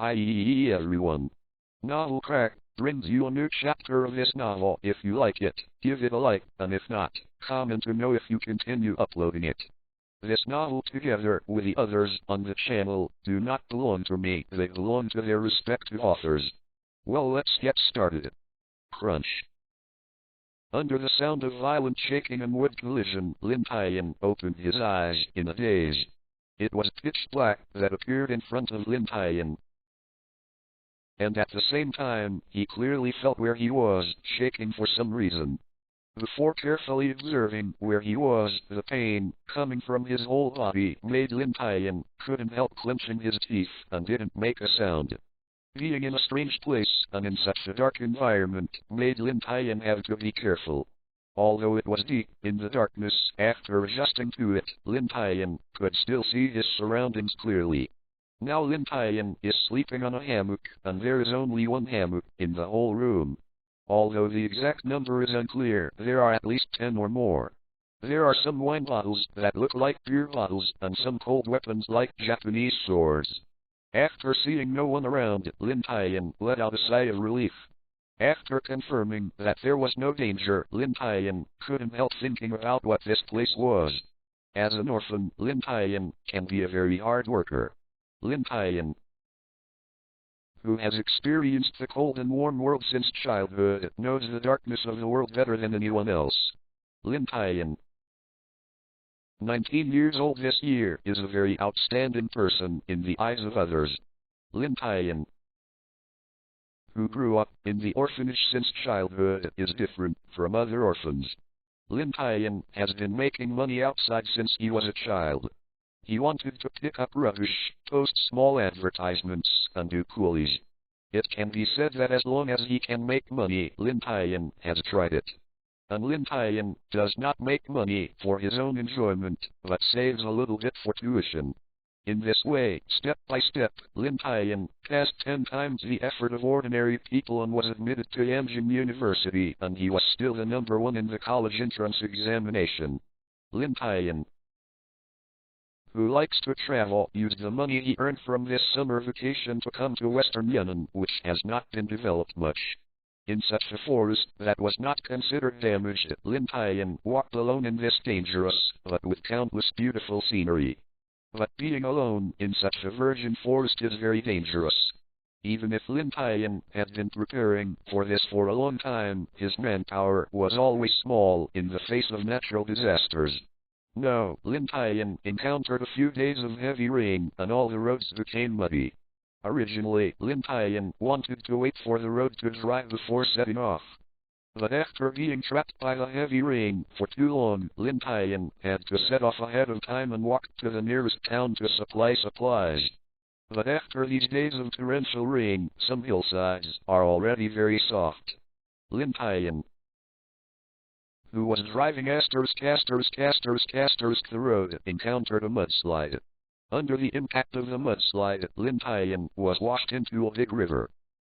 Hi everyone. Novel Crack brings you a new chapter of this novel. If you like it, give it a like, and if not, comment to know if you continue uploading it. This novel, together with the others on the channel, do not belong to me, they belong to their respective authors. Well, let's get started. Crunch. Under the sound of violent shaking and wood collision, Lin Tian opened his eyes in a daze. It was pitch black that appeared in front of Lin Tian. And at the same time, he clearly felt where he was, shaking for some reason. Before carefully observing where he was, the pain, coming from his whole body, made Lin Tian couldn't help clenching his teeth, and didn't make a sound. Being in a strange place, and in such a dark environment, made Lin Tian have to be careful. Although it was deep in the darkness, after adjusting to it, Lin Tian could still see his surroundings clearly. Now Lin Tian is sleeping on a hammock, and there is only one hammock in the whole room. Although the exact number is unclear, there are at least 10 or more. There are some wine bottles that look like beer bottles, and some cold weapons like Japanese swords. After seeing no one around, Lin Tian let out a sigh of relief. After confirming that there was no danger, Lin Tian couldn't help thinking about what this place was. As an orphan, Lin Tian can be a very hard worker. Lin Tian, who has experienced the cold and warm world since childhood, knows the darkness of the world better than anyone else. Lin Tian, 19 years old this year, is a very outstanding person in the eyes of others. Lin Tian, who grew up in the orphanage since childhood, is different from other orphans. Lin Tian has been making money outside since he was a child. He wanted to pick up rubbish, post small advertisements, and do coolies. It can be said that as long as he can make money, Lin Tian has tried it. And Lin Tian does not make money for his own enjoyment, but saves a little bit for tuition. In this way, step by step, Lin Tian passed 10 times the effort of ordinary people and was admitted to Yanjing University, and he was still the number 1 in the college entrance examination. Lin Tian, who likes to travel, used the money he earned from this summer vacation to come to Western Yunnan, which has not been developed much. In such a forest that was not considered damaged, Lin Tian walked alone in this dangerous, but with countless beautiful scenery. But being alone in such a virgin forest is very dangerous. Even if Lin Tian had been preparing for this for a long time, his manpower was always small in the face of natural disasters. No, Lin Tian encountered a few days of heavy rain, and all the roads became muddy. Originally, Lin Tian wanted to wait for the road to dry before setting off. But after being trapped by the heavy rain for too long, Lin Tian had to set off ahead of time and walk to the nearest town to supply supplies. But after these days of torrential rain, some hillsides are already very soft. Lin Tian, who was driving the road, encountered a mudslide. Under the impact of the mudslide, Lin Tian was washed into a big river.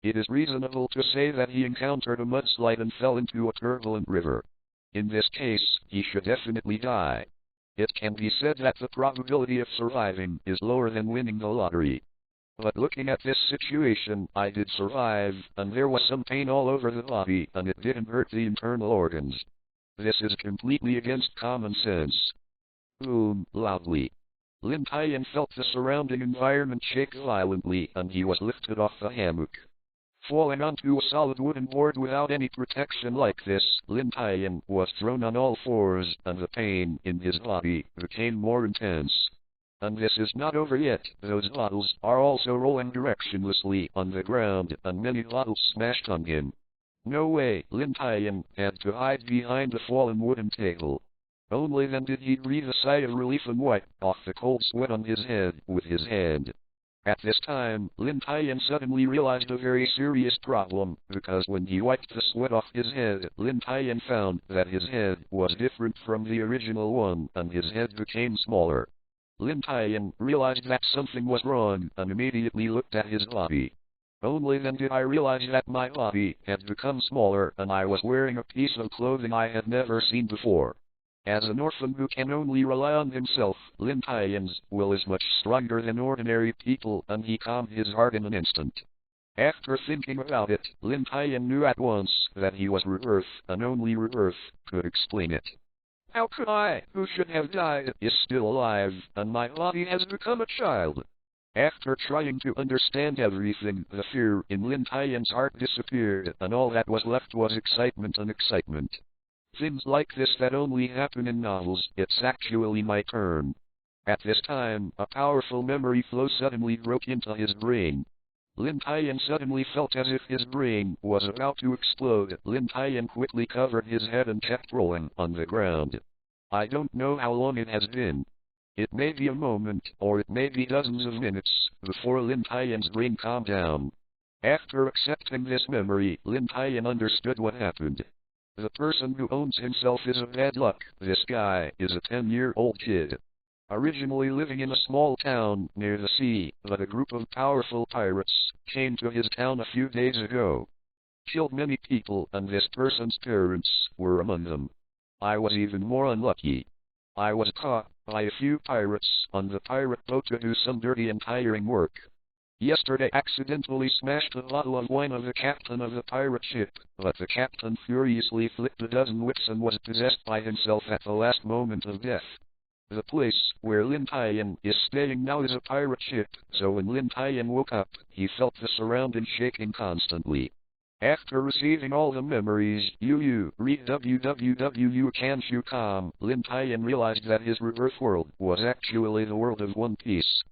It is reasonable to say that he encountered a mudslide and fell into a turbulent river. In this case, he should definitely die. It can be said that the probability of surviving is lower than winning the lottery. But looking at this situation, I did survive, and there was some pain all over the body, and it didn't hurt the internal organs. This is completely against common sense. Boom, loudly. Lin Tian felt the surrounding environment shake violently, and he was lifted off the hammock. Falling onto a solid wooden board without any protection like this, Lin Tian was thrown on all fours, and the pain in his body became more intense. And this is not over yet. Those bottles are also rolling directionlessly on the ground, and many bottles smashed on him. No way, Lin Tian had to hide behind a fallen wooden table. Only then did he breathe a sigh of relief and wipe off the cold sweat on his head with his hand. At this time, Lin Tian suddenly realized a very serious problem, because when he wiped the sweat off his head, Lin Tian found that his head was different from the original one, and his head became smaller. Lin Tian realized that something was wrong, and immediately looked at his body. Only then did I realize that my body had become smaller, and I was wearing a piece of clothing I had never seen before. As an orphan who can only rely on himself, Lin Tian's will is much stronger than ordinary people, and he calmed his heart in an instant. After thinking about it, Lin Tian knew at once that he was Rebirth, and only Rebirth could explain it. How could I, who should have died, is still alive, and my body has become a child? After trying to understand everything, the fear in Lin Tian's heart disappeared, and all that was left was excitement and excitement. Things like this that only happen in novels, it's actually my turn. At this time, a powerful memory flow suddenly broke into his brain. Lin Tian suddenly felt as if his brain was about to explode. Lin Tian quickly covered his head and kept rolling on the ground. I don't know how long it has been. It may be a moment, or it may be dozens of minutes, before Lin Tian's brain calmed down. After accepting this memory, Lin Tian understood what happened. The person who owns himself is a bad luck. This guy is a 10-year-old kid. Originally living in a small town near the sea, but a group of powerful pirates came to his town a few days ago. Killed many people, and this person's parents were among them. I was even more unlucky. I was caught by a few pirates on the pirate boat to do some dirty and tiring work. Yesterday accidentally smashed a bottle of wine of the captain of the pirate ship, but the captain furiously flipped a dozen whips and was possessed by himself at the last moment of death. The place where Lin Tian is staying now is a pirate ship, so when Lin Tian woke up, he felt the surroundings shaking constantly. After receiving all the memories, read www.ucanshu.com, Lin Tian realized that his Rebirth world was actually the world of One Piece.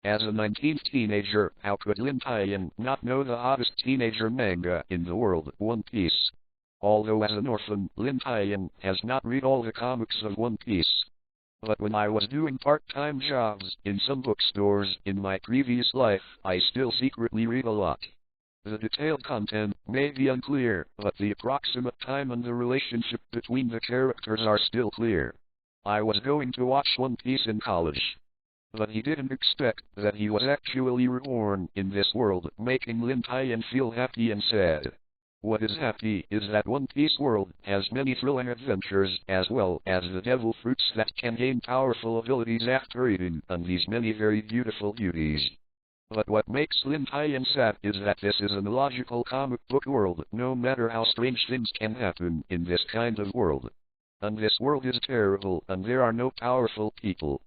As a 19th teenager, how could Lin Tian not know the hottest teenager manga in the world, One Piece? Although as an orphan, Lin Tian has not read all the comics of One Piece. But when I was doing part-time jobs in some bookstores in my previous life, I still secretly read a lot. The detailed content may be unclear, but the approximate time and the relationship between the characters are still clear. I was going to watch One Piece in college. But he didn't expect that he was actually reborn in this world, making Lin Tian feel happy and sad. What is happy is that One Piece world has many thrilling adventures, as well as the devil fruits that can gain powerful abilities after eating, and these many very beautiful beauties. But what makes Lin Tian sad is that this is an illogical comic book world, no matter how strange things can happen in this kind of world. And this world is terrible, and there are no powerful people.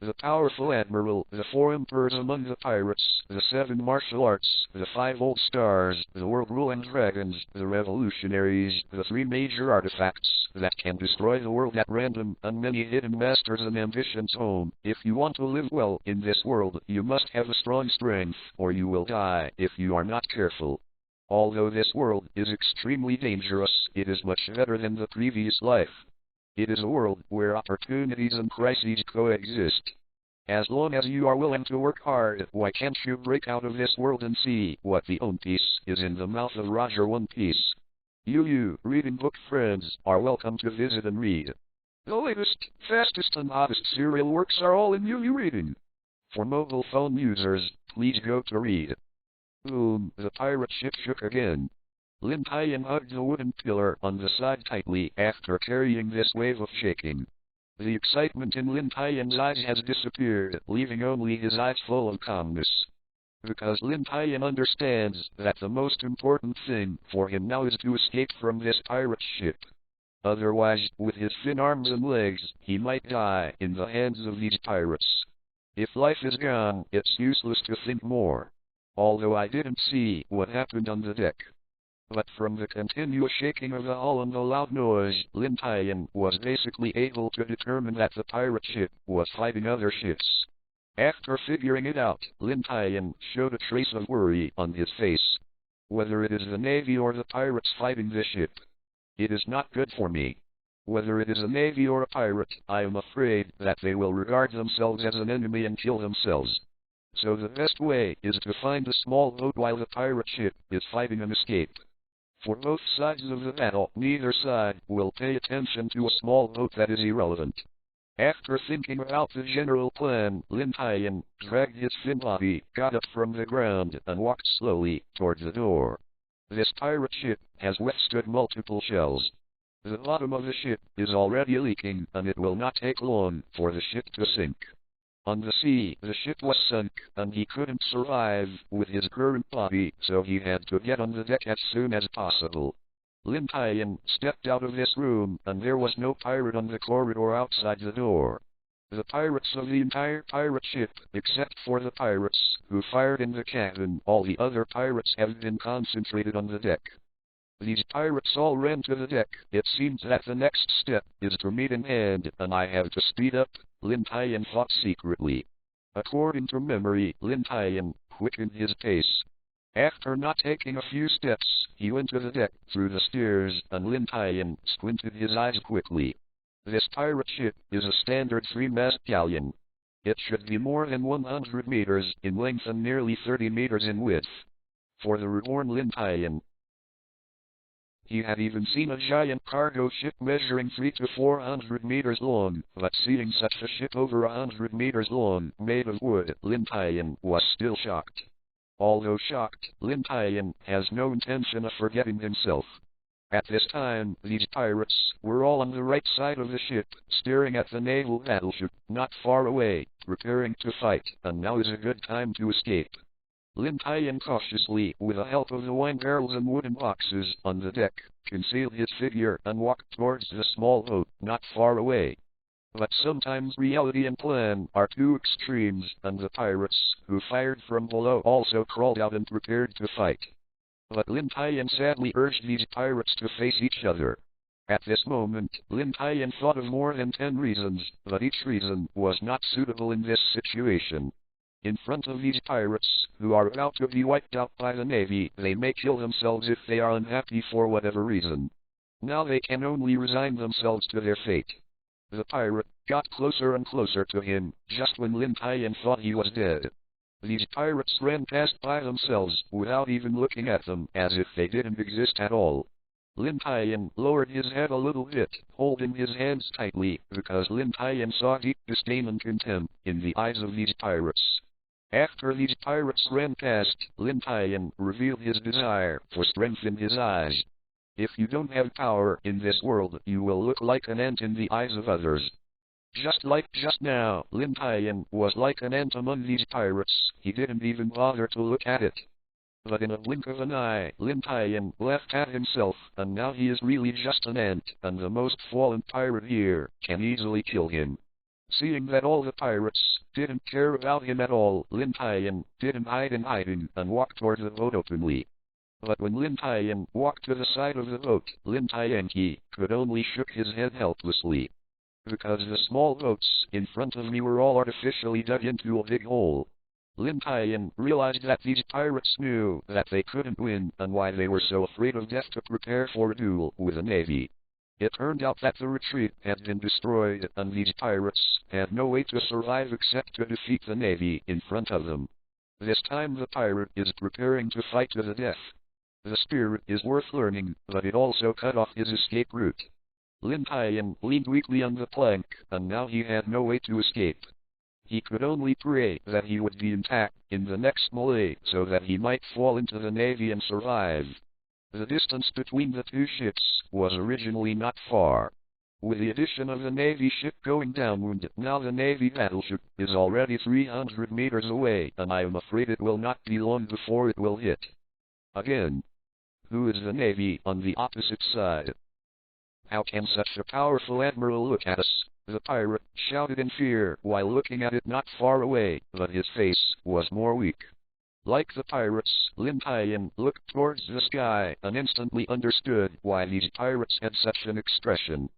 The powerful admiral, the 4 emperors among the pirates, the 7 martial arts, the 5 old stars, the world-ruling dragons, the revolutionaries, the 3 major artifacts that can destroy the world at random, and many hidden masters and ambitions home. If you want to live well in this world, you must have a strong strength, or you will die if you are not careful. Although this world is extremely dangerous, it is much better than the previous life. It is a world where opportunities and crises coexist. As long as you are willing to work hard, why can't you break out of this world and see what the One Piece is in the mouth of Roger One Piece? You reading book friends are welcome to visit and read. The latest, fastest and hottest serial works are all in UU Reading. For mobile phone users, please go to read. Boom, the pirate ship shook again. Lin Tian hugged the wooden pillar on the side tightly after carrying this wave of shaking. The excitement in Lin Tian's eyes has disappeared, leaving only his eyes full of calmness. Because Lin Tian understands that the most important thing for him now is to escape from this pirate ship. Otherwise, with his thin arms and legs, he might die in the hands of these pirates. If life is gone, it's useless to think more. Although I didn't see what happened on the deck. But from the continuous shaking of the hull and the loud noise, Lin Tian was basically able to determine that the pirate ship was fighting other ships. After figuring it out, Lin Tian showed a trace of worry on his face. Whether it is the Navy or the pirates fighting this ship, it is not good for me. Whether it is a Navy or a pirate, I am afraid that they will regard themselves as an enemy and kill themselves. So the best way is to find a small boat while the pirate ship is fighting an escape. For both sides of the battle, neither side will pay attention to a small boat that is irrelevant. After thinking about the general plan, Lin Tian dragged his thin body, got up from the ground, and walked slowly toward the door. This pirate ship has withstood multiple shells. The bottom of the ship is already leaking, and it will not take long for the ship to sink. On the sea, the ship was sunk, and he couldn't survive with his current body, so he had to get on the deck as soon as possible. Lin Tian stepped out of this room, and there was no pirate on the corridor outside the door. The pirates of the entire pirate ship, except for the pirates who fired in the cabin, all the other pirates have been concentrated on the deck. These pirates all ran to the deck. It seems that the next step is to meet an end, and I have to speed up, Lin Tian thought secretly. According to memory, Lin Tian quickened his pace. After not taking a few steps, he went to the deck through the stairs, and Lin Tian squinted his eyes quickly. This pirate ship is a standard 3-mast galleon. It should be more than 100 meters in length and nearly 30 meters in width. For the reborn Lin Tian, he had even seen a giant cargo ship measuring 300 to 400 meters long, but seeing such a ship over 100 meters long, made of wood, Lin Tian was still shocked. Although shocked, Lin Tian has no intention of forgetting himself. At this time, these pirates were all on the right side of the ship, staring at the naval battleship, not far away, preparing to fight, and now is a good time to escape. Lin Tian cautiously, with the help of the wine barrels and wooden boxes on the deck, concealed his figure and walked towards the small boat, not far away. But sometimes reality and plan are two extremes, and the pirates who fired from below also crawled out and prepared to fight. But Lin Tian sadly urged these pirates to face each other. At this moment, Lin Tian thought of more than 10 reasons, but each reason was not suitable in this situation. In front of these pirates, who are about to be wiped out by the Navy, they may kill themselves if they are unhappy for whatever reason. Now they can only resign themselves to their fate. The pirate got closer and closer to him, just when Lin Tian thought he was dead. These pirates ran past by themselves, without even looking at them, as if they didn't exist at all. Lin Tian lowered his head a little bit, holding his hands tightly, because Lin Tian saw deep disdain and contempt in the eyes of these pirates. After these pirates ran past, Lin Tian revealed his desire for strength in his eyes. If you don't have power in this world, you will look like an ant in the eyes of others. Just like just now, Lin Tian was like an ant among these pirates. He didn't even bother to look at it. But in a blink of an eye, Lin Tian laughed at himself, and now he is really just an ant, and the most fallen pirate here can easily kill him. Seeing that all the pirates didn't care about him at all, Lin Tian didn't hide in hiding and walked toward the boat openly. But when Lin Tian walked to the side of the boat, Lin Tian could only shook his head helplessly. Because the small boats in front of me were all artificially dug into a big hole. Lin Tian realized that these pirates knew that they couldn't win, and why they were so afraid of death to prepare for a duel with the Navy. It turned out that the retreat had been destroyed, and these pirates had no way to survive except to defeat the Navy in front of them. This time the pirate is preparing to fight to the death. The spirit is worth learning, but it also cut off his escape route. Lin Tian leaned weakly on the plank, and now he had no way to escape. He could only pray that he would be intact in the next melee, so that he might fall into the Navy and survive. The distance between the two ships was originally not far. With the addition of the Navy ship going downwind, now the Navy battleship is already 300 meters away, and I am afraid it will not be long before it will hit. Again. Who is the Navy on the opposite side? How can such a powerful admiral look at us? The pirate shouted in fear while looking at it not far away, but his face was more weak. Like the pirates, Lin Tian looked towards the sky and instantly understood why these pirates had such an expression.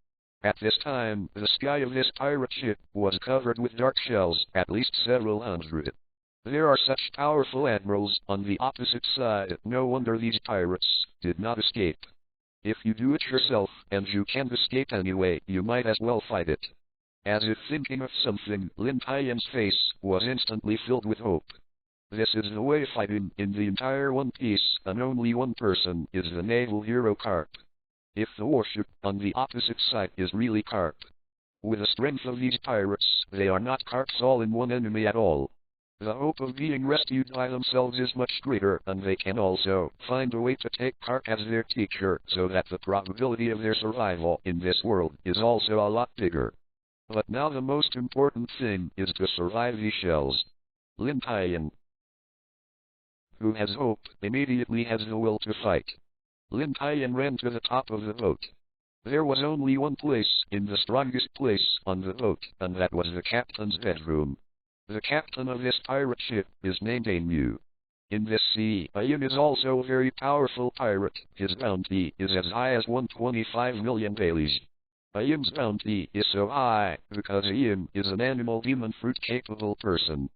At this time, the sky of this pirate ship was covered with dark shells, at least several hundred. There are such powerful admirals on the opposite side, no wonder these pirates did not escape. If you do it yourself, and you can't escape anyway, you might as well fight it. As if thinking of something, Lin Tian's face was instantly filled with hope. This is the way of fighting in the entire One Piece, and only one person is the naval hero Garp. If the warship on the opposite side is really Garp. With the strength of these pirates, they are not Garp's all-in-one enemy at all. The hope of being rescued by themselves is much greater, and they can also find a way to take Garp as their teacher, so that the probability of their survival in this world is also a lot bigger. But now the most important thing is to survive these shells. Lin Tian, who has hope, immediately has the will to fight. Lin Tian ran to the top of the boat. There was only one place, in the strongest place on the boat, and that was the captain's bedroom. The captain of this pirate ship is named Mu. In this sea, Mu is also a very powerful pirate. His bounty is as high as 125 million dailies. Mu's bounty is so high because Mu is an animal demon fruit capable person.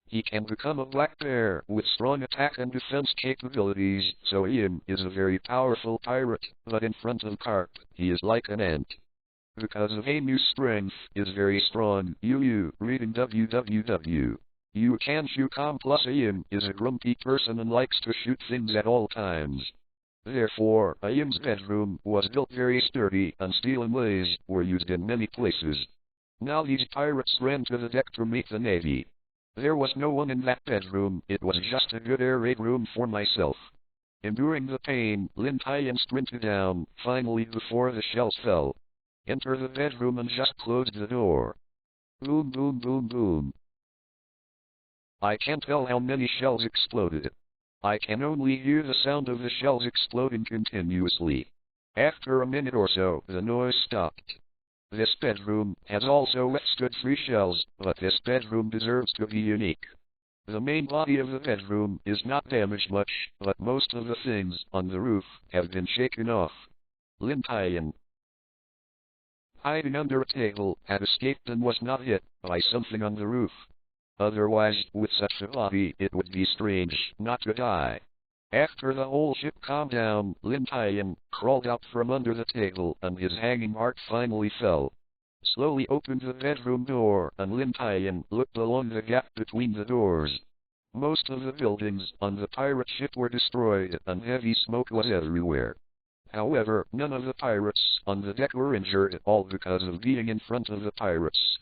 He can become a black bear with strong attack and defense capabilities, so Mu is a very powerful pirate, but in front of Garp, he is like an ant. Because of Mu's strength is very strong, reading www. You can shoot plus Mu is a grumpy person and likes to shoot things at all times. Therefore, Mu's bedroom was built very sturdy, and steel and lace were used in many places. Now these pirates ran to the deck to meet the navy. There was no one in that bedroom, it was just a good air raid room for myself. Enduring the pain, Lin Tian sprinted down, finally before the shells fell. Enter the bedroom and just closed the door. Boom boom boom boom. I can't tell how many shells exploded. I can only hear the sound of the shells exploding continuously. After a minute or so, the noise stopped. This bedroom has also withstood 3 shells, but this bedroom deserves to be unique. The main body of the bedroom is not damaged much, but most of the things on the roof have been shaken off. Lin Tian, hiding under a table, had escaped and was not hit by something on the roof. Otherwise, with such a body, it would be strange not to die. After the whole ship calmed down, Lin Tian crawled out from under the table, and his hanging heart finally fell. Slowly opened the bedroom door, and Lin Tian looked along the gap between the doors. Most of the buildings on the pirate ship were destroyed, and heavy smoke was everywhere. However, none of the pirates on the deck were injured at all because of being in front of the pirates.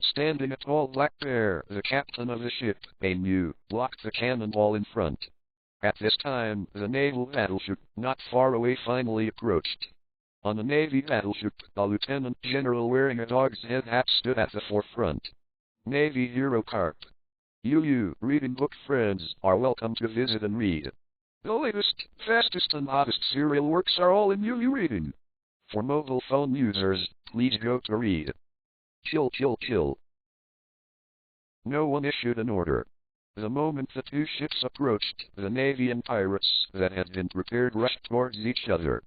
Standing a tall black bear, the captain of the ship, Mu, blocked the cannonball in front. At this time, the naval battleship, not far away, finally approached. On the Navy battleship, a lieutenant general wearing a dog's head hat stood at the forefront. Navy hero Garp. You, reading book friends, are welcome to visit and read. The latest, fastest and hottest serial works are all in UU Reading. For mobile phone users, please go to read. Kill kill kill. No one issued an order. The moment the 2 ships approached, the Navy and pirates that had been prepared rushed towards each other.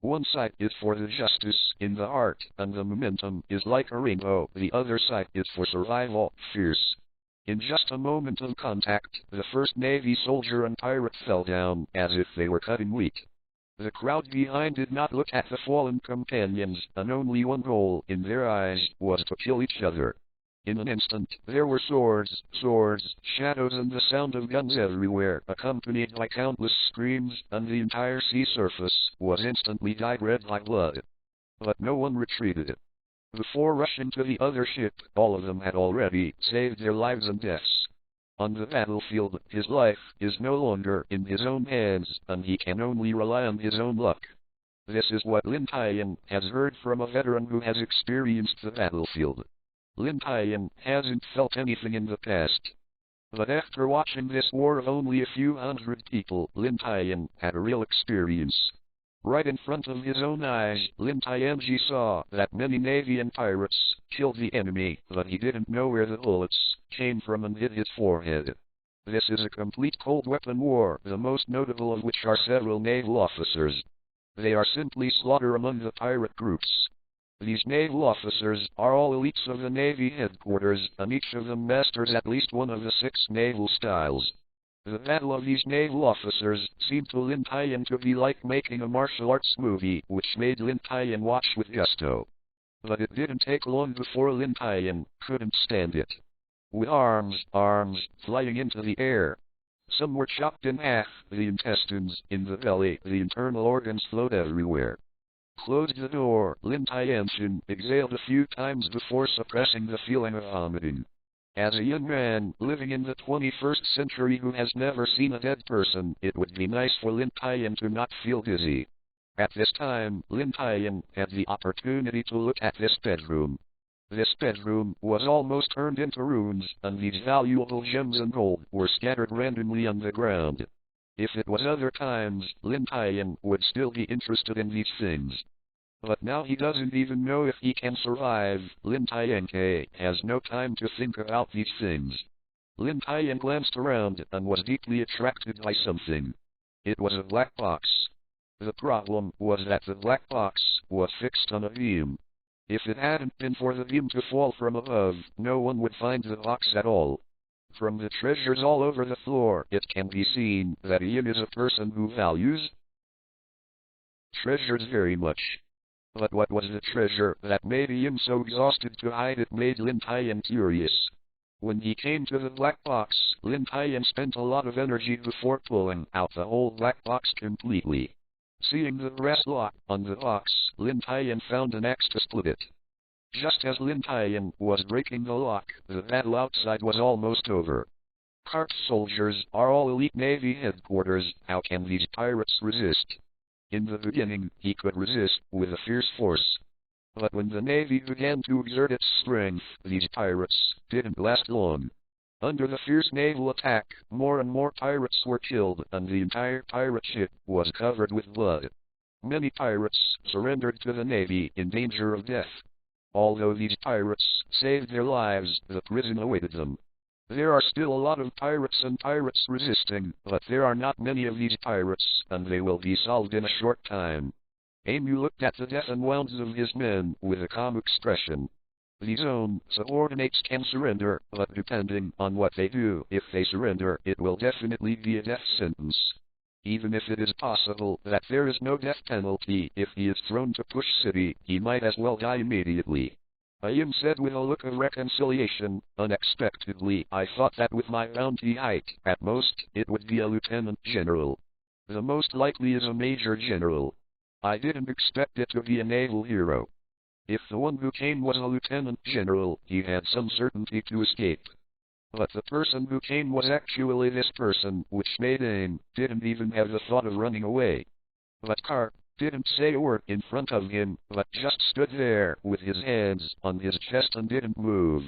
One side is for the justice in the heart, and the momentum is like a rainbow. The other side is for survival, fierce. In just a moment of contact, the first Navy soldier and pirate fell down, as if they were cutting wheat. The crowd behind did not look at the fallen companions, and only one goal in their eyes was to kill each other. In an instant, there were swords, shadows and the sound of guns everywhere, accompanied by countless screams, and the entire sea surface was instantly dyed red by blood. But no one retreated. Before rushing to the other ship, all of them had already saved their lives and deaths. On the battlefield, his life is no longer in his own hands, and he can only rely on his own luck. This is what Lin Tian has heard from a veteran who has experienced the battlefield. Lin Tian hasn't felt anything in the past. But after watching this war of only a few hundred people, Lin Tian had a real experience. Right in front of his own eyes, Lin Tian saw that many Navy and pirates killed the enemy, but he didn't know where the bullets came from and hit his forehead. This is a complete cold weapon war, the most notable of which are several naval officers. They are simply slaughter among the pirate groups. These naval officers are all elites of the Navy headquarters, and each of them masters at least one of the 6 naval styles. The battle of these naval officers seemed to Lin Tian to be like making a martial arts movie, which made Lin Tian watch with gusto. But it didn't take long before Lin Tian couldn't stand it. With arms flying into the air. Some were chopped in half, the intestines in the belly, the internal organs flowed everywhere. Closed the door, Lin Tian exhaled a few times before suppressing the feeling of vomiting. As a young man living in the 21st century who has never seen a dead person, it would be nice for Lin Tian to not feel dizzy. At this time, Lin Tian had the opportunity to look at this bedroom. This bedroom was almost turned into ruins, and these valuable gems and gold were scattered randomly on the ground. If it was other times, Lin Tian would still be interested in these things. But now he doesn't even know if he can survive. Lin Tian has no time to think about these things. Lin Tian glanced around and was deeply attracted by something. It was a black box. The problem was that the black box was fixed on a beam. If it hadn't been for the beam to fall from above, no one would find the box at all. From the treasures all over the floor, it can be seen that Ian is a person who values treasures very much. But what was the treasure that made Ian so exhausted to hide it made Lin Tian curious. When he came to the black box, Lin Tian spent a lot of energy before pulling out the whole black box completely. Seeing the brass lock on the box, Lin Tian found an axe to split it. Just as Lin Tian was breaking the lock, the battle outside was almost over. Garp soldiers are all elite Navy headquarters. How can these pirates resist? In the beginning, he could resist with a fierce force. But when the Navy began to exert its strength, these pirates didn't last long. Under the fierce naval attack, more and more pirates were killed, and the entire pirate ship was covered with blood. Many pirates surrendered to the Navy in danger of death. Although these pirates saved their lives, the prison awaited them. There are still a lot of pirates and pirates resisting, but there are not many of these pirates, and they will be solved in a short time. Amy looked at the death and wounds of his men with a calm expression. These own subordinates can surrender, but depending on what they do, if they surrender, it will definitely be a death sentence. Even if it is possible that there is no death penalty, if he is thrown to Push City, he might as well die immediately. Ian said with a look of reconciliation, unexpectedly, I thought that with my bounty height, at most, it would be a lieutenant general. The most likely is a major general. I didn't expect it to be a naval hero. If the one who came was a lieutenant general, he had some certainty to escape. But the person who came was actually this person, which made Aim didn't even have the thought of running away. But Garp didn't say a word in front of him, but just stood there with his hands on his chest and didn't move.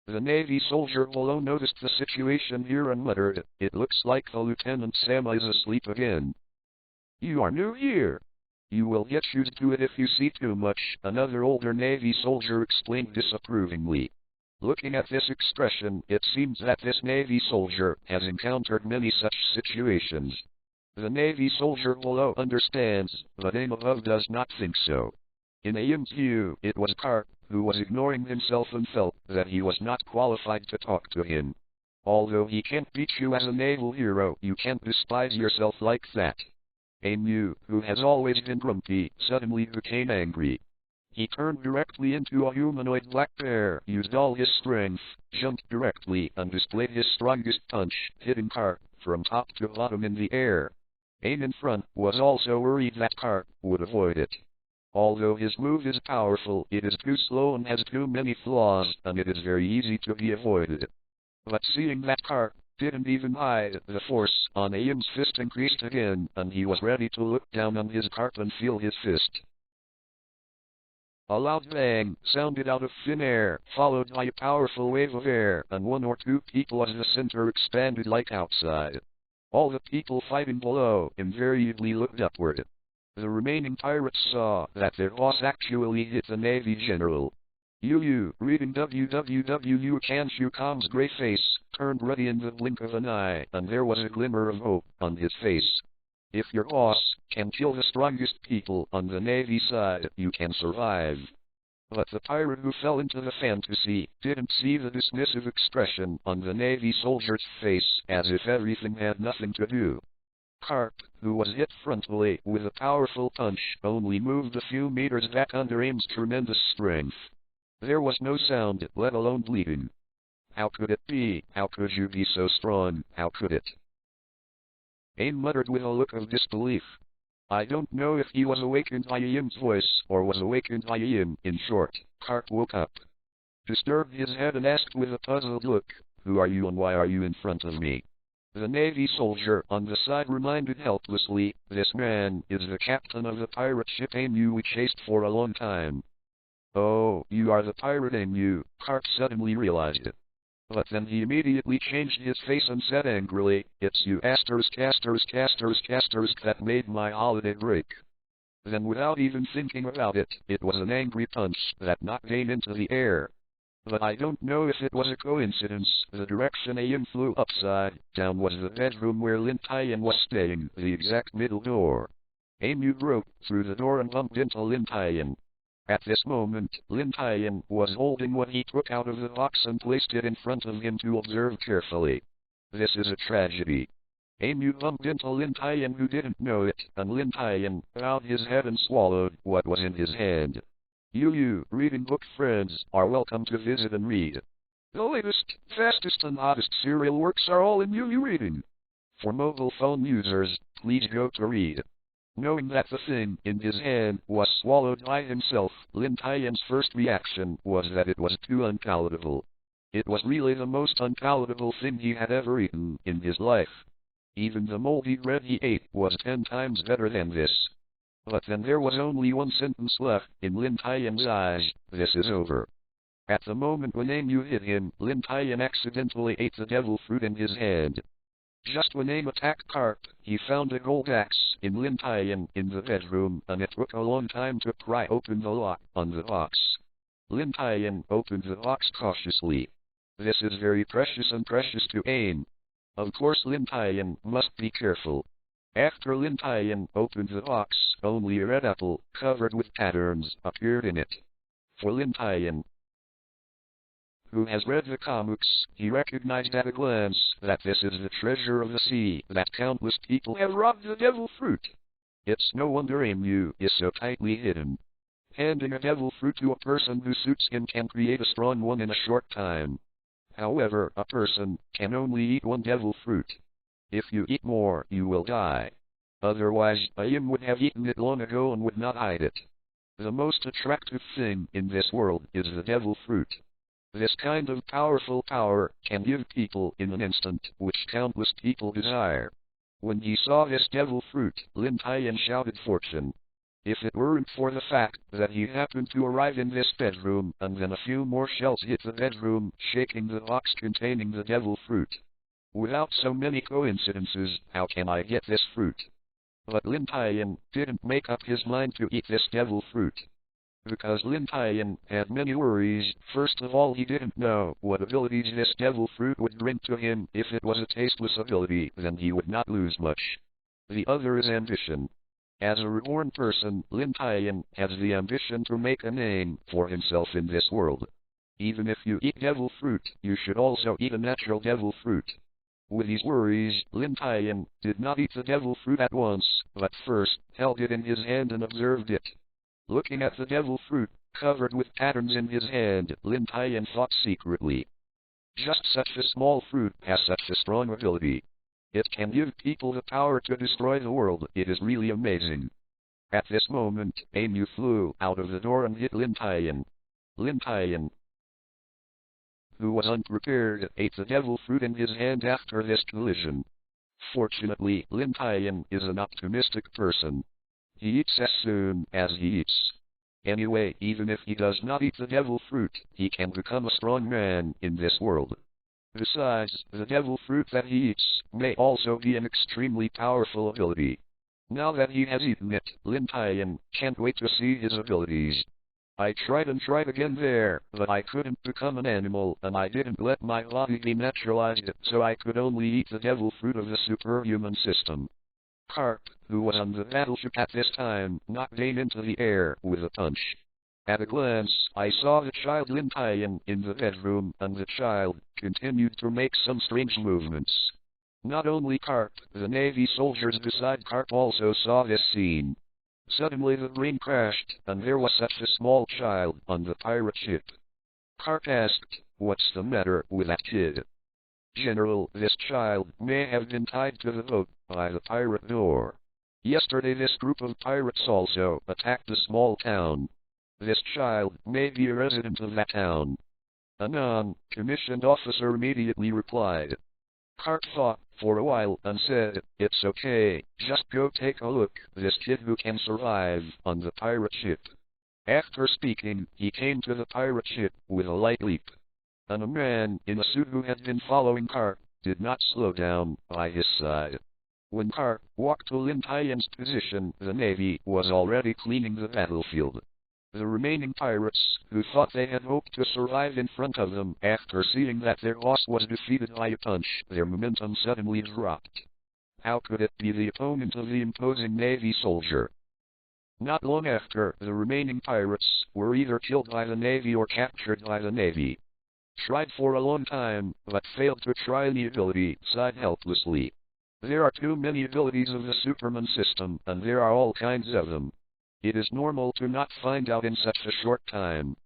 The Navy soldier below noticed the situation here and muttered, it looks like the Lieutenant Sam is asleep again. You are new here. You will get used to it if you see too much, another older Navy soldier explained disapprovingly. Looking at this expression, it seems that this Navy soldier has encountered many such situations. The Navy soldier below understands, but Aim above does not think so. In Aim's view, it was Garp who was ignoring himself and felt that he was not qualified to talk to him. Although he can't beat you as a naval hero, you can't despise yourself like that. Aim, who has always been grumpy, suddenly became angry. He turned directly into a humanoid black bear, used all his strength, jumped directly, and displayed his strongest punch, hitting Garp from top to bottom in the air. Aim in front was also worried that Garp would avoid it. Although his move is powerful, it is too slow and has too many flaws, and it is very easy to be avoided. But seeing that Garp didn't even hide, the force on Aim's fist increased again, and he was ready to look down on his Garp and feel his fist. A loud bang sounded out of thin air, followed by a powerful wave of air, and one or two people as the center expanded like outside. All the people fighting below invariably looked upward. The remaining pirates saw that their boss actually hit the Navy general. Reading WWW Kanshukong's gray face turned ruddy in the blink of an eye, and there was a glimmer of hope on his face. If your boss can kill the strongest people on the Navy side, you can survive. But the pirate who fell into the fantasy didn't see the dismissive expression on the Navy soldier's face, as if everything had nothing to do. Garp, who was hit frontally with a powerful punch, only moved a few meters back under Aim's tremendous strength. There was no sound, let alone bleeding. How could it be? How could you be so strong? How could it? Aim muttered with a look of disbelief. I don't know if he was awakened by Ian's voice, or was awakened by Ian. In short, Garp woke up. disturbed his head and asked with a puzzled look, "Who are you and why are you in front of me?" The Navy soldier on the side reminded helplessly, "This man is the captain of the pirate ship Emu we chased for a long time." "Oh, you are the pirate Emu," Garp suddenly realized it. But then he immediately changed his face and said angrily, "It's you casters that made my holiday break." Then without even thinking about it, it was an angry punch that knocked Aim into the air. But I don't know if it was a coincidence, the direction Aim flew upside down was the bedroom where Lin Tian was staying, the exact middle door. Aim broke through the door and bumped into Lin Tian. At this moment, Lin Tian was holding what he took out of the box and placed it in front of him to observe carefully. This is a tragedy. Aim bumped into Lin Tian who didn't know it, and Lin Tian bowed his head and swallowed what was in his hand. You reading book friends are welcome to visit and read. The latest, fastest and hottest serial works are all in Yu Reading. For mobile phone users, please go to read. Knowing that the thing in his hand was swallowed by himself, Lin Tian's first reaction was that it was too unpalatable. It was really the most unpalatable thing he had ever eaten in his life. Even the moldy bread he ate was 10 times better than this. But then there was only one sentence left in Lin Tian's eyes: "This is over." At the moment when Aim hit him, Lin Tian accidentally ate the devil fruit in his hand. Just when Aim attacked Garp, he found a gold axe in Lin Tian in the bedroom, and it took a long time to pry open the lock on the box. Lin Tian opened the box cautiously. This is very precious and precious to Aim. Of course Lin Tian must be careful. After Lin Tian opened the box, only a red apple, covered with patterns, appeared in it. For Lin Tian, who has read the comics, he recognized at a glance that this is the treasure of the sea, that countless people have robbed the devil fruit. It's no wonder Emu is so tightly hidden. Handing a devil fruit to a person who suits him can create a strong one in a short time. However, a person can only eat one devil fruit. If you eat more, you will die. Otherwise, Aim would have eaten it long ago and would not hide it. The most attractive thing in this world is the devil fruit. This kind of powerful power can give people in an instant, which countless people desire. When he saw this devil fruit, Lin Tian shouted fortune. If it weren't for the fact that he happened to arrive in this bedroom, and then a few more shells hit the bedroom, shaking the box containing the devil fruit. Without so many coincidences, how can I get this fruit? But Lin Tian didn't make up his mind to eat this devil fruit. Because Lin Tian had many worries. First of all, he didn't know what abilities this devil fruit would bring to him. If it was a tasteless ability, then he would not lose much. The other is ambition. As a reborn person, Lin Tian has the ambition to make a name for himself in this world. Even if you eat devil fruit, you should also eat a natural devil fruit. With these worries, Lin Tian did not eat the devil fruit at once, but first held it in his hand and observed it. Looking at the devil fruit, covered with patterns in his hand, Lin Tian thought secretly. Just such a small fruit has such a strong ability. It can give people the power to destroy the world. It is really amazing. At this moment, Emu flew out of the door and hit Lin Tian. Lin Tian, who was unprepared, ate the devil fruit in his hand after this collision. Fortunately, Lin Tian is an optimistic person. He eats as soon as he eats. Anyway, even if he does not eat the devil fruit, he can become a strong man in this world. Besides, the devil fruit that he eats may also be an extremely powerful ability. Now that he has eaten it, Lin Tian can't wait to see his abilities. I tried and tried again there, but I couldn't become an animal, and I didn't let my body be naturalized, so I could only eat the devil fruit of the superhuman system. Garp, who was on the battleship at this time, knocked Aim into the air with a punch. At a glance, I saw the child Lin Tian in the bedroom, and the child continued to make some strange movements. Not only Garp, the Navy soldiers beside Garp also saw this scene. Suddenly the brain crashed, and there was such a small child on the pirate ship. Garp asked, "What's the matter with that kid?" "General, this child may have been tied to the boat by the pirate door. Yesterday this group of pirates also attacked a small town. This child may be a resident of that town. A non-commissioned officer immediately replied. Garp thought for a while and said, "It's okay, just go take a look, this kid who can survive on the pirate ship." After speaking, he came to the pirate ship with a light leap. And a man in a suit who had been following Garp did not slow down by his side. When Garp walked to Lin Tian's position, the Navy was already cleaning the battlefield. The remaining pirates, who thought they had hoped to survive in front of them after seeing that their boss was defeated by a punch, their momentum suddenly dropped. How could it be the opponent of the imposing Navy soldier? Not long after, the remaining pirates were either killed by the Navy or captured by the Navy. Tried for a long time, but failed to try the ability, sighed helplessly. There are too many abilities of the Superman system, and there are all kinds of them. It is normal to not find out in such a short time.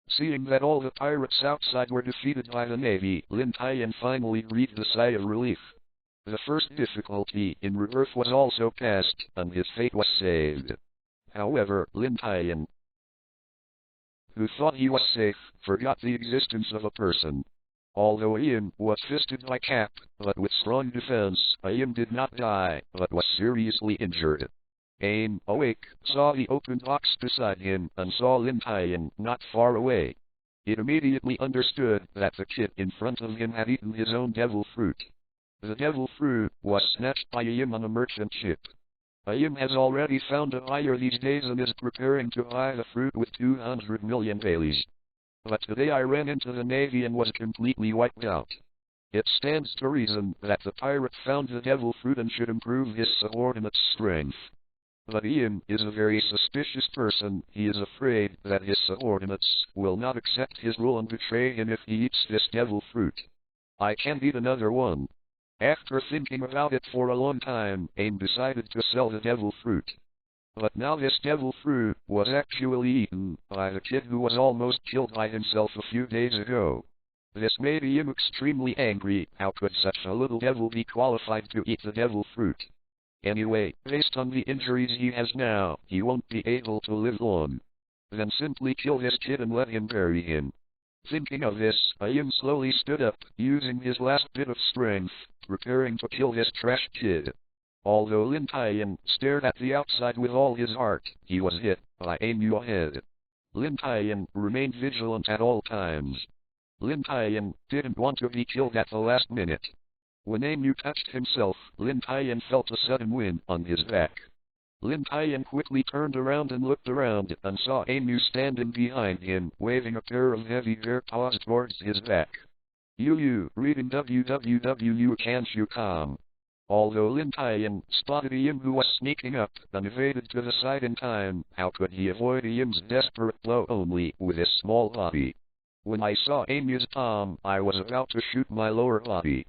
Seeing that all the pirates outside were defeated by the Navy, Lin Tian finally breathed a sigh of relief. The first difficulty in Rebirth was also passed, and his fate was saved. However, Lin Tian, who thought he was safe, forgot the existence of a person. Although Ian was fisted by Cap, but with strong defense, Ian did not die, but was seriously injured. Aim, awake, saw the open box beside him, and saw Lin Tian not far away. It immediately understood that the kid in front of him had eaten his own devil fruit. The devil fruit was snatched by Aim on a merchant ship. Aim has already found a buyer these days and is preparing to buy the fruit with 200 million baileys. But today I ran into the Navy and was completely wiped out. It stands to reason that the pirate found the devil fruit and should improve his subordinate's strength. But Ian is a very suspicious person. He is afraid that his subordinates will not accept his rule and betray him if he eats this devil fruit. I can't eat another one. After thinking about it for a long time, Aim decided to sell the devil fruit. But now this devil fruit was actually eaten by the kid who was almost killed by himself a few days ago. This made him extremely angry. How could such a little devil be qualified to eat the devil fruit? Anyway, based on the injuries he has now, he won't be able to live long. Then simply kill this kid and let him bury him. Thinking of this, Ian slowly stood up, using his last bit of strength, preparing to kill this trash kid. Although Lin Tian stared at the outside with all his heart, he was hit by Aim ahead. Lin Tian remained vigilant at all times. Lin Tian didn't want to be killed at the last minute. When Aim touched himself, Lin Tian felt a sudden wind on his back. Lin Tian quickly turned around and looked around, and saw Aim standing behind him, waving a pair of heavy bare paws towards his back. Reading www.can'tyou.com. Although Lin Tian spotted Aim who was sneaking up and evaded to the side in time, how could he avoid Aim's desperate blow only with his small body? When I saw Aim's palm, I was about to shoot my lower body.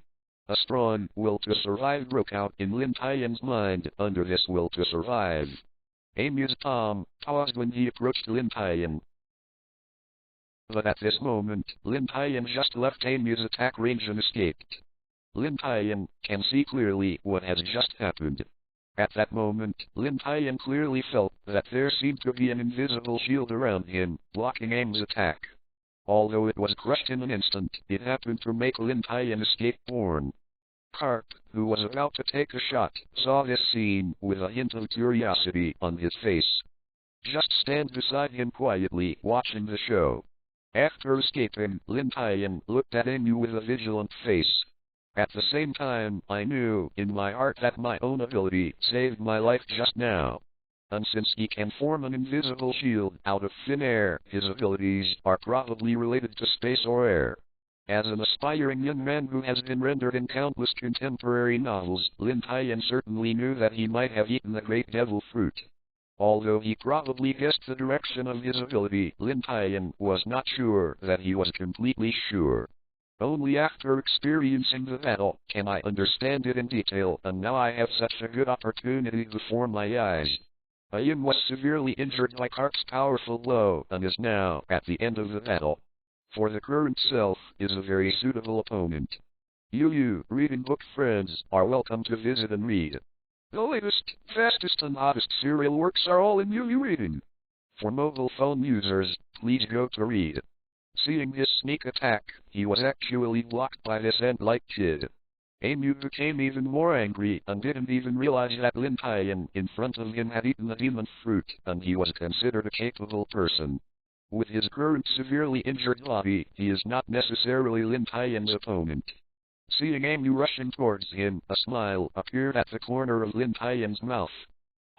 A strong will to survive broke out in Lin Tian's mind. Under this will to survive, Aim's palm paused when he approached Lin Tian. But at this moment, Lin Tian just left Aim's attack range and escaped. Lin Tian can see clearly what has just happened. At that moment, Lin Tian clearly felt that there seemed to be an invisible shield around him, blocking Aim's attack. Although it was crushed in an instant, it happened to make Lin Tian escape born. Garp, who was about to take a shot, saw this scene with a hint of curiosity on his face. Just stand beside him quietly, watching the show. After escaping, Lin Tian looked at Aim with a vigilant face. At the same time, I knew in my heart that my own ability saved my life just now. And since he can form an invisible shield out of thin air, his abilities are probably related to space or air. As an aspiring young man who has been rendered in countless contemporary novels, Lin Tian certainly knew that he might have eaten the great devil fruit. Although he probably guessed the direction of his ability, Lin Tian was not sure that he was completely sure. Only after experiencing the battle can I understand it in detail, and now I have such a good opportunity before my eyes. Aim was severely injured by Garp's powerful blow, and is now at the end of the battle. For the current self is a very suitable opponent. You reading book friends are welcome to visit and read. The latest, fastest and hottest serial works are all in UU Reading. For mobile phone users, please go to read. Seeing his sneak attack, he was actually blocked by this ant-like kid. Emu became even more angry and didn't even realize that Lin Tian in front of him had eaten the demon fruit, and he was considered a capable person. With his current severely injured body, he is not necessarily Lin Tian's opponent. Seeing Emu rushing towards him, a smile appeared at the corner of Lin Tian's mouth.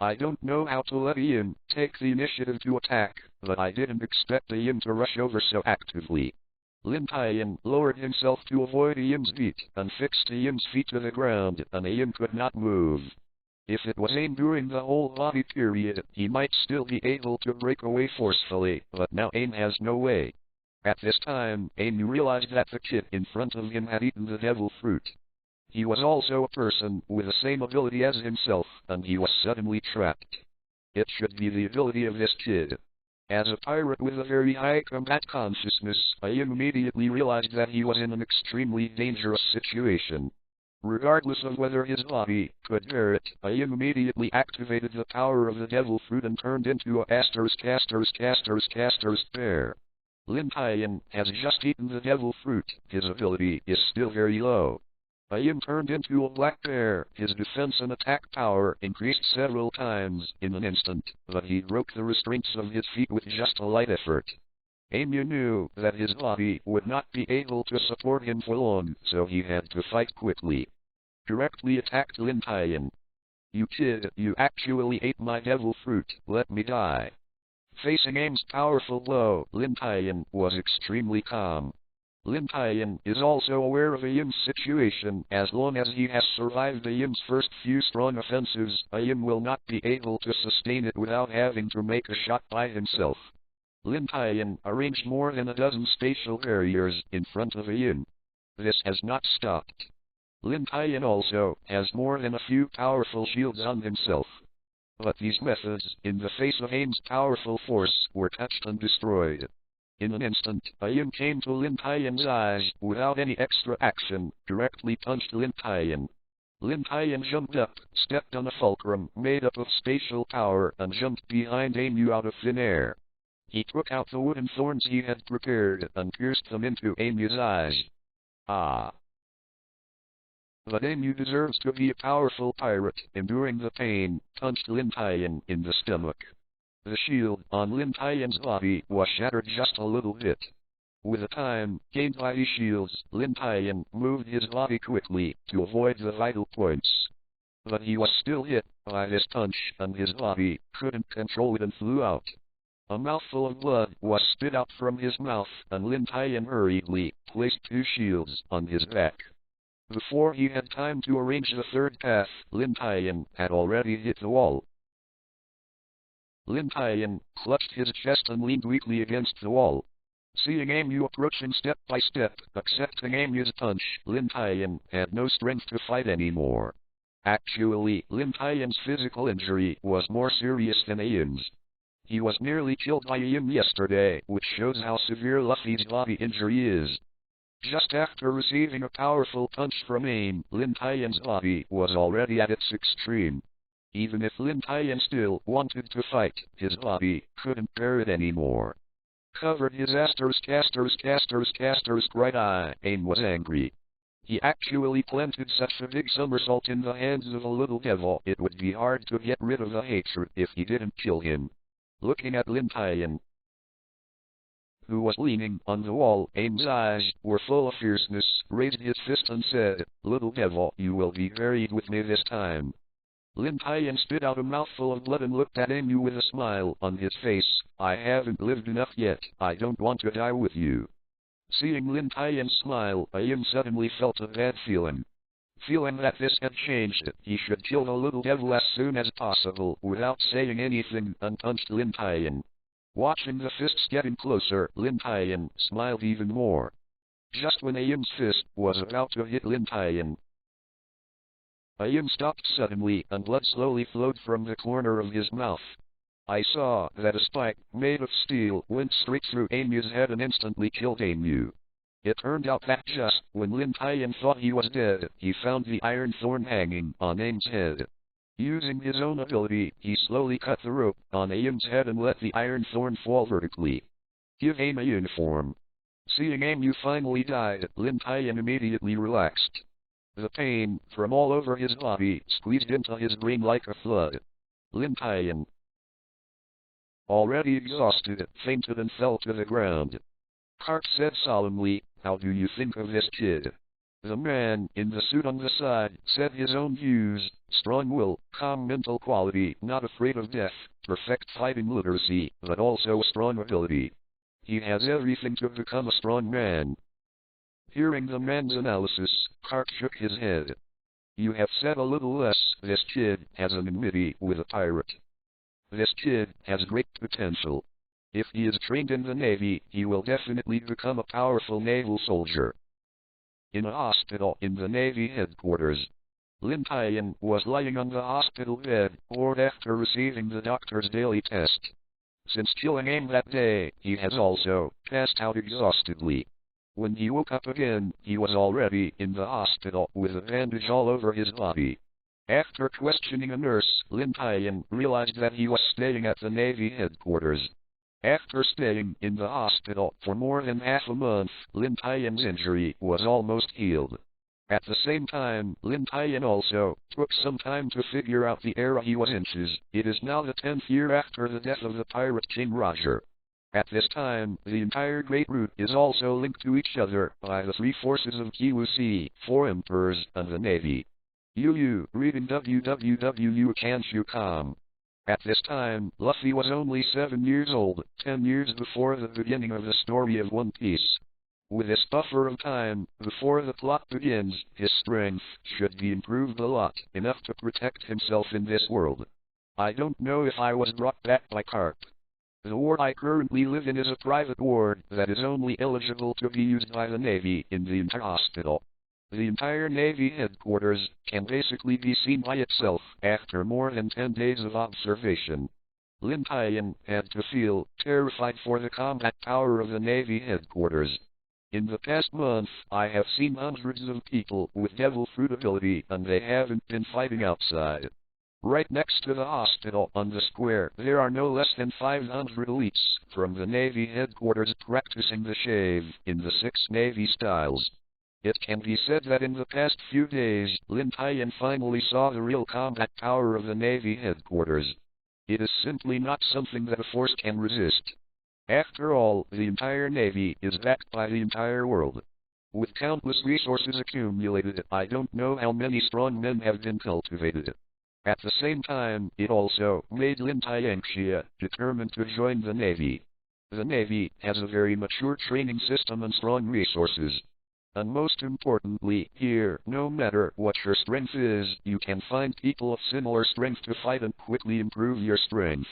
I don't know how to let Ian take the initiative to attack, but I didn't expect Ian to rush over so actively. Lin Tian lowered himself to avoid Ian's beat and fixed Ian's feet to the ground, and Ian could not move. If it was Ian during the whole body period, he might still be able to break away forcefully, but now Ian has no way. At this time, Ian realized that the kid in front of him had eaten the devil fruit. He was also a person with the same ability as himself, and he was suddenly trapped. It should be the ability of this kid. As a pirate with a very high combat consciousness, Ian immediately realized that he was in an extremely dangerous situation. Regardless of whether his body could bear it, Ian immediately activated the power of the devil fruit and turned into a bear. Lin Tian has just eaten the devil fruit. His ability is still very low. Ian turned into a black bear. His defense and attack power increased several times in an instant, but he broke the restraints of his feet with just a light effort. Emu knew that his body would not be able to support him for long, so he had to fight quickly. Directly attacked Lin Tian. You kid, you actually ate my devil fruit, let me die. Facing Aim's powerful blow, Lin Tian was extremely calm. Lin Tian is also aware of Ian's situation. As long as he has survived Ian's first few strong offensives, Ian will not be able to sustain it without having to make a shot by himself. Lin Tian arranged more than a dozen spatial barriers in front of Ian. This has not stopped. Lin Tian also has more than a few powerful shields on himself. But these methods, in the face of Aim's powerful force, were touched and destroyed. In an instant, Ian came to Lin Tian's eyes, without any extra action, directly punched Lin Tian. Lin Tian jumped up, stepped on a fulcrum made up of spatial power, and jumped behind Emu out of thin air. He took out the wooden thorns he had prepared, and pierced them into Emu's eyes. Ah! But Emu deserves to be a powerful pirate. Enduring the pain, punched Lin Tian in the stomach. The shield on Lin Tian's body was shattered just a little bit. With the time gained by these shields, Lin Tian moved his body quickly to avoid the vital points. But he was still hit by this punch, and his body couldn't control it and flew out. A mouthful of blood was spit out from his mouth, and Lin Tian hurriedly placed 2 shields on his back. Before he had time to arrange the third path, Lin Tian had already hit the wall. Lin Tian clutched his chest and leaned weakly against the wall. Seeing Emu approaching step by step, accepting Emu's punch, Lin Tian had no strength to fight anymore. Actually, Lin Tian's physical injury was more serious than Ian's. He was nearly killed by Ian yesterday, which shows how severe Luffy's body injury is. Just after receiving a powerful punch from Aim, Lin Tian's body was already at its extreme. Even if Lin Tian still wanted to fight, his body couldn't bear it anymore. Covered his right eye, Aim was angry. He actually planted such a big somersault in the hands of a little devil, it would be hard to get rid of the hatred if he didn't kill him. Looking at Lin Tian, who was leaning on the wall, Aim's eyes were full of fierceness, raised his fist and said, "Little devil, you will be buried with me this time." Lin Tian spit out a mouthful of blood and looked at Emu with a smile on his face. "I haven't lived enough yet, I don't want to die with you." Seeing Lin Tian's smile, Ian suddenly felt a bad feeling. Feeling that this had changed, he should kill the little devil as soon as possible, without saying anything, and punched Lin Tian. Watching the fists getting closer, Lin Tian smiled even more. Just when Ian's fist was about to hit Lin Tian, Ian stopped suddenly, and blood slowly flowed from the corner of his mouth. I saw that a spike, made of steel, went straight through Emu's head and instantly killed Emu. It turned out that just when Lin Tian thought he was dead, he found the iron thorn hanging on Emu's head. Using his own ability, he slowly cut the rope on Emu's head and let the iron thorn fall vertically. "Give Aim a uniform." Seeing Amu finally died, Lin Tian immediately relaxed. The pain, from all over his body, squeezed into his brain like a flood. Lin Tian, already exhausted, fainted and fell to the ground. Garp said solemnly, "How do you think of this kid?" The man, in the suit on the side, said his own views: strong will, calm mental quality, not afraid of death, perfect fighting literacy, but also strong ability. He has everything to become a strong man. Hearing the man's analysis, Garp shook his head. You have said a little less. This kid has an enmity with a pirate. This kid has great potential. If he is trained in the Navy, he will definitely become a powerful naval soldier. In a hospital in the Navy headquarters, Lin Tian was lying on the hospital bed, bored after receiving the doctor's daily test. Since killing Aim that day, he has also passed out exhaustedly. When he woke up again, he was already in the hospital with a bandage all over his body. After questioning a nurse, Lin Tian realized that he was staying at the Navy headquarters. After staying in the hospital for more than half a month, Lin Tian's injury was almost healed. At the same time, Lin Tian also took some time to figure out the era he was in. It is now the 10th year after the death of the pirate King Roger. At this time, the entire Great Route is also linked to each other by the three forces of Kuzan, 4 emperors, and the Navy. Reading www.kanshu.com. At this time, Luffy was only 7 years old, 10 years before the beginning of the story of One Piece. With this buffer of time, before the plot begins, his strength should be improved a lot, enough to protect himself in this world. I don't know if I was brought back by Garp. The ward I currently live in is a private ward that is only eligible to be used by the Navy in the entire hospital. The entire Navy headquarters can basically be seen by itself after more than 10 days of observation. Lin Tian had to feel terrified for the combat power of the Navy headquarters. In the past month, I have seen hundreds of people with devil fruit ability and they haven't been fighting outside. Right next to the hospital on the square, there are no less than 500 elites from the Navy headquarters practicing the shave in the 6 Navy styles. It can be said that in the past few days, Lin Tian finally saw the real combat power of the Navy headquarters. It is simply not something that a force can resist. After all, the entire Navy is backed by the entire world. With countless resources accumulated, I don't know how many strong men have been cultivated. At the same time, it also made Lin Tian determined to join the Navy. The Navy has a very mature training system and strong resources. And most importantly, here, no matter what your strength is, you can find people of similar strength to fight and quickly improve your strength.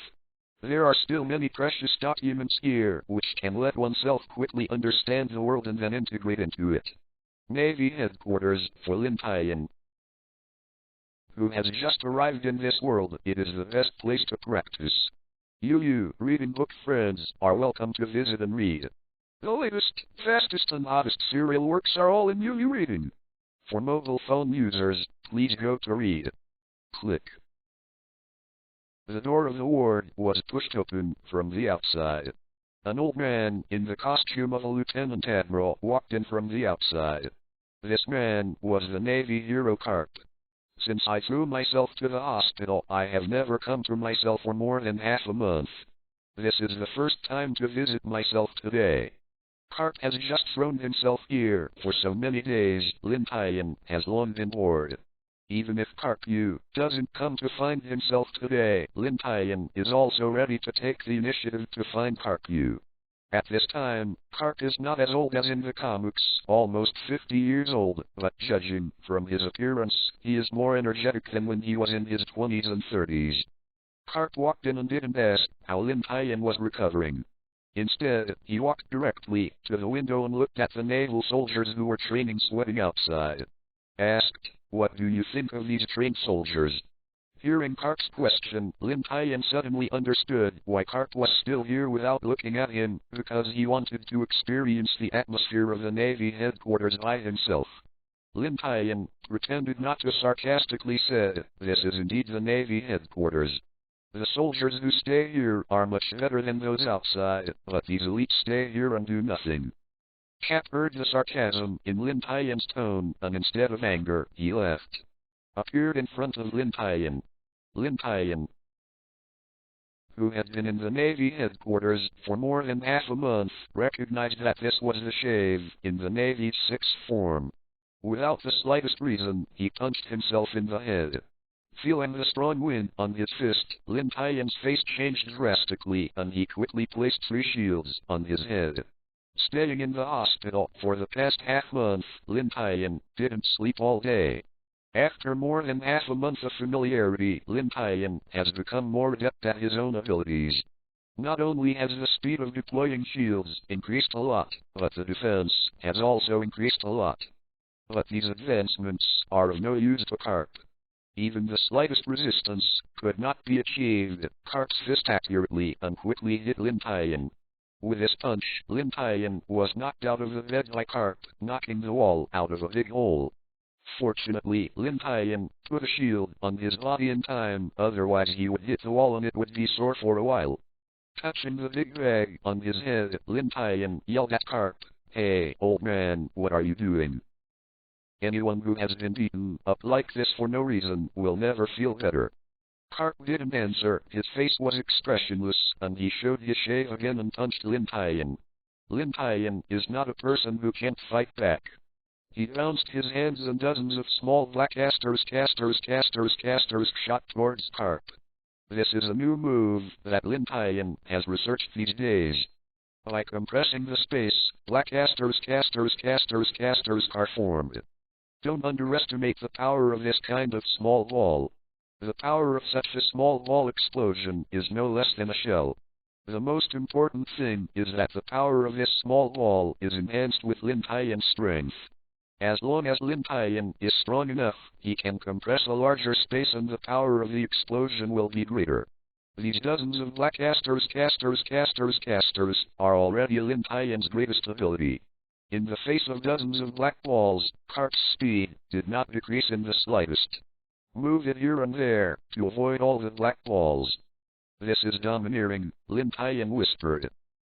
There are still many precious documents here, which can let oneself quickly understand the world and then integrate into it. Navy headquarters for Lin Tian, who has just arrived in this world. It is the best place to practice. You reading book friends are welcome to visit and read. The latest, fastest and hottest serial works are all in UU Reading. For mobile phone users, please go to Read. Click. The door of the ward was pushed open from the outside. An old man, in the costume of a lieutenant admiral, walked in from the outside. This man was the Navy hero Garp. Since I threw myself to the hospital, I have never come to myself for more than half a month. This is the first time to visit myself today. Garp has just thrown himself here. For so many days, Lin Tian has long been bored. Even if Garp doesn't come to find himself today, Lin Tian is also ready to take the initiative to find Garp. At this time, Garp is not as old as in the comics, almost 50 years old, but judging from his appearance, he is more energetic than when he was in his 20s and 30s. Garp walked in and didn't ask how Lin Tian was recovering. Instead, he walked directly to the window and looked at the naval soldiers who were training sweating outside. Asked, "What do you think of these trained soldiers?" Hearing Garp's question, Lin Tian suddenly understood why Garp was still here without looking at him, because he wanted to experience the atmosphere of the Navy headquarters by himself. Lin Tian pretended not to sarcastically said, "This is indeed the Navy headquarters. The soldiers who stay here are much better than those outside, but these elites stay here and do nothing." Cap heard the sarcasm in Lin Tian's tone, and instead of anger, he laughed. Appeared in front of Lin Tian. Lin Tian, who had been in the Navy headquarters for more than half a month, recognized that this was the shave in the Navy's sixth form. Without the slightest reason, he punched himself in the head. Feeling the strong wind on his fist, Lin Tian's face changed drastically, and he quickly placed 3 shields on his head. Staying in the hospital for the past half-month, Lin Tian didn't sleep all day. After more than half a month of familiarity, Lin Tian has become more adept at his own abilities. Not only has the speed of deploying shields increased a lot, but the defense has also increased a lot. But these advancements are of no use to Garp. Even the slightest resistance could not be achieved. Garp's fist accurately and quickly hit Lin Tian. With this punch, Lin Tian was knocked out of the bed by Garp, knocking the wall out of a big hole. Fortunately, Lin Tian put a shield on his body in time, otherwise he would hit the wall and it would be sore for a while. Touching the big bag on his head, Lin Tian yelled at Garp, "Hey, old man, what are you doing? Anyone who has been beaten up like this for no reason will never feel better." Garp didn't answer, his face was expressionless, and he showed his shave again and punched Lin Tian. Lin Tian is not a person who can't fight back. He bounced his hands and dozens of small black casters shot towards Garp. This is a new move that Lin Tian has researched these days. By compressing the space, black casters are formed. Don't underestimate the power of this kind of small wall. The power of such a small wall explosion is no less than a shell. The most important thing is that the power of this small wall is enhanced with Lin Tian's strength. As long as Lin Tian is strong enough, he can compress a larger space and the power of the explosion will be greater. These dozens of black casters are already Lin Tian's greatest ability. In the face of dozens of black balls, Garp's speed did not decrease in the slightest. Move it here and there to avoid all the black balls. This is domineering, Lin Tian whispered.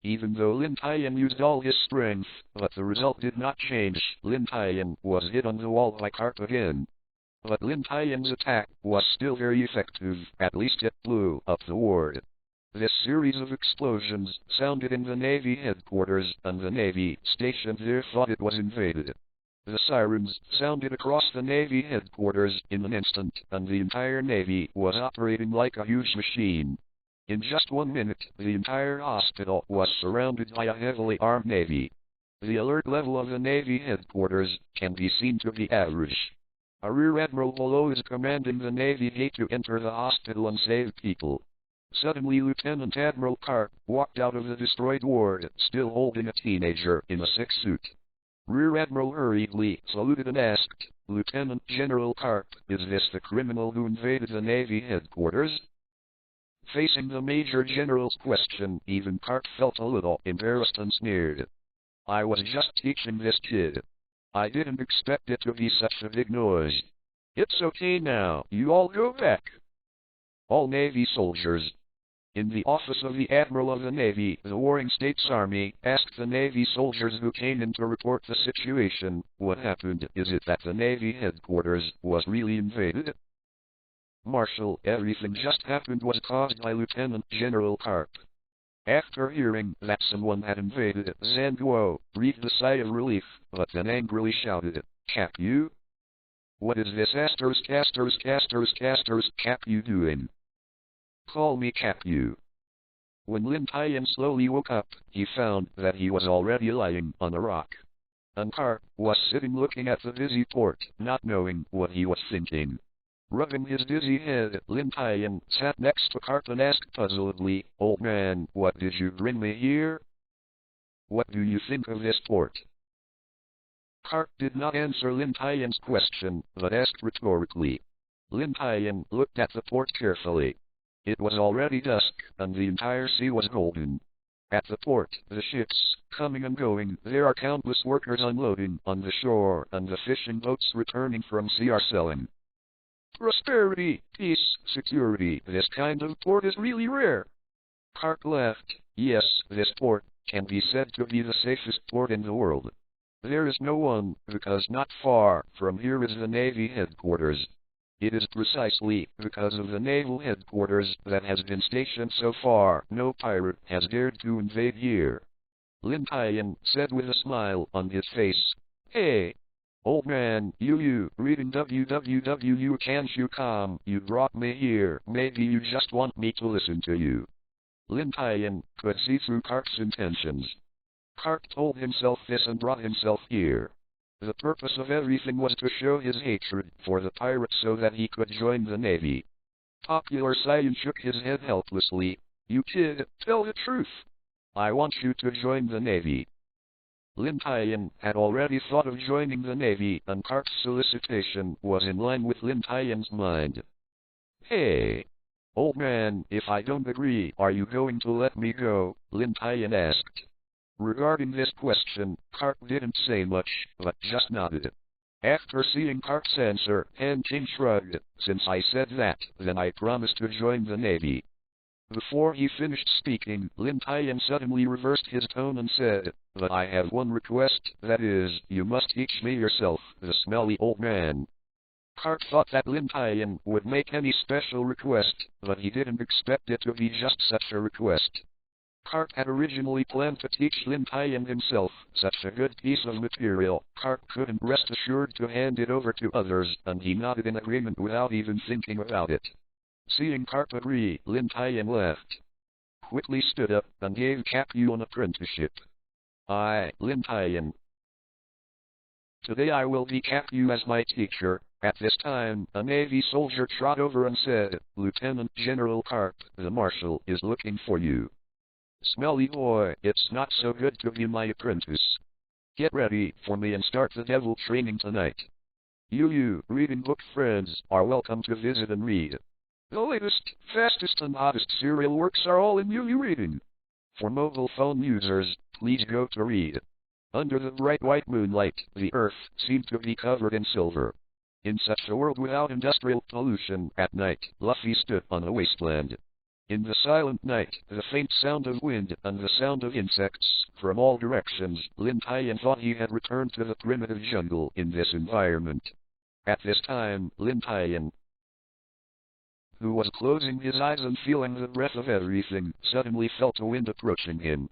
Even though Lin Tian used all his strength, but the result did not change. Lin Tian was hit on the wall by Garp again. But Lin Tian's attack was still very effective, at least it blew up the ward. This series of explosions sounded in the Navy headquarters, and the Navy stationed there thought it was invaded. The sirens sounded across the Navy headquarters in an instant, and the entire Navy was operating like a huge machine. In just 1 minute, the entire hospital was surrounded by a heavily armed Navy. The alert level of the Navy headquarters can be seen to be average. A rear admiral below is commanding the Navy gate to enter the hospital and save people. Suddenly Lieutenant Admiral Garp walked out of the destroyed ward, still holding a teenager in a sick suit. Rear Admiral hurriedly saluted and asked, "Lieutenant General Garp, is this the criminal who invaded the Navy headquarters?" Facing the Major General's question, even Garp felt a little embarrassed and sneered. "I was just teaching this kid. I didn't expect it to be such a big noise. It's okay now, you all go back." All Navy soldiers. In the office of the Admiral of the Navy, the Warring States Army asked the Navy soldiers who came in to report the situation, "What happened? Is it that the Navy headquarters was really invaded?" "Marshal, everything just happened was caused by Lieutenant General Garp." After hearing that someone had invaded, Zanguo breathed a sigh of relief, but then angrily shouted, "Cap you? What is this Cap you doing? Call me Cap you." When Lin Tian slowly woke up, he found that he was already lying on a rock. And Garp was sitting looking at the dizzy port, not knowing what he was thinking. Rubbing his dizzy head, Lin Tian sat next to Garp and asked puzzledly, "Old man, what did you bring me here? What do you think of this port?" Garp did not answer Lin Tian's question, but asked rhetorically. Lin Tian looked at the port carefully. It was already dusk, and the entire sea was golden. At the port, the ships, coming and going, there are countless workers unloading on the shore, and the fishing boats returning from sea are selling. "Prosperity, peace, security, this kind of port is really rare." Garp laughed. "Yes, this port can be said to be the safest port in the world. There is no one, because not far from here is the Navy headquarters. It is precisely because of the naval headquarters that has been stationed so far no pirate has dared to invade here. Lin Tian said with a smile on his face. Hey, old man, you reading www can't you come, you brought me here, maybe you just want me to listen to you. Lin Tian could see through Garp's intentions. Garp told himself this and brought himself here. The purpose of everything was to show his hatred for the pirates so that he could join the Navy. Popular Saiyan shook his head helplessly. You kid, tell the truth. I want you to join the Navy. Lin Tian had already thought of joining the Navy, and Garp's solicitation was in line with Lin Tian's mind. Hey, old man, if I don't agree, are you going to let me go? Lin Tian asked. Regarding this question, Garp didn't say much, but just nodded. After seeing Garp's answer, Han King shrugged. Since I said that, then I promise to join the Navy. Before he finished speaking, Lin Tian suddenly reversed his tone and said, but I have one request, that is, you must teach me yourself, the smelly old man. Garp thought that Lin Tian would make any special request, but he didn't expect it to be just such a request. Garp had originally planned to teach Lin Tian himself such a good piece of material, Garp couldn't rest assured to hand it over to others, and he nodded in agreement without even thinking about it. Seeing Garp agree, Lin Tian laughed. Quickly stood up and gave Capu an apprenticeship. I, Lin Tian. Today I will be Capu as my teacher. At this time, a Navy soldier trot over and said, Lieutenant General Garp, the Marshal is looking for you. Smelly boy, it's not so good to be my apprentice. Get ready for me and start the devil training tonight. You reading book friends are welcome to visit and read. The latest, fastest and hottest serial works are all in reading. For mobile phone users, please go to read. Under the bright white moonlight, the earth seemed to be covered in silver. In such a world without industrial pollution, at night, Luffy stood on a wasteland. In the silent night, the faint sound of wind and the sound of insects from all directions, Lin Tian thought he had returned to the primitive jungle in this environment. At this time, Lin Tian, who was closing his eyes and feeling the breath of everything, suddenly felt a wind approaching him.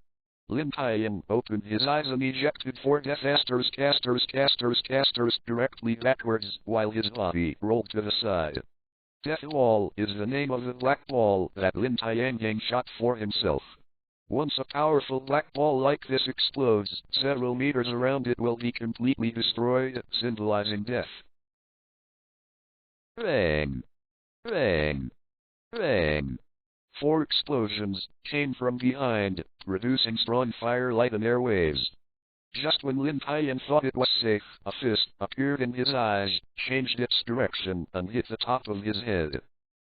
Lin Tian opened his eyes and ejected 4 death casters directly backwards, while his body rolled to the side. Death Wall is the name of the black ball that Lin Tian shot for himself. Once a powerful black ball like this explodes, several meters around it will be completely destroyed, symbolizing death. Bang! Bang! Bang! 4 explosions came from behind, producing strong firelight and airwaves. Just when Lin Tian thought it was safe, a fist appeared in his eyes, changed its direction, and hit the top of his head.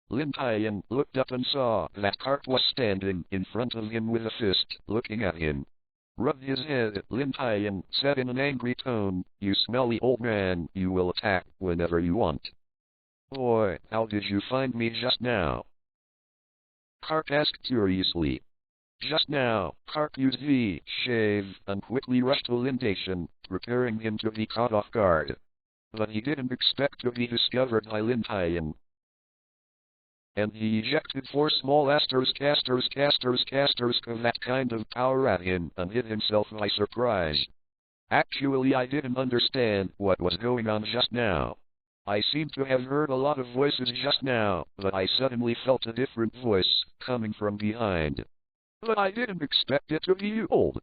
Lin Tian looked up and saw that Garp was standing in front of him with a fist, looking at him. Rubbed his head, Lin Tian said in an angry tone, You smelly old man, you will attack whenever you want. Boy, how did you find me just now? Garp asked curiously. Just now, Garp used the shave and quickly rushed to Lin Tian, preparing him to be caught off guard. But he didn't expect to be discovered by Lin Tian. And he ejected 4 small casters of that kind of power at him and hit himself by surprise. Actually, I didn't understand what was going on just now. I seem to have heard a lot of voices just now, but I suddenly felt a different voice coming from behind. But I didn't expect it to be you, old.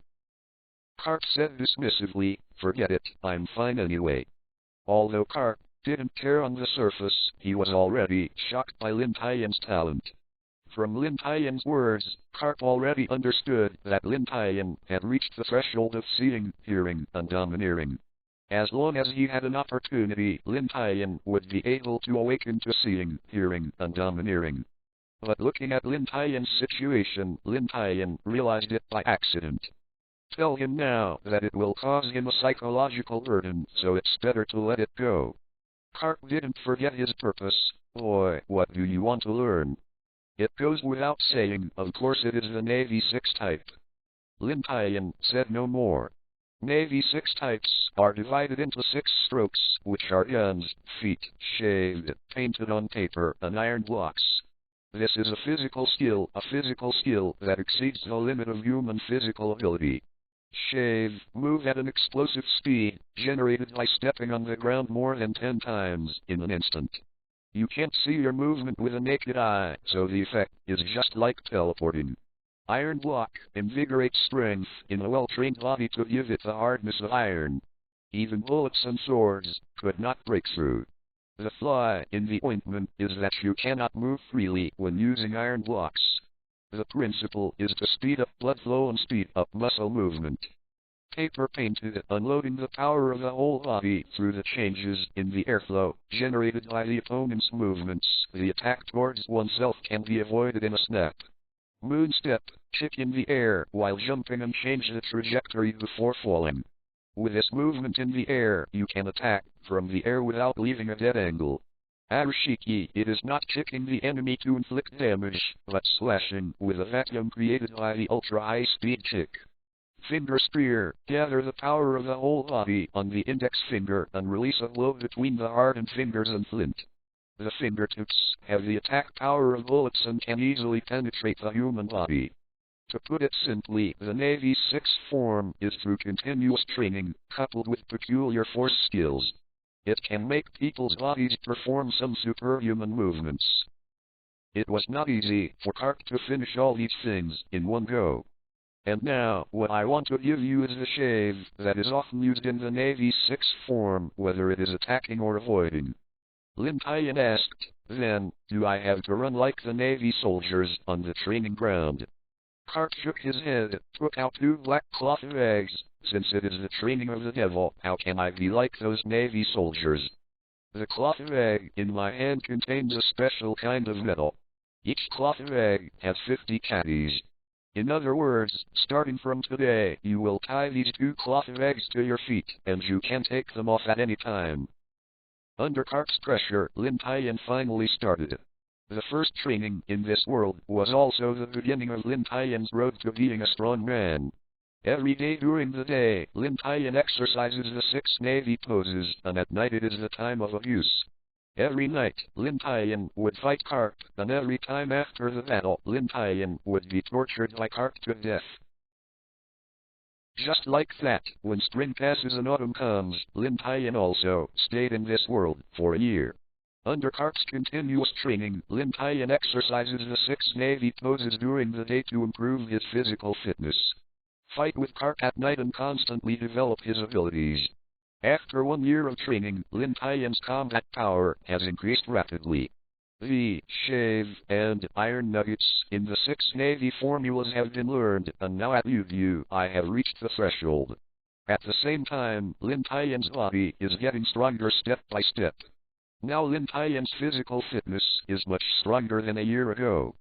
Garp said dismissively, Forget it, I'm fine anyway. Although Garp didn't care on the surface, he was already shocked by Lin Tian's talent. From Lin Tian's words, Garp already understood that Lin Tian had reached the threshold of seeing, hearing, and domineering. As long as he had an opportunity, Lin Tian would be able to awaken to seeing, hearing, and domineering. But looking at Lin Tian's situation, Lin Tian realized it by accident. Tell him now that it will cause him a psychological burden, so it's better to let it go. Garp didn't forget his purpose. Boy, what do you want to learn? It goes without saying, of course it is the Navy 6 type. Lin Tian said no more. Navy 6 types are divided into 6 strokes, which are guns, feet, shaved, painted on paper, and iron blocks. This is a physical skill that exceeds the limit of human physical ability. Shave, move at an explosive speed, generated by stepping on the ground more than 10 times in an instant. You can't see your movement with a naked eye, so the effect is just like teleporting. Iron block invigorates strength in a well-trained body to give it the hardness of iron. Even bullets and swords could not break through. The flaw in the ointment is that you cannot move freely when using iron blocks. The principle is to speed up blood flow and speed up muscle movement. Paper painted, unloading the power of the whole body through the changes in the airflow generated by the opponent's movements. The attack towards oneself can be avoided in a snap. Moon step, kick in the air while jumping and change the trajectory before falling. With this movement in the air, you can attack from the air without leaving a dead angle. Arashiki, it is not kicking the enemy to inflict damage, but slashing with a vacuum created by the ultra-high-speed kick. Finger spear, gather the power of the whole body on the index finger and release a blow between the hardened fingers and flint. The fingertips have the attack power of bullets and can easily penetrate the human body. To put it simply, the Navy's 6th form is through continuous training, coupled with peculiar force skills. It can make people's bodies perform some superhuman movements. It was not easy for Garp to finish all these things in one go. And now, what I want to give you is the shave that is often used in the Navy's 6th form, whether it is attacking or avoiding. Lin Tian asked, then, do I have to run like the Navy soldiers on the training ground? Garp shook his head, took out 2 black cloth bags. Since it is the training of the devil, how can I be like those Navy soldiers? The cloth bag in my hand contains a special kind of metal. Each cloth bag has 50 caddies. In other words, starting from today, you will tie these 2 cloth bags to your feet, and you can take them off at any time. Under Garp's pressure, Lin Tian finally started. The first training in this world was also the beginning of Lin Tian's road to being a strong man. Every day during the day, Lin Tian exercises the 6 Navy poses, and at night it is the time of abuse. Every night, Lin Tian would fight Garp, and every time after the battle, Lin Tian would be tortured by Garp to death. Just like that, when spring passes and autumn comes, Lin Tian also stayed in this world for a year. Under Garp's continuous training, Lin Tian exercises the 6 Navy poses during the day to improve his physical fitness. Fight with Garp at night and constantly develop his abilities. After 1 year of training, Lin Tian's combat power has increased rapidly. The shave and iron nuggets in the 6 Navy formulas have been learned, and now at Yu I have reached the threshold. At the same time, Lin Tian's body is getting stronger step by step. Now Lin Tian's physical fitness is much stronger than a year ago.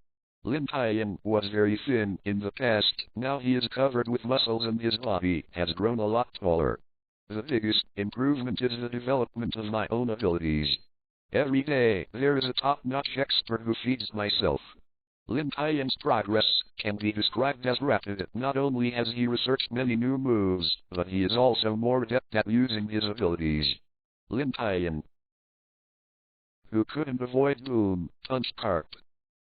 Lin Tian was very thin in the past, now he is covered with muscles and his body has grown a lot taller. The biggest improvement is the development of my own abilities. Every day, there is a top-notch expert who feeds myself. Lin Tian's progress can be described as rapid. Not only has he researched many new moves, but he is also more adept at using his abilities. Lin Tian, who couldn't avoid doom, punched Garp.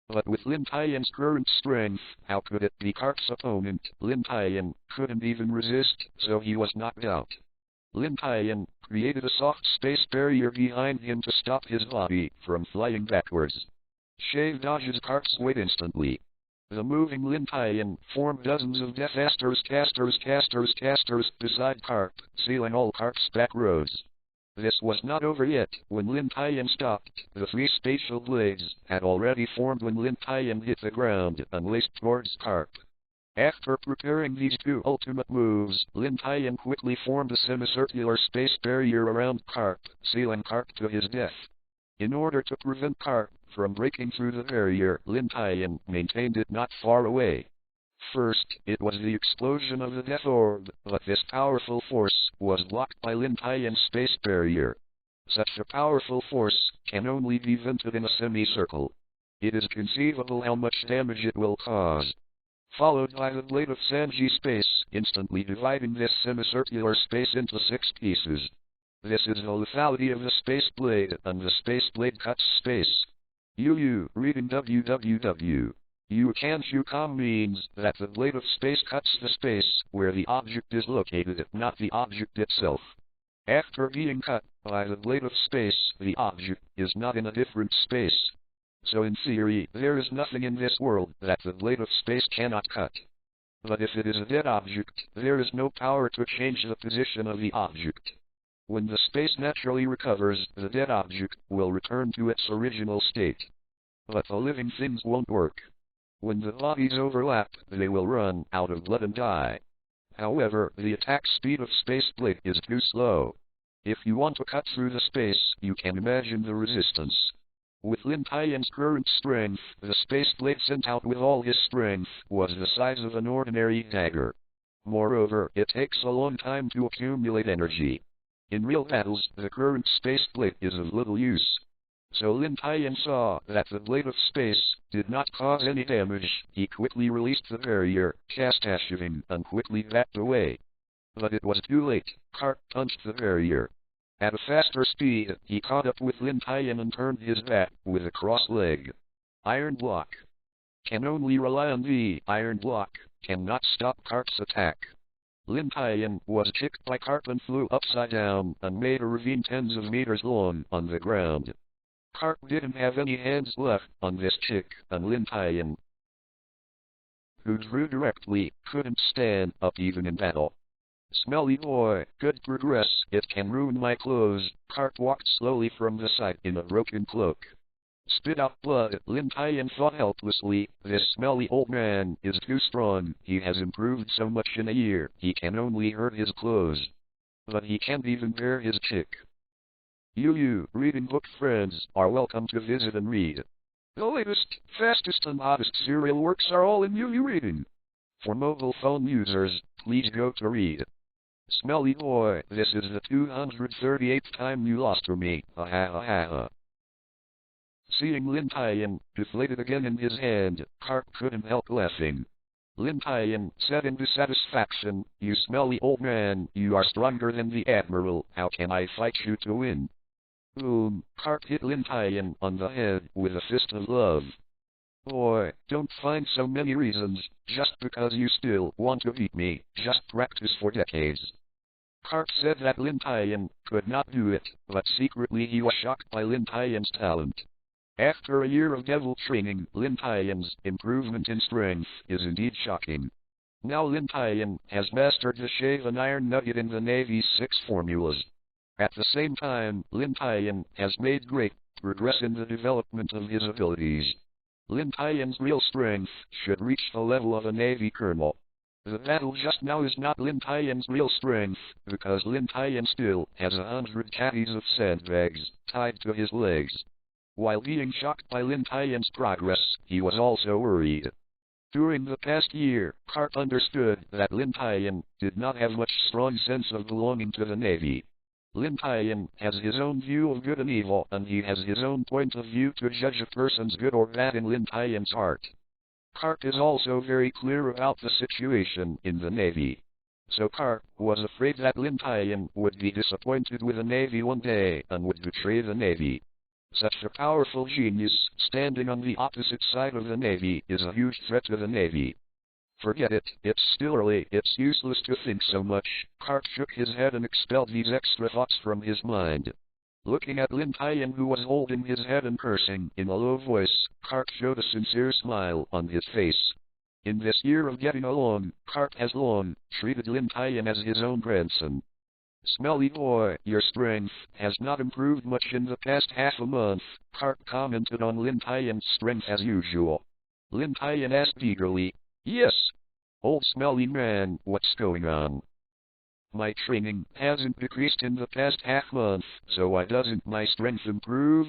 But with Lin Tian's current strength, how could it be Garp's opponent? Lin Tian couldn't even resist, so he was knocked out. Lin Tian created a soft space barrier behind him to stop his body from flying backwards. Shave dodges Garp's weight instantly. The moving Lin Tian formed dozens of casters beside Garp, sealing all Garp's back roads. This was not over yet. When Lin Tian stopped, the 3 spatial blades had already formed when Lin Tian hit the ground and laced towards Garp. After preparing these 2 ultimate moves, Lin Tian quickly formed a semicircular space barrier around Garp, sealing Garp to his death. In order to prevent Garp from breaking through the barrier, Lin Tian maintained it not far away. First, it was the explosion of the Death Orb, but this powerful force was blocked by Lin Tian's space barrier. Such a powerful force can only be vented in a semicircle. It is conceivable how much damage it will cause. followed by the blade of Sanji space, instantly dividing this semicircular space into 6 pieces. This is the lethality of the space blade, and the space blade cuts space. Reading www. Yukanshukan means that the blade of space cuts the space where the object is located, not the object itself. After being cut by the blade of space, the object is not in a different space. So in theory, there is nothing in this world that the blade of space cannot cut. But if it is a dead object, there is no power to change the position of the object. When the space naturally recovers, the dead object will return to its original state. But the living things won't work. When the bodies overlap, they will run out of blood and die. However, the attack speed of space blade is too slow. If you want to cut through the space, you can imagine the resistance. With Lin Tian's current strength, the space blade sent out with all his strength was the size of an ordinary dagger. Moreover, it takes a long time to accumulate energy. In real battles, the current space blade is of little use. So Lin Tian saw that the blade of space did not cause any damage. He quickly released the barrier, cast ashiving, and quickly backed away. But it was too late. Garp punched the barrier. At a faster speed, he caught up with Lin Tian and turned his back with a cross leg. Iron block. Can only rely on the iron block, cannot stop Garp's attack. Lin Tian was kicked by Garp and flew upside down and made a ravine tens of meters long on the ground. Garp didn't have any hands left on this kick, and Lin Tian, who drew directly, couldn't stand up even in battle. Smelly boy, good progress, it can ruin my clothes. Garp walked slowly from the side in a broken cloak. Spit out blood, Lin Tian thought helplessly, this smelly old man is too strong, he has improved so much in a year, he can only hurt his clothes. But he can't even bear his kick. You, reading book friends, are welcome to visit and read. The latest, fastest and hottest serial works are all in UU Reading. For mobile phone users, please go to read. Smelly boy, this is the 238th time you lost to me, ha ha ha ha. Seeing Lin Tian, deflated again in his hand, Garp couldn't help laughing. Lin Tian said in dissatisfaction, you smelly old man, you are stronger than the Admiral, how can I fight you to win? Boom, Garp hit Lin Tian on the head with a fist of love. Boy, don't find so many reasons, just because you still want to beat me, just practice for decades. Garp said that Lin Tian could not do it, but secretly he was shocked by Lin Tian's talent. After a year of devil training, Lin Tian's improvement in strength is indeed shocking. Now Lin Tian has mastered the shave and iron nugget in the Navy's 6 formulas. At the same time, Lin Tian has made great progress in the development of his abilities. Lin Tian's real strength should reach the level of a Navy colonel. The battle just now is not Lin Tian's real strength, because Lin Tian still has 100 caddies of sandbags tied to his legs. While being shocked by Lin Tian's progress, he was also worried. During the past year, Garp understood that Lin Tian did not have much strong sense of belonging to the Navy. Lin Tian has his own view of good and evil, and he has his own point of view to judge a person's good or bad in Lin Tian's heart. Garp is also very clear about the situation in the Navy. So Garp was afraid that Lin Tian would be disappointed with the Navy one day and would betray the Navy. Such a powerful genius, standing on the opposite side of the Navy, is a huge threat to the Navy. Forget it, it's still early, it's useless to think so much. Garp shook his head and expelled these extra thoughts from his mind. Looking at Lin Tian, who was holding his head and cursing in a low voice, Garp showed a sincere smile on his face. In this year of getting along, Garp has long treated Lin Tian as his own grandson. Smelly boy, your strength has not improved much in the past half a month. Garp commented on Lin Tian's strength as usual. Lin Tian asked eagerly, yes. Old smelly man, what's going on? My training hasn't decreased in the past half month, so why doesn't my strength improve?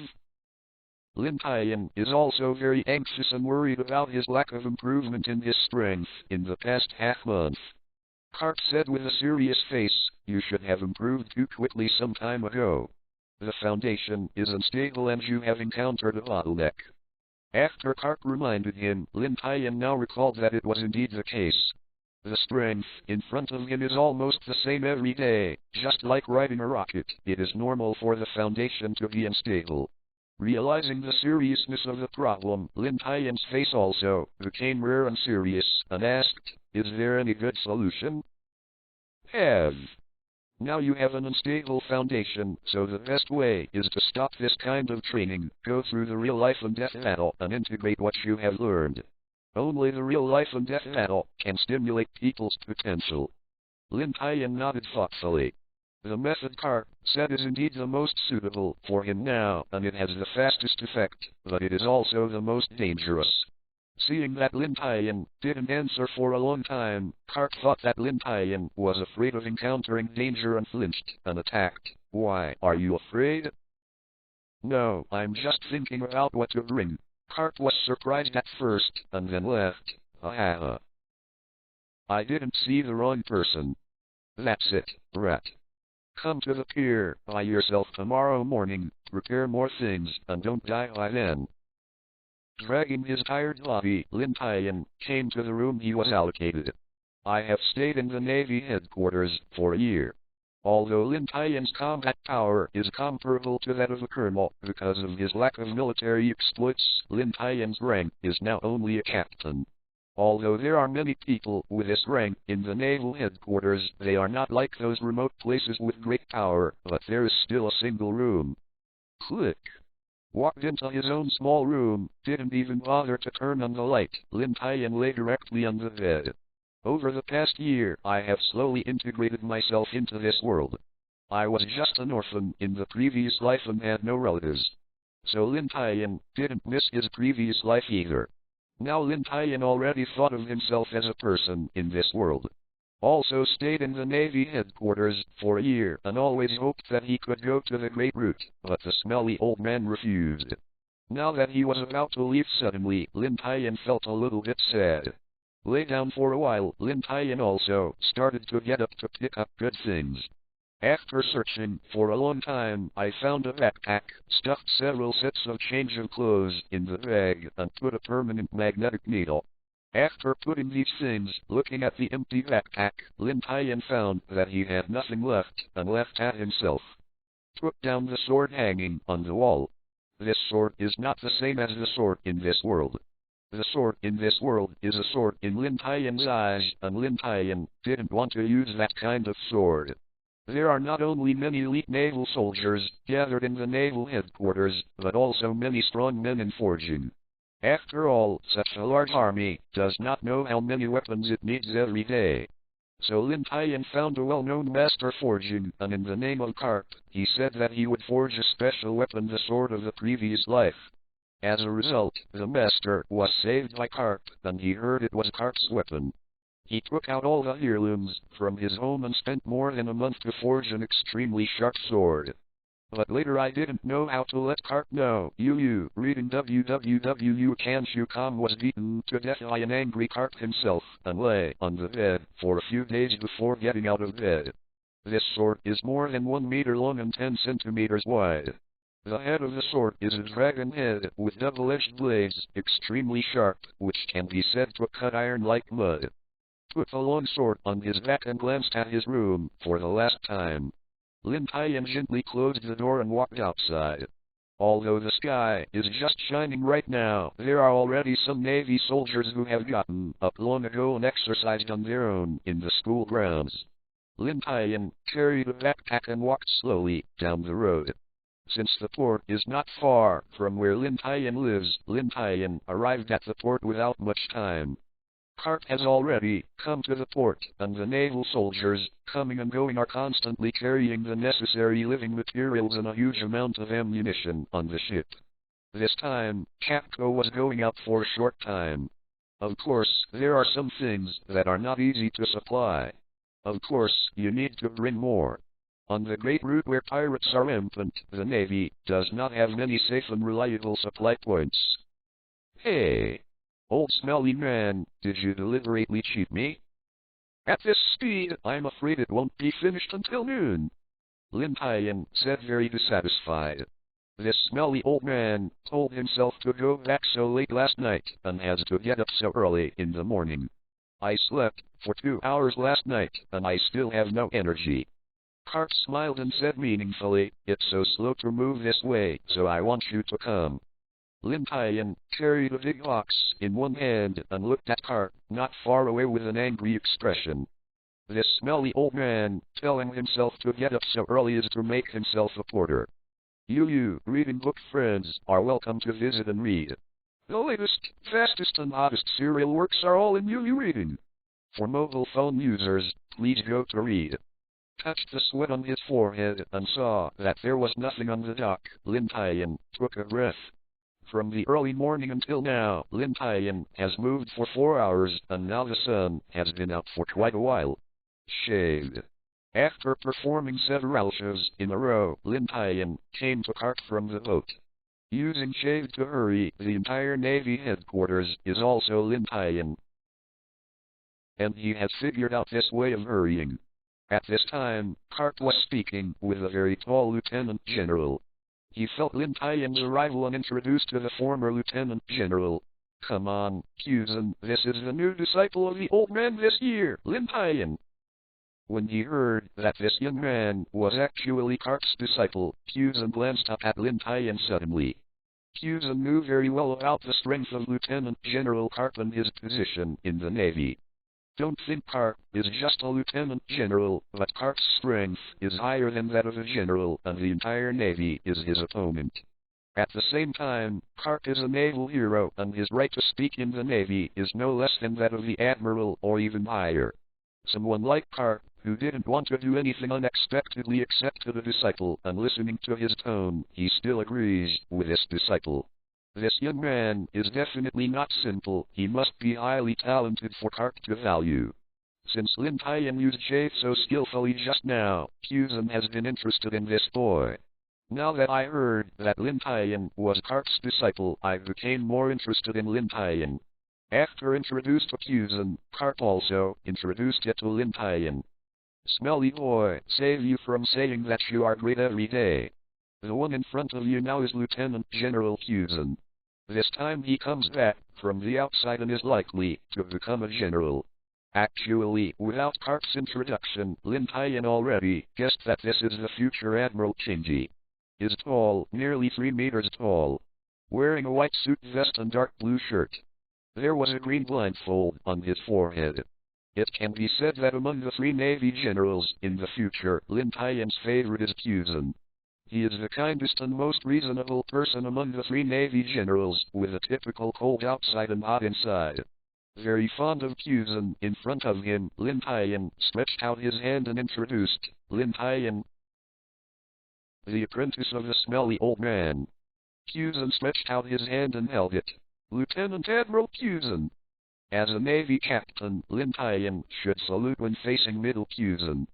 Lin Tian is also very anxious and worried about his lack of improvement in his strength in the past half month. Garp said with a serious face, you should have improved too quickly some time ago. The foundation is unstable and you have encountered a bottleneck. After Garp reminded him, Lin Tian now recalled that it was indeed the case. The strength in front of him is almost the same every day, just like riding a rocket. It is normal for the foundation to be unstable. Realizing the seriousness of the problem, Lin Tian's face also became rare and serious, and asked, "Is there any good solution?" "Have. Now you have an unstable foundation, so the best way is to stop this kind of training, go through the real life and death battle, and integrate what you have learned. Only the real life and death battle can stimulate people's potential." Lin Tian nodded thoughtfully. The method Garp said is indeed the most suitable for him now, and it has the fastest effect, but it is also the most dangerous. Seeing that Lin Tian didn't answer for a long time, Garp thought that Lin Tian was afraid of encountering danger and flinched and attacked. "Why are you afraid?" "No, I'm just thinking about what to bring." Garp was surprised at first, and then laughed. "Ah, I didn't see the wrong person. That's it, rat. Come to the pier by yourself tomorrow morning, prepare more things, and don't die by then." Dragging his tired body, Lin Tian came to the room he was allocated. I have stayed in the Navy headquarters for a year. Although Lin Tian's combat power is comparable to that of a colonel, because of his lack of military exploits, Lin Tian's rank is now only a captain. Although there are many people with this rank in the naval headquarters, they are not like those remote places with great power, but there is still a single room. Click. Walked into his own small room, didn't even bother to turn on the light. Lin Tian lay directly on the bed. Over the past year, I have slowly integrated myself into this world. I was just an orphan in the previous life and had no relatives. So Lin Tian didn't miss his previous life either. Now Lin Tian already thought of himself as a person in this world. Also stayed in the Navy headquarters for a year and always hoped that he could go to the Great Route, but the smelly old man refused. Now that he was about to leave suddenly, Lin Tian felt a little bit sad. Lay down for a while, Lin Tian also started to get up to pick up good things. After searching for a long time, I found a backpack, stuffed several sets of change of clothes in the bag, and put a permanent magnetic needle. After putting these things, looking at the empty backpack, Lin Tian found that he had nothing left, and laughed at himself. Took down the sword hanging on the wall. This sword is not the same as the sword in this world. The sword in this world is a sword in Lin Tian's eyes, and Lin Tian didn't want to use that kind of sword. There are not only many elite naval soldiers gathered in the naval headquarters, but also many strong men in forging. After all, such a large army does not know how many weapons it needs every day. So Lin Tian found a well-known master forging, and in the name of Garp, he said that he would forge a special weapon, the sword of the previous life. As a result, the master was saved by Garp, and he heard it was Garp's weapon. He took out all the heirlooms from his home and spent more than a month to forge an extremely sharp sword. But later I didn't know how to let Garp know. Reading www.can't.com was beaten to death by an angry Garp himself, and lay on the bed for a few days before getting out of bed. This sword is more than 1 meter long and 10 centimeters wide. The head of the sword is a dragon head with double-edged blades, extremely sharp, which can be said to cut iron like mud. Put the long sword on his back and glanced at his room for the last time. Lin Tian gently closed the door and walked outside. Although the sky is just shining right now, there are already some Navy soldiers who have gotten up long ago and exercised on their own in the school grounds. Lin Tian carried a backpack and walked slowly down the road. Since the port is not far from where Lin Tian lives, Lin Tian arrived at the port without much time. Garp has already come to the port, and the naval soldiers, coming and going, are constantly carrying the necessary living materials and a huge amount of ammunition on the ship. This time, Capco was going out for a short time. Of course, there are some things that are not easy to supply. Of course, you need to bring more. On the Great Route where pirates are rampant, the Navy does not have many safe and reliable supply points. Hey! Old smelly man, did you deliberately cheat me? At this speed, I'm afraid it won't be finished until noon. Lin Tian said, very dissatisfied. This smelly old man told himself to go back so late last night and has to get up so early in the morning. I slept for 2 hours last night and I still have no energy. Garp smiled and said meaningfully, "It's so slow to move this way, so I want you to come." Lin Tian carried a big box in one hand and looked at Garp not far away with an angry expression. This smelly old man telling himself to get up so early is to make himself a porter. You reading book friends are welcome to visit and read. The latest, fastest and hottest serial works are all in UU Reading. For mobile phone users, please go to read. Touched the sweat on his forehead and saw that there was nothing on the dock. Lin Tian took a breath. From the early morning until now, Lin Tian has moved for 4 hours and now the sun has been out for quite a while. Shaved. After performing several shows in a row, Lin Tian came to Garp from the boat. Using shave to hurry, the entire Navy headquarters is also Lin Tian. And he has figured out this way of hurrying. At this time, Garp was speaking with a very tall lieutenant general. He felt Lin Tian's arrival and introduced to the former lieutenant general. "Come on, Kuzan, this is the new disciple of the old man this year, Lin Tian." When he heard that this young man was actually Garp's disciple, Kuzan glanced up at Lin Tian suddenly. Kuzan knew very well about the strength of Lieutenant General Garp and his position in the Navy. Don't think Garp is just a lieutenant general, but Garp's strength is higher than that of a general, and the entire Navy is his opponent. At the same time, Garp is a naval hero, and his right to speak in the Navy is no less than that of the admiral or even higher. Someone like Garp, who didn't want to do anything unexpectedly accepted a disciple, and listening to his tone, he still agrees with this disciple. This young man is definitely not simple, he must be highly talented for Garp to value. Since Lin Tian used shave so skillfully just now, Kuzan has been interested in this boy. Now that I heard that Lin Tian was Garp's disciple, I became more interested in Lin Tian. After introduced to Kuzan, Garp also introduced it to Lin Tian. "Smelly boy, save you from saying that you are great every day. The one in front of you now is Lieutenant General Kuzan. This time he comes back from the outside and is likely to become a general." Actually, without Garp's introduction, Lin Tian already guessed that this is the future Admiral Shinji. Is tall, nearly 3 meters tall. Wearing a white suit vest and dark blue shirt. There was a green blindfold on his forehead. It can be said that among the 3 Navy generals in the future, Lin Tian's favorite is Kuzan. He is the kindest and most reasonable person among the 3 Navy generals, with a typical cold outside and hot inside. Very fond of Kuzan. In front of him, Lin Tian stretched out his hand and introduced Lin Tian, the apprentice of the smelly old man. Kuzan stretched out his hand and held it. "Lieutenant Admiral Kuzan." As a Navy captain, Lin Tian should salute when facing middle Kuzan.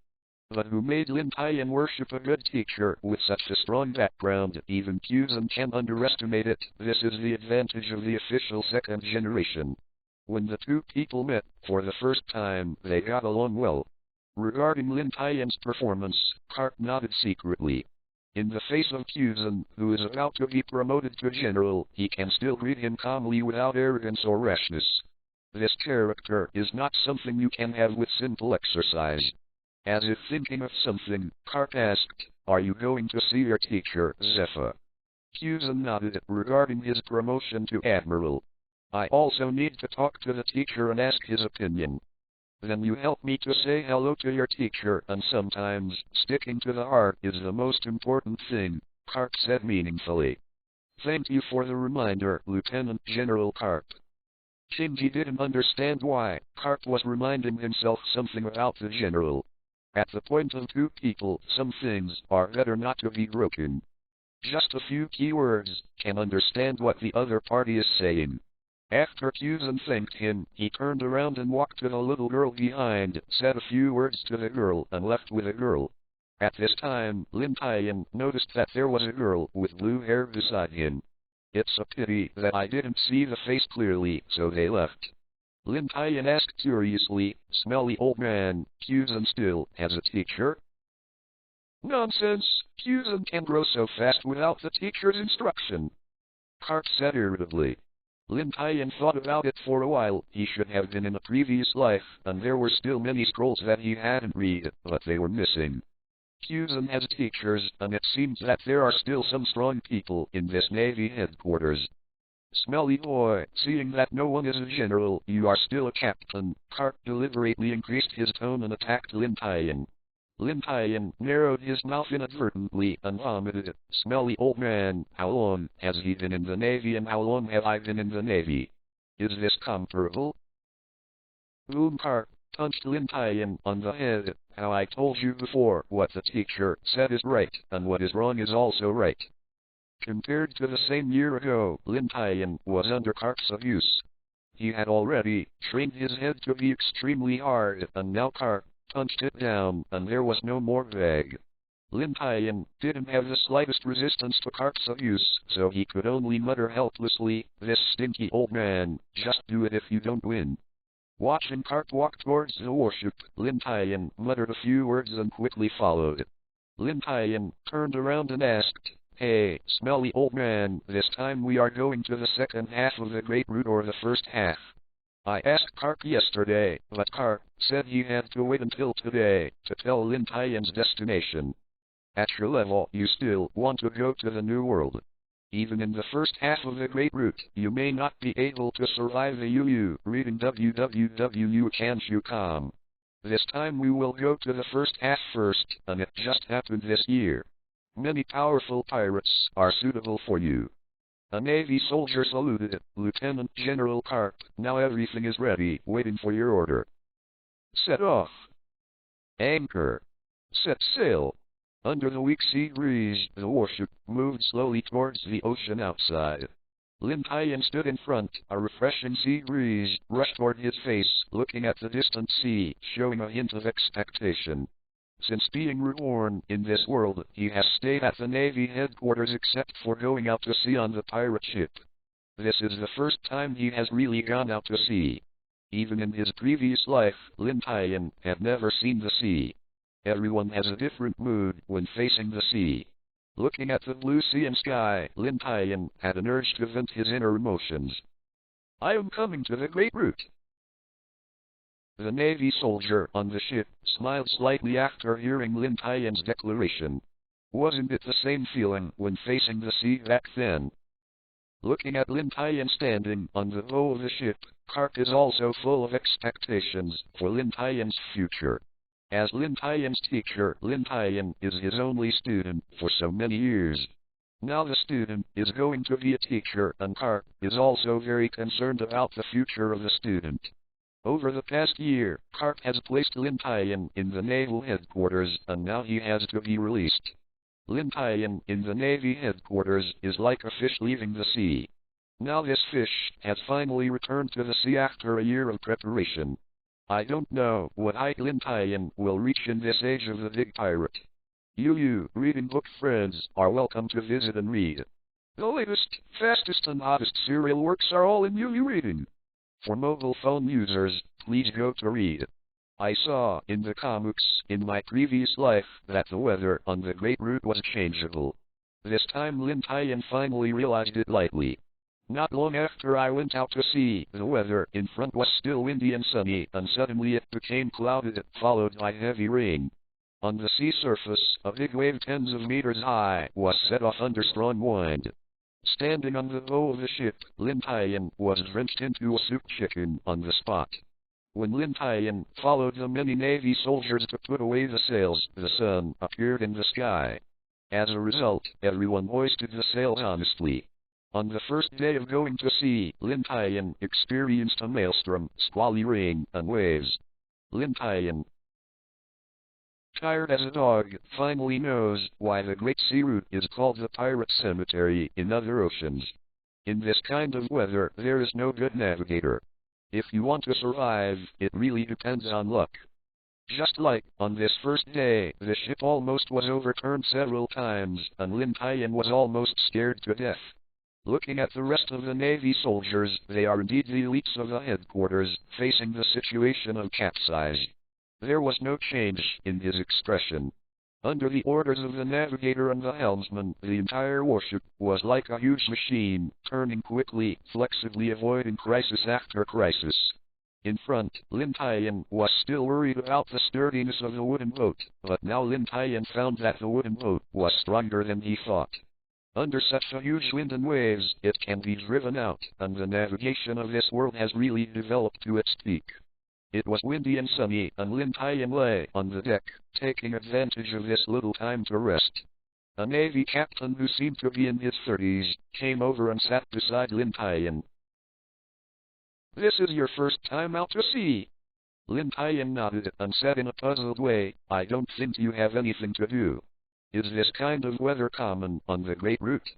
But who made Lin Tian worship a good teacher with such a strong background? Even Kuzan can underestimate it. This is the advantage of the official second generation. When the two people met for the first time, they got along well. Regarding Lin Tian's performance, Garp nodded secretly. In the face of Kuzan, who is about to be promoted to general, he can still greet him calmly without arrogance or rashness. This character is not something you can have with simple exercise. As if thinking of something, Garp asked, "Are you going to see your teacher, Zephyr?" Kuzan nodded regarding his promotion to admiral. "I also need to talk to the teacher and ask his opinion." "Then you help me to say hello to your teacher, and sometimes, sticking to the heart is the most important thing," Garp said meaningfully. "Thank you for the reminder, Lieutenant General Garp." Shinji didn't understand why Garp was reminding himself something about the general. At the point of 2 people, some things are better not to be broken. Just a few key words can understand what the other party is saying. After Kuzan thanked him, he turned around and walked to the little girl behind, said a few words to the girl, and left with the girl. At this time, Lin Tian noticed that there was a girl with blue hair beside him. "It's a pity that I didn't see the face clearly, so they left." Lin Tian asked curiously, "Smelly old man, Kuzan still has a teacher?" Nonsense! Kuzan can grow so fast without the teacher's instruction. Garp said irritably. Lin Tian thought about it for a while. He should have been in a previous life, and there were still many scrolls that he hadn't read, but they were missing. Kuzan has teachers, and it seems that there are still some strong people in this Navy headquarters. Smelly boy, seeing that no one is a general, you are still a captain. Garp deliberately increased his tone and attacked Lin Tian. Lin Tian narrowed his mouth inadvertently and vomited. Smelly old man, how long has he been in the Navy and how long have I been in the Navy? Is this comparable? Boom! Garp punched Lin Tian on the head. How I told you before, what the teacher said is right, and what is wrong is also right. Compared to the same year ago, Lin Tian was under Garp's abuse. He had already trained his head to be extremely hard, and now Garp punched it down, and there was no more vague. Lin Tian didn't have the slightest resistance to Garp's abuse, so he could only mutter helplessly, "This stinky old man, just do it if you don't win." Watching Garp walk towards the warship, Lin Tian muttered a few words and quickly followed. Lin Tian turned around and asked, "Hey, smelly old man, this time we are going to the second half of the Great Route or the first half?" I asked Garp yesterday, but Garp said he had to wait until today to tell Lin Tian's destination. At your level, you still want to go to the New World. Even in the first half of the Great Route, you may not be able to survive the UU, reading www.uchanshu.com. This time we will go to the first half first, and it just happened this year. Many powerful pirates are suitable for you. A Navy soldier saluted. Lieutenant General Garp, now everything is ready, waiting for your order. Set off. Anchor. Set sail. Under the weak sea breeze, the warship moved slowly towards the ocean outside. Lin Tian stood in front. A refreshing sea breeze rushed toward his face, looking at the distant sea, showing a hint of expectation. Since being reborn in this world, he has stayed at the Navy headquarters except for going out to sea on the pirate ship. This is the first time he has really gone out to sea. Even in his previous life, Lin Tian had never seen the sea. Everyone has a different mood when facing the sea. Looking at the blue sea and sky, Lin Tian had an urge to vent his inner emotions. I am coming to the Great Route. The Navy soldier on the ship smiled slightly after hearing Lin Tian's declaration. Wasn't it the same feeling when facing the sea back then? Looking at Lin Tian standing on the bow of the ship, Garp is also full of expectations for Lin Tian's future. As Lin Tian's teacher, Lin Tian is his only student for so many years. Now the student is going to be a teacher, and Garp is also very concerned about the future of the student. Over the past year, Garp has placed Lin Tian in the naval headquarters, and now he has to be released. Lin Tian in the Navy headquarters is like a fish leaving the sea. Now this fish has finally returned to the sea after a year of preparation. I don't know what height Lin Tian will reach in this age of the big pirate. You reading book friends are welcome to visit and read. The latest, fastest and hottest serial works are all in UU Reading. For mobile phone users, please go to read. I saw in the comics in my previous life that the weather on the Great Route was changeable. This time Lin Tian finally realized it lightly. Not long after I went out to sea, the weather in front was still windy and sunny, and suddenly it became clouded, followed by heavy rain. On the sea surface, a big wave tens of meters high was set off under strong wind. Standing on the bow of the ship, Lin Tian was drenched into a soup chicken on the spot. When Lin Tian followed the many Navy soldiers to put away the sails, the sun appeared in the sky. As a result, everyone hoisted the sails honestly. On the first day of going to sea, Lin Tian experienced a maelstrom, squally rain, and waves. Lin Tian, tired as a dog, finally knows why the Great Sea Route is called the Pirate Cemetery in other oceans. In this kind of weather, there is no good navigator. If you want to survive, it really depends on luck. Just like on this first day, the ship almost was overturned several times, and Lin Tian was almost scared to death. Looking at the rest of the Navy soldiers, they are indeed the elites of the headquarters, facing the situation of capsize. There was no change in his expression. Under the orders of the navigator and the helmsman, the entire warship was like a huge machine, turning quickly, flexibly avoiding crisis after crisis. In front, Lin Tian was still worried about the sturdiness of the wooden boat, but now Lin Tian found that the wooden boat was stronger than he thought. Under such a huge wind and waves, it can be driven out, and the navigation of this world has really developed to its peak. It was windy and sunny, and Lin Tian lay on the deck, taking advantage of this little time to rest. A Navy captain who seemed to be in his 30s came over and sat beside Lin Tian. "This is your first time out to sea?" Lin Tian nodded and said in a puzzled way, "I don't think you have anything to do. Is this kind of weather common on the Great Route?"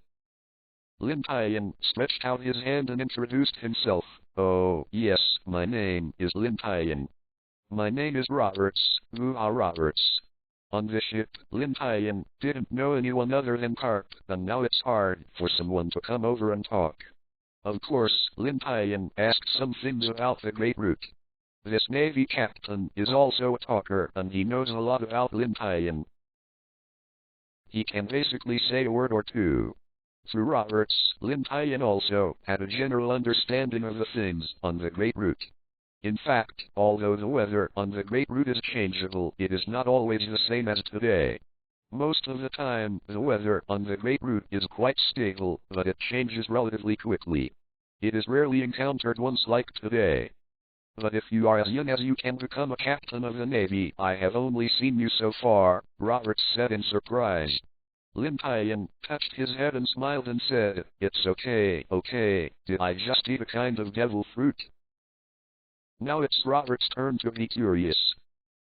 Lin Tian stretched out his hand and introduced himself. "Oh, yes, my name is Lin Tian. My name is Roberts, Roberts." On the ship, Lin Tian didn't know anyone other than Garp, and now it's hard for someone to come over and talk. Of course, Lin Tian asked some things about the Great Route. This Navy captain is also a talker, and he knows a lot about Lin Tian. He can basically say a word or two. Through Roberts, Lin Tian also had a general understanding of the things on the Great Route. In fact, although the weather on the Great Route is changeable, it is not always the same as today. Most of the time, the weather on the Great Route is quite stable, but it changes relatively quickly. It is rarely encountered once like today. "But if you are as young as you can become a captain of the Navy, I have only seen you so far," Roberts said in surprise. Lin Tian touched his head and smiled and said, "It's okay, did I just eat a kind of devil fruit?" Now it's Robert's turn to be curious.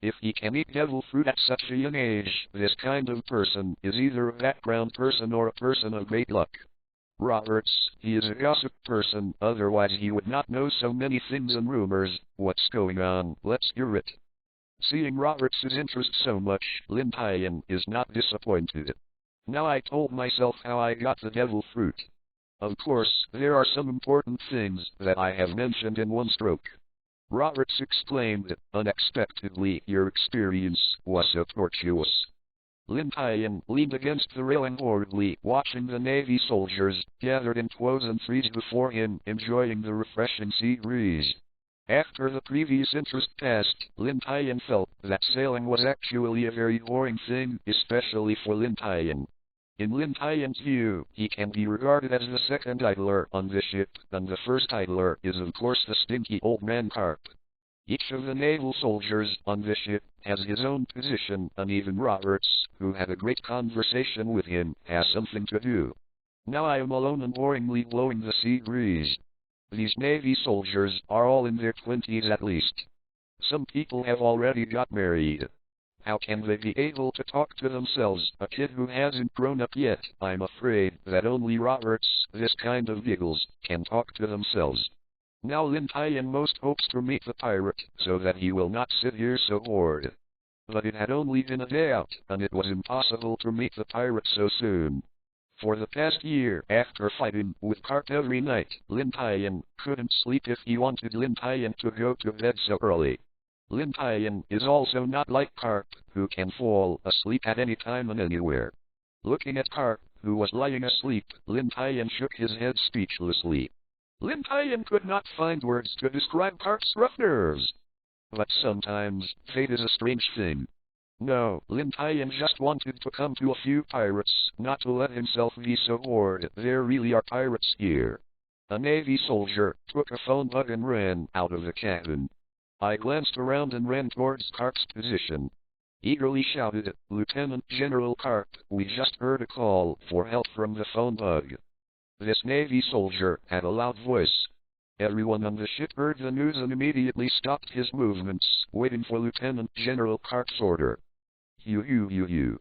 If he can eat devil fruit at such a young age, this kind of person is either a background person or a person of great luck. Roberts, he is a gossip person, otherwise he would not know so many things and rumors. What's going on? Let's hear it. Seeing Roberts' interest so much, Lin Tian is not disappointed. Now I told myself how I got the devil fruit. Of course, there are some important things that I have mentioned in one stroke. Roberts exclaimed, unexpectedly, your experience was so tortuous. Lin Tian leaned against the railing boredly, watching the Navy soldiers gathered in twos and threes before him, enjoying the refreshing sea breeze. After the previous interest passed, Lin Tian felt that sailing was actually a very boring thing, especially for Lin Tian. In Lin Tian's view, he can be regarded as the second idler on the ship, and the first idler is of course the stinky old man Garp. Each of the naval soldiers on the ship has his own position, and even Roberts, who had a great conversation with him, has something to do. Now I am alone and boringly blowing the sea breeze. These Navy soldiers are all in their 20s at least. Some people have already got married. How can they be able to talk to themselves, a kid who hasn't grown up yet? I'm afraid that only Roberts, this kind of giggles, can talk to themselves. Now Lin Tian most hopes to meet the pirate, so that he will not sit here so bored. But it had only been a day out, and it was impossible to meet the pirate so soon. For the past year, after fighting with Garp every night, Lin Tian couldn't sleep if he wanted Lin Tian to go to bed so early. Lin Tian is also not like Garp, who can fall asleep at any time and anywhere. Looking at Garp, who was lying asleep, Lin Tian shook his head speechlessly. Lin Tian could not find words to describe Garp's rough nerves. But sometimes, fate is a strange thing. No, Lin Tian just wanted to come to a few pirates, not to let himself be so bored. There really are pirates here. A Navy soldier took a phone bug and ran out of the cabin. I glanced around and ran towards Garp's position. Eagerly shouted, Lieutenant General Garp, we just heard a call for help from the phone bug. This Navy soldier had a loud voice. Everyone on the ship heard the news and immediately stopped his movements, waiting for Lieutenant General Garp's order. You.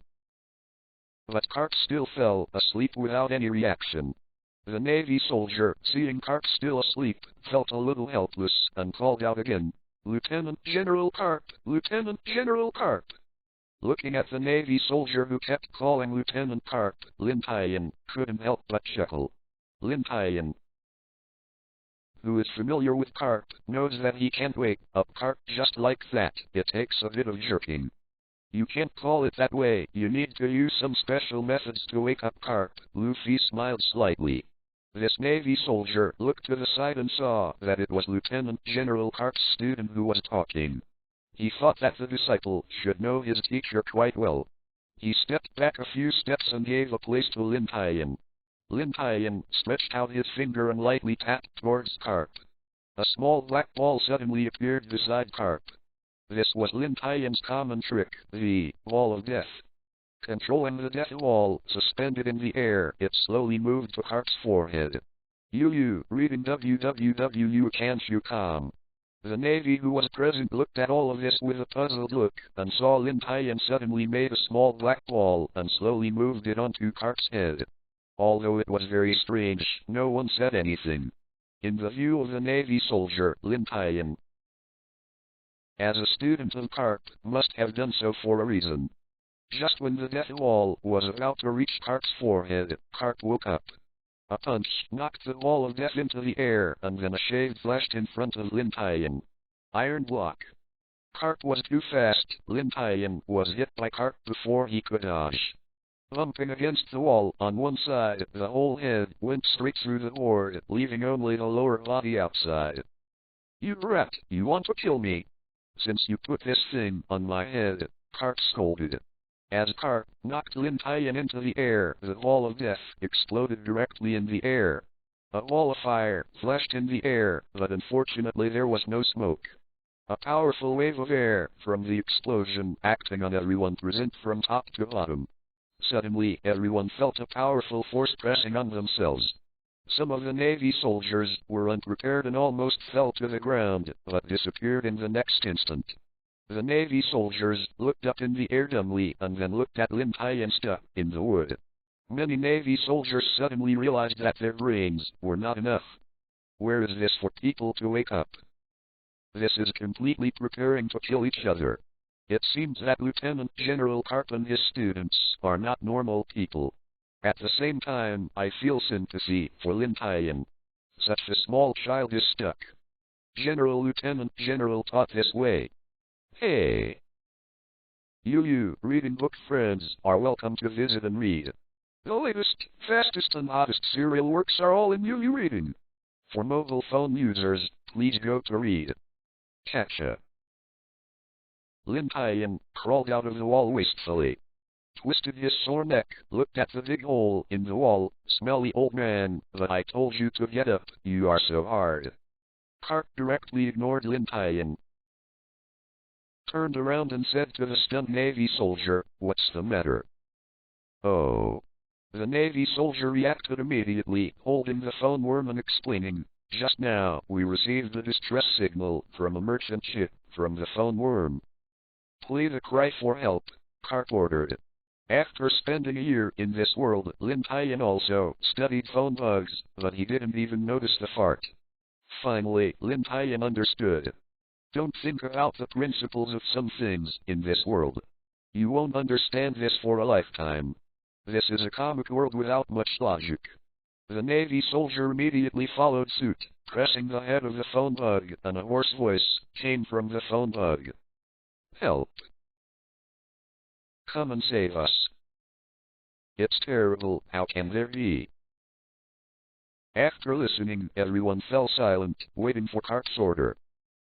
But Garp still fell asleep without any reaction. The Navy soldier, seeing Garp still asleep, felt a little helpless and called out again, Lieutenant General Garp, Lieutenant General Garp. Looking at the Navy soldier who kept calling Lieutenant Garp, Lin Tian couldn't help but chuckle. Lin Tian, who is familiar with Garp, knows that he can't wake up Garp just like that. It takes a bit of jerking. You can't call it that way. You need to use some special methods to wake up Garp. Luffy smiled slightly. This Navy soldier looked to the side and saw that it was Lieutenant General Garp's student who was talking. He thought that the disciple should know his teacher quite well. He stepped back a few steps and gave a place to Lin Tian. Lin Tian stretched out his finger and lightly tapped towards Garp. A small black ball suddenly appeared beside Garp. This was Lin Tian's common trick, the Ball of Death. Controlling the death wall suspended in the air, it slowly moved to Garp's forehead. Reading www. Can't you come? The Navy who was present looked at all of this with a puzzled look, and saw Lin Tian suddenly made a small black ball and slowly moved it onto Garp's head. Although it was very strange, no one said anything. In the view of the Navy soldier, Lin Tian, as a student of Garp, must have done so for a reason. Just when the death wall was about to reach Garp's forehead, Garp woke up. A punch knocked the wall of death into the air, and then a shade flashed in front of Lin Tian. Iron block. Garp was too fast. Lin Tian was hit by Garp before he could dodge. Bumping against the wall on one side, the whole head went straight through the board, leaving only the lower body outside. You brat, you want to kill me? Since you put this thing on my head, Garp scolded. As Garp knocked Lin Tian into the air, the wall of death exploded directly in the air. A wall of fire flashed in the air, but unfortunately there was no smoke. A powerful wave of air from the explosion acting on everyone present from top to bottom. Suddenly everyone felt a powerful force pressing on themselves. Some of the Navy soldiers were unprepared and almost fell to the ground, but disappeared in the next instant. The Navy soldiers looked up in the air dumbly and then looked at Lin Tian stuck in the wood. Many Navy soldiers suddenly realized that their brains were not enough. Where is this for people to wake up? This is completely preparing to kill each other. It seems that Lieutenant General Garp and his students are not normal people. At the same time, I feel sympathy for Lin Tian. Such a small child is stuck. Lieutenant General taught this way. Hey! You reading book friends are welcome to visit and read. The latest, fastest and hottest serial works are all in UU Reading. For mobile phone users, please go to read. Catcha. Lin Tian crawled out of the wall wastefully. Twisted his sore neck, looked at the big hole in the wall. Smelly old man, but I told you to get up, you are so hard. Garp directly ignored Lin Tian. Turned around and said to the stunned Navy soldier, what's the matter? Oh. The Navy soldier reacted immediately, holding the phone worm and explaining, just now we received a distress signal from a merchant ship from the phone worm. Play the cry for help, Garp ordered. After spending a year in this world, Lin Tian also studied phone bugs, but he didn't even notice the fart. Finally, Lin Tian understood. Don't think about the principles of some things in this world. You won't understand this for a lifetime. This is a comic world without much logic. The Navy soldier immediately followed suit, pressing the head of the phone bug, and a hoarse voice came from the phone bug. Help. Come and save us. It's terrible, how can there be? After listening, everyone fell silent, waiting for Garp's order.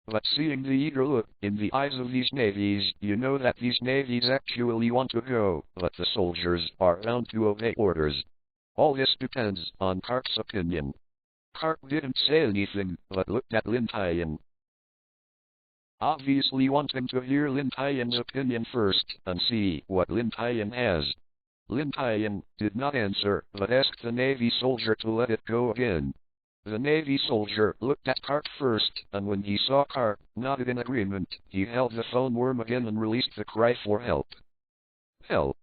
But seeing the eager look in the eyes of these navies, you know that these navies actually want to go, but the soldiers are bound to obey orders. All this depends on Garp's opinion. Garp didn't say anything, but looked at Lin Tian. Obviously wanting to hear Lin Tian's opinion first, and see what Lin Tian has. Lin Tian did not answer, but asked the Navy soldier to let it go again. The Navy soldier looked at Garp first, and when he saw Garp nodded in agreement, he held the phone worm again and released the cry for help. Help.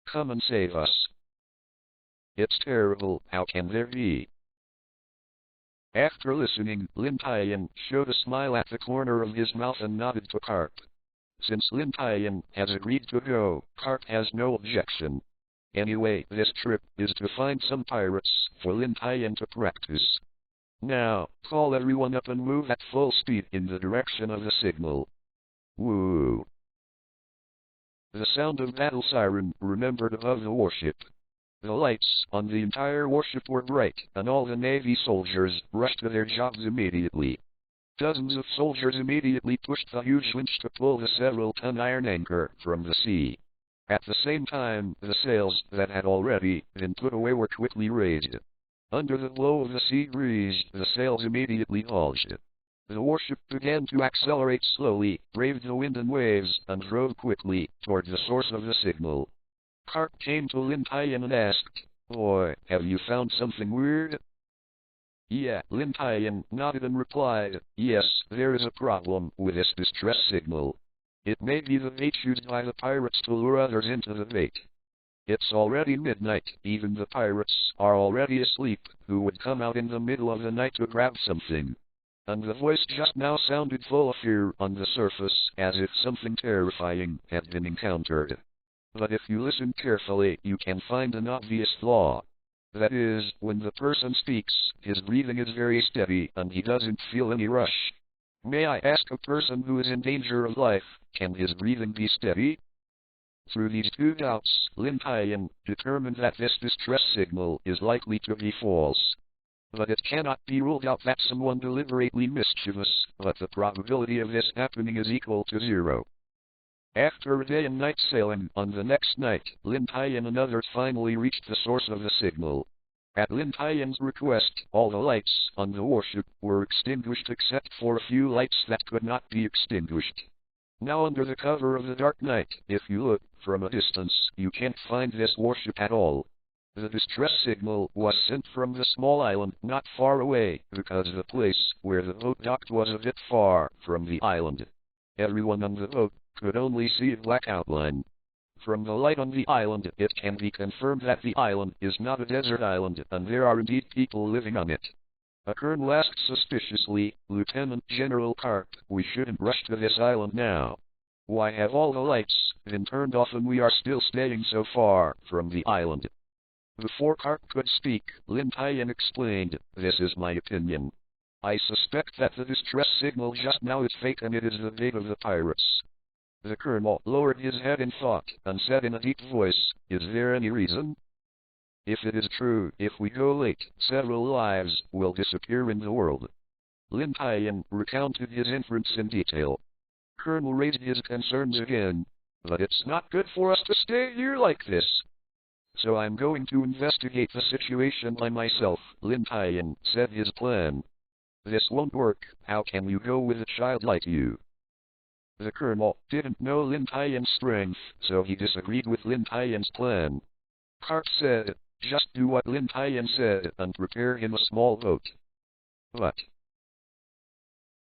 Come and save us. It's terrible, how can there be? After listening, Lin Tian showed a smile at the corner of his mouth and nodded to Garp. Since Lin Tian has agreed to go, Garp has no objection. Anyway, this trip is to find some pirates for Lin Tian to practice. Now, call everyone up and move at full speed in the direction of the signal. Woo! The sound of battle siren remembered above the warship. The lights on the entire warship were bright, and all the Navy soldiers rushed to their jobs immediately. Dozens of soldiers immediately pushed the huge winch to pull the several-ton iron anchor from the sea. At the same time, the sails that had already been put away were quickly raised. Under the blow of the sea breeze, the sails immediately bulged. The warship began to accelerate slowly, braved the wind and waves, and drove quickly toward the source of the signal. Garp came to Lin Tian and asked, "Boy, have you found something weird?" Yeah, Lin Tian nodded and replied, "Yes, there is a problem with this distress signal. It may be the bait used by the pirates to lure others into the bait. It's already midnight, even the pirates are already asleep, who would come out in the middle of the night to grab something." And the voice just now sounded full of fear on the surface, as if something terrifying had been encountered. But if you listen carefully, you can find an obvious flaw. That is, when the person speaks, his breathing is very steady, and he doesn't feel any rush. May I ask a person who is in danger of life, can his breathing be steady? Through these two doubts, Lin Tian determined that this distress signal is likely to be false. But it cannot be ruled out that someone deliberately mischievous, but the probability of this happening is equal to 0. After a day and night sailing, on the next night, Lin Tian and others finally reached the source of the signal. At Lin Tian's request, all the lights on the warship were extinguished except for a few lights that could not be extinguished. Now under the cover of the dark night, if you look from a distance, you can't find this warship at all. The distress signal was sent from the small island not far away, because the place where the boat docked was a bit far from the island. Everyone on the boat could only see a black outline. From the light on the island, it can be confirmed that the island is not a desert island, and there are indeed people living on it. A colonel asked suspiciously, "Lieutenant General Garp, we shouldn't rush to this island now. Why have all the lights been turned off and we are still staying so far from the island?" Before Garp could speak, Lin Tian explained, "This is my opinion. I suspect that the distress signal just now is fake and it is the bait of the pirates." The colonel lowered his head in thought, and said in a deep voice, "Is there any reason? If it is true, if we go late, several lives will disappear in the world." Lin Tian recounted his inference in detail. Colonel raised his concerns again, "But it's not good for us to stay here like this. So I'm going to investigate the situation by myself." Lin Tian said his plan. "This won't work. How can you go with a child like you?" The colonel didn't know Lin Tian's strength, so he disagreed with Lin Tian's plan. Garp said, "Just do what Lin Tian said and prepare him a small boat." But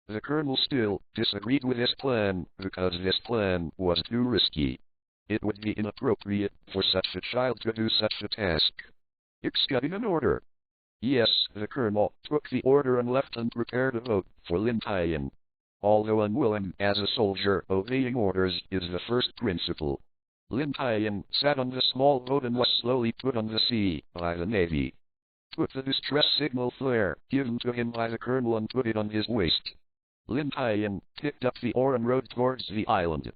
the colonel still disagreed with this plan, because this plan was too risky. It would be inappropriate for such a child to do such a task. "It's getting an order." Yes, the colonel took the order and left and prepared a boat for Lin Tian. Although unwilling, as a soldier, obeying orders is the first principle. Lin Tian sat on the small boat and was slowly put on the sea by the Navy. Took the distress signal flare given to him by the colonel and put it on his waist. Lin Tian picked up the oar and rowed towards the island.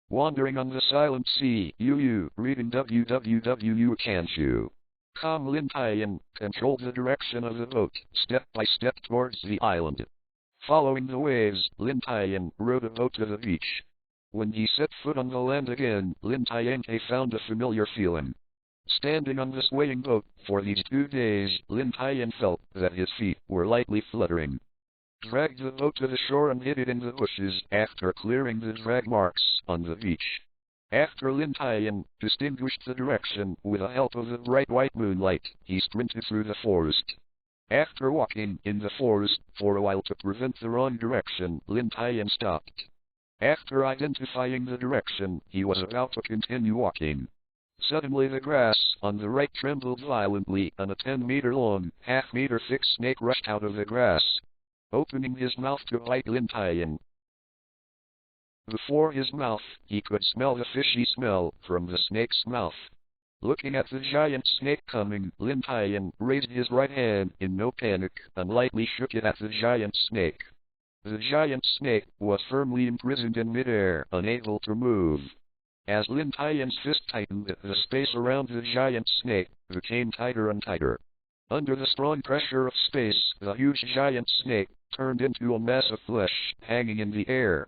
Wandering on the silent sea, reading www can't you? Calm Lin Tian controlled the direction of the boat, step by step towards the island. Following the waves, Lin Tian rowed a boat to the beach. When he set foot on the land again, Lin Tian found a familiar feeling. Standing on the swaying boat for these 2 days, Lin Tian felt that his feet were lightly fluttering. Dragged the boat to the shore and hid it in the bushes after clearing the drag marks on the beach. After Lin Tian distinguished the direction with the help of the bright white moonlight, he sprinted through the forest. After walking in the forest for a while to prevent the wrong direction, Lin Tian stopped. After identifying the direction, he was about to continue walking. Suddenly the grass on the right trembled violently, and a 10-meter-long, half-meter-thick snake rushed out of the grass, opening his mouth to bite Lin Tian. Before his mouth, he could smell the fishy smell from the snake's mouth. Looking at the giant snake coming, Lin Tian raised his right hand in no panic and lightly shook it at the giant snake. The giant snake was firmly imprisoned in midair, unable to move. As Lin Tian's fist tightened, the space around the giant snake became tighter and tighter. Under the strong pressure of space, the huge giant snake turned into a mass of flesh hanging in the air.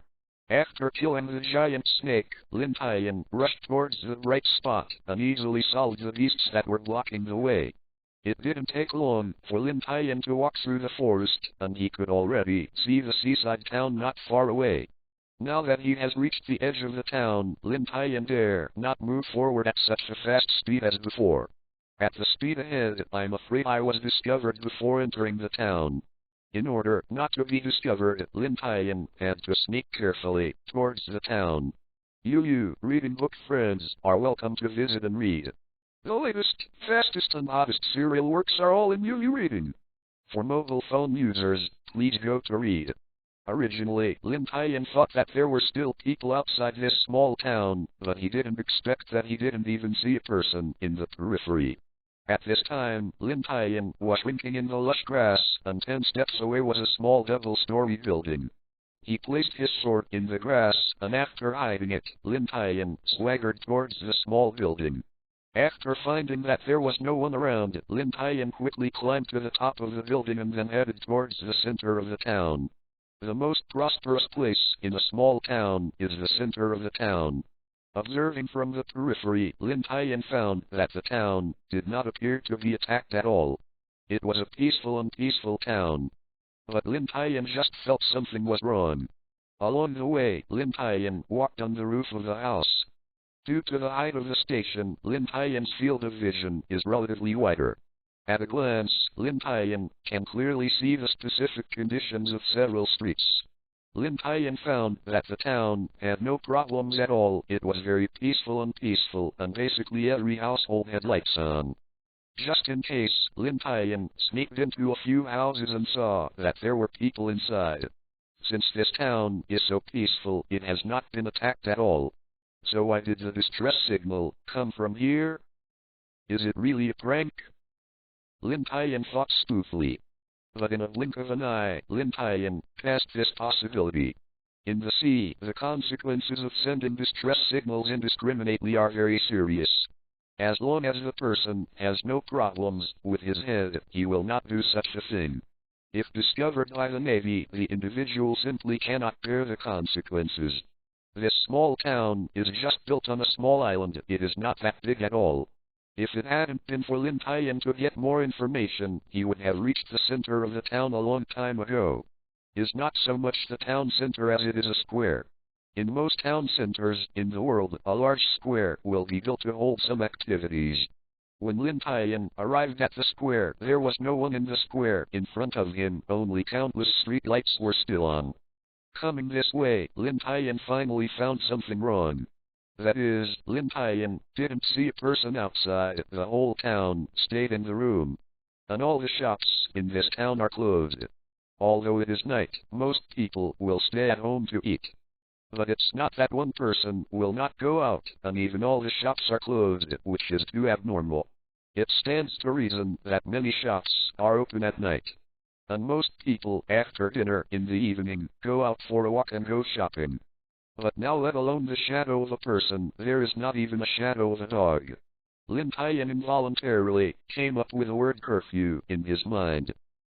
After killing the giant snake, Lin Tian rushed towards the bright spot and easily solved the beasts that were blocking the way. It didn't take long for Lin Tian to walk through the forest, and he could already see the seaside town not far away. Now that he has reached the edge of the town, Lin Tian dare not move forward at such a fast speed as before. At the speed ahead, I'm afraid I was discovered before entering the town. In order not to be discovered, Lin Tian had to sneak carefully towards the town. You reading book friends are welcome to visit and read. The latest, fastest and hottest serial works are all in UU Reading. For mobile phone users, please go to Read. Originally, Lin Tian thought that there were still people outside this small town, but he didn't expect that he didn't even see a person in the periphery. At this time, Lin Tian was shrinking in the lush grass, and 10 steps away was a small double-story building. He placed his sword in the grass, and after hiding it, Lin Tian swaggered towards the small building. After finding that there was no one around, Lin Tian quickly climbed to the top of the building and then headed towards the center of the town. The most prosperous place in a small town is the center of the town. Observing from the periphery, Lin Tian found that the town did not appear to be attacked at all. It was a peaceful town. But Lin Tian just felt something was wrong. Along the way, Lin Tian walked on the roof of the house. Due to the height of the station, Lin Tian's field of vision is relatively wider. At a glance, Lin Tian can clearly see the specific conditions of several streets. Lin Tian found that the town had no problems at all. It was very peaceful, and basically every household had lights on. Just in case, Lin Tian sneaked into a few houses and saw that there were people inside. Since this town is so peaceful, it has not been attacked at all. So why did the distress signal come from here? Is it really a prank? Lin Tian thought spoofly. But in a blink of an eye, Lin Tian passed this possibility. In the sea, the consequences of sending distress signals indiscriminately are very serious. As long as the person has no problems with his head, he will not do such a thing. If discovered by the Navy, the individual simply cannot bear the consequences. This small town is just built on a small island. It is not that big at all. If it hadn't been for Lin Tian to get more information, he would have reached the center of the town a long time ago. It is not so much the town center as it is a square. In most town centers in the world, a large square will be built to hold some activities. When Lin Tian arrived at the square, there was no one in the square in front of him, only countless street lights were still on. Coming this way, Lin Tian finally found something wrong. That is, Lin Tian didn't see a person outside. The whole town stayed in the room. And all the shops in this town are closed. Although it is night, most people will stay at home to eat. But it's not that one person will not go out, and even all the shops are closed, which is too abnormal. It stands to reason that many shops are open at night. And most people, after dinner in the evening, go out for a walk and go shopping. But now, let alone the shadow of a person, there is not even a shadow of a dog. Lin Tian involuntarily came up with the word curfew in his mind.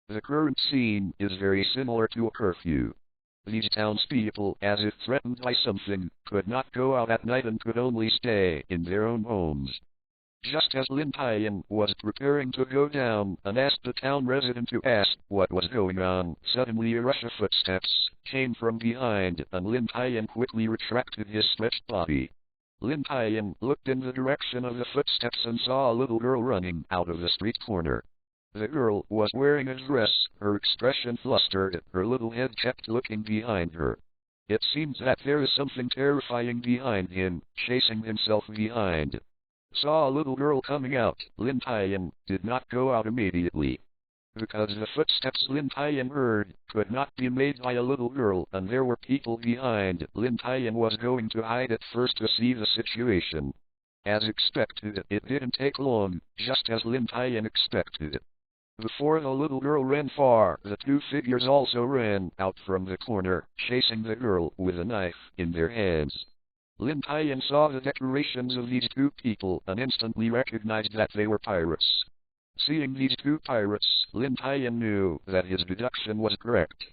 The current scene is very similar to a curfew. These townspeople, as if threatened by something, could not go out at night and could only stay in their own homes. Just as Lin Tian was preparing to go down and ask the town resident to ask what was going on, suddenly a rush of footsteps came from behind, and Lin Tian quickly retracted his stretched body. Lin Tian looked in the direction of the footsteps and saw a little girl running out of the street corner. The girl was wearing a dress, her expression flustered, her little head kept looking behind her. It seems that there is something terrifying behind him, chasing himself behind. Saw a little girl coming out, Lin Tian did not go out immediately. Because the footsteps Lin Tian heard could not be made by a little girl and there were people behind, Lin Tian was going to hide at first to see the situation. As expected, it didn't take long, just as Lin Tian expected. Before the little girl ran far, the two figures also ran out from the corner, chasing the girl with a knife in their hands. Lin Tian saw the decorations of these two people and instantly recognized that they were pirates. Seeing these two pirates, Lin Tian knew that his deduction was correct.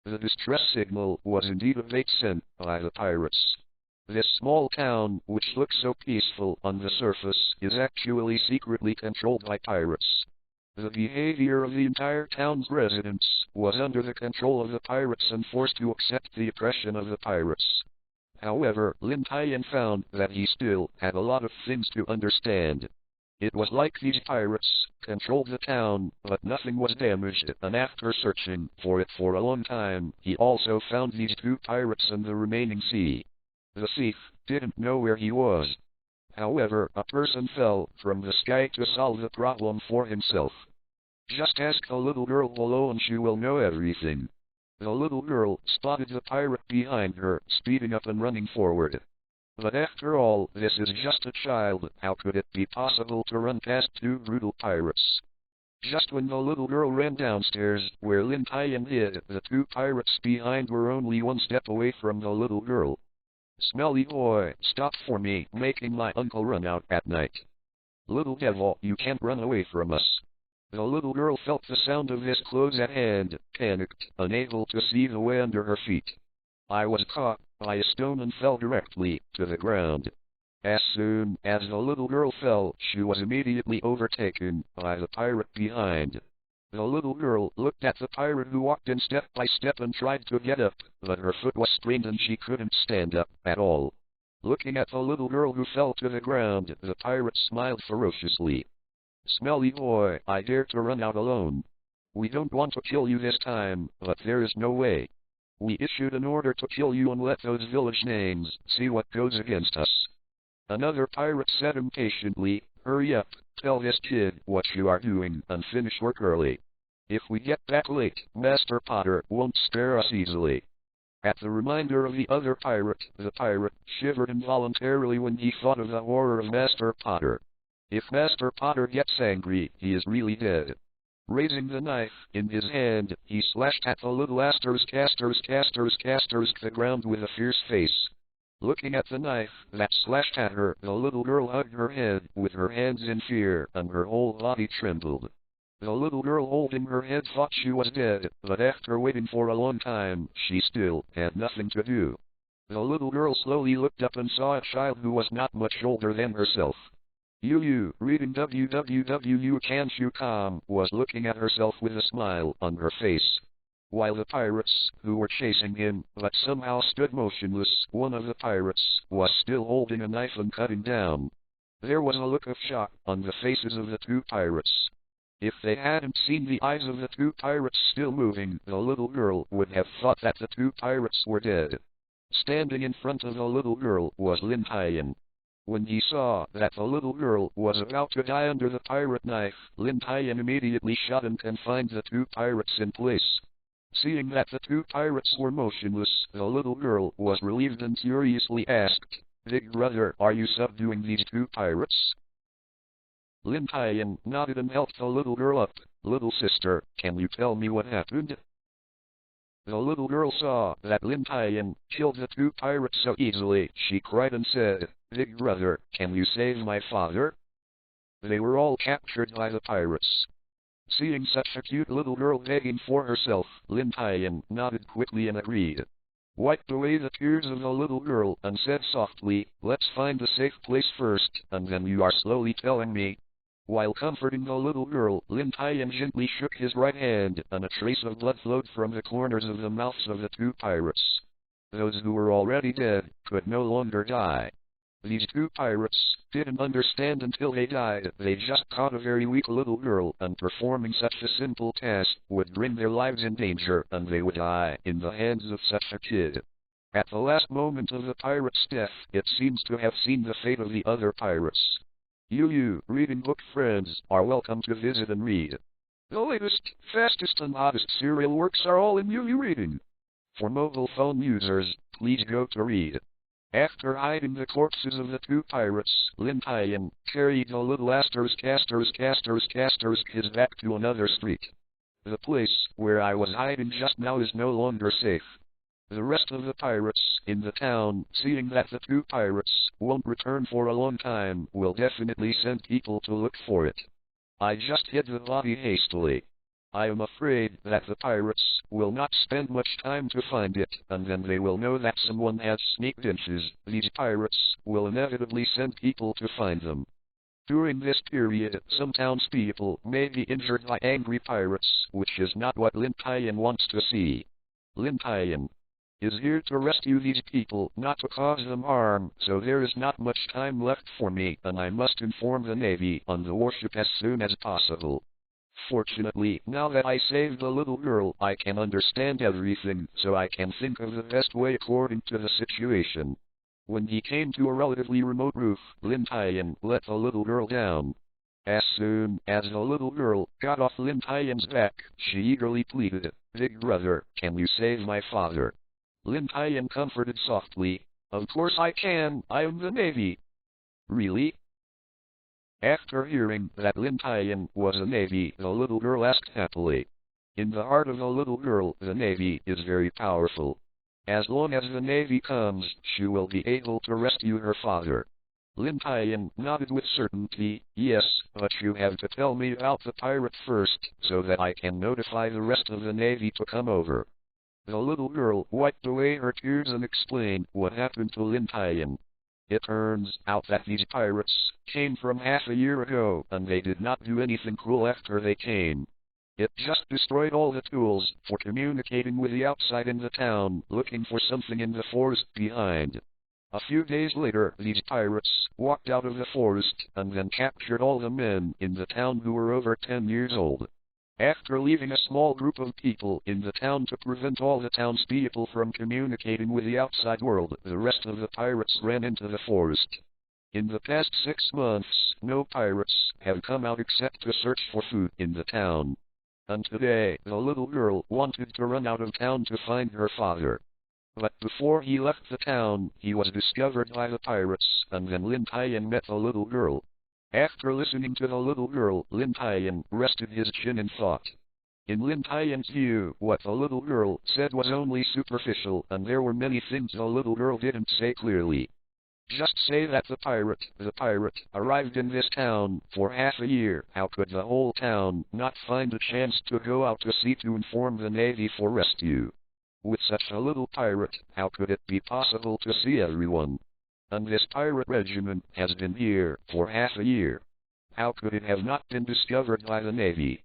The distress signal was indeed a bait sent by the pirates. This small town, which looks so peaceful on the surface, is actually secretly controlled by pirates. The behavior of the entire town's residents was under the control of the pirates and forced to accept the oppression of the pirates. However, Lin Tian found that he still had a lot of things to understand. It was like these pirates controlled the town, but nothing was damaged, and after searching for it for a long time, he also found these two pirates in the remaining sea. The thief didn't know where he was. However, a person fell from the sky to solve the problem for himself. Just ask the little girl below and she will know everything. The little girl spotted the pirate behind her, speeding up and running forward. But after all, this is just a child. How could it be possible to run past two brutal pirates? Just when the little girl ran downstairs, where Lin Tian hid, the two pirates behind were only one step away from the little girl. Smelly boy, stop for me, making my uncle run out at night. Little devil, you can't run away from us. The little girl felt the sound of this close at hand, panicked, unable to see the way under her feet. I was caught by a stone and fell directly to the ground. As soon as the little girl fell, she was immediately overtaken by the pirate behind. The little girl looked at the pirate who walked in step by step and tried to get up, but her foot was sprained and she couldn't stand up at all. Looking at the little girl who fell to the ground, the pirate smiled ferociously. Smelly boy, I dare to run out alone. We don't want to kill you this time, but there is no way. We issued an order to kill you and let those village names see what goes against us. Another pirate said impatiently, hurry up, tell this kid what you are doing and finish work early. If we get back late, Master Potter won't spare us easily. At the reminder of the other pirate, the pirate shivered involuntarily when he thought of the horror of Master Potter. If Master Potter gets angry, he is really dead. Raising the knife in his hand, he slashed at the little casters the ground with a fierce face. Looking at the knife that slashed at her, the little girl hugged her head with her hands in fear, and her whole body trembled. The little girl holding her head thought she was dead, but after waiting for a long time, she still had nothing to do. The little girl slowly looked up and saw a child who was not much older than herself. Reading www.can'tyoukam, was looking at herself with a smile on her face. While the pirates, who were chasing him, but somehow stood motionless, one of the pirates was still holding a knife and cutting down. There was a look of shock on the faces of the two pirates. If they hadn't seen the eyes of the two pirates still moving, the little girl would have thought that the two pirates were dead. Standing in front of the little girl was Lin Tian. When he saw that the little girl was about to die under the pirate knife, Lin Tian immediately shot and confined the two pirates in place. Seeing that the two pirates were motionless, the little girl was relieved and curiously asked, Big brother, are you subduing these two pirates? Lin Tian nodded and helped the little girl up. Little sister, can you tell me what happened? The little girl saw that Lin Tian killed the two pirates so easily, she cried and said, Big brother, can you save my father? They were all captured by the pirates. Seeing such a cute little girl begging for herself, Lin Tian nodded quickly and agreed. Wiped away the tears of the little girl and said softly, let's find a safe place first, and then you are slowly telling me. While comforting the little girl, Lin Tian gently shook his right hand, and a trace of blood flowed from the corners of the mouths of the two pirates. Those who were already dead could no longer die. These two pirates didn't understand until they died. They just caught a very weak little girl, and performing such a simple task would bring their lives in danger, and they would die in the hands of such a kid. At the last moment of the pirate's death, it seems to have seen the fate of the other pirates. You reading book friends are welcome to visit and read. The latest, fastest and hottest serial works are all in UU Reading. For mobile phone users, please go to read. After hiding the corpses of the two pirates, Lin Tian carried the little casters kids back to another street. The place where I was hiding just now is no longer safe. The rest of the pirates in the town, seeing that the two pirates won't return for a long time, will definitely send people to look for it. I just hid the body hastily. I am afraid that the pirates will not spend much time to find it, and then they will know that someone has sneaked inches. These pirates will inevitably send people to find them. During this period, some townspeople may be injured by angry pirates, which is not what Lin Tian wants to see. Lin Tian is here to rescue these people, not to cause them harm, so there is not much time left for me, and I must inform the Navy on the warship as soon as possible. Fortunately, now that I saved the little girl, I can understand everything, so I can think of the best way according to the situation. When he came to a relatively remote roof, Lin Tian let the little girl down. As soon as the little girl got off Lin Tian's back, she eagerly pleaded, "Big brother, can you save my father?" Lin Tian comforted softly, "Of course I can, I am the Navy." "Really?" After hearing that Lin Tian was a Navy, the little girl asked happily. In the heart of the little girl, the Navy is very powerful. As long as the Navy comes, she will be able to rescue her father. Lin Tian nodded with certainty, "Yes, but you have to tell me about the pirate first, so that I can notify the rest of the Navy to come over." The little girl wiped away her tears and explained what happened to Lin Tian. It turns out that these pirates came from half a year ago, and they did not do anything cruel after they came. It just destroyed all the tools for communicating with the outside in the town, looking for something in the forest behind. A few days later, these pirates walked out of the forest, and then captured all the men in the town who were over 10 years old. After leaving a small group of people in the town to prevent all the townspeople from communicating with the outside world, the rest of the pirates ran into the forest. In the past 6 months, no pirates have come out except to search for food in the town. And today, the little girl wanted to run out of town to find her father. But before he left the town, he was discovered by the pirates, and then Lin Tian met the little girl. After listening to the little girl, Lin Tian rested his chin in thought. In Lin Tian's view, what the little girl said was only superficial, and there were many things the little girl didn't say clearly. Just say that the pirate, arrived in this town for half a year. How could the whole town not find a chance to go out to sea to inform the Navy for rescue? With such a little pirate, how could it be possible to see everyone? And this pirate regiment has been here for half a year. How could it have not been discovered by the Navy?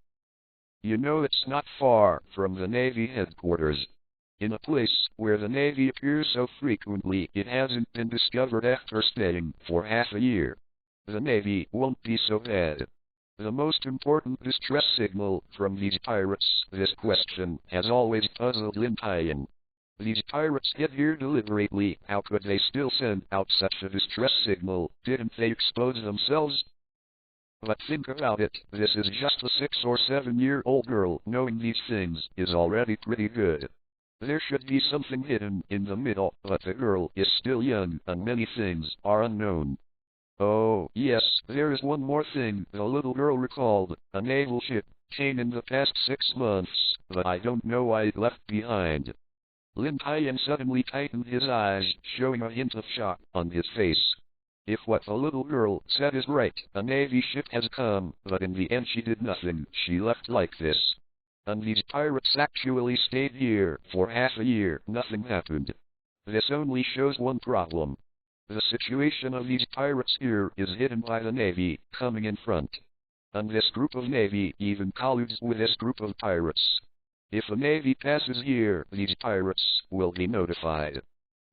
You know, it's not far from the Navy headquarters. In a place where the Navy appears so frequently, it hasn't been discovered after staying for half a year. The Navy won't be so bad. The most important distress signal from these pirates, this question has always puzzled Lin Tian. These pirates get here deliberately, how could they still send out such a distress signal? Didn't they expose themselves? But think about it, this is just a 6 or 7-year-old girl. Knowing these things is already pretty good. There should be something hidden in the middle, but the girl is still young, and many things are unknown. Oh, yes, there is one more thing, the little girl recalled. A naval ship came in the past 6 months, but I don't know why it left behind. Lin Tian suddenly tightened his eyes, showing a hint of shock on his face. If what the little girl said is right, a Navy ship has come, but in the end she did nothing, she left like this. And these pirates actually stayed here for half a year, nothing happened. This only shows one problem. The situation of these pirates here is hidden by the Navy, coming in front. And this group of Navy even colludes with this group of pirates. If the Navy passes here, these pirates will be notified.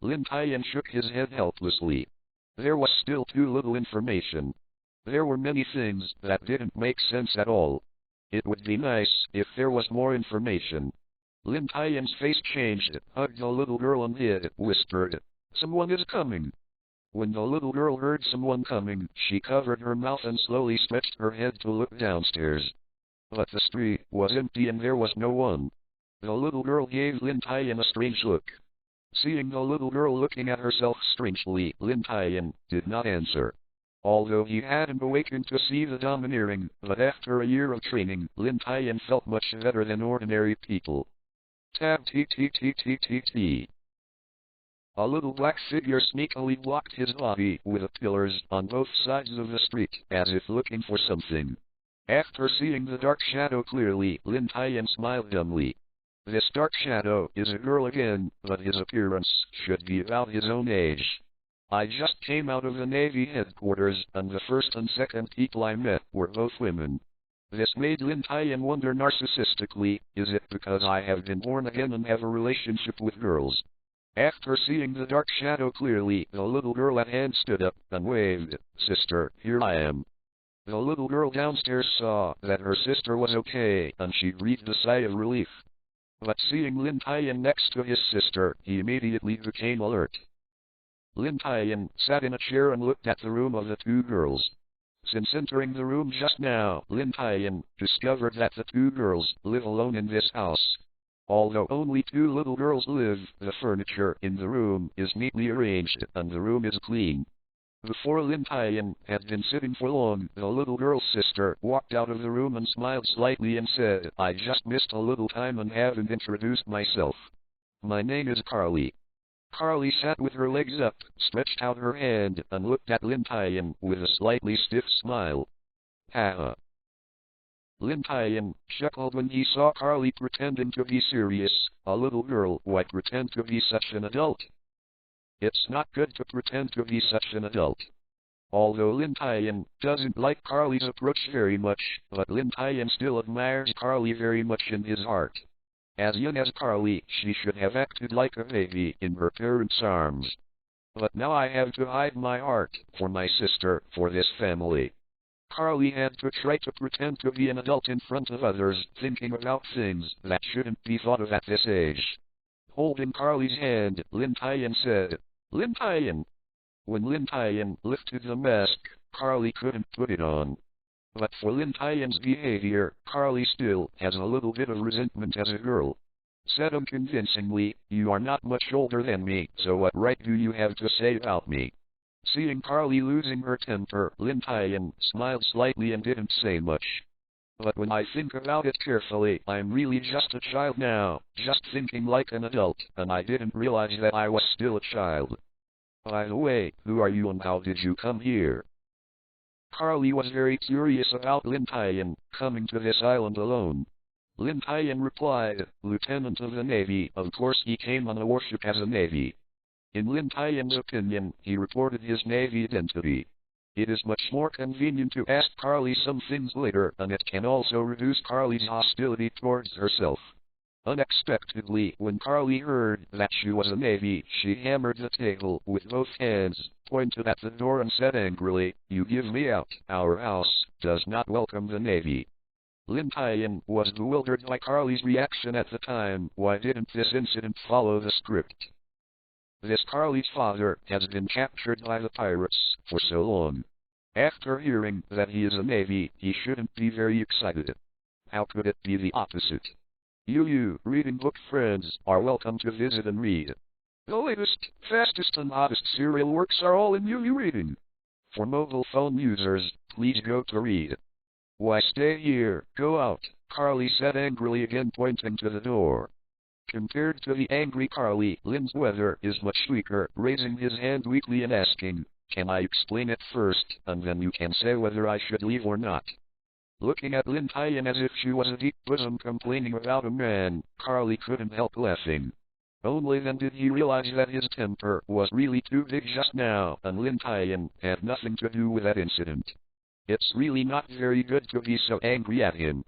Lin Tian shook his head helplessly. There was still too little information. There were many things that didn't make sense at all. It would be nice if there was more information. Lin Tian's face changed, hugged the little girl and whispered, "Someone is coming." When the little girl heard someone coming, she covered her mouth and slowly stretched her head to look downstairs. But the street was empty and there was no one. The little girl gave Lin Tian a strange look. Seeing the little girl looking at herself strangely, Lin Tian did not answer. Although he hadn't awakened to see the domineering, but after a year of training, Lin Tian felt much better than ordinary people. Tab t t t t t t. A little black figure sneakily blocked his body with the pillars on both sides of the street, as if looking for something. After seeing the dark shadow clearly, Lin Tian smiled dumbly. This dark shadow is a girl again, but his appearance should be about his own age. I just came out of the Navy headquarters, and the first and second people I met were both women. This made Lin Tian wonder narcissistically, is it because I have been born again and have a relationship with girls? After seeing the dark shadow clearly, the little girl at hand stood up and waved, "Sister, here I am." The little girl downstairs saw that her sister was okay, and she breathed a sigh of relief. But seeing Lin Tian next to his sister, he immediately became alert. Lin Tian sat in a chair and looked at the room of the two girls. Since entering the room just now, Lin Tian discovered that the two girls live alone in this house. Although only two little girls live, the furniture in the room is neatly arranged, and the room is clean. Before Lin Tian had been sitting for long, the little girl's sister walked out of the room and smiled slightly and said, "I just missed a little time and haven't introduced myself. My name is Carly." Carly sat with her legs up, stretched out her hand, and looked at Lin Tian with a slightly stiff smile. "Haha." Lin Tian chuckled when he saw Carly pretending to be serious. A little girl, why pretend to be such an adult? It's not good to pretend to be such an adult. Although Lin Tian doesn't like Carly's approach very much, but Lin Tian still admires Carly very much in his heart. As young as Carly, she should have acted like a baby in her parents' arms. But now I have to hide my heart for my sister, for this family. Carly had to try to pretend to be an adult in front of others, thinking about things that shouldn't be thought of at this age. Holding Carly's hand, Lin Tian said, "Lin Tian." When Lin Tian lifted the mask, Carly couldn't put it on. But for Lin Tian's behavior, Carly still has a little bit of resentment as a girl. Said unconvincingly, "You are not much older than me, so what right do you have to say about me?" Seeing Carly losing her temper, Lin Tian smiled slightly and didn't say much. "But when I think about it carefully, I'm really just a child now, just thinking like an adult, and I didn't realize that I was still a child. By the way, who are you and how did you come here?" Carly was very curious about Lin Tian coming to this island alone. Lin Tian replied, "Lieutenant of the Navy, of course he came on a warship as a Navy." In Lin Tian's opinion, he reported his Navy identity. It is much more convenient to ask Carly some things later, and it can also reduce Carly's hostility towards herself. Unexpectedly, when Carly heard that she was a Navy, she hammered the table with both hands, pointed at the door and said angrily, "You give me out, our house does not welcome the Navy." Lin Tian was bewildered by Carly's reaction at the time. Why didn't this incident follow the script? This Carly's father has been captured by the pirates for so long. After hearing that he is a Navy, he shouldn't be very excited. How could it be the opposite? You reading book friends are welcome to visit and read. The latest, fastest and hottest serial works are all in UU Reading. For mobile phone users, please go to read. "Why stay here, go out," Carly said angrily again pointing to the door. Compared to the angry Carly, Lin's weather is much weaker, raising his hand weakly and asking, "Can I explain it first, and then you can say whether I should leave or not?" Looking at Lin Tian as if she was a deep bosom complaining about a man, Carly couldn't help laughing. Only then did he realize that his temper was really too big just now, and Lin Tian had nothing to do with that incident. It's really not very good to be so angry at him.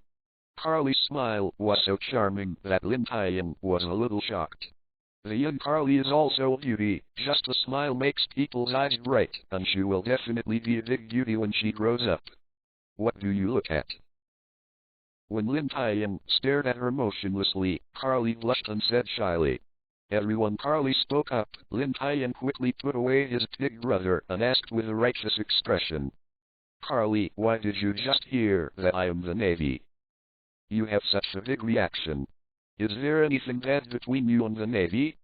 Carly's smile was so charming that Lin Tian was a little shocked. The young Carly is also a beauty, just a smile makes people's eyes bright, and she will definitely be a big beauty when she grows up. What do you look at? When Lin Tian stared at her motionlessly, Carly blushed and said shyly. Everyone Carly spoke up, Lin Tian quickly put away his big brother and asked with a righteous expression. "Carly, why did you just hear that I am the Navy? You have such a big reaction. Is there anything bad between you and the Navy?"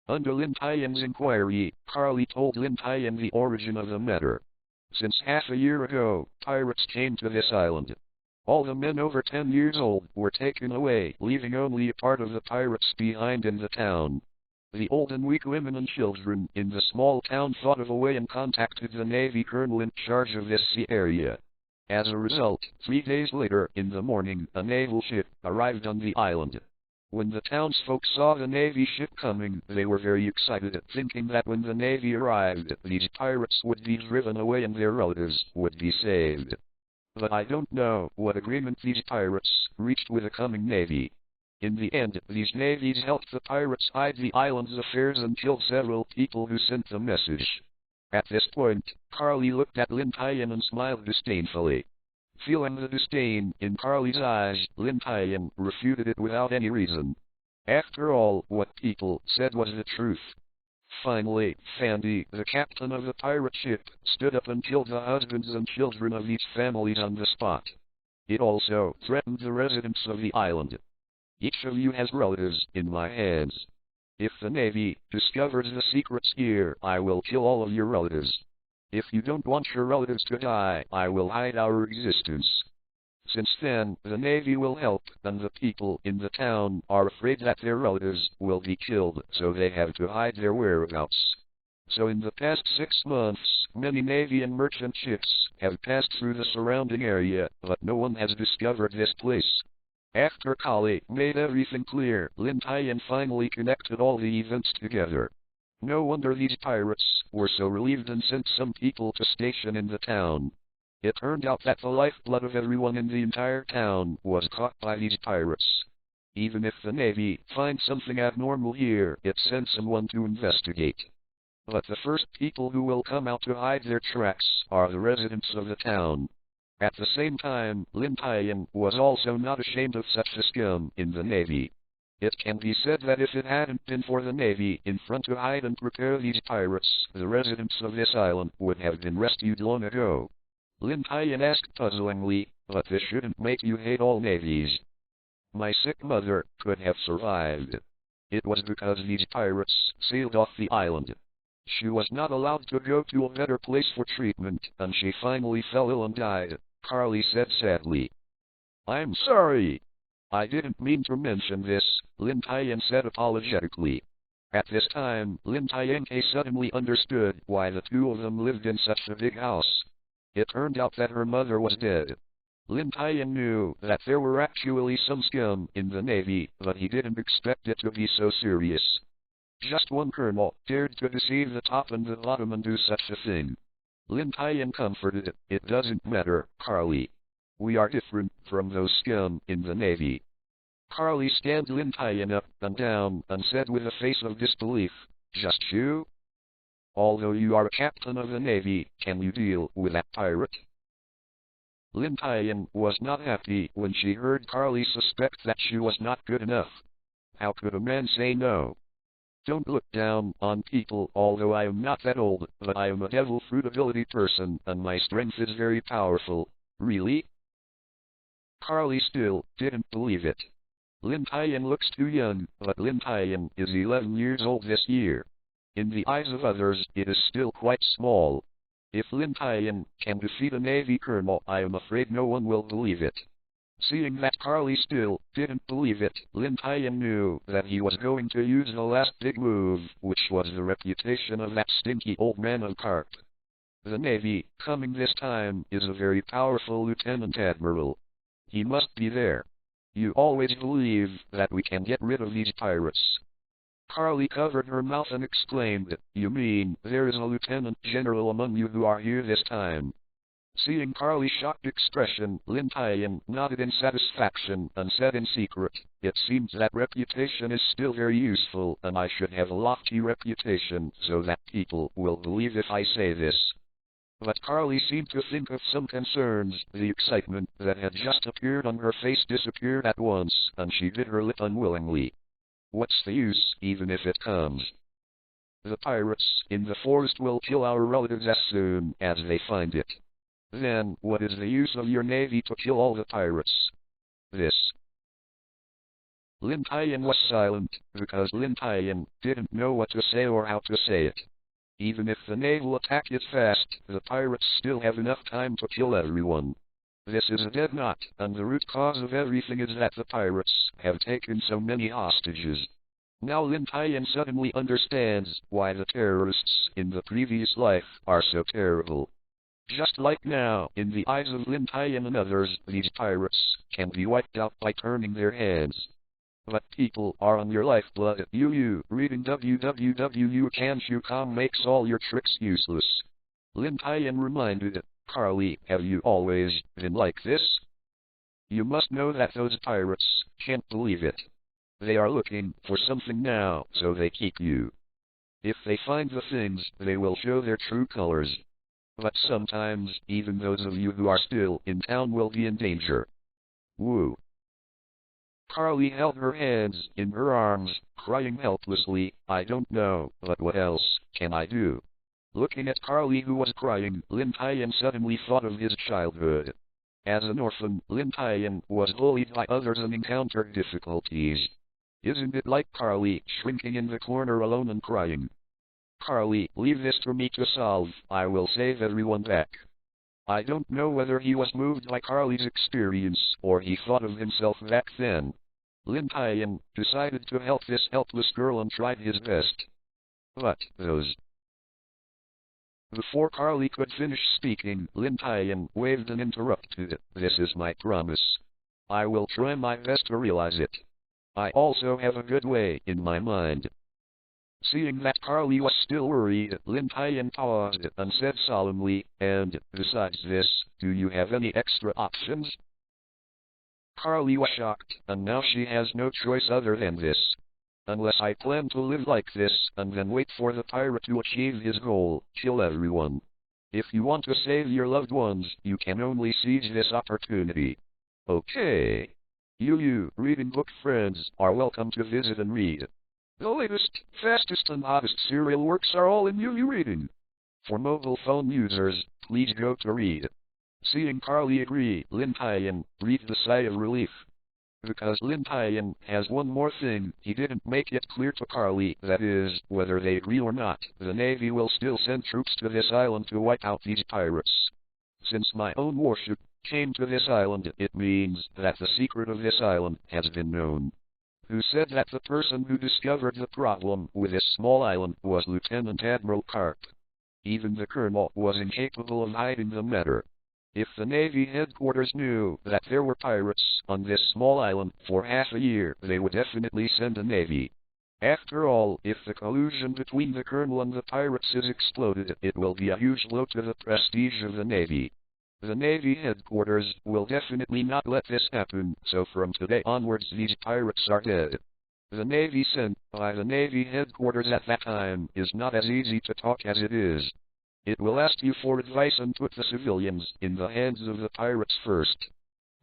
Under Lin Tian's inquiry, Carly told Lin Tian the origin of the matter. Since half a year ago, pirates came to this island. All the men over 10 years old were taken away, leaving only a part of the pirates behind in the town. The old and weak women and children in the small town thought of a way and contacted the Navy colonel in charge of this sea area. As a result, 3 days later in the morning, a naval ship arrived on the island. When the townsfolk saw the Navy ship coming, they were very excited, thinking that when the Navy arrived, these pirates would be driven away and their relatives would be saved. But I don't know what agreement these pirates reached with the coming Navy. In the end, these navies helped the pirates hide the island's affairs and killed several people who sent the message. At this point, Carly looked at Lin Tian and smiled disdainfully. Feeling the disdain in Carly's eyes, Lin Tian refuted it without any reason. After all, what people said was the truth. Finally, Fandy, the captain of the pirate ship, stood up and killed the husbands and children of each family on the spot. It also threatened the residents of the island. Each of you has relatives in my hands. If the Navy discovers the secrets here, I will kill all of your relatives. If you don't want your relatives to die, I will hide our existence. Since then, the Navy will help, and the people in the town are afraid that their relatives will be killed, so they have to hide their whereabouts. So in the past 6 months, many Navy and merchant ships have passed through the surrounding area, but no one has discovered this place. After Kali made everything clear, Lin Tian finally connected all the events together. No wonder these pirates were so relieved and sent some people to station in the town. It turned out that the lifeblood of everyone in the entire town was caught by these pirates. Even if the Navy finds something abnormal here, it sends someone to investigate. But the first people who will come out to hide their tracks are the residents of the town. At the same time, Lin Tian was also not ashamed of such a scum in the Navy. It can be said that if it hadn't been for the Navy in front to hide and prepare these pirates, the residents of this island would have been rescued long ago. Lin Tian asked puzzlingly, but this shouldn't make you hate all navies. My sick mother could have survived. It was because these pirates sailed off the island. She was not allowed to go to a better place for treatment, and she finally fell ill and died, Carly said sadly. I'm sorry. I didn't mean to mention this, Lin Tian said apologetically. At this time, Lin Tian suddenly understood why the two of them lived in such a big house. It turned out that her mother was dead. Lin Tian knew that there were actually some scum in the Navy, but he didn't expect it to be so serious. Just one colonel dared to deceive the top and the bottom and do such a thing. Lin Tian comforted it. It doesn't matter, Carly. We are different from those scum in the Navy. Carly scanned Lin Tian up and down and said with a face of disbelief, just you? Although you are a captain of the Navy, can you deal with that pirate? Lin Tian was not happy when she heard Carly suspect that she was not good enough. How could a man say no? Don't look down on people, although I am not that old, but I am a devil fruit ability person and my strength is very powerful. Really? Carly still didn't believe it. Lin Tian looks too young, but Lin Tian is 11 years old this year. In the eyes of others, it is still quite small. If Lin Tian can defeat a Navy colonel, I am afraid no one will believe it. Seeing that Carly still didn't believe it, Lin Tian knew that he was going to use the last big move, which was the reputation of that stinky old man of Garp. The Navy, coming this time, is a very powerful Lieutenant Admiral. He must be there. You always believe that we can get rid of these pirates. Carly covered her mouth and exclaimed, you mean there is a lieutenant general among you who are here this time? Seeing Carly's shocked expression, Lin Tian nodded in satisfaction and said in secret, it seems that reputation is still very useful and I should have a lofty reputation so that people will believe if I say this. But Carly seemed to think of some concerns. The excitement that had just appeared on her face disappeared at once, and she bit her lip unwillingly. What's the use, even if it comes? The pirates in the forest will kill our relatives as soon as they find it. Then, what is the use of your navy to kill all the pirates? This. Lin Tian was silent, because Lin Tian didn't know what to say or how to say it. Even if the naval attack is fast, the pirates still have enough time to kill everyone. This is a dead knot, and the root cause of everything is that the pirates have taken so many hostages. Now Lin Tian suddenly understands why the terrorists in the previous life are so terrible. Just like now, in the eyes of Lin Tian and others, these pirates can be wiped out by turning their heads. But people are on your lifeblood. Reading www.can't.com makes all your tricks useless. Lin Tian reminded, Carly, have you always been like this? You must know that those pirates can't believe it. They are looking for something now, so they keep you. If they find the things, they will show their true colors. But sometimes, even those of you who are still in town will be in danger. Woo. Carly held her hands in her arms, crying helplessly, I don't know, but what else can I do? Looking at Carly who was crying, Lin Tian suddenly thought of his childhood. As an orphan, Lin Tian was bullied by others and encountered difficulties. Isn't it like Carly, shrinking in the corner alone and crying? Carly, leave this to me to solve, I will save everyone back. I don't know whether he was moved by Carly's experience, or he thought of himself back then. Lin Tian decided to help this helpless girl and tried his best. But Before Carly could finish speaking, Lin Tian waved and interrupted. This is my promise. I will try my best to realize it. I also have a good way in my mind. Seeing that Carly was still worried, Lin Tian paused and said solemnly, and, besides this, do you have any extra options? Carly was shocked, and now she has no choice other than this. Unless I plan to live like this, and then wait for the pirate to achieve his goal, kill everyone. If you want to save your loved ones, you can only seize this opportunity. Okay. You reading book friends are welcome to visit and read. The latest, fastest and hottest serial works are all in UU Reading. For mobile phone users, please go to read. Seeing Carly agree, Lin Tian breathed a sigh of relief. Because Lin Tian has one more thing, he didn't make it clear to Carly, that is, whether they agree or not, the Navy will still send troops to this island to wipe out these pirates. Since my own warship came to this island, it means that the secret of this island has been known. Who said that the person who discovered the problem with this small island was Lieutenant Admiral Garp. Even the colonel was incapable of hiding the matter. If the Navy headquarters knew that there were pirates on this small island for half a year, they would definitely send a Navy. After all, if the collusion between the colonel and the pirates is exploded, it will be a huge blow to the prestige of the Navy. The Navy headquarters will definitely not let this happen, so from today onwards these pirates are dead. The Navy sent by the Navy headquarters at that time is not as easy to talk as it is. It will ask you for advice and put the civilians in the hands of the pirates first.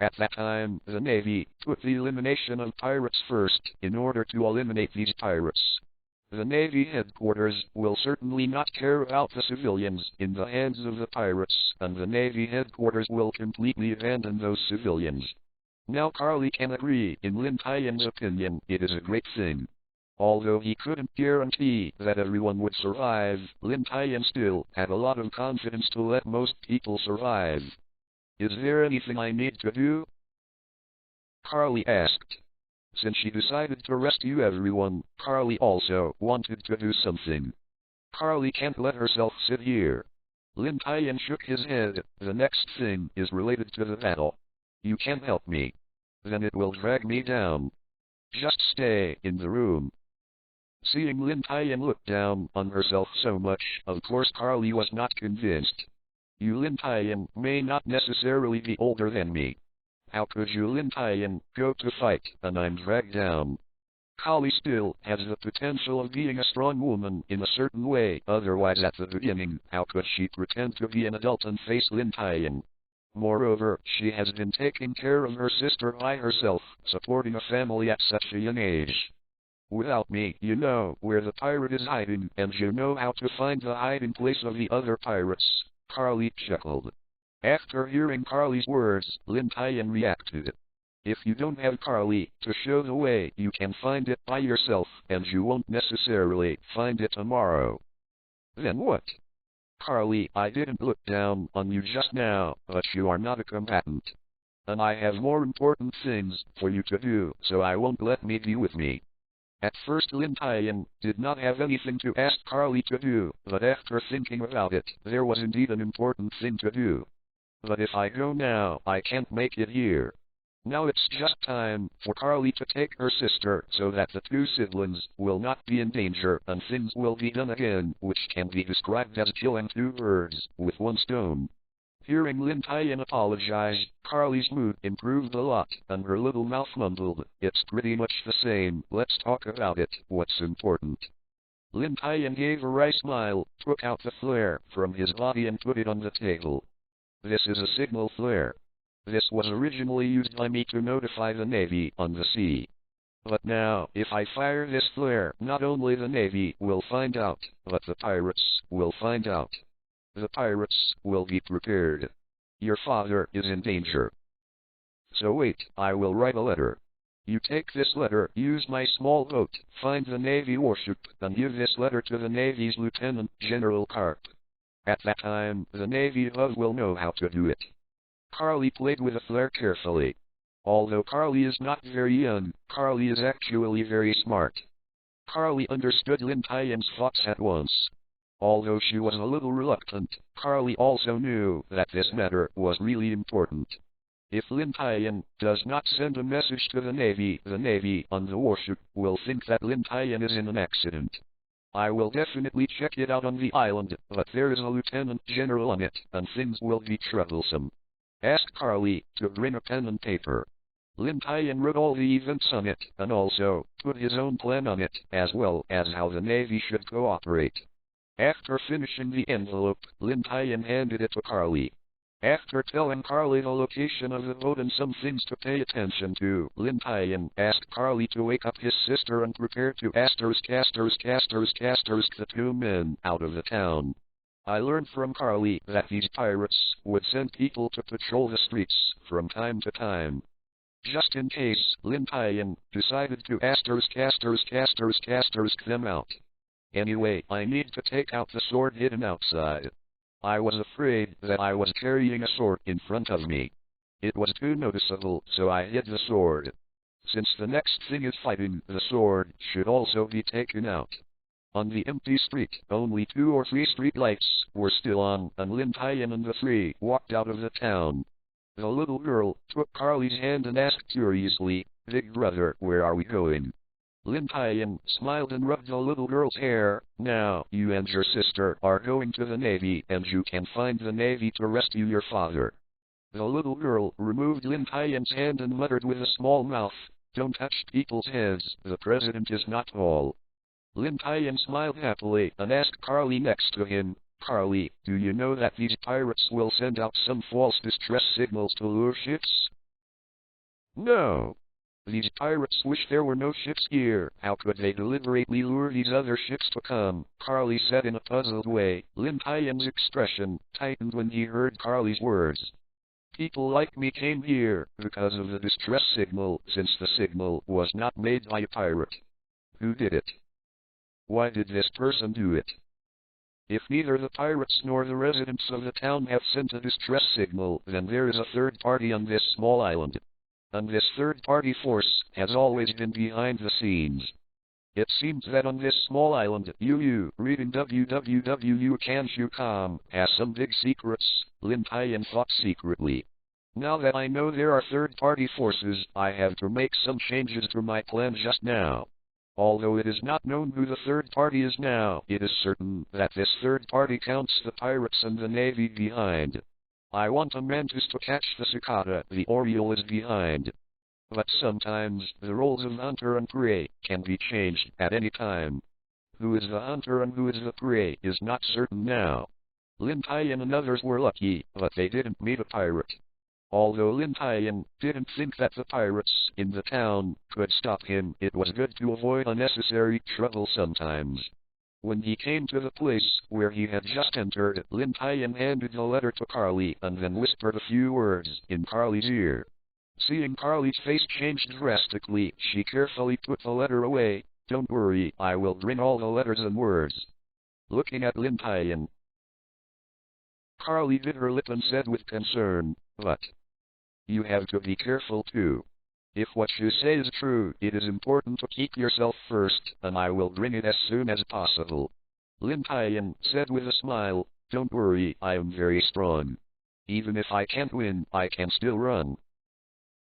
At that time, the Navy put the elimination of pirates first in order to eliminate these pirates. The Navy headquarters will certainly not care about the civilians in the hands of the pirates, and the Navy headquarters will completely abandon those civilians. Now Carly can agree, in Lin Tian's opinion, it is a great thing. Although he couldn't guarantee that everyone would survive, Lin Tian still had a lot of confidence to let most people survive. Is there anything I need to do? Carly asked. Since she decided to rescue everyone, Carly also wanted to do something. Carly can't let herself sit here. Lin Tian shook his head. The next thing is related to the battle. You can't help me. Then it will drag me down. Just stay in the room. Seeing Lin Tian look down on herself so much, of course Carly was not convinced. You Lin Tian may not necessarily be older than me. How could you Lin Tian go to fight, and I'm dragged down? Carly still has the potential of being a strong woman in a certain way, otherwise at the beginning, how could she pretend to be an adult and face Lin Tian? Moreover, she has been taking care of her sister by herself, supporting a family at such a young age. Without me, you know where the pirate is hiding, and you know how to find the hiding place of the other pirates, Carly chuckled. After hearing Carly's words, Lin Tian reacted. If you don't have Carly to show the way, you can find it by yourself, and you won't necessarily find it tomorrow. Then what? Carly, I didn't look down on you just now, but you are not a combatant. And I have more important things for you to do, so I won't let me be with me. At first Lin Tian did not have anything to ask Carly to do, but after thinking about it, there was indeed an important thing to do. But if I go now, I can't make it here. Now it's just time for Carly to take her sister so that the two siblings will not be in danger and things will be done again, which can be described as killing two birds with one stone. Hearing Lin Tian apologize, Carly's mood improved a lot, and her little mouth mumbled, "It's pretty much the same, let's talk about it, what's important." Lin Tian gave a wry smile, took out the flare from his body and put it on the table. This is a signal flare. This was originally used by me to notify the Navy on the sea. But now, if I fire this flare, not only the Navy will find out, but the pirates will find out. The pirates will be prepared. Your father is in danger. So wait, I will write a letter. You take this letter, use my small boat, find the Navy warship, and give this letter to the Navy's Lieutenant General Garp. At that time, the Navy above will know how to do it. Carly played with the flare carefully. Although Carly is not very young, Carly is actually very smart. Carly understood Lin Tian's thoughts at once. Although she was a little reluctant, Carly also knew that this matter was really important. If Lin Tian does not send a message to the Navy on the warship will think that Lin Tian is in an accident. I will definitely check it out on the island, but there is a lieutenant general on it, and things will be troublesome. Ask Carly to bring a pen and paper. Lin Tian wrote all the events on it, and also put his own plan on it, as well as how the Navy should cooperate. After finishing the envelope, Lin Tian handed it to Carly. After telling Carly the location of the boat and some things to pay attention to, Lin Tian asked Carly to wake up his sister and prepare to the two men out of the town. I learned from Carly that these pirates would send people to patrol the streets from time to time. Just in case, Lin Tian decided to them out. Anyway, I need to take out the sword hidden outside. I was afraid that I was carrying a sword in front of me. It was too noticeable, so I hid the sword. Since the next thing is fighting, the sword should also be taken out. On the empty street, only 2 or 3 street lights were still on, and Lin Tian and the 3 walked out of the town. The little girl took Carly's hand and asked curiously, "Big brother, where are we going?" Lin Tian smiled and rubbed the little girl's hair. "Now, you and your sister are going to the Navy, and you can find the Navy to rescue your father." The little girl removed Lin Tian's hand and muttered with a small mouth, "Don't touch people's heads, the president is not tall." Lin Tian smiled happily and asked Carly next to him, "Carly, do you know that these pirates will send out some false distress signals to lure ships?" "No. These pirates wish there were no ships here. How could they deliberately lure these other ships to come?" Carly said in a puzzled way. Lin Tian's expression tightened when he heard Carly's words. "People like me came here because of the distress signal, since the signal was not made by a pirate. Who did it? Why did this person do it? If neither the pirates nor the residents of the town have sent a distress signal, then there is a third party on this small island. And this third-party force has always been behind the scenes. It seems that on this small island, reading www.ucanshu.com, has some big secrets," Lin Tian thought secretly. "Now that I know there are third-party forces, I have to make some changes to my plan just now. Although it is not known who the third party is now, it is certain that this third party counts the pirates and the Navy behind. I want a mantis to catch the cicada, the oriole is behind. But sometimes, the roles of hunter and prey can be changed at any time. Who is the hunter and who is the prey is not certain now. Lin Tian and others were lucky, but they didn't meet a pirate. Although Lin Tian didn't think that the pirates in the town could stop him, it was good to avoid unnecessary trouble sometimes. When he came to the place where he had just entered, Lin Tian handed the letter to Carly and then whispered a few words in Carly's ear. Seeing Carly's face change drastically, she carefully put the letter away. "Don't worry, I will bring all the letters and words." Looking at Lin Tian, Carly bit her lip and said with concern, "But you have to be careful too. If what you say is true, it is important to keep yourself first, and I will bring it as soon as possible. Lin Tian said with a smile, don't worry, I am very strong. Even if I can't win, I can still run.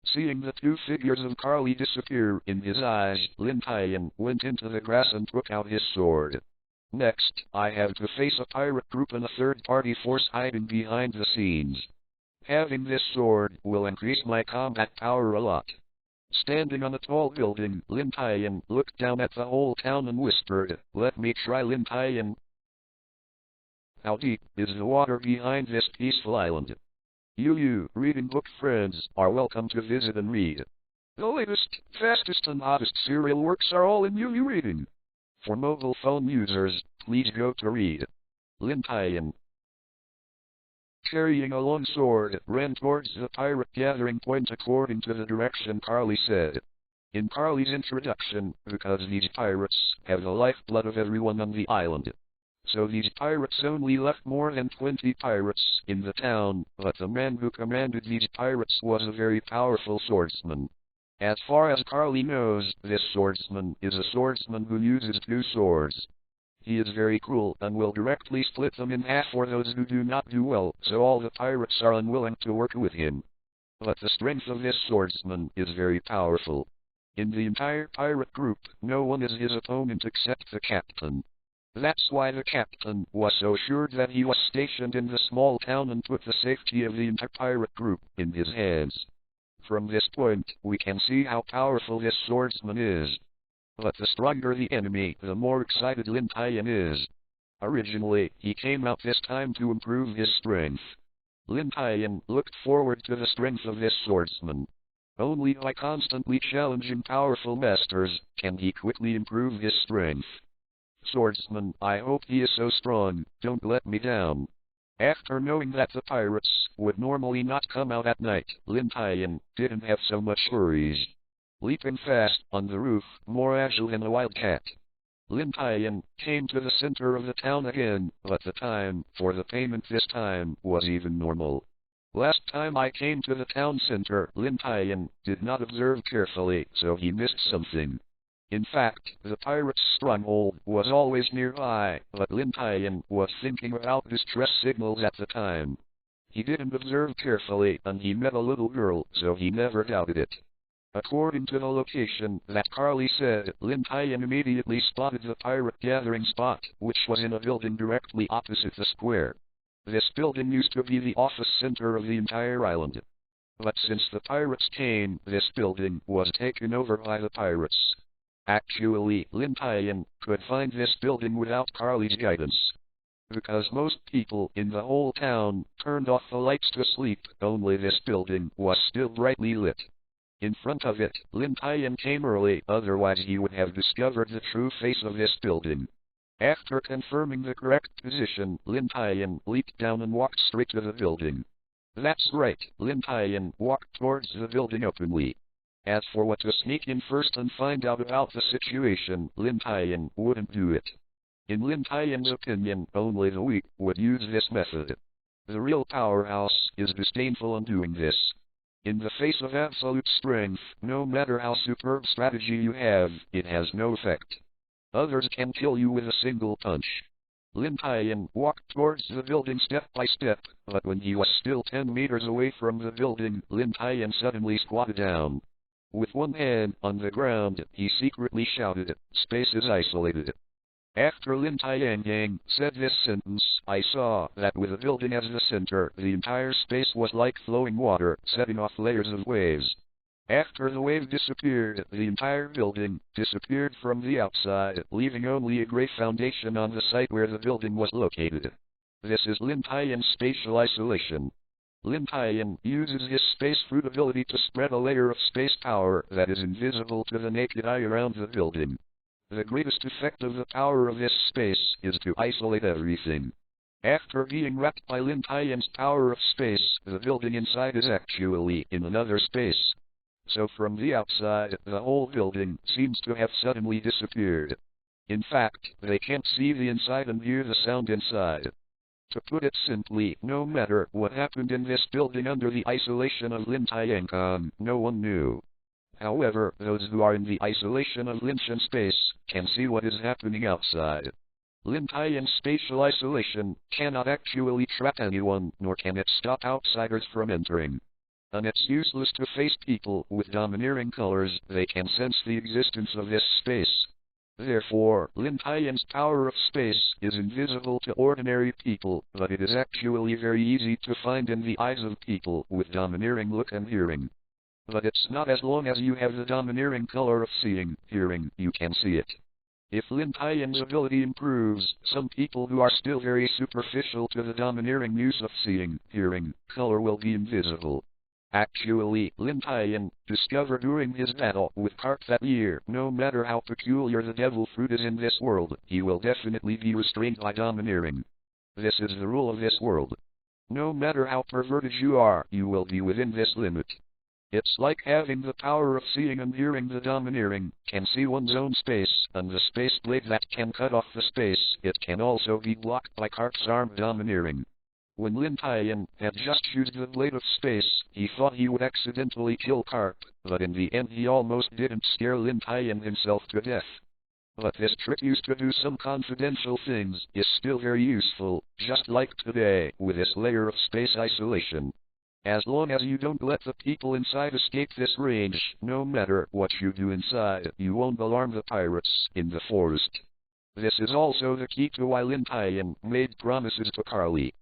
Seeing the two figures of Carly disappear in his eyes, Lin Tian went into the grass and took out his sword. Next, I have to face a pirate group and a third-party force hiding behind the scenes. Having this sword will increase my combat power a lot. Standing on a tall building, Lin Tian looked down at the whole town and whispered, let me try. Lin Tian. How deep is the water behind this peaceful island? You reading book friends are welcome to visit and read. The latest, fastest and hottest serial works are all in Reading. For mobile phone users, please go to read. Lin Tian, carrying a long sword, ran towards the pirate gathering point according to the direction Carly said. In Carly's introduction, because these pirates have the lifeblood of everyone on the island. So these pirates only left more than 20 pirates in the town, but the man who commanded these pirates was a very powerful swordsman. As far as Carly knows, this swordsman is a swordsman who uses 2 swords. He is very cruel and will directly split them in half for those who do not do well, so all the pirates are unwilling to work with him. But the strength of this swordsman is very powerful. In the entire pirate group, no one is his opponent except the captain. That's why the captain was so sure that he was stationed in the small town and put the safety of the entire pirate group in his hands. From this point, we can see how powerful this swordsman is. But the stronger the enemy, the more excited Lin Tian is. Originally, he came out this time to improve his strength. Lin Tian looked forward to the strength of this swordsman. Only by constantly challenging powerful masters can he quickly improve his strength. Swordsman, I hope he is so strong, don't let me down. After knowing that the pirates would normally not come out at night, Lin Tian didn't have so much worries. Leaping fast on the roof, more agile than a wildcat. Lin Tian came to the center of the town again, but the time for the payment this time was even normal. Last time I came to the town center, Lin Tian did not observe carefully, so he missed something. In fact, the pirate's stronghold was always nearby, but Lin Tian was thinking about distress signals at the time. He didn't observe carefully, and he met a little girl, so he never doubted it. According to the location that Carly said, Lin Tian immediately spotted the pirate gathering spot, which was in a building directly opposite the square. This building used to be the office center of the entire island. But since the pirates came, this building was taken over by the pirates. Actually, Lin Tian could find this building without Carly's guidance. Because most people in the whole town turned off the lights to sleep, only this building was still brightly lit. In front of it, Lin Tian came early, otherwise he would have discovered the true face of this building. After confirming the correct position, Lin Tian leaped down and walked straight to the building. That's right, Lin Tian walked towards the building openly. As for what to sneak in first and find out about the situation, Lin Tian wouldn't do it. In Lin Tian's opinion, only the weak would use this method. The real powerhouse is disdainful in doing this. In the face of absolute strength, no matter how superb strategy you have, it has no effect. Others can kill you with a single punch. Lin Tian walked towards the building step by step, but when he was still 10 meters away from the building, Lin Tian suddenly squatted down. With one hand on the ground, he secretly shouted, "Space is isolated." After Lin Tian said this sentence, I saw that with the building as the center, the entire space was like flowing water, setting off layers of waves. After the wave disappeared, the entire building disappeared from the outside, leaving only a gray foundation on the site where the building was located. This is Lin Tian's spatial isolation. Lin Tian uses his space fruit ability to spread a layer of space power that is invisible to the naked eye around the building. The greatest effect of the power of this space is to isolate everything. After being wrapped by Lin Tian's power of space, the building inside is actually in another space. So from the outside, the whole building seems to have suddenly disappeared. In fact, they can't see the inside and hear the sound inside. To put it simply, no matter what happened in this building under the isolation of Lin Tian, no one knew. However, those who are in the isolation of Lin Tian space can see what is happening outside. Lin Tian's spatial isolation cannot actually trap anyone, nor can it stop outsiders from entering. And it's useless to face people with domineering colors, they can sense the existence of this space. Therefore, Lin Tian's power of space is invisible to ordinary people, but it is actually very easy to find in the eyes of people with domineering look and hearing. But it's not as long as you have the domineering color of seeing, hearing, you can see it. If Lin Tian's ability improves, some people who are still very superficial to the domineering use of seeing, hearing, color will be invisible. Actually, Lin Tian discovered during his battle with Garp that year, no matter how peculiar the devil fruit is in this world, he will definitely be restrained by domineering. This is the rule of this world. No matter how perverted you are, you will be within this limit. It's like having the power of seeing and hearing. The domineering can see one's own space, and the space blade that can cut off the space, it can also be blocked by Garp's armed domineering. When Lin Tian had just used the blade of space, he thought he would accidentally kill Garp, but in the end he almost didn't scare Lin Tian himself to death. But this trick used to do some confidential things is still very useful, just like today, with this layer of space isolation. As long as you don't let the people inside escape this range, no matter what you do inside, you won't alarm the pirates in the forest. This is also the key to why Lin Tian made promises to Carly.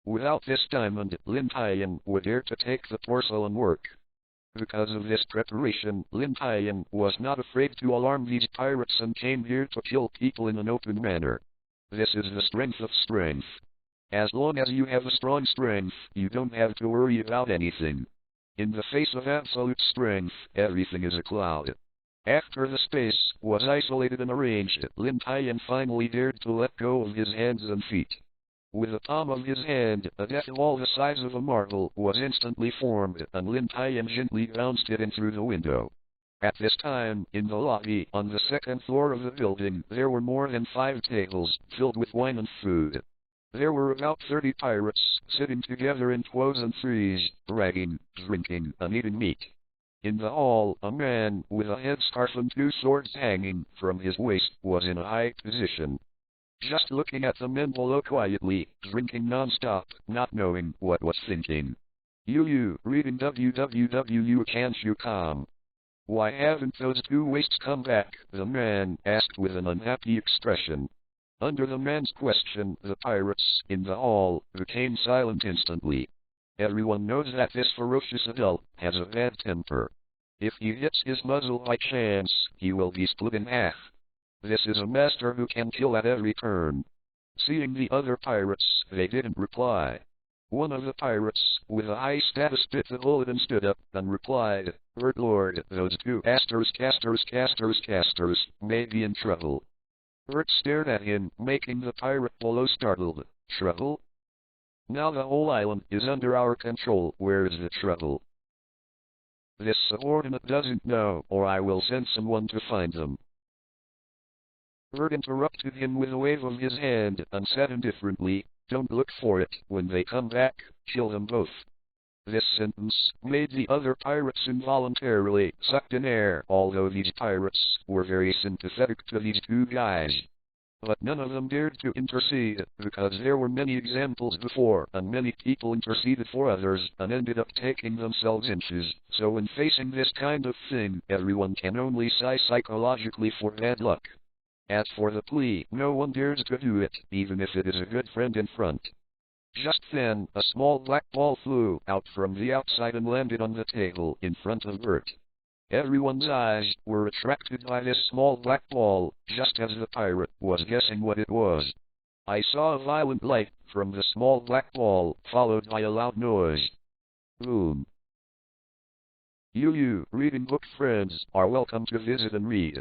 Without this diamond, Lin Tian would dare to take the porcelain work. Because of this preparation, Lin Tian was not afraid to alarm these pirates and came here to kill people in an open manner. This is the strength of strength. As long as you have a strong strength, you don't have to worry about anything. In the face of absolute strength, everything is a cloud. After the space was isolated and arranged, Lin Tian finally dared to let go of his hands and feet. With the palm of his hand, a death wall the size of a marble was instantly formed, and Lin Tian gently bounced it in through the window. At this time, in the lobby, on the second floor of the building, there were more than 5 tables, filled with wine and food. There were about 30 pirates, sitting together in 2s and 3s, bragging, drinking, and eating meat. In the hall, a man, with a headscarf and 2 swords hanging from his waist, was in a high position. Just looking at the men below quietly, drinking non-stop, not knowing what was thinking. You, reading www can't you come? Why haven't those 2 wastes come back? The man asked with an unhappy expression. Under the man's question, the pirates in the hall became silent instantly. Everyone knows that this ferocious adult has a bad temper. If he hits his muzzle by chance, he will be split in half. This is a master who can kill at every turn. Seeing the other pirates, they didn't reply. One of the pirates, with a high status, bit the bullet and stood up, and replied, Lord, those 2 casters may be in trouble. Bert stared at him, making the pirate below startled. Trouble? Now the whole island is under our control. Where is the trouble? This subordinate doesn't know, or I will send someone to find them. Bert interrupted him with a wave of his hand, and said indifferently, Don't look for it. When they come back, kill them both. This sentence made the other pirates involuntarily sucked in air, although these pirates were very sympathetic to these 2 guys. But none of them dared to intercede, because there were many examples before, and many people interceded for others, and ended up taking themselves inches. So when facing this kind of thing, everyone can only sigh psychologically for bad luck. As for the plea, no one dares to do it, even if it is a good friend in front. Just then, a small black ball flew out from the outside and landed on the table in front of Bert. Everyone's eyes were attracted by this small black ball, just as the pirate was guessing what it was. I saw a violent light from the small black ball, followed by a loud noise. Boom. You, reading book friends, are welcome to visit and read.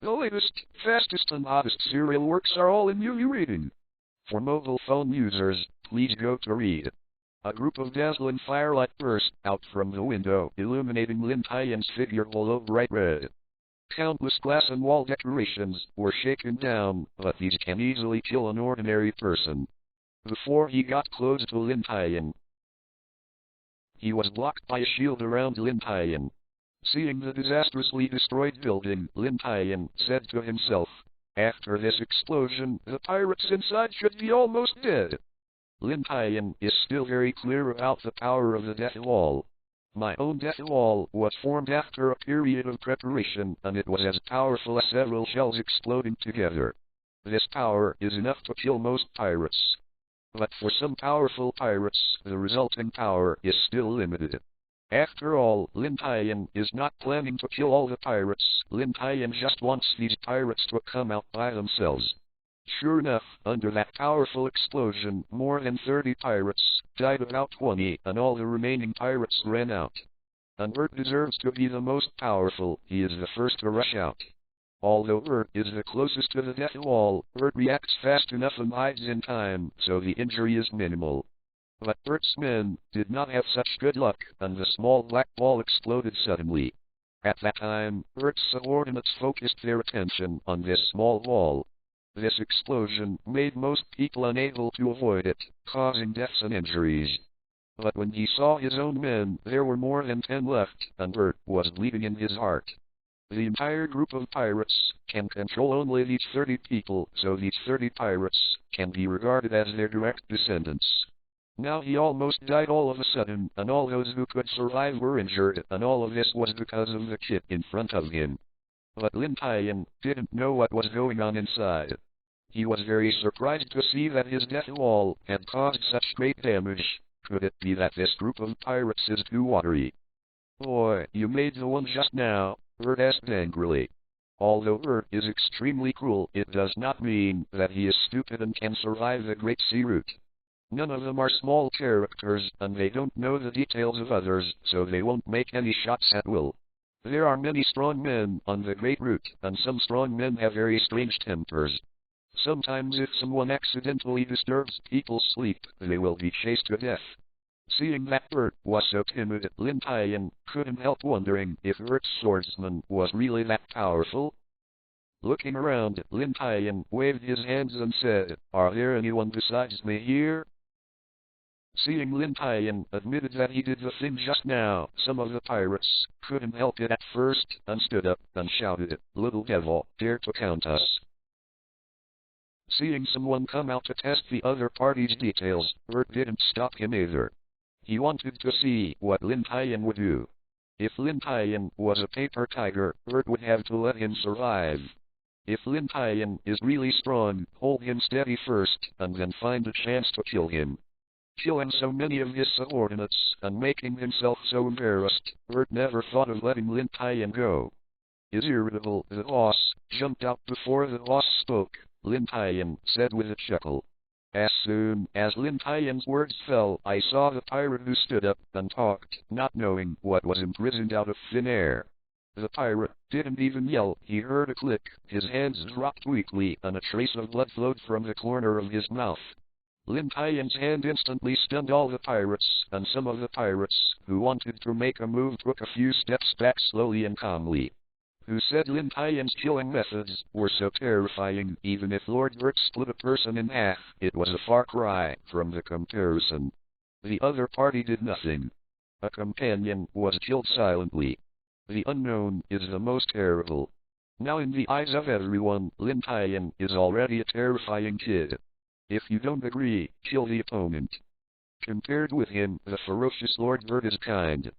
The latest, fastest and hottest serial works are all in UU Reading. For mobile phone users, please go to Read. A group of dazzling firelight burst out from the window, illuminating Lin Tian's figure below bright red. Countless glass and wall decorations were shaken down, but these can easily kill an ordinary person. Before he got close to Lin Tian, he was blocked by a shield around Lin Tian. Seeing the disastrously destroyed building, Lin Tian said to himself, "After this explosion, the pirates inside should be almost dead." Lin Tian is still very clear about the power of the death wall. My own death wall was formed after a period of preparation, and it was as powerful as several shells exploding together. This power is enough to kill most pirates. But for some powerful pirates, the resulting power is still limited. After all, Lin Tian is not planning to kill all the pirates. Lin Tian just wants these pirates to come out by themselves. Sure enough, under that powerful explosion, more than 30 pirates died, about 20, and all the remaining pirates ran out. And Bert deserves to be the most powerful. He is the first to rush out. Although Bert is the closest to the death wall, Bert reacts fast enough and hides in time, so the injury is minimal. But Bert's men did not have such good luck, and the small black ball exploded suddenly. At that time, Bert's subordinates focused their attention on this small ball. This explosion made most people unable to avoid it, causing deaths and injuries. But when he saw his own men, there were more than 10 left, and Bert was bleeding in his heart. The entire group of pirates can control only these 30 people, so these 30 pirates can be regarded as their direct descendants. Now he almost died all of a sudden, and all those who could survive were injured, and all of this was because of the kit in front of him. But Lin Tian didn't know what was going on inside. He was very surprised to see that his death wall had caused such great damage. Could it be that this group of pirates is too watery? "Boy, you made the one just now," Bert asked angrily. Although Bert is extremely cruel, it does not mean that he is stupid and can survive the Great Sea Route. None of them are small characters, and they don't know the details of others, so they won't make any shots at will. There are many strong men on the Great Route, and some strong men have very strange tempers. Sometimes if someone accidentally disturbs people's sleep, they will be chased to death. Seeing that Bert was so timid, Lin Tian couldn't help wondering if Bert's swordsman was really that powerful. Looking around, Lin Tian waved his hands and said, "Are there anyone besides me here?" Seeing Lin Tian admitted that he did the thing just now, some of the pirates couldn't help it at first, and stood up and shouted, "Little devil, dare to count us." Seeing someone come out to test the other party's details, Bert didn't stop him either. He wanted to see what Lin Tian would do. If Lin Tian was a paper tiger, Bert would have to let him survive. If Lin Tian is really strong, hold him steady first, and then find a chance to kill him. Killing so many of his subordinates, and making himself so embarrassed, Bert never thought of letting Lin Tian go. Is irritable, the boss jumped out before the boss spoke. Lin Tian said with a chuckle. As soon as Lin Tian's words fell, I saw the pirate who stood up and talked, not knowing what was imprisoned out of thin air. The pirate didn't even yell. He heard a click, his hands dropped weakly, and a trace of blood flowed from the corner of his mouth. Lin Tian's hand instantly stunned all the pirates, and some of the pirates who wanted to make a move took a few steps back slowly and calmly. Who said Lin Tian's killing methods were so terrifying. Even if Lord Bert split a person in half, it was a far cry from the comparison. The other party did nothing. A companion was killed silently. The unknown is the most terrible. Now in the eyes of everyone, Lin Tian is already a terrifying kid. If you don't agree, kill the opponent. Compared with him, the ferocious Lord Bert is kind.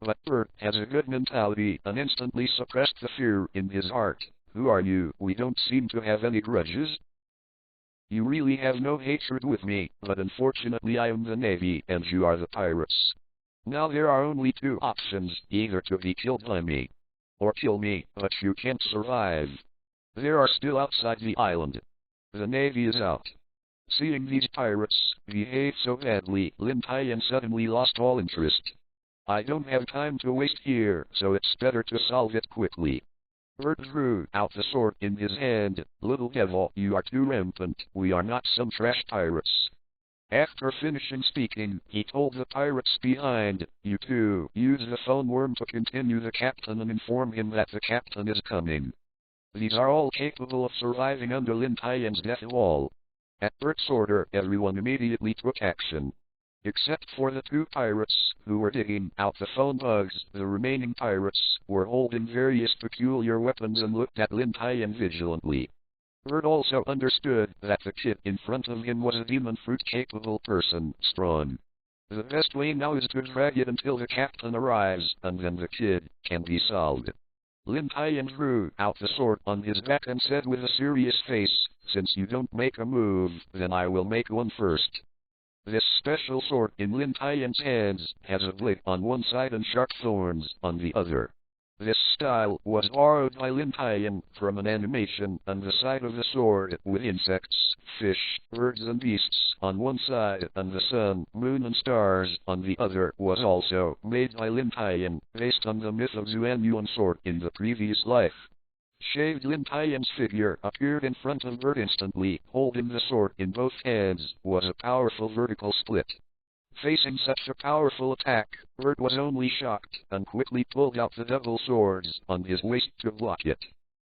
But Bert has a good mentality and instantly suppressed the fear in his heart. Who are you? We don't seem to have any grudges. You really have no hatred with me, but unfortunately I am the Navy and you are the pirates. Now there are only two options, either to be killed by me, or kill me, but you can't survive. They are still outside the island. The Navy is out. Seeing these pirates behave so badly, Lin Tian suddenly lost all interest. I don't have time to waste here, so it's better to solve it quickly. Bert drew out the sword in his hand. Little devil, you are too rampant. We are not some trash pirates. After finishing speaking, he told the pirates behind, you two, use the phone worm to continue the captain and inform him that the captain is coming. These are all capable of surviving under Lin Tian's death wall. At Bert's order, everyone immediately took action. Except for the two pirates who were digging out the phone bugs, the remaining pirates were holding various peculiar weapons and looked at Lin Tian vigilantly. Bert also understood that the kid in front of him was a demon fruit-capable person, strong. The best way now is to drag it until the captain arrives, and then the kid can be solved. Lin Tian drew out the sword on his back and said with a serious face, "Since you don't make a move, then I will make one first." This special sword in Lin Tian's hands has a blade on one side and sharp thorns on the other. This style was borrowed by Lin Tian from an animation, and the side of the sword with insects, fish, birds and beasts on one side and the sun, moon and stars on the other was also made by Lin Tian, based on the myth of Zuan Yuan's sword in the previous life. Shaved Lin Tian's figure appeared in front of Bert instantly, holding the sword in both hands, was a powerful vertical split. Facing such a powerful attack, Bert was only shocked, and quickly pulled out the double swords on his waist to block it.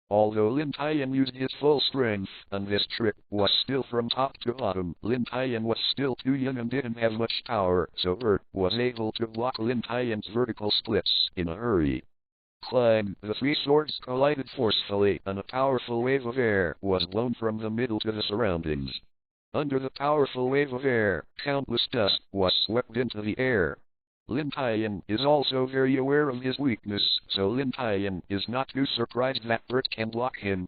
Although Lin Tian used his full strength, and this trick was still from top to bottom, Lin Tian was still too young and didn't have much power, so Bert was able to block Lin Tian's vertical splits in a hurry. Clang! The three swords collided forcefully, and a powerful wave of air was blown from the middle to the surroundings. Under the powerful wave of air, countless dust was swept into the air. Lin Tian is also very aware of his weakness, so Lin Tian is not too surprised that Bert can block him.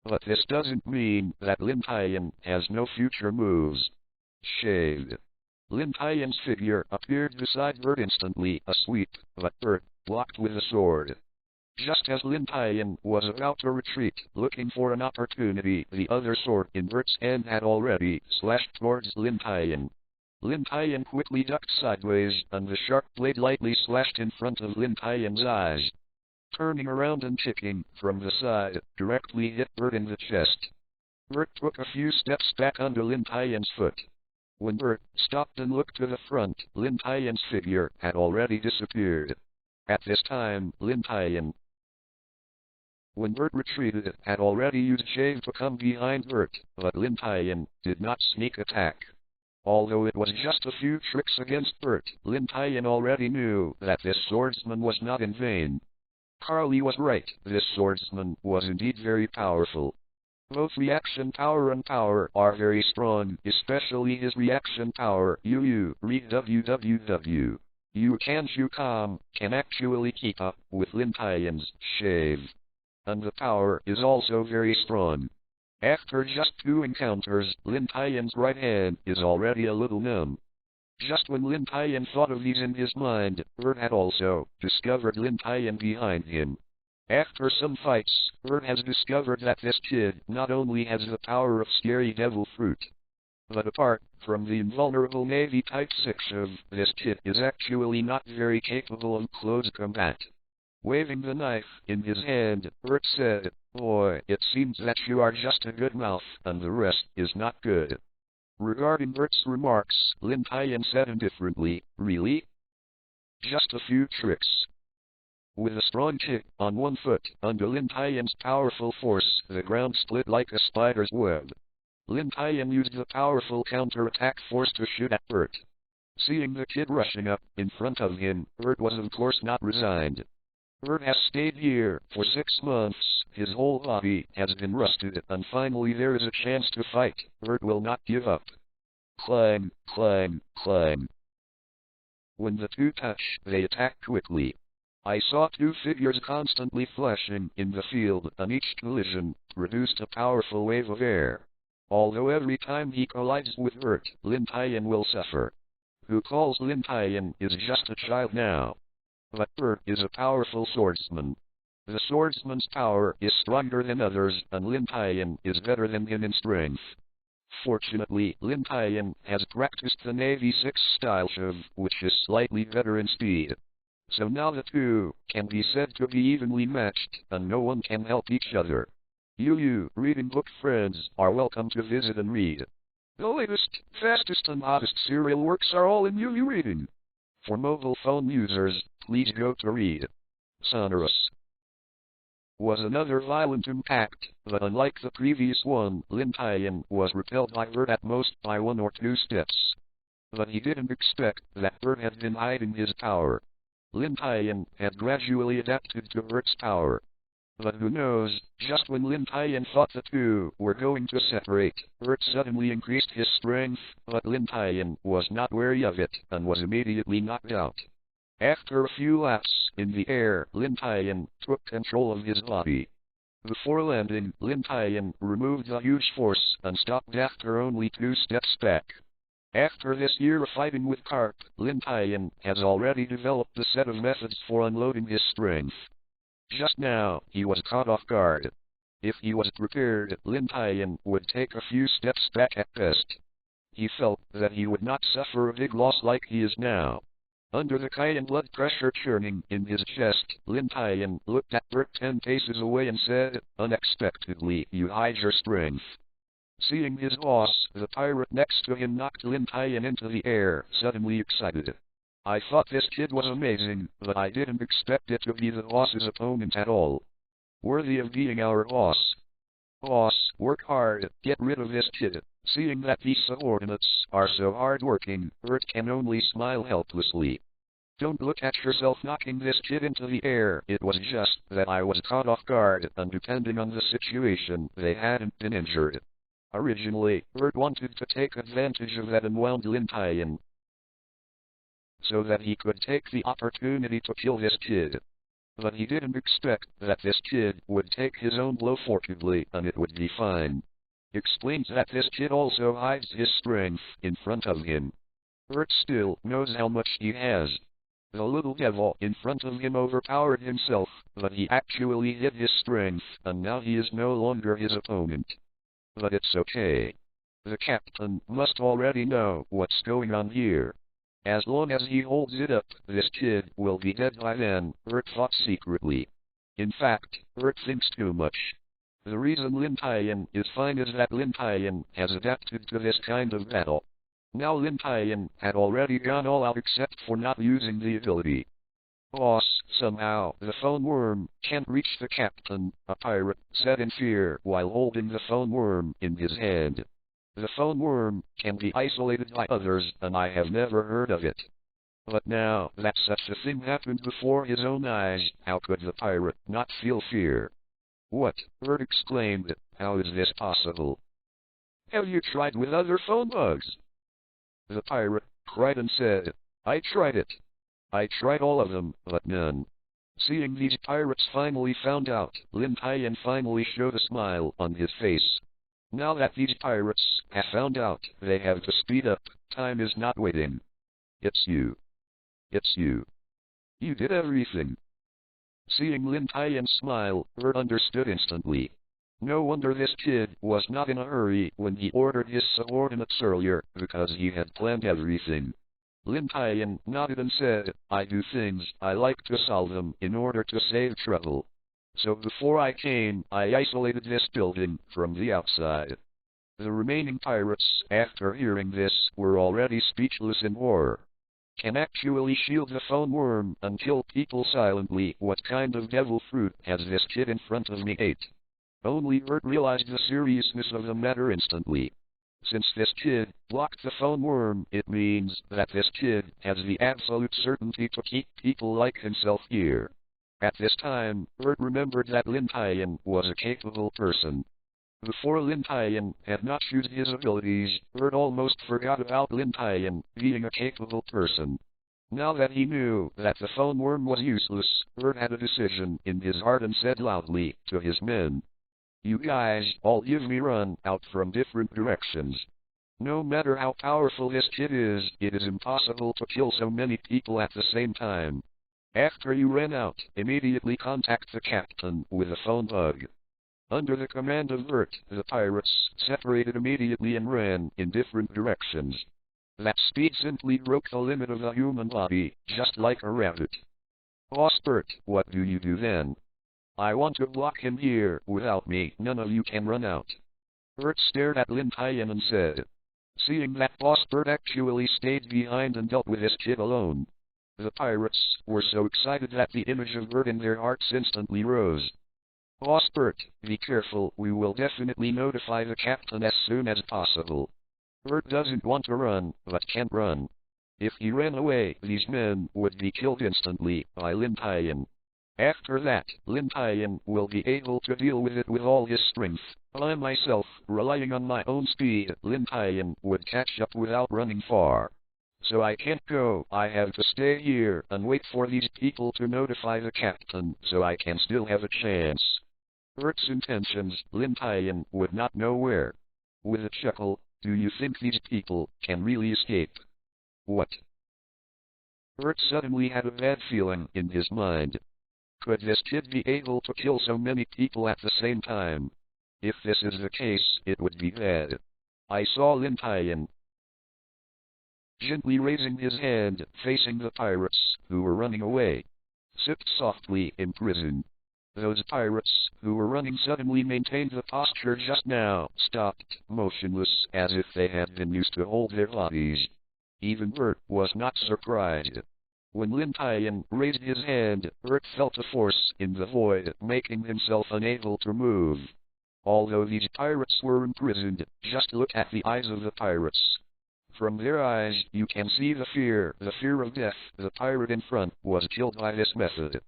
But this doesn't mean that Lin Tian has no future moves. Shaved. Lin Tian's figure appeared beside Bert instantly, a sweep, but Bert blocked with a sword. Just as Lin Tian was about to retreat, looking for an opportunity, the other sword in Bert's hand had already slashed towards Lin Tian. Lin Tian quickly ducked sideways, and the sharp blade lightly slashed in front of Lin Tian's eyes. Turning around and kicking from the side, directly hit Bert in the chest. Bert took a few steps back under Lin Tian's foot. When Bert stopped and looked to the front, Lin Tian's figure had already disappeared. At this time, when Bert retreated, had already used Shave to come behind Bert, but Lin Tian did not sneak attack. Although it was just a few tricks against Bert, Lin Tian already knew that this swordsman was not in vain. Carly was right, this swordsman was indeed very powerful. Both reaction power and power are very strong, especially his reaction power, read www. Can actually keep up with Lin Tian's Shave. And the power is also very strong. After just 2 encounters, Lin Tian's right hand is already a little numb. Just when Lin Tian thought of these in his mind, Bert had also discovered Lin Tian behind him. After some fights, Bert has discovered that this kid not only has the power of scary devil fruit, but apart from the invulnerable Navy Type 6 of, this kid is actually not very capable of close combat. Waving the knife in his hand, Bert said, "Boy, it seems that you are just a good mouth, and the rest is not good." Regarding Bert's remarks, Lin Tian said indifferently, "Really? Just a few tricks." With a strong kick on one foot, under Lin Tian's powerful force, the ground split like a spider's web. Lin Tian used the powerful counter-attack force to shoot at Bert. Seeing the kid rushing up in front of him, Bert was of course not resigned. Bert has stayed here for 6 months, his whole body has been rusted, and finally there is a chance to fight. Bert will not give up. Clang, clang, clang. When the two touch, they attack quickly. I saw 2 figures constantly flashing in the field, and each collision produced a powerful wave of air. Although every time he collides with Bert, Lin Tian will suffer. Who calls Lin Tian is just a child now. But Bert is a powerful swordsman. The swordsman's power is stronger than others, and Lin Tian is better than him in strength. Fortunately, Lin Tian has practiced the Navy 6 style shove, which is slightly better in speed. So now the two can be said to be evenly matched, and no one can help each other. You reading book friends are welcome to visit and read. The latest, fastest and hottest serial works are all in UU Reading. For mobile phone users, please go to Read. Sonorous was another violent impact, but unlike the previous one, Lin Tian was repelled by Bert at most by 1 or 2 steps. but he didn't expect that Bert had been hiding his power. Lin Tian had gradually adapted to Bert's power. But who knows, just when Lin Tian thought the two were going to separate, Bert suddenly increased his strength, but Lin Tian was not wary of it and was immediately knocked out. After a few laps in the air, Lin Tian took control of his body. Before landing, Lin Tian removed the huge force and stopped after only 2 steps back. After this year of fighting with Garp, Lin Tian has already developed a set of methods for unloading his strength. Just now, he was caught off guard. If he was prepared, Lin Tian would take a few steps back at best. He felt that he would not suffer a big loss like he is now. Under the Cayenne blood pressure churning in his chest, Lin Tian looked at Bert 10 paces away and said, unexpectedly, you hide your strength. Seeing his boss, the pirate next to him knocked Lin Tian into the air, suddenly excited. I thought this kid was amazing, but I didn't expect it to be the boss's opponent at all. Worthy of being our boss. Boss, work hard, get rid of this kid. Seeing that these subordinates are so hard-working, Bert can only smile helplessly. Don't look at yourself knocking this kid into the air. It was just that I was caught off guard, and depending on the situation, they hadn't been injured. Originally, Bert wanted to take advantage of that and wound Lin Tian, so that he could take the opportunity to kill this kid. But he didn't expect that this kid would take his own blow forcibly and it would be fine. Explains that this kid also hides his strength in front of him. Bert still knows how much he has. The little devil in front of him overpowered himself, but he actually hid his strength, and now he is no longer his opponent. But it's okay. The captain must already know what's going on here. As long as he holds it up, this kid will be dead by then, Bert thought secretly. In fact, Bert thinks too much. The reason Lin Tian is fine is that Lin Tian has adapted to this kind of battle. Now Lin Tian had already gone all out except for not using the ability. Boss, somehow the phone worm can't reach the captain, a pirate said in fear while holding the phone worm in his hand. The phone worm can be isolated by others, and I have never heard of it. But now that such a thing happened before his own eyes, how could the pirate not feel fear? What? Bert exclaimed. How is this possible? Have you tried with other phone bugs? The pirate cried and said, I tried it. I tried all of them, but none. Seeing these pirates finally found out, Lin Tian finally showed a smile on his face. Now that these pirates have found out, they have to speed up. Time is not waiting. It's you. It's you. You did everything. Seeing Lin Tian smile, Bert understood instantly. No wonder this kid was not in a hurry when he ordered his subordinates earlier, because he had planned everything. Lin Tian nodded and said, I do things, I like to solve them in order to save trouble. So before I came, I isolated this building from the outside. The remaining pirates, after hearing this, were already speechless in horror. Can actually shield the phone worm and kill people silently. What kind of devil fruit has this kid in front of me ate? Only Bert realized the seriousness of the matter instantly. Since this kid blocked the phone worm, it means that this kid has the absolute certainty to keep people like himself here. At this time, Bert remembered that Lin Tian was a capable person. Before Lin Tian had not used his abilities, Bert almost forgot about Lin Tian being a capable person. Now that he knew that the phone worm was useless, Bert had a decision in his heart and said loudly to his men, you guys all give me run out from different directions. No matter how powerful this kid is, it is impossible to kill so many people at the same time. After you ran out, immediately contact the captain with a phone bug. Under the command of Bert, the pirates separated immediately and ran in different directions. That speed simply broke the limit of the human body, just like a rabbit. Boss Bert, what do you do then? I want to block him here. Without me, none of you can run out. Bert stared at Lin Tian and said, seeing that Boss Bert actually stayed behind and dealt with this kid alone. The pirates were so excited that the image of Bert in their hearts instantly rose. Boss Bert, be careful, we will definitely notify the captain as soon as possible. Bert doesn't want to run, but can't run. If he ran away, these men would be killed instantly by Lin Tian. After that, Lin Tian will be able to deal with it with all his strength. By myself, relying on my own speed, Lin Tian would catch up without running far. So I can't go. I have to stay here and wait for these people to notify the captain so I can still have a chance. Bert's intentions, Lin Tian would not know where. With a chuckle, do you think these people can really escape? What? Bert suddenly had a bad feeling in his mind. Could this kid be able to kill so many people at the same time? If this is the case, it would be bad. I saw Lin Tian gently raising his hand, facing the pirates, who were running away. Sipped softly in prison. Those pirates, who were running suddenly maintained the posture just now, stopped, motionless, as if they had been used to hold their bodies. Even Bert was not surprised. When Lin Tian raised his hand, Bert felt a force in the void, making himself unable to move. Although these pirates were imprisoned, just look at the eyes of the pirates. From their eyes, you can see the fear of death. The pirate in front was killed by this method.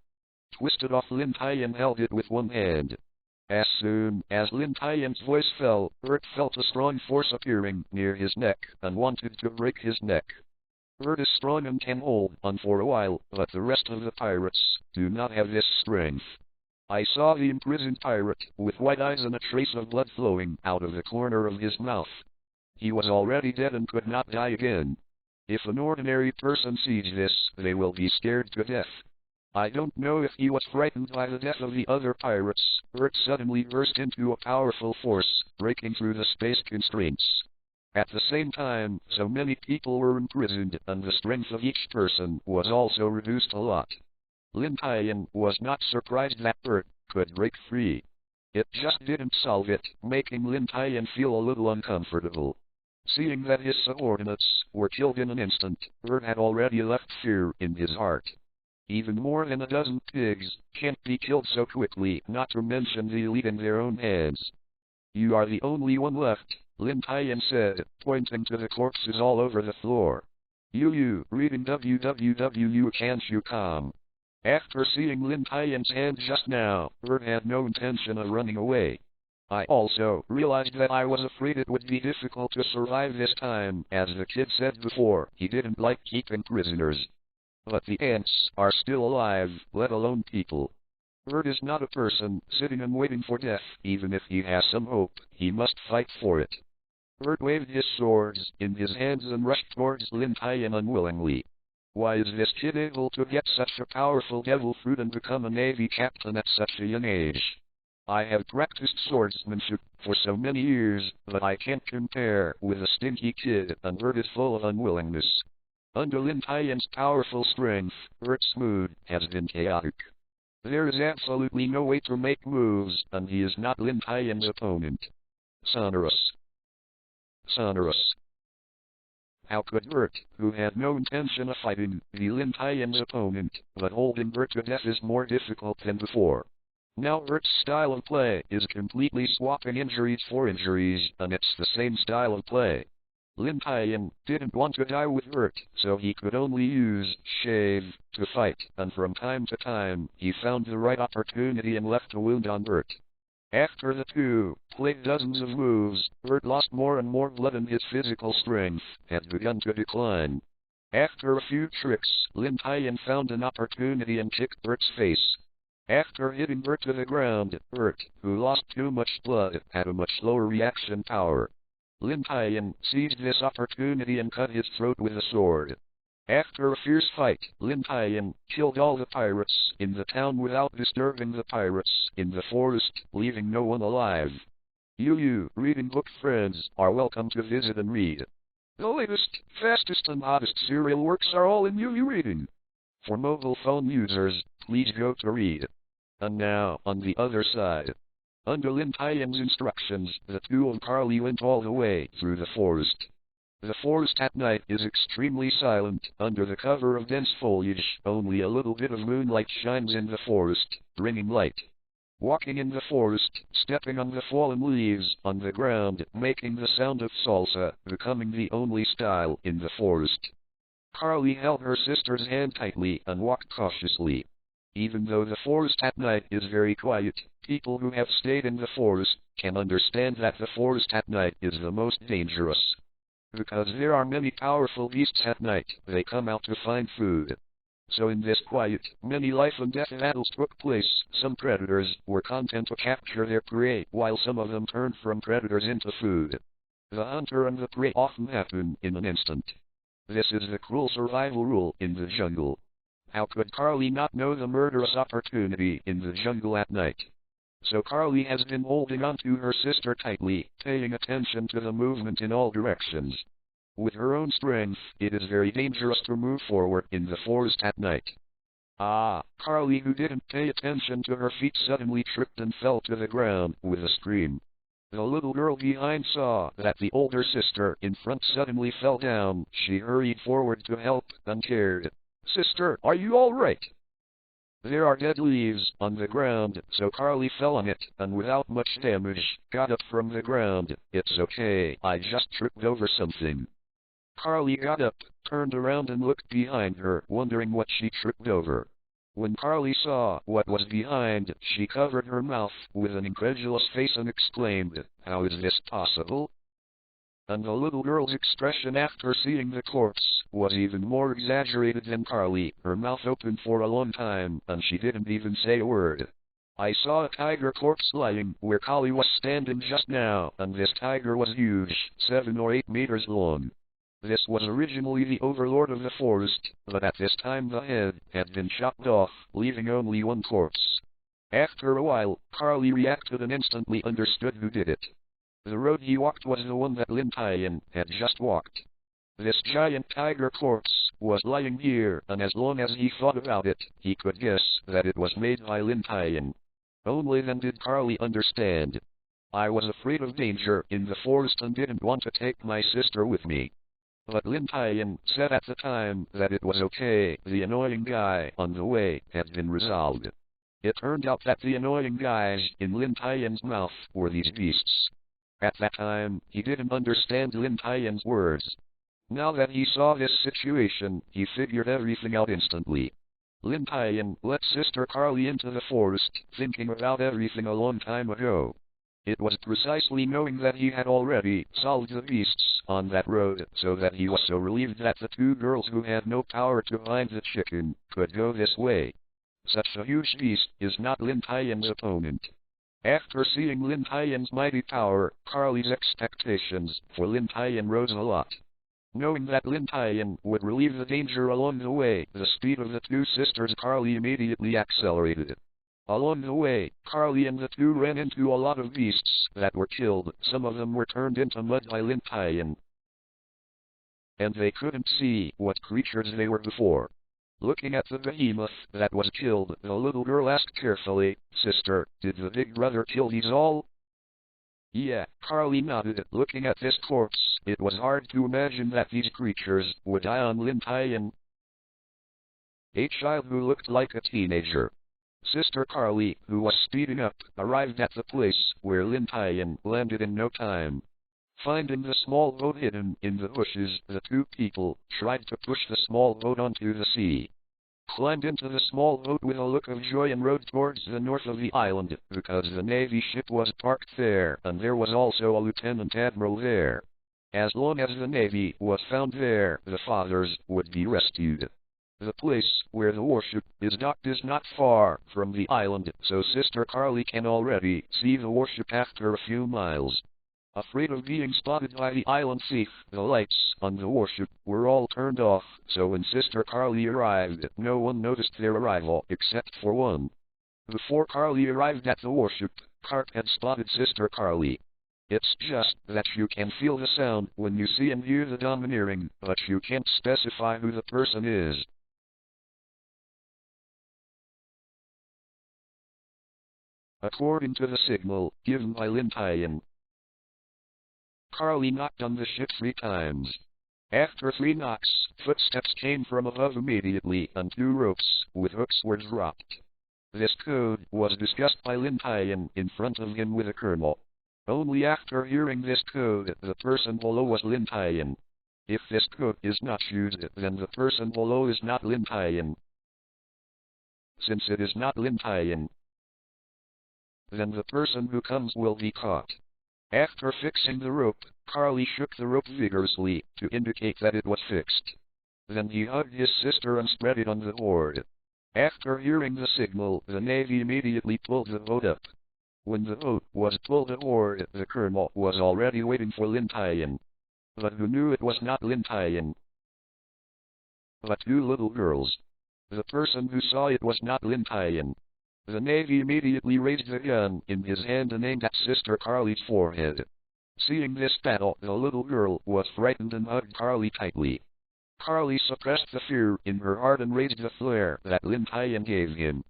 Twisted off, Lin Tian held it with one hand. As soon as Lin Tian's voice fell, Bert felt a strong force appearing near his neck and wanted to break his neck. Bert is strong and can hold on for a while, but the rest of the pirates do not have this strength. I saw the imprisoned pirate, with white eyes and a trace of blood flowing out of the corner of his mouth. He was already dead and could not die again. If an ordinary person sees this, they will be scared to death. I don't know if he was frightened by the death of the other pirates. Bert suddenly burst into a powerful force, breaking through the space constraints. At the same time, so many people were imprisoned, and the strength of each person was also reduced a lot. Lin Tian was not surprised that Bert could break free. It just didn't solve it, making Lin Tian feel a little uncomfortable. Seeing that his subordinates were killed in an instant, Bert had already left fear in his heart. Even more than a dozen pigs can't be killed so quickly, not to mention the elite in their own hands. You are the only one left, Lin Tian said, pointing to the corpses all over the floor. You, reading www. Can't you come? After seeing Lin Tian's hand just now, Bert had no intention of running away. I also realized that I was afraid it would be difficult to survive this time. As the kid said before, he didn't like keeping prisoners. But the ants are still alive, let alone people. Bert is not a person sitting and waiting for death. Even if he has some hope, he must fight for it. Bert waved his swords in his hands and rushed towards Lin Tian unwillingly. Why is this kid able to get such a powerful devil fruit and become a navy captain at such a young age? I have practiced swordsmanship for so many years, but I can't compare with a stinky kid, and Bert is full of unwillingness. Under Lin Tian's powerful strength, Bert's mood has been chaotic. There is absolutely no way to make moves, and he is not Lin Tian's opponent. Sonorous. How could Bert, who had no intention of fighting, be Lin Tian's opponent? But holding Bert to death is more difficult than before. Now Bert's style of play is completely swapping injuries for injuries, and it's the same style of play. Lin Tian didn't want to die with Bert, so he could only use shave to fight, and from time to time, he found the right opportunity and left a wound on Bert. After the two played dozens of moves, Bert lost more and more blood and his physical strength had begun to decline. After a few tricks, Lin Tian found an opportunity and kicked Bert's face. After hitting Bert to the ground, Bert, who lost too much blood, had a much lower reaction power. Lin Tian seized this opportunity and cut his throat with a sword. After a fierce fight, Lin Tian killed all the pirates in the town without disturbing the pirates in the forest, leaving no one alive. You, reading book friends, are welcome to visit and read. The latest, fastest and hottest serial works are all in UU Reading. For mobile phone users, please go to Read. And now, on the other side. Under Lin Tian's instructions, the two of Carly went all the way through the forest. The forest at night is extremely silent. Under the cover of dense foliage, only a little bit of moonlight shines in the forest, bringing light. walking in the forest, stepping on the fallen leaves on the ground, making the sound of salsa, becoming the only style in the forest. Carly held her sister's hand tightly and walked cautiously. Even though the forest at night is very quiet, people who have stayed in the forest can understand that the forest at night is the most dangerous. Because there are many powerful beasts at night, they come out to find food. So in this quiet, many life and death battles took place. Some predators were content to capture their prey, while some of them turned from predators into food. The hunter and the prey often happen in an instant. This is the cruel survival rule in the jungle. How could Carly not know the murderous opportunity in the jungle at night? So Carly has been holding on to her sister tightly, paying attention to the movement in all directions. With her own strength, it is very dangerous to move forward in the forest at night. Carly, who didn't pay attention to her feet, suddenly tripped and fell to the ground with a scream. The little girl behind saw that the older sister in front suddenly fell down. She hurried forward to help and cared. "Sister, are you all right?" There are dead leaves on the ground, so Carly fell on it, and without much damage, got up from the ground. "It's okay, I just tripped over something." Carly got up, turned around and looked behind her, wondering what she tripped over. When Carly saw what was behind, she covered her mouth with an incredulous face and exclaimed, "How is this possible?" And the little girl's expression after seeing the corpse was even more exaggerated than Carly. Her mouth opened for a long time, and she didn't even say a word. "I saw a tiger corpse lying where Carly was standing just now, and this tiger was huge, 7 or 8 meters long. This was originally the overlord of the forest, but at this time the head had been chopped off, leaving only one corpse." After a while, Carly reacted and instantly understood who did it. The road he walked was the one that Lin Tian had just walked. This giant tiger corpse was lying here, and as long as he thought about it, he could guess that it was made by Lin Tian. Only then did Carly understand. "I was afraid of danger in the forest and didn't want to take my sister with me. But Lin Tian said at the time that it was okay. The annoying guy on the way had been resolved." It turned out that the annoying guys in Lin Tian's mouth were these beasts. At that time, he didn't understand Lin Tian's words. Now that he saw this situation, he figured everything out instantly. Lin Tian let Sister Carly into the forest, thinking about everything a long time ago. It was precisely knowing that he had already solved the beasts on that road, so that he was so relieved that the two girls who had no power to find the chicken could go this way. Such a huge beast is not Lin Tian's opponent. After seeing Lin Tian's mighty power, Carly's expectations for Lin Tian rose a lot. Knowing that Lin Tian would relieve the danger along the way, the speed of the two sisters Carly immediately accelerated. Along the way, Carly and the two ran into a lot of beasts that were killed. Some of them were turned into mud by Lin Tian, and they couldn't see what creatures they were before. Looking at the behemoth that was killed, the little girl asked carefully, "Sister, did the big brother kill these all?" "Yeah," Carly nodded. Looking at this corpse, it was hard to imagine that these creatures would die on Lin Tian. A child who looked like a teenager. Sister Carly, who was speeding up, arrived at the place where Lin Tian landed in no time. Finding the small boat hidden in the bushes, the two people tried to push the small boat onto the sea. Climbed into the small boat with a look of joy and rowed towards the north of the island, because the Navy ship was parked there, and there was also a lieutenant admiral there. As long as the Navy was found there, the fathers would be rescued. The place where the warship is docked is not far from the island, so Sister Carly can already see the warship after a few miles. Afraid of being spotted by the island thief, the lights on the warship were all turned off, so when Sister Carly arrived, no one noticed their arrival except for one. Before Carly arrived at the warship, Garp had spotted Sister Carly. It's just that you can feel the sound when you see and hear the domineering, but you can't specify who the person is. According to the signal given by Lin Tian, Carly knocked on the ship 3 times. After 3 knocks, footsteps came from above immediately, and 2 ropes with hooks were dropped. This code was discussed by Lin Tian in front of him with the colonel. Only after hearing this code, the person below was Lin Tian. If this code is not used, then the person below is not Lin Tian. Since it is not Lin Tian, then the person who comes will be caught. After fixing the rope, Carly shook the rope vigorously to indicate that it was fixed. Then he hugged his sister and spread it on the board. After hearing the signal, the Navy immediately pulled the boat up. When the boat was pulled aboard, the colonel was already waiting for Lin Tian. But who knew it was not Lin Tian, but two little girls? The person who saw it was not Lin Tian. The Navy immediately raised the gun in his hand and aimed at Sister Carly's forehead. Seeing this battle, the little girl was frightened and hugged Carly tightly. Carly suppressed the fear in her heart and raised the flare that Lin Tian gave him.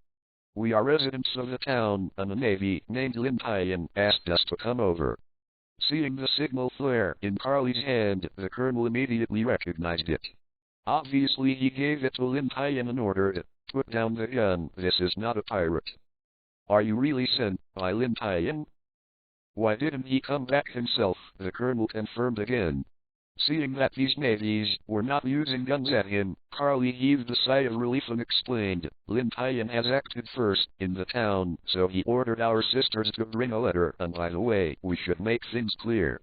We are residents of the town, and the Navy named Lin Tian asked us to come over. Seeing the signal flare in Carly's hand, the colonel immediately recognized it. Obviously he gave it to Lin Tian and ordered, "Put down the gun, this is not a pirate." "Are you really sent by Lin Tian?" "Why didn't he come back himself?" the colonel confirmed again. Seeing that these navies were not using guns at him, Carly heaved a sigh of relief and explained, "Lin Tian has acted first in the town, so he ordered our sisters to bring a letter, and by the way, we should make things clear."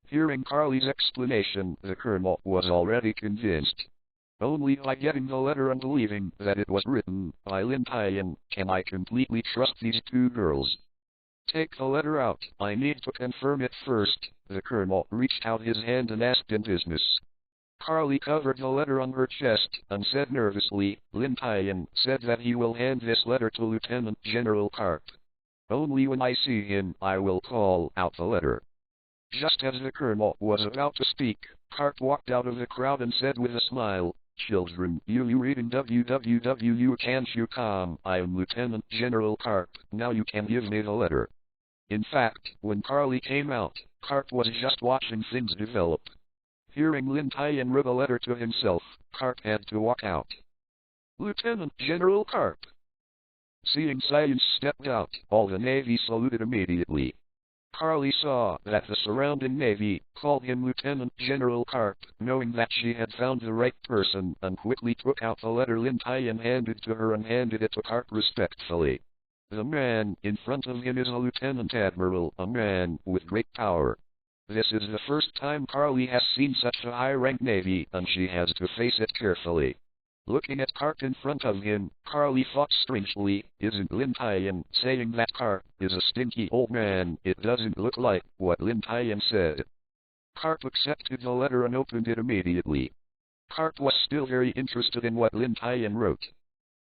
Hearing Carly's explanation, the colonel was already convinced. Only by getting the letter and believing that it was written by Lin Tian can I completely trust these two girls. "Take the letter out, I need to confirm it first." The colonel reached out his hand and asked in business. Carly covered the letter on her chest and said nervously, "Lin Tian said that he will hand this letter to Lieutenant General Garp. Only when I see him, I will call out the letter." Just as the colonel was about to speak, Garp walked out of the crowd and said with a smile, "Children, you reading www can't you come? I am Lieutenant General Garp, now you can give me the letter." In fact, when Carly came out, Garp was just watching things develop. Hearing Lin Tian read a letter to himself, Garp had to walk out. "Lieutenant General Garp." Seeing Science stepped out, all the Navy saluted immediately. Carly saw that the surrounding Navy called him Lieutenant General Garp, knowing that she had found the right person, and quickly took out the letter Lin Tian handed to her and handed it to Garp respectfully. The man in front of him is a Lieutenant Admiral, a man with great power. This is the first time Carly has seen such a high-ranked Navy, and she has to face it carefully. Looking at Garp in front of him, Carly thought strangely, isn't Lin Tian saying that Garp is a stinky old man? It doesn't look like what Lin Tian said. Garp accepted the letter and opened it immediately. Garp was still very interested in what Lin Tian wrote.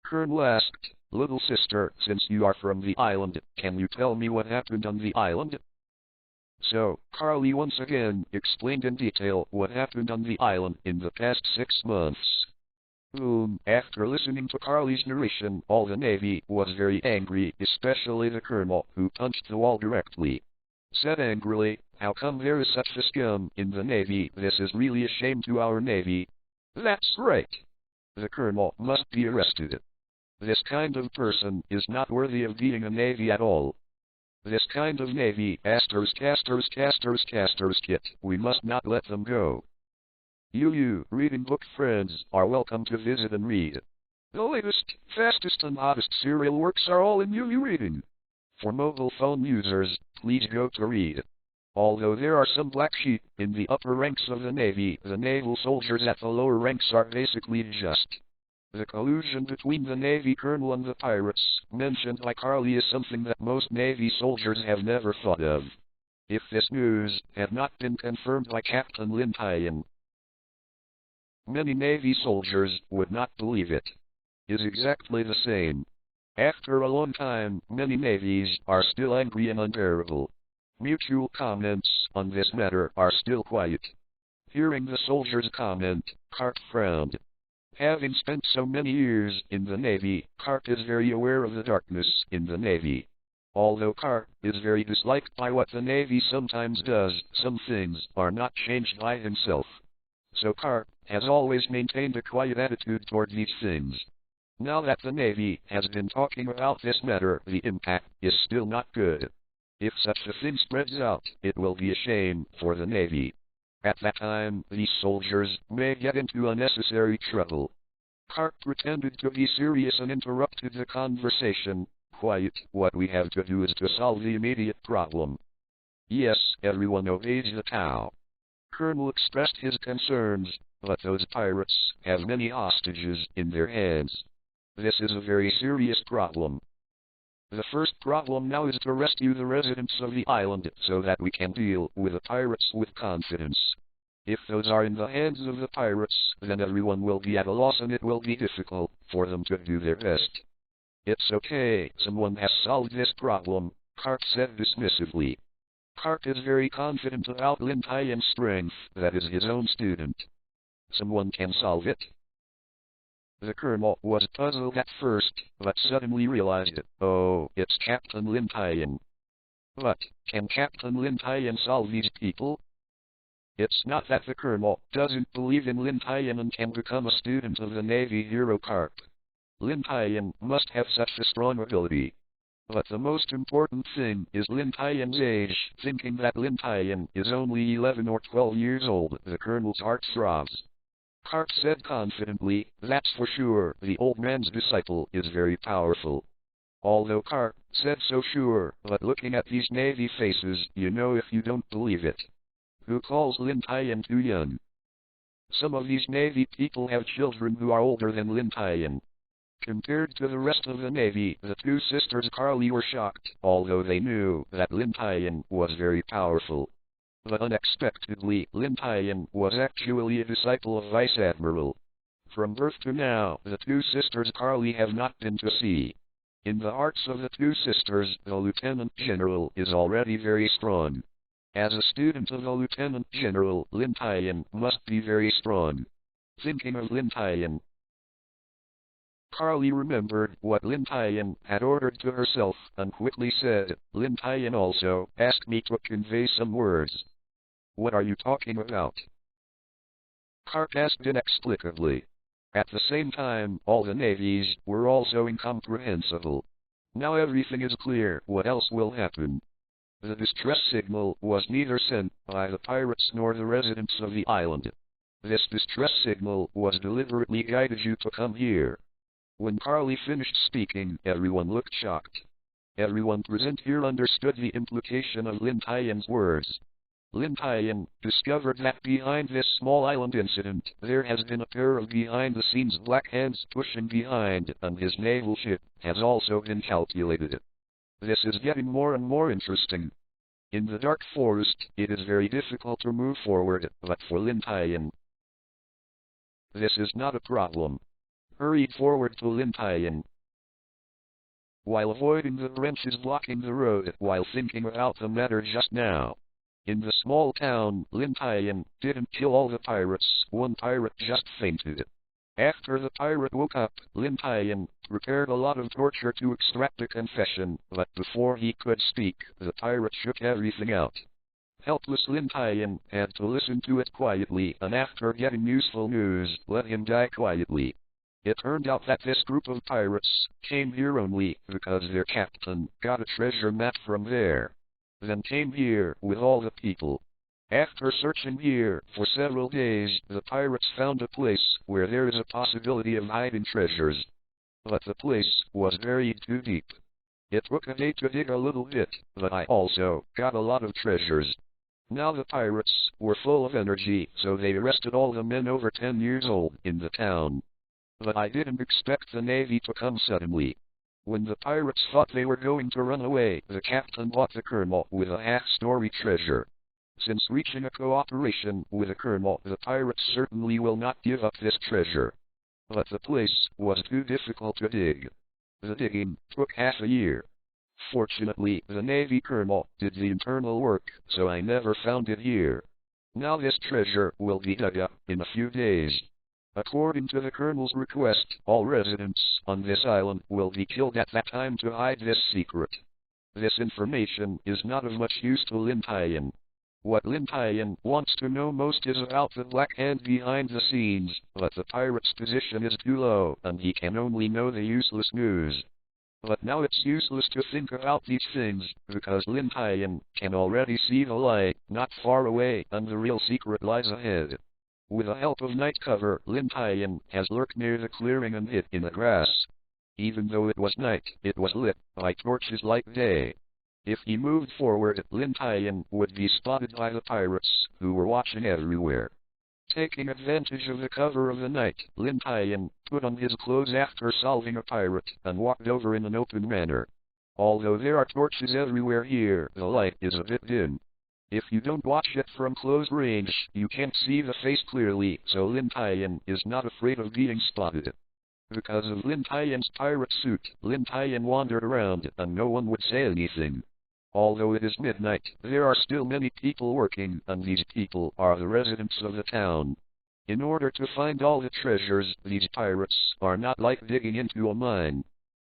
Colonel asked, "Little sister, since you are from the island, can you tell me what happened on the island?" So, Carly once again explained in detail what happened on the island in the past 6 months. After listening to Carly's narration, all the Navy was very angry, especially the colonel, who punched the wall directly. Said angrily, "How come there is such a scum in the Navy? This is really a shame to our Navy." "That's right. The colonel must be arrested. This kind of person is not worthy of being a Navy at all. This kind of Navy, we must not let them go. You reading book friends are welcome to visit and read. The latest, fastest and hottest serial works are all in UU Reading. For mobile phone users, please go to read. Although there are some black sheep in the upper ranks of the Navy, the naval soldiers at the lower ranks are basically just. The collusion between the Navy colonel and the pirates, mentioned by Carly, is something that most Navy soldiers have never thought of. If this news had not been confirmed by Captain Lin Tian, many Navy soldiers would not believe it. Is exactly the same. After a long time, many navies are still angry and unbearable. Mutual comments on this matter are still quiet. Hearing the soldier's comment, Garp frowned. Having spent so many years in the Navy, Garp is very aware of the darkness in the Navy. Although Garp is very disliked by what the Navy sometimes does, some things are not changed by himself. So Garp has always maintained a quiet attitude toward these things. Now that the Navy has been talking about this matter, the impact is still not good. If such a thing spreads out, it will be a shame for the Navy. At that time, these soldiers may get into unnecessary trouble. Garp pretended to be serious and interrupted the conversation. Quiet, what we have to do is to solve the immediate problem. Yes, everyone obeys the Tao. Colonel expressed his concerns, but those pirates have many hostages in their hands. This is a very serious problem. The first problem now is to rescue the residents of the island so that we can deal with the pirates with confidence. If those are in the hands of the pirates, then everyone will be at a loss and it will be difficult for them to do their best. It's okay, someone has solved this problem, Garp said dismissively. Garp is very confident about Lin Tian's strength, that is his own student. Someone can solve it. The colonel was puzzled at first, but suddenly realized, oh, it's Captain Lin Tian. But, can Captain Lin Tian solve these people? It's not that the colonel doesn't believe in Lin Tian and can become a student of the Navy hero Garp. Lin Tian must have such a strong ability. But the most important thing is Lin Tian's age. Thinking that Lin Tian is only 11 or 12 years old, the colonel's heart throbs. Garp said confidently, that's for sure, the old man's disciple is very powerful. Although Garp said so sure, but looking at these Navy faces, you know if you don't believe it. Who calls Lin Tian too young? Some of these Navy people have children who are older than Lin Tian. Compared to the rest of the Navy, the two sisters Carly were shocked, although they knew that Lin Tian was very powerful. But unexpectedly, Lin Tian was actually a disciple of Vice Admiral. From birth to now, the two sisters Carly have not been to sea. In the hearts of the two sisters, the Lieutenant General is already very strong. As a student of the Lieutenant General, Lin Tian must be very strong. Thinking of Lin Tian, Carly remembered what Lin Tian had ordered to herself, and quickly said, Lin Tian also asked me to convey some words. What are you talking about? Garp asked inexplicably. At the same time, all the navies were also incomprehensible. Now everything is clear, what else will happen? The distress signal was neither sent by the pirates nor the residents of the island. This distress signal was deliberately guided you to come here. When Carly finished speaking, everyone looked shocked. Everyone present here understood the implication of Lin Tian's words. Lin Tian discovered that behind this small island incident, there has been a pair of behind-the-scenes black hands pushing behind, and his naval ship has also been calculated. This is getting more and more interesting. In the dark forest, it is very difficult to move forward, but for Lin Tian, this is not a problem. Hurried forward to Lin Tian. While avoiding the branches blocking the road, while thinking about the matter just now. In the small town, Lin Tian didn't kill all the pirates, one pirate just fainted. After the pirate woke up, Lin Tian prepared a lot of torture to extract a confession, but before he could speak, the pirate shook everything out. Helpless Lin Tian had to listen to it quietly, and after getting useful news, let him die quietly. It turned out that this group of pirates came here only because their captain got a treasure map from there. Then came here with all the people. After searching here for several days, the pirates found a place where there is a possibility of hiding treasures. But the place was buried too deep. It took a day to dig a little bit, but I also got a lot of treasures. Now the pirates were full of energy, so they arrested all the men over 10 years old in the town. But I didn't expect the Navy to come suddenly. When the pirates thought they were going to run away, the captain bought the colonel with a half-story treasure. Since reaching a cooperation with the colonel, the pirates certainly will not give up this treasure. But the place was too difficult to dig. The digging took half a year. Fortunately, the Navy colonel did the internal work, so I never found it here. Now this treasure will be dug up in a few days. According to the colonel's request, all residents on this island will be killed at that time to hide this secret. This information is not of much use to Lin Tian. What Lin Tian wants to know most is about the Black Hand behind the scenes, but the pirate's position is too low, and he can only know the useless news. But now it's useless to think about these things, because Lin Tian can already see the light, not far away, and the real secret lies ahead. With the help of night cover, Lin Tian has lurked near the clearing and hid in the grass. Even though it was night, it was lit by torches like day. If he moved forward, Lin Tian would be spotted by the pirates, who were watching everywhere. Taking advantage of the cover of the night, Lin Tian put on his clothes after solving a pirate, and walked over in an open manner. Although there are torches everywhere here, the light is a bit dim. If you don't watch it from close range, you can't see the face clearly, so Lin Tian is not afraid of being spotted. Because of Lin Tian's pirate suit, Lin Tian wandered around, and no one would say anything. Although it is midnight, there are still many people working, and these people are the residents of the town. In order to find all the treasures, these pirates are not like digging into a mine.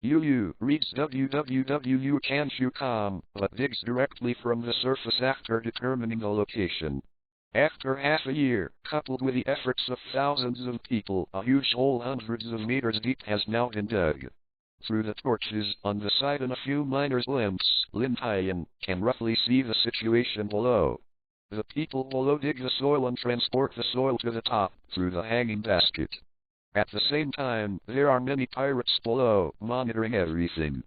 UU reads www.canshu.com, but digs directly from the surface after determining the location. After half a year, coupled with the efforts of thousands of people, a huge hole hundreds of meters deep has now been dug. Through the torches on the side and a few miners' lamps, Lin Tian can roughly see the situation below. The people below dig the soil and transport the soil to the top through the hanging basket. At the same time, there are many pirates below, monitoring everything.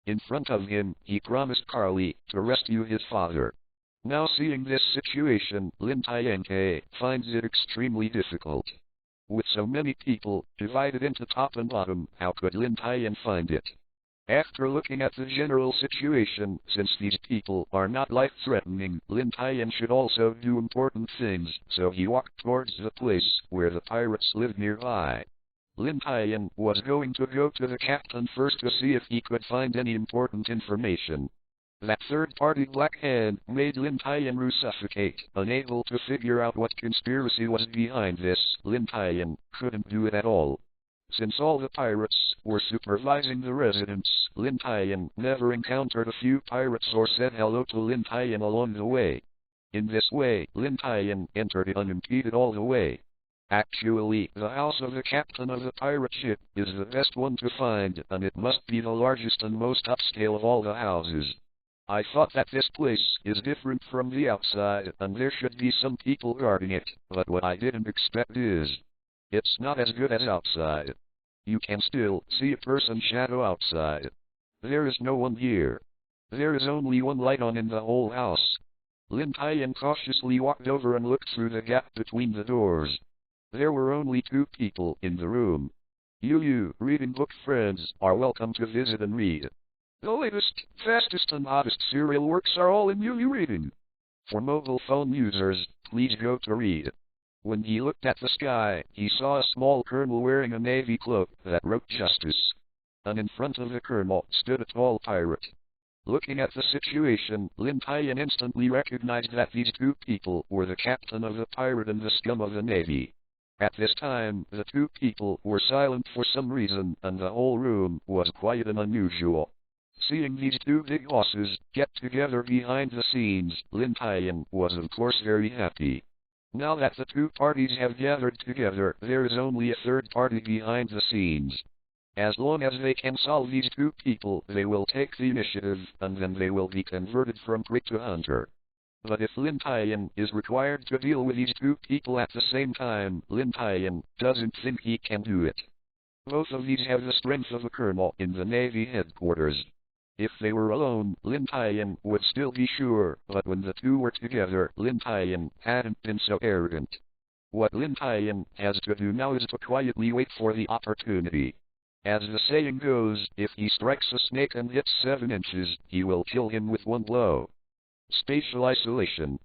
In front of him, he promised Carly to rescue his father. Now seeing this situation, Lin Tian finds it extremely difficult. With so many people divided into top and bottom, how could Lin Tian find it? After looking at the general situation, since these people are not life-threatening, Lin Tian should also do important things, so he walked towards the place where the pirates lived nearby. Lin Tian was going to go to the captain first to see if he could find any important information. That third-party Black Hand made Lin Tian suffocate, unable to figure out what conspiracy was behind this. Lin Tian couldn't do it at all. Since all the pirates were supervising the residents, Lin Tian never encountered a few pirates or said hello to Lin Tian along the way. In this way, Lin Tian entered it unimpeded all the way. Actually, the house of the captain of the pirate ship is the best one to find, and it must be the largest and most upscale of all the houses. I thought that this place is different from the outside, and there should be some people guarding it, but what I didn't expect is, it's not as good as outside. You can still see a person's shadow outside. There is no one here. There is only one light on in the whole house. Lin Tian cautiously walked over and looked through the gap between the doors. There were only 2 people in the room. You reading book friends are welcome to visit and read. The latest, fastest and hottest serial works are all in UU Reading. For mobile phone users, please go to Read. When he looked at the sky, he saw a small colonel wearing a navy cloak that wrote Justice. And in front of the colonel stood a tall pirate. Looking at the situation, Lin Tian instantly recognized that these 2 people were the captain of the pirate and the scum of the navy. At this time, the 2 people were silent for some reason, and the whole room was quiet and unusual. Seeing these 2 big bosses get together behind the scenes, Lin Tian was of course very happy. Now that the 2 parties have gathered together, there is only a third party behind the scenes. As long as they can solve these 2 people, they will take the initiative, and then they will be converted from prey to hunter. But if Lin Tian is required to deal with these 2 people at the same time, Lin Tian doesn't think he can do it. Both of these have the strength of a colonel in the Navy headquarters. If they were alone, Lin Tian would still be sure, but when the 2 were together, Lin Tian hadn't been so arrogant. What Lin Tian has to do now is to quietly wait for the opportunity. As the saying goes, if he strikes a snake and hits 7 inches, he will kill him with 1 blow. Spatial isolation.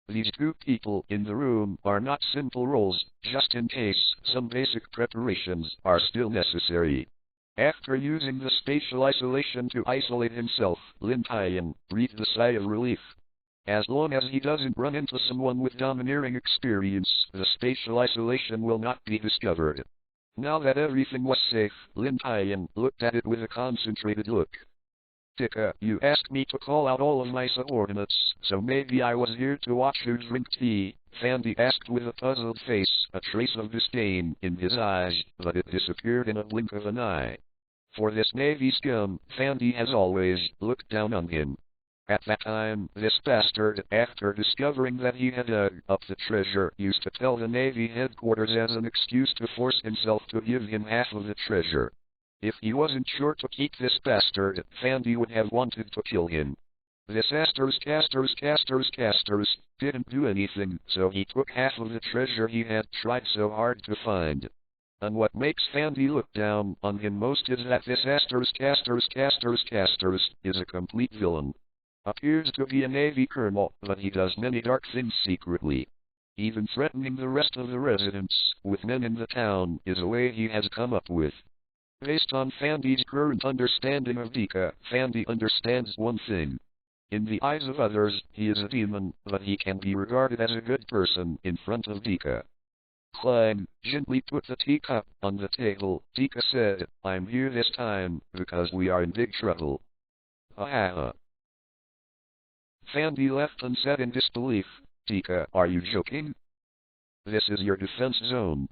These 2 people in the room are not simple roles, just in case some basic preparations are still necessary. After using the spatial isolation to isolate himself, Lin Tian breathed a sigh of relief. As long as he doesn't run into someone with domineering experience, the spatial isolation will not be discovered. Now that everything was safe, Lin Tian looked at it with a concentrated look. Dika, you asked me to call out all of my subordinates, so maybe I was here to watch you drink tea, Fandy asked with a puzzled face, a trace of disdain in his eyes, but it disappeared in a blink of an eye. For this Navy scum, Fandy has always looked down on him. At that time, this bastard, after discovering that he had dug up the treasure, used to tell the Navy headquarters as an excuse to force himself to give him half of the treasure. If he wasn't sure to keep this bastard, Fandy would have wanted to kill him. This casters didn't do anything, so he took half of the treasure he had tried so hard to find. And what makes Fandy look down on him most is that this casters is a complete villain. Appears to be a Navy colonel, but he does many dark things secretly. Even threatening the rest of the residents with men in the town is a way he has come up with. Based on Fandy's current understanding of Dika, Fandy understands one thing. In the eyes of others, he is a demon, but he can be regarded as a good person in front of Dika. Klein gently put the teacup on the table. Dika said, I'm here this time, because we are in big trouble. Ha. Fandy left and said in disbelief, Dika, are you joking? This is your defense zone.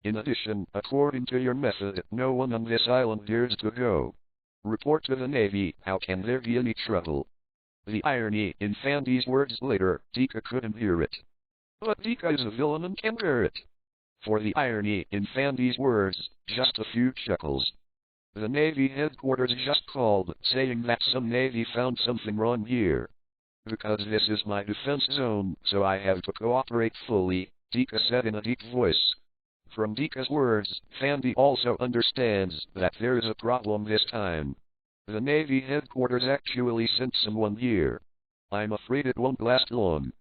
In addition, according to your method, no one on this island dares to go. Report to the Navy, how can there be any trouble? The irony in Fandy's words later, Dika couldn't hear it. But Dika is a villain and can bear it. For the irony in Fandy's words, just a few chuckles. The Navy headquarters just called, saying that some Navy found something wrong here. Because this is my defense zone, so I have to cooperate fully, Dika said in a deep voice. From Dika's words, Fandy also understands that there is a problem this time. The Navy headquarters actually sent someone here. I'm afraid it won't last long.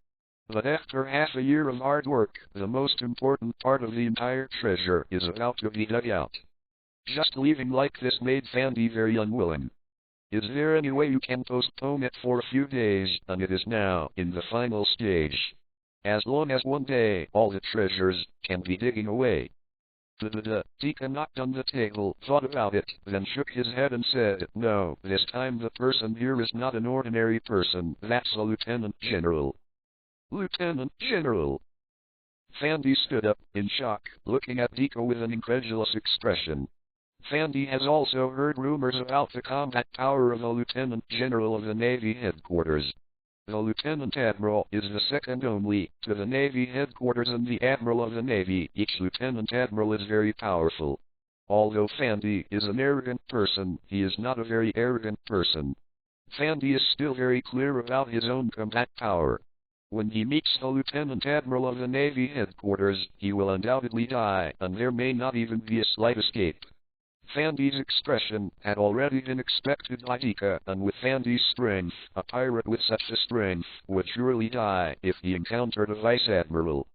But after half a year of hard work, the most important part of the entire treasure is about to be dug out. Just leaving like this made Fandy very unwilling. Is there any way you can postpone it for a few days, and it is now in the final stage? As long as one day all the treasures can be digging away. Dika knocked on the table, thought about it, then shook his head and said, no, this time the person here is not an ordinary person, that's a lieutenant general. Lieutenant General! Fandy stood up, in shock, looking at Dika with an incredulous expression. Fandy has also heard rumors about the combat power of a Lieutenant General of the Navy headquarters. The Lieutenant Admiral is the second only to the Navy headquarters and the Admiral of the Navy. Each Lieutenant Admiral is very powerful. Although Fandy is an arrogant person, he is not a very arrogant person. Fandy is still very clear about his own combat power. When he meets the Lieutenant Admiral of the Navy headquarters, he will undoubtedly die, and there may not even be a slight escape. Fandy's expression had already been expected by Dika, and with Fandy's strength, a pirate with such a strength would surely die if he encountered a Vice Admiral.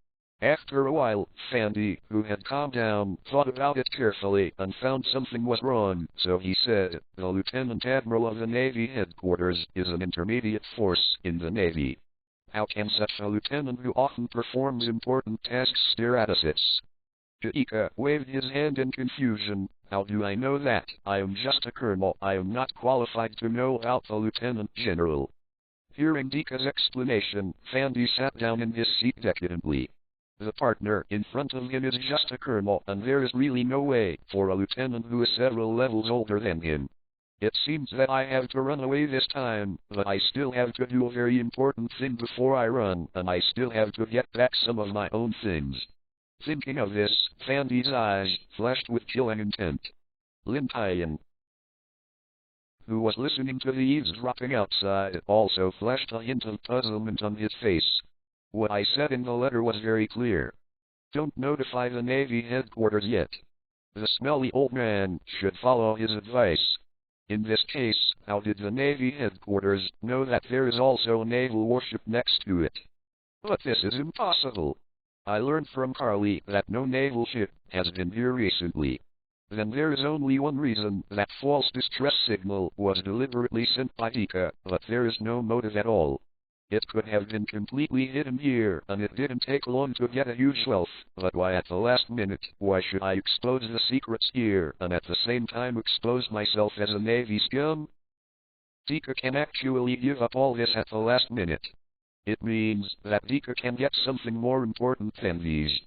After a while, Fandy, who had calmed down, thought about it carefully and found something was wrong, so he said, the Lieutenant Admiral of the Navy headquarters is an intermediate force in the Navy. How can such a lieutenant who often performs important tasks stare at us? Dika waved his hand in confusion. How do I know that? I am just a colonel. I am not qualified to know about the Lieutenant General. Hearing Dika's explanation, Fandy sat down in his seat decadently. The partner in front of him is just a colonel, and there is really no way for a lieutenant who is several levels older than him. It seems that I have to run away this time, but I still have to do a very important thing before I run, and I still have to get back some of my own things. Thinking of this, Fandy's eyes flashed with killing intent. Lin Tian, who was listening to the eavesdropping outside, also flashed a hint of puzzlement on his face. What I said in the letter was very clear. Don't notify the Navy headquarters yet. The smelly old man should follow his advice. In this case, how did the Navy headquarters know that there is also a naval warship next to it? But this is impossible. I learned from Carly that no naval ship has been here recently. Then there is only one reason: that false distress signal was deliberately sent by Dika, but there is no motive at all. It could have been completely hidden here, and it didn't take long to get a huge wealth, but why at the last minute? Why should I expose the secrets here, and at the same time expose myself as a Navy scum? Dika can actually give up all this at the last minute. It means that Dika can get something more important than these.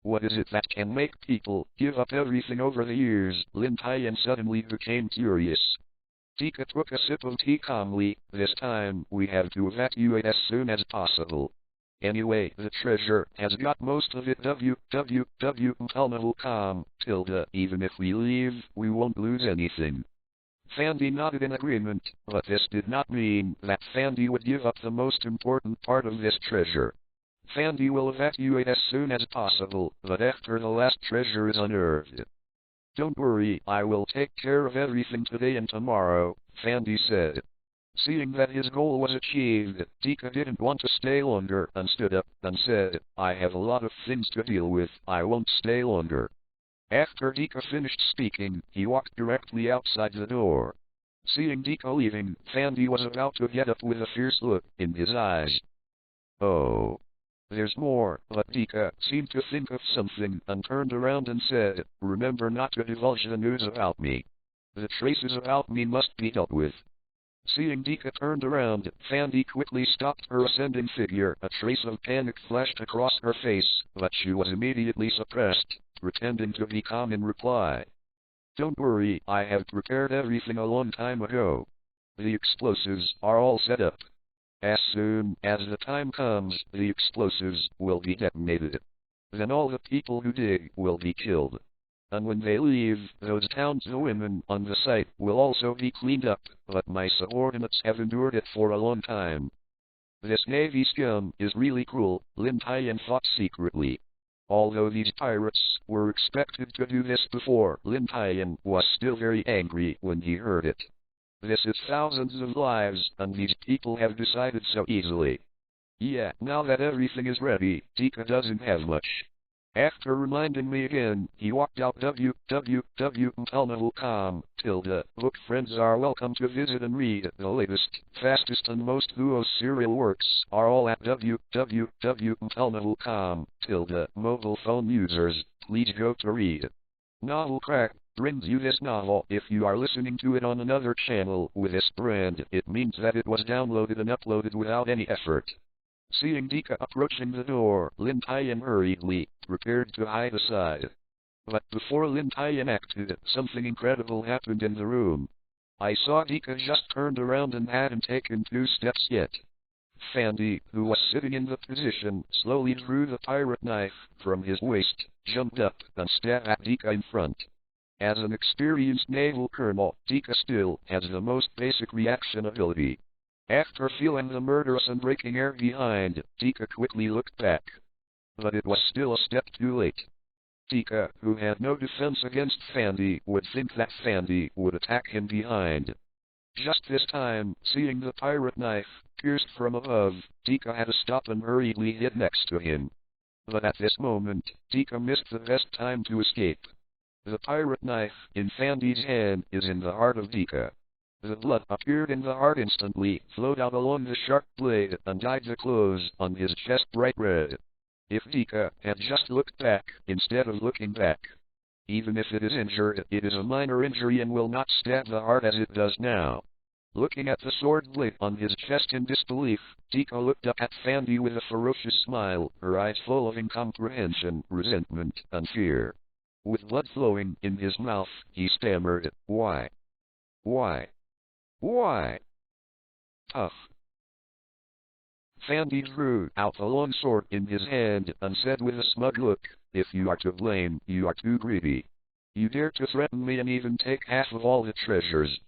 What is it that can make people give up everything over the years? Lin Tian suddenly became curious. Dika took a sip of tea calmly. This time, we have to evacuate as soon as possible. Anyway, the treasure has got most of it. Naval, even if we leave, we won't lose anything. Fandy nodded in agreement, but this did not mean that Fandy would give up the most important part of this treasure. Fandy will evacuate as soon as possible, but after the last treasure is unearthed. Don't worry, I will take care of everything today and tomorrow, Fandy said. Seeing that his goal was achieved, Dika didn't want to stay longer and stood up and said, I have a lot of things to deal with, I won't stay longer. After Dika finished speaking, he walked directly outside the door. Seeing Dika leaving, Fandy was about to get up with a fierce look in his eyes. Oh. There's more, but Dika seemed to think of something and turned around and said, remember not to divulge the news about me. The traces about me must be dealt with. Seeing Dika turned around, Fandy quickly stopped her ascending figure. A trace of panic flashed across her face, but she was immediately suppressed, pretending to be calm in reply. Don't worry, I have prepared everything a long time ago. The explosives are all set up. As soon as the time comes, the explosives will be detonated. Then all the people who dig will be killed. And when they leave, those towns and women on the site will also be cleaned up, but my subordinates have endured it for a long time. This Navy scum is really cruel, Lin Tian thought secretly. Although these pirates were expected to do this before, Lin Tian was still very angry when he heard it. This is thousands of lives, and these people have decided so easily. Yeah, now that everything is ready, Dika doesn't have much. After reminding me again, he walked out. www.naval.com. Book friends are welcome to visit and read. The latest, fastest and most Duo serial works are all at www.naval.com. Mobile phone users, please go to read. Novel Crack brings you this novel. If you are listening to it on another channel with this brand, it means that it was downloaded and uploaded without any effort. Seeing Dika approaching the door, Lin Tian hurriedly prepared to hide aside. But before Lin Tian acted, something incredible happened in the room. I saw Dika just turned around and hadn't taken 2 steps yet. Fandy, who was sitting in the position, slowly drew the pirate knife from his waist, jumped up, and stabbed at Dika in front. As an experienced naval colonel, Dika still has the most basic reaction ability. After feeling the murderous and breaking air behind, Dika quickly looked back. But it was still a step too late. Dika, who had no defense against Fandy, would think that Fandy would attack him behind. Just this time, seeing the pirate knife pierced from above, Dika had to stop and hurriedly hid next to him. But at this moment, Dika missed the best time to escape. The pirate knife in Fandy's hand is in the heart of Dika. The blood appeared in the heart instantly, flowed out along the sharp blade, and dyed the clothes on his chest bright red. If Dika had just looked back, instead of looking back. Even if it is injured, it is a minor injury and will not stab the heart as it does now. Looking at the sword blade on his chest in disbelief, Dika looked up at Fandy with a ferocious smile, her eyes full of incomprehension, resentment, and fear. With blood flowing in his mouth, he stammered, Why? Why? Why? Tough. Fandy drew out the long sword in his hand and said with a smug look, If you are to blame, you are too greedy. You dare to threaten me and even take half of all the treasures.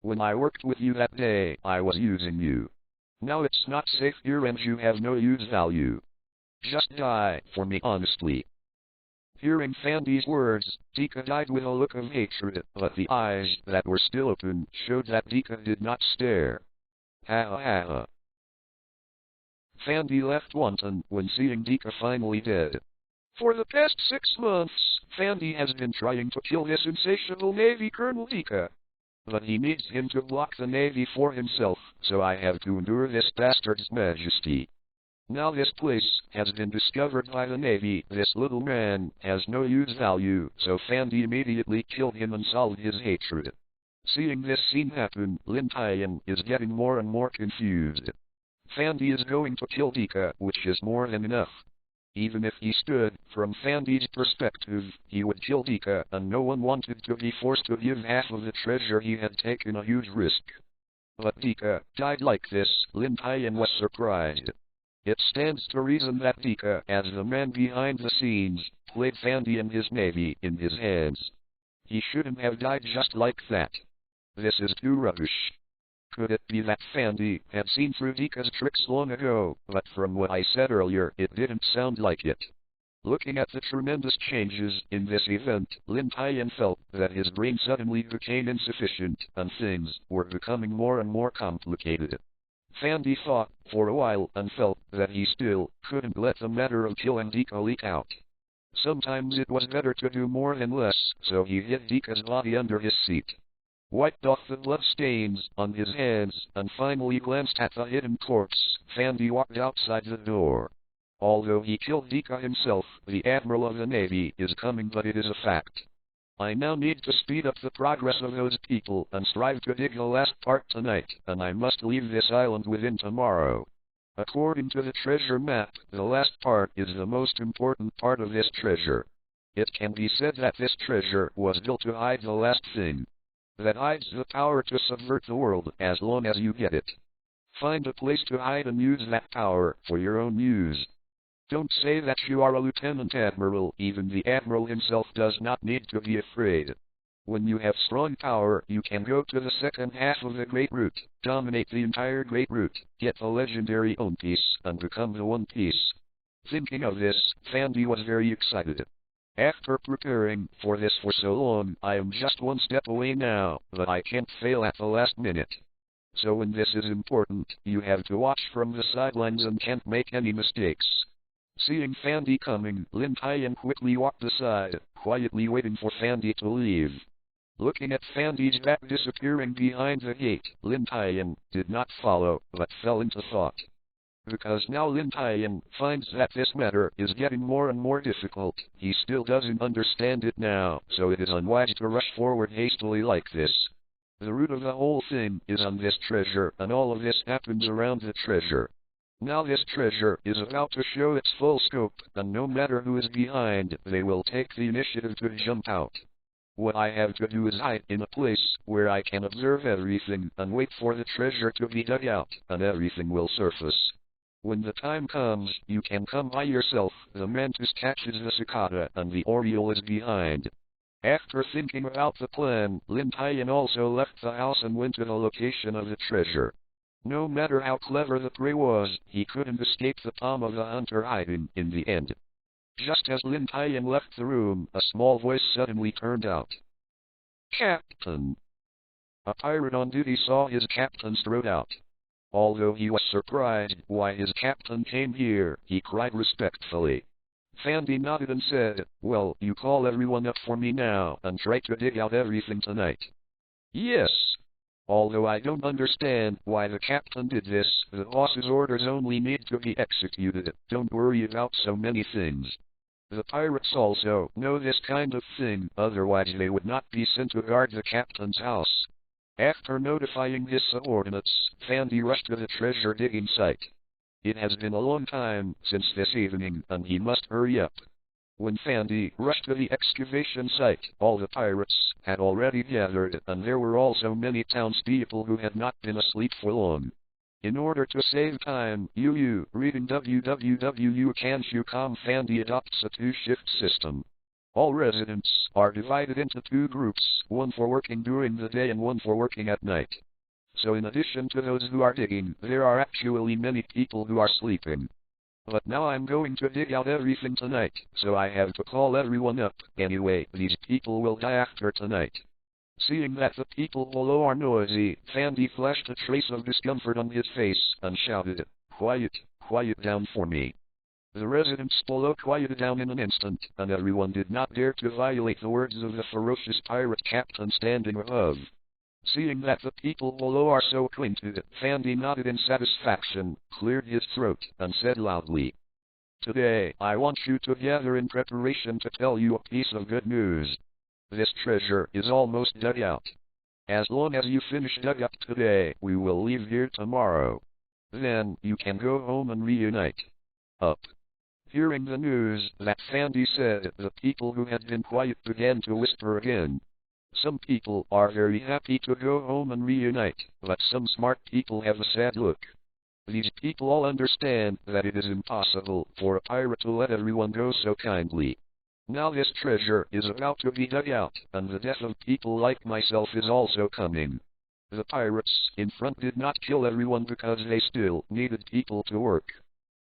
When I worked with you that day, I was using you. Now it's not safe here and you have no use value. Just die for me honestly. Hearing Fandy's words, Dika died with a look of hatred, but the eyes that were still open showed that Dika did not stare. Ha ha ha. Fandy left wanton when seeing Dika finally dead. For the past 6 months, Fandy has been trying to kill this insatiable Navy Colonel Dika. But he needs him to block the Navy for himself, so I have to endure this bastard's majesty. Now this place has been discovered by the Navy. This little man has no use value, so Fandy immediately killed him and solved his hatred. Seeing this scene happen, Lin Tian is getting more and more confused. Fandy is going to kill Dika, which is more than enough. Even if he stood, from Fandy's perspective, he would kill Dika, and no one wanted to be forced to give half of the treasure. He had taken a huge risk. But Dika died like this. Lin Tian was surprised. It stands to reason that Dika, as the man behind the scenes, played Fandy and his navy in his hands. He shouldn't have died just like that. This is too rubbish. Could it be that Fandy had seen through Dika's tricks long ago, but from what I said earlier it didn't sound like it. Looking at the tremendous changes in this event, Lin Tian felt that his brain suddenly became insufficient, and things were becoming more and more complicated. Fandy thought for a while and felt that he still couldn't let the matter of killing Dika leak out. Sometimes it was better to do more than less, so he hid Dika's body under his seat, wiped off the blood stains on his hands, and finally glanced at the hidden corpse. Fandy walked outside the door. Although he killed Dika himself, the Admiral of the Navy is coming, but it is a fact. I now need to speed up the progress of those people and strive to dig the last part tonight, and I must leave this island within tomorrow. According to the treasure map, the last part is the most important part of this treasure. It can be said that this treasure was built to hide the last thing that hides the power to subvert the world as long as you get it. Find a place to hide and use that power for your own use. Don't say that you are a lieutenant admiral. Even the admiral himself does not need to be afraid. When you have strong power, you can go to the second half of the Great Route, dominate the entire Great Route, get the legendary One Piece, and become the One Piece. Thinking of this, Fandy was very excited. After preparing for this for so long, I am just one step away now, but I can't fail at the last minute. So when this is important, you have to watch from the sidelines and can't make any mistakes. Seeing Fandy coming, Lin Tian quickly walked aside, quietly waiting for Fandy to leave. Looking at Fandy's back disappearing behind the gate, Lin Tian did not follow, but fell into thought. Because now Lin Tian finds that this matter is getting more and more difficult. He still doesn't understand it now, so it is unwise to rush forward hastily like this. The root of the whole thing is on this treasure, and all of this happens around the treasure. Now this treasure is about to show its full scope, and no matter who is behind, they will take the initiative to jump out. What I have to do is hide in a place where I can observe everything and wait for the treasure to be dug out, and everything will surface. When the time comes, you can come by yourself. The mantis catches the cicada, and the oriole is behind. After thinking about the plan, Lin Tian also left the house and went to the location of the treasure. No matter how clever the prey was, he couldn't escape the palm of the hunter hiding in the end. Just as Lin Tian left the room, a small voice suddenly turned out. "Captain!" A pirate on duty saw his captain strode out. Although he was surprised why his captain came here, he cried respectfully. Fandy nodded and said, "Well, you call everyone up for me now, and try to dig out everything tonight." "Yes. Although I don't understand why the captain did this, the boss's orders only need to be executed. Don't worry about so many things." The pirates also know this kind of thing, otherwise they would not be sent to guard the captain's house. After notifying his subordinates, Fandy rushed to the treasure digging site. It has been a long time since this evening, and he must hurry up. When Fandy rushed to the excavation site, all the pirates had already gathered, and there were also many townspeople who had not been asleep for long. In order to save time, reading www.kanshu.com, Fandy adopts a two-shift system. All residents are divided into two groups, one for working during the day and one for working at night. So in addition to those who are digging, there are actually many people who are sleeping. But now I'm going to dig out everything tonight, so I have to call everyone up. Anyway, these people will die after tonight. Seeing that the people below are noisy, Fandy flashed a trace of discomfort on his face and shouted, "Quiet, quiet down for me." The residents below quieted down in an instant, and everyone did not dare to violate the words of the ferocious pirate captain standing above. Seeing that the people below are so acquainted, Fandy nodded in satisfaction, cleared his throat, and said loudly, "Today, I want you to gather in preparation to tell you a piece of good news. This treasure is almost dug out. As long as you finish dug up today, we will leave here tomorrow. Then, you can go home and reunite. Up. Hearing the news that Sandy said, the people who had been quiet began to whisper again. Some people are very happy to go home and reunite, but some smart people have a sad look. These people all understand that it is impossible for a pirate to let everyone go so kindly. Now this treasure is about to be dug out, and the death of people like myself is also coming. The pirates in front did not kill everyone because they still needed people to work.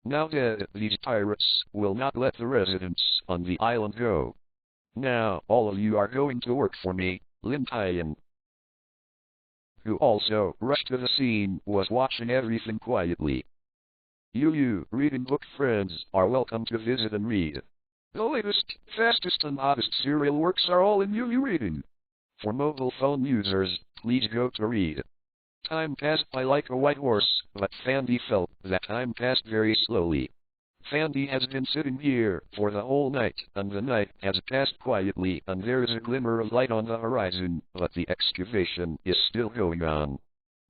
Now dead, these pirates will not let the residents on the island go. Now, all of you are going to work for me. Lin Tian, who also rushed to the scene, was watching everything quietly. You reading book friends are welcome to visit and read. The latest, fastest and hottest serial works are all in UU Reading. For mobile phone users, please go to read. Time passed by like a white horse, but Sandy felt that time passed very slowly. Sandy has been sitting here for the whole night, and the night has passed quietly, and there is a glimmer of light on the horizon, but the excavation is still going on.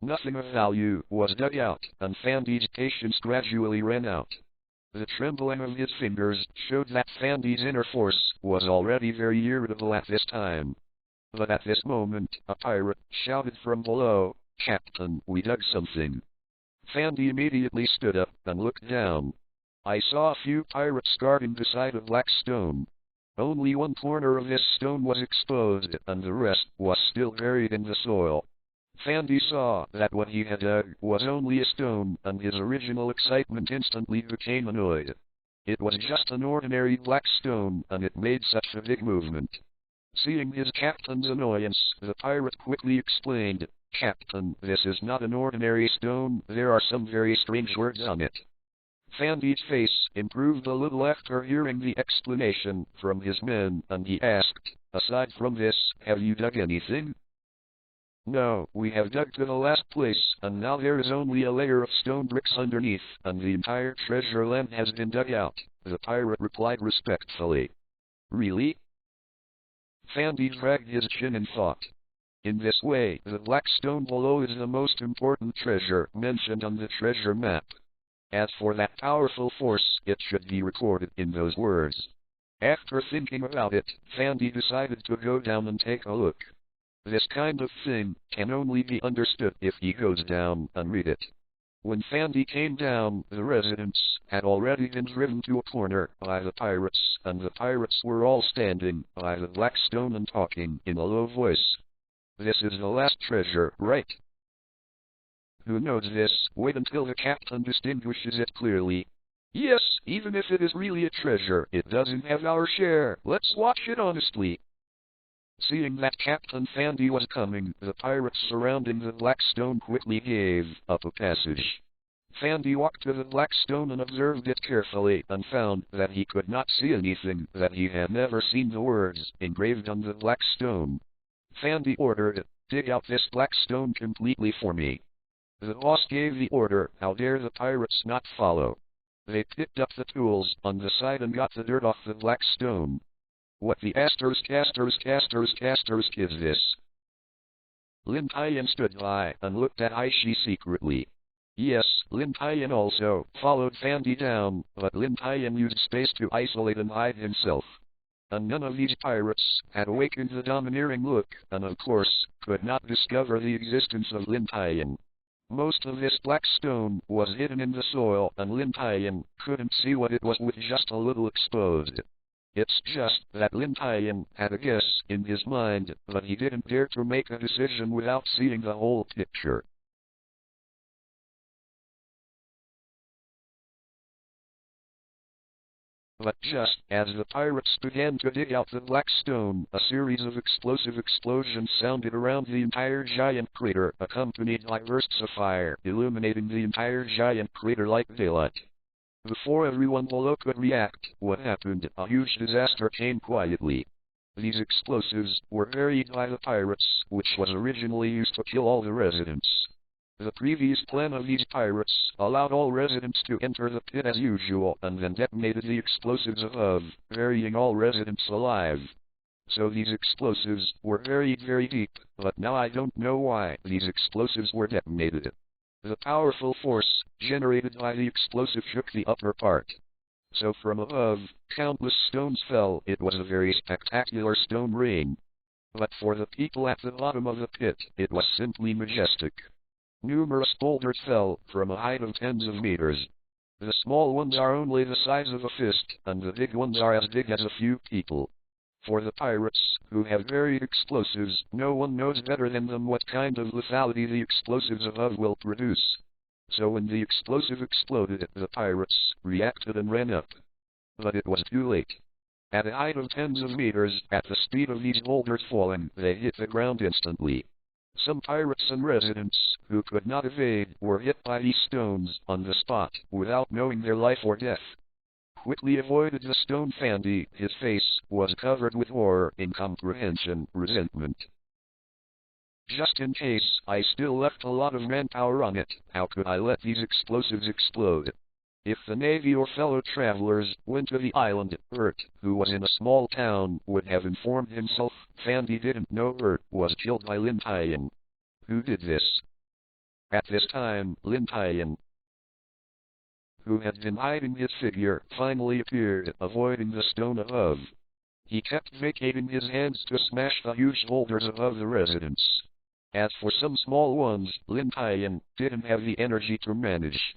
Nothing of value was dug out, and Sandy's patience gradually ran out. The trembling of his fingers showed that Sandy's inner force was already very irritable at this time. But at this moment, a pirate shouted from below, "Captain, we dug something." Sandy immediately stood up and looked down. I saw a few pirates guarding the side of black stone. Only one corner of this stone was exposed, and the rest was still buried in the soil. Sandy saw that what he had dug was only a stone, and his original excitement instantly became annoyed. It was just an ordinary black stone, and it made such a big movement. Seeing his captain's annoyance, the pirate quickly explained, "Captain, this is not an ordinary stone, there are some very strange words on it." Sandy's face improved a little after hearing the explanation from his men, and he asked, "Aside from this, have you dug anything?" "No, we have dug to the last place, and now there is only a layer of stone bricks underneath, and the entire treasure land has been dug out," the pirate replied respectfully. "Really?" Sandy dragged his chin in thought. In this way, the black stone below is the most important treasure mentioned on the treasure map. As for that powerful force, it should be recorded in those words. After thinking about it, Sandy decided to go down and take a look. This kind of thing can only be understood if he goes down and read it. When Sandy came down, the residents had already been driven to a corner by the pirates, and the pirates were all standing by the black stone and talking in a low voice. "This is the last treasure, right? Who knows this? Wait until the captain distinguishes it clearly." "Yes, even if it is really a treasure, it doesn't have our share. Let's watch it honestly." Seeing that Captain Sandy was coming, the pirates surrounding the black stone quickly gave up a passage. Sandy walked to the black stone and observed it carefully, and found that he could not see anything, that he had never seen the words engraved on the black stone. Sandy ordered, "Dig out this black stone completely for me." The boss gave the order, how dare the pirates not follow. They picked up the tools on the side and got the dirt off the black stone. What the asterisk is this? Lin Tian stood by and looked at Aishi secretly. Yes, Lin Tian also followed Sandy down, but Lin Tian used space to isolate and hide himself. And none of these pirates had awakened the domineering look, and of course, could not discover the existence of Lin Tian. Most of this black stone was hidden in the soil, and Lin Tian couldn't see what it was with just a little exposed. It's just that Lin Tian had a guess in his mind, but he didn't dare to make a decision without seeing the whole picture. But just as the pirates began to dig out the black stone, a series of explosive explosions sounded around the entire giant crater, accompanied by bursts of fire, illuminating the entire giant crater like daylight. Before everyone below could react, what happened? A huge disaster came quietly. These explosives were carried by the pirates, which was originally used to kill all the residents. The previous plan of these pirates allowed all residents to enter the pit as usual, and then detonated the explosives above, burying all residents alive. So these explosives were very, very deep, but now I don't know why these explosives were detonated. The powerful force generated by the explosive shook the upper part. So from above, countless stones fell. It was a very spectacular stone rain. But for the people at the bottom of the pit, it was simply majestic. Numerous boulders fell from a height of tens of meters. The small ones are only the size of a fist, and the big ones are as big as a few people. For the pirates, who have varied explosives, no one knows better than them what kind of lethality the explosives above will produce. So when the explosive exploded, the pirates reacted and ran up. But it was too late. At a height of tens of meters, at the speed of these boulders falling, they hit the ground instantly. Some pirates and residents, who could not evade, were hit by these stones on the spot, without knowing their life or death. Quickly avoided the stone Fandy. His face was covered with horror, incomprehension, resentment. Just in case, I still left a lot of manpower on it. How could I let these explosives explode? If the Navy or fellow travelers went to the island, Bert, who was in a small town, would have informed himself. Fandy didn't know Bert was killed by Lin Tian. Who did this? At this time, Lin Tian, who had been hiding his figure, finally appeared, avoiding the stone above. He kept vacating his hands to smash the huge boulders above the residents. As for some small ones, Lin Tian didn't have the energy to manage.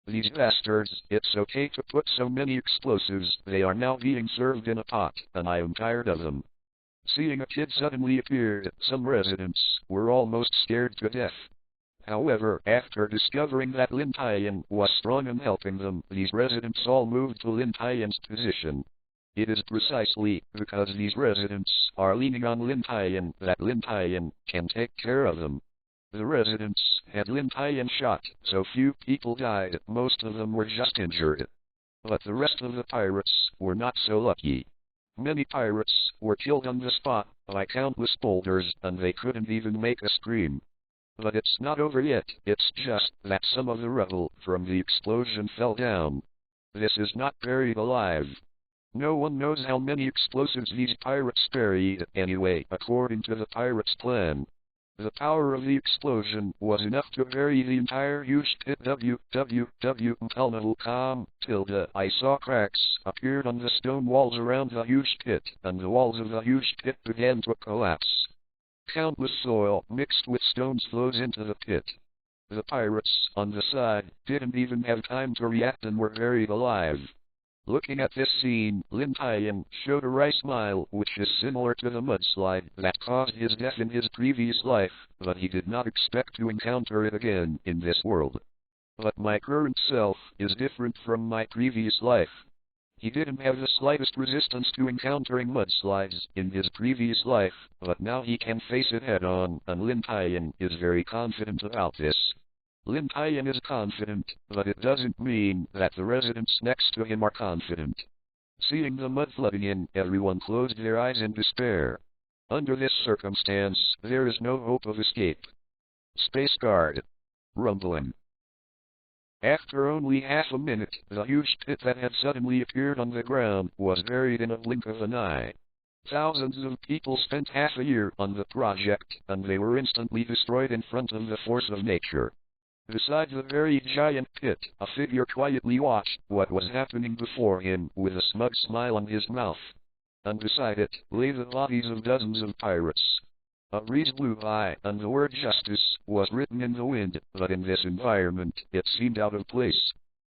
These bastards, it's okay to put so many explosives, they are now being served in a pot, and I am tired of them. Seeing a kid suddenly appeared, some residents were almost scared to death. However, after discovering that Lin Tian was strong and helping them, these residents all moved to Lin Tian's position. It is precisely because these residents are leaning on Lin Tian that Lin Tian can take care of them. The residents had Lin Tian shot, so few people died, most of them were just injured. But the rest of the pirates were not so lucky. Many pirates were killed on the spot by countless boulders, and they couldn't even make a scream. But it's not over yet, it's just that some of the rubble from the explosion fell down. This is not buried alive. No one knows how many explosives these pirates buried anyway, according to the pirates' plan. The power of the explosion was enough to bury the entire huge pit. I saw cracks appeared on the stone walls around the huge pit, and the walls of the huge pit began to collapse. Countless soil mixed with stones flows into the pit. The pirates on the side didn't even have time to react and were buried alive. Looking at this scene, Lin Tian showed a wry smile, which is similar to the mudslide that caused his death in his previous life, but he did not expect to encounter it again in this world. But my current self is different from my previous life. He didn't have the slightest resistance to encountering mudslides in his previous life, but now he can face it head-on, and Lin Tian is very confident about this. Lin Tian is confident, but it doesn't mean that the residents next to him are confident. Seeing the mud flooding in, everyone closed their eyes in despair. Under this circumstance, there is no hope of escape. Space Guard. Rumbling. After only half a minute, the huge pit that had suddenly appeared on the ground was buried in a blink of an eye. Thousands of people spent half a year on the project, and they were instantly destroyed in front of the force of nature. Beside the very giant pit, a figure quietly watched what was happening before him with a smug smile on his mouth. And beside it lay the bodies of dozens of pirates. A breeze blew by, and the word justice was written in the wind, but in this environment, it seemed out of place.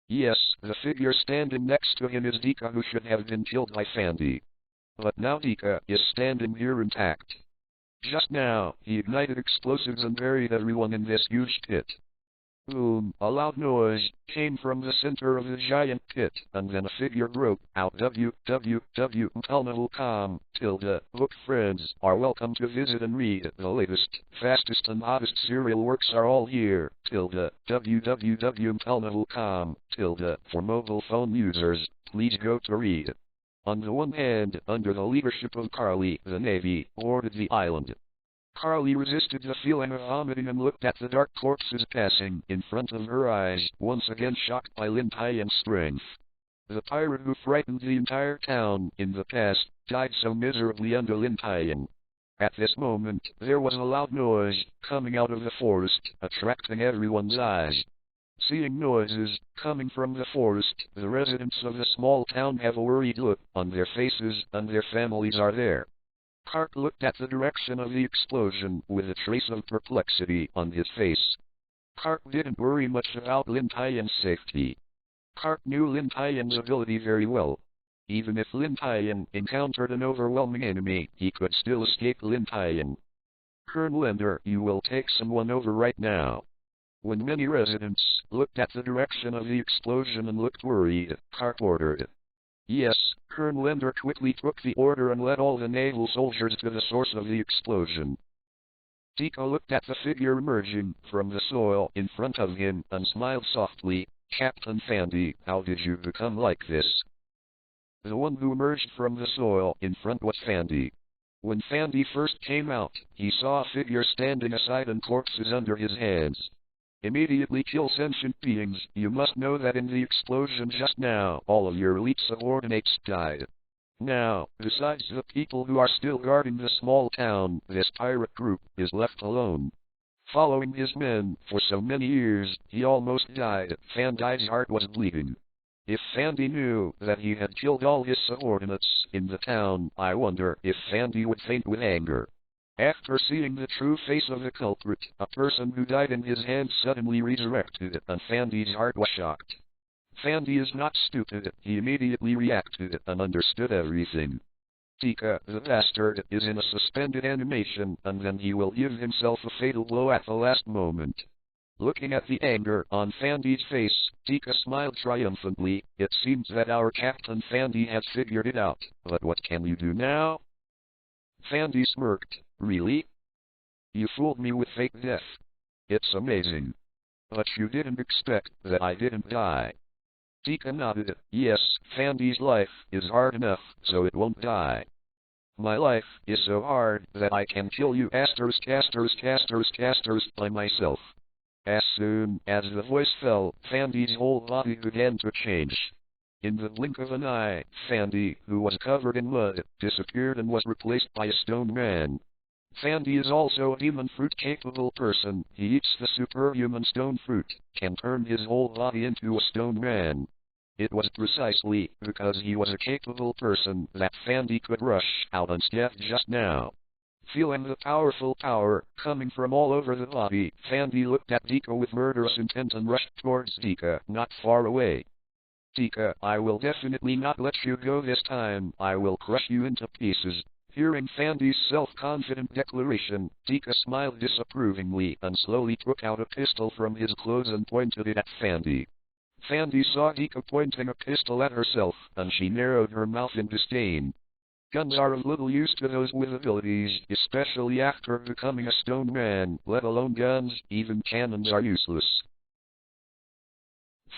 Yes, the figure standing next to him is Dika, who should have been killed by Fandy. But now Dika is standing here intact. Just now, he ignited explosives and buried everyone in this huge pit. Boom, a loud noise came from the center of the giant pit, and then a figure broke out. www.naval.com. Book friends are welcome to visit and read. The latest, fastest and hottest serial works are all here. www.naval.com. For mobile phone users, please go to read. On the one hand, under the leadership of Carly, the Navy boarded the island. Carly resisted the feeling of vomiting and looked at the dark corpses passing in front of her eyes, once again shocked by Lin Tian's strength. The pirate who frightened the entire town in the past died so miserably under Lin Tian. At this moment, there was a loud noise coming out of the forest, attracting everyone's eyes. Seeing noises coming from the forest, the residents of the small town have a worried look on their faces, and their families are there. Garp looked at the direction of the explosion with a trace of perplexity on his face. Garp didn't worry much about Lin Tian's safety. Garp knew Lin Tian's ability very well. Even if Lin Tian encountered an overwhelming enemy, he could still escape Lin Tian. Colonel, you will take someone over right now. When many residents looked at the direction of the explosion and looked worried, Garp ordered. Yes, Colonel quickly took the order and led all the naval soldiers to the source of the explosion. Tika looked at the figure emerging from the soil in front of him and smiled softly. Captain Fandy, how did you become like this? The one who emerged from the soil in front was Fandy. When Fandy first came out, he saw a figure standing aside and corpses under his hands. Immediately kill sentient beings. You must know that in the explosion just now, all of your elite subordinates died. Now, besides the people who are still guarding the small town, this pirate group is left alone. Following his men for so many years, he almost died. Fandy's heart was bleeding. If Fandy knew that he had killed all his subordinates in the town, I wonder if Fandy would faint with anger. After seeing the true face of the culprit, a person who died in his hands suddenly resurrected, and Fandy's heart was shocked. Fandy is not stupid, he immediately reacted and understood everything. Tika, the bastard, is in a suspended animation, and then he will give himself a fatal blow at the last moment. Looking at the anger on Fandy's face, Tika smiled triumphantly. It seems that our Captain Fandy has figured it out, but what can you do now? Fandy smirked. Really? You fooled me with fake death. It's amazing. But you didn't expect that I didn't die. Tika nodded. Yes, Fandy's life is hard enough, so it won't die. My life is so hard that I can kill you by myself. As soon as the voice fell, Fandy's whole body began to change. In the blink of an eye, Fandy, who was covered in mud, disappeared and was replaced by a stone man. Fandy is also a demon fruit-capable person. He eats the superhuman stone fruit, can turn his whole body into a stone man. It was precisely because he was a capable person that Fandy could rush out unscathed just now. Feeling the powerful power coming from all over the body, Fandy looked at Tika with murderous intent and rushed towards Tika, not far away. Tika, I will definitely not let you go this time. I will crush you into pieces. Hearing Fandy's self-confident declaration, Tika smiled disapprovingly and slowly took out a pistol from his clothes and pointed it at Fandy. Fandy saw Tika pointing a pistol at herself, and she narrowed her mouth in disdain. Guns are of little use to those with abilities, especially after becoming a stone man, let alone guns, even cannons are useless.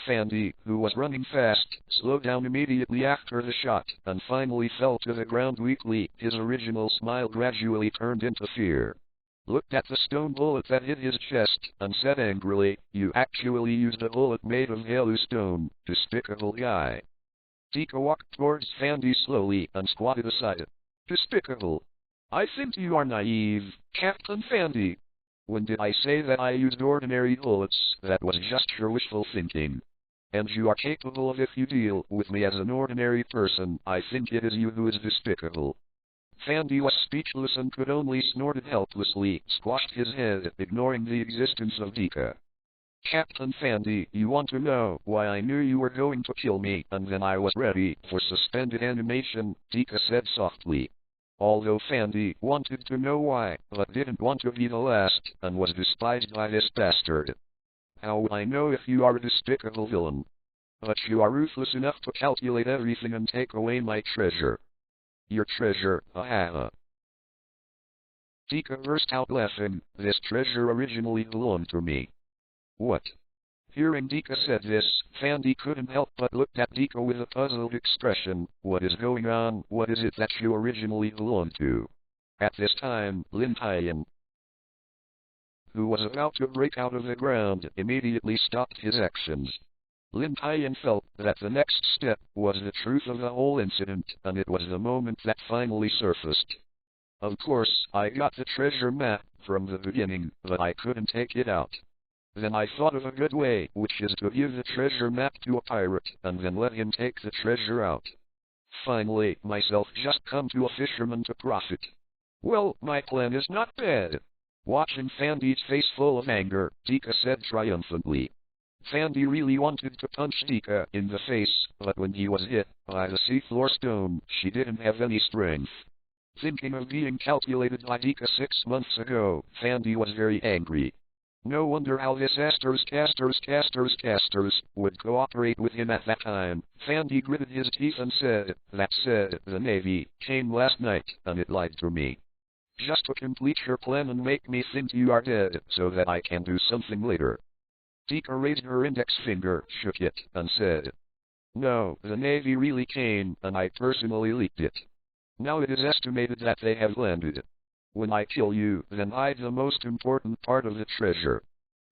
Fandy, who was running fast, slowed down immediately after the shot, and finally fell to the ground weakly. His original smile gradually turned into fear. Looked at the stone bullet that hit his chest, and said angrily, You actually used a bullet made of Helu stone, despicable guy. Tika walked towards Fandy slowly and squatted aside. Despicable. I think you are naive, Captain Fandy. When did I say that I used ordinary bullets? That was just your wishful thinking. And you are capable of if you deal with me as an ordinary person. I think it is you who is despicable. Fandy was speechless and could only snort helplessly, squashed his head, ignoring the existence of Tika. Captain Fandy, you want to know why I knew you were going to kill me, and then I was ready for suspended animation, Tika said softly. Although Fandy wanted to know why, but didn't want to be the last, and was despised by this bastard. How would I know if you are a despicable villain? But you are ruthless enough to calculate everything and take away my treasure. Your treasure, ha. Tika burst out laughing. This treasure originally belonged to me. What? Hearing Tika said this, Fandy couldn't help but looked at Tika with a puzzled expression. What is going on? What is it that you originally belonged to? At this time, Lin Tian, who was about to break out of the ground, immediately stopped his actions. Lin Tian felt that the next step was the truth of the whole incident, and it was the moment that finally surfaced. Of course, I got the treasure map from the beginning, but I couldn't take it out. Then I thought of a good way, which is to give the treasure map to a pirate, and then let him take the treasure out. Finally, myself just come to a fisherman to profit. Well, my plan is not bad. Watching Fandy's face full of anger, Tika said triumphantly. Fandy really wanted to punch Tika in the face, but when he was hit by the seafloor stone, she didn't have any strength. Thinking of being calculated by Tika 6 months ago, Fandy was very angry. No wonder how this casters would cooperate with him at that time. Fandy gritted his teeth and said, "That said, the Navy came last night, and it lied to me. Just to complete your plan and make me think you are dead, so that I can do something later." Tika raised her index finger, shook it, and said, "No, the Navy really came, and I personally leaked it. Now it is estimated that they have landed. When I kill you, then hide the most important part of the treasure.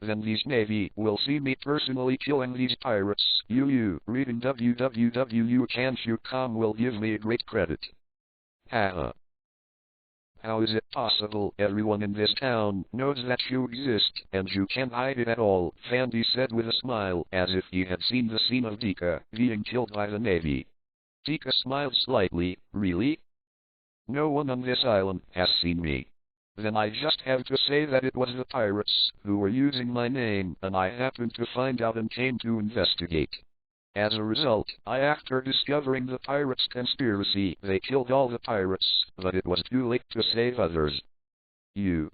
Then these Navy will see me personally killing these pirates. You reading www.can't.com will give me a great credit. Haha. How is it possible everyone in this town knows that you exist, and you can't hide it at all?" Fandy said with a smile, as if he had seen the scene of Tika being killed by the Navy. Tika smiled slightly. "Really? No one on this island has seen me. Then I just have to say that it was the pirates who were using my name, and I happened to find out and came to investigate. As a result, after discovering the pirates' conspiracy, they killed all the pirates, but it was too late to save others. You."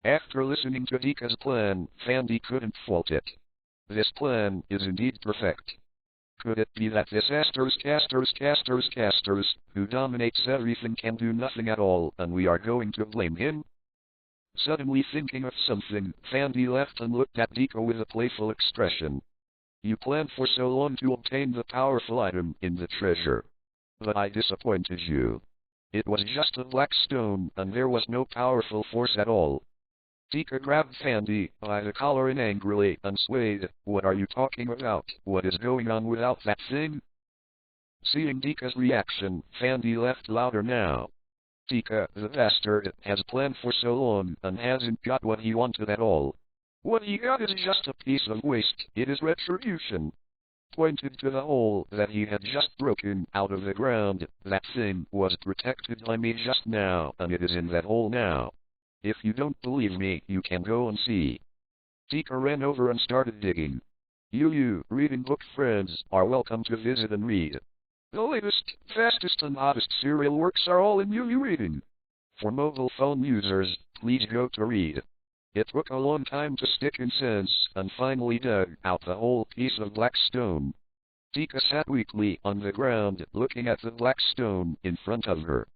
After listening to Tika's plan, Fandy couldn't fault it. This plan is indeed perfect. Could it be that this casters, who dominates everything can do nothing at all, and we are going to blame him? Suddenly thinking of something, Fandy laughed and looked at Tika with a playful expression. "You planned for so long to obtain the powerful item in the treasure. But I disappointed you. It was just a black stone, and there was no powerful force at all." Tika grabbed Fandy by the collar angrily and swayed. "What are you talking about? What is going on without that thing?" Seeing Tika's reaction, Fandy laughed louder now. "Tika, the bastard, has planned for so long, and hasn't got what he wanted at all. What he got is just a piece of waste. It is retribution." Pointed to the hole that he had just broken out of the ground. "That thing was protected by me just now, and it is in that hole now. If you don't believe me, you can go and see." Tika ran over and started digging. You reading book friends are welcome to visit and read. The latest, fastest and hottest serial works are all in UU Reading. For mobile phone users, please go to read. It took a long time to stick in sense, and finally dug out the whole piece of black stone. Tika sat weakly on the ground, looking at the black stone in front of her.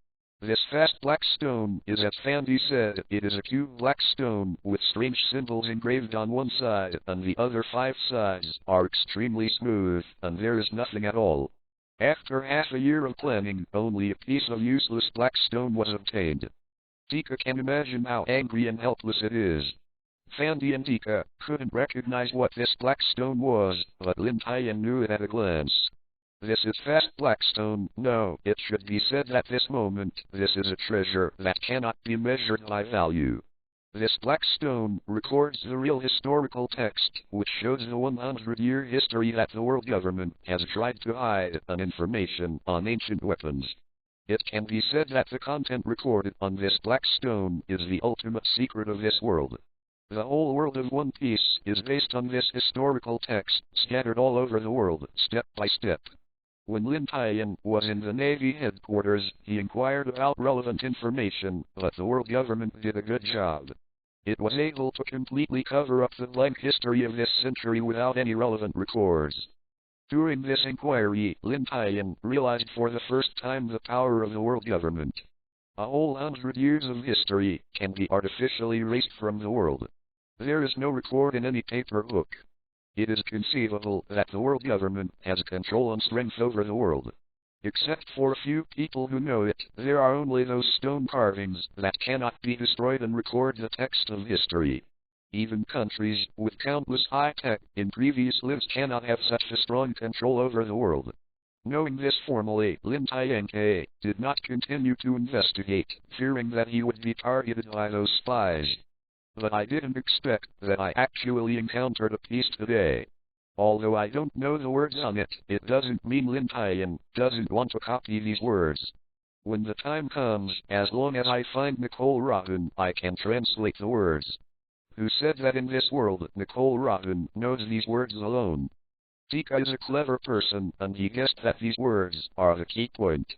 This fast black stone is, as Fandy said, it is a cube black stone with strange symbols engraved on one side, and the other 5 sides are extremely smooth, and there is nothing at all. After half a year of planning, only a piece of useless black stone was obtained. Tika can imagine how angry and helpless it is. Fandy and Tika couldn't recognize what this black stone was, but Lin Tian knew it at a glance. This is fast blackstone. No, it should be said at this moment, this is a treasure that cannot be measured by value. This black stone records the real historical text, which shows the 100-year history that the world government has tried to hide, and information on ancient weapons. It can be said that the content recorded on this black stone is the ultimate secret of this world. The whole world of One Piece is based on this historical text, scattered all over the world, step by step. When Lin Tian was in the Navy headquarters, he inquired about relevant information, but the world government did a good job. It was able to completely cover up the blank history of this century without any relevant records. During this inquiry, Lin Tian realized for the first time the power of the world government. A whole 100 years of history can be artificially erased from the world. There is no record in any paper book. It is conceivable that the world government has control and strength over the world. Except for a few people who know it, there are only those stone carvings that cannot be destroyed and record the text of history. Even countries with countless high-tech in previous lives cannot have such a strong control over the world. Knowing this formally, Lin Tian did not continue to investigate, fearing that he would be targeted by those spies. But I didn't expect that I actually encountered a piece today. Although I don't know the words on it, it doesn't mean Lin Tian doesn't want to copy these words. When the time comes, as long as I find Nicole Rotten, I can translate the words. Who said that in this world Nicole Rotten knows these words alone? Tika is a clever person, and he guessed that these words are the key point.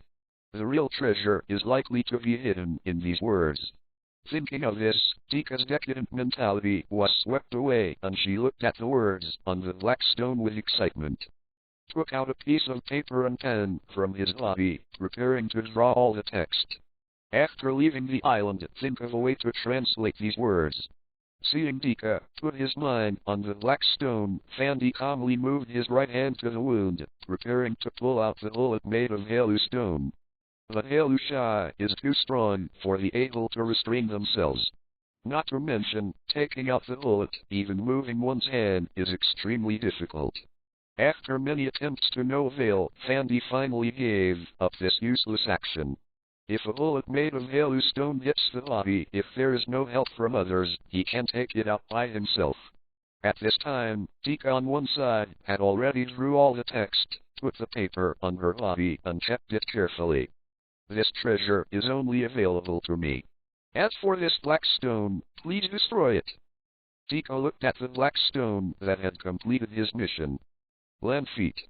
The real treasure is likely to be hidden in these words. Thinking of this, Tika's decadent mentality was swept away, and she looked at the words on the black stone with excitement. Took out a piece of paper and pen from his body, preparing to draw all the text. After leaving the island, think of a way to translate these words. Seeing Tika put his mind on the black stone, Fandy calmly moved his right hand to the wound, preparing to pull out the bullet made of Halu stone. But Halu Shai is too strong for the able to restrain themselves. Not to mention, taking out the bullet, even moving one's hand, is extremely difficult. After many attempts to no avail, Fandy finally gave up this useless action. If a bullet made of Halu stone hits the body, if there is no help from others, he can take it out by himself. At this time, Tika on one side had already drew all the text, put the paper on her body, and checked it carefully. This treasure is only available to me. As for this black stone, please destroy it. Tika looked at the black stone that had completed his mission. Land feet.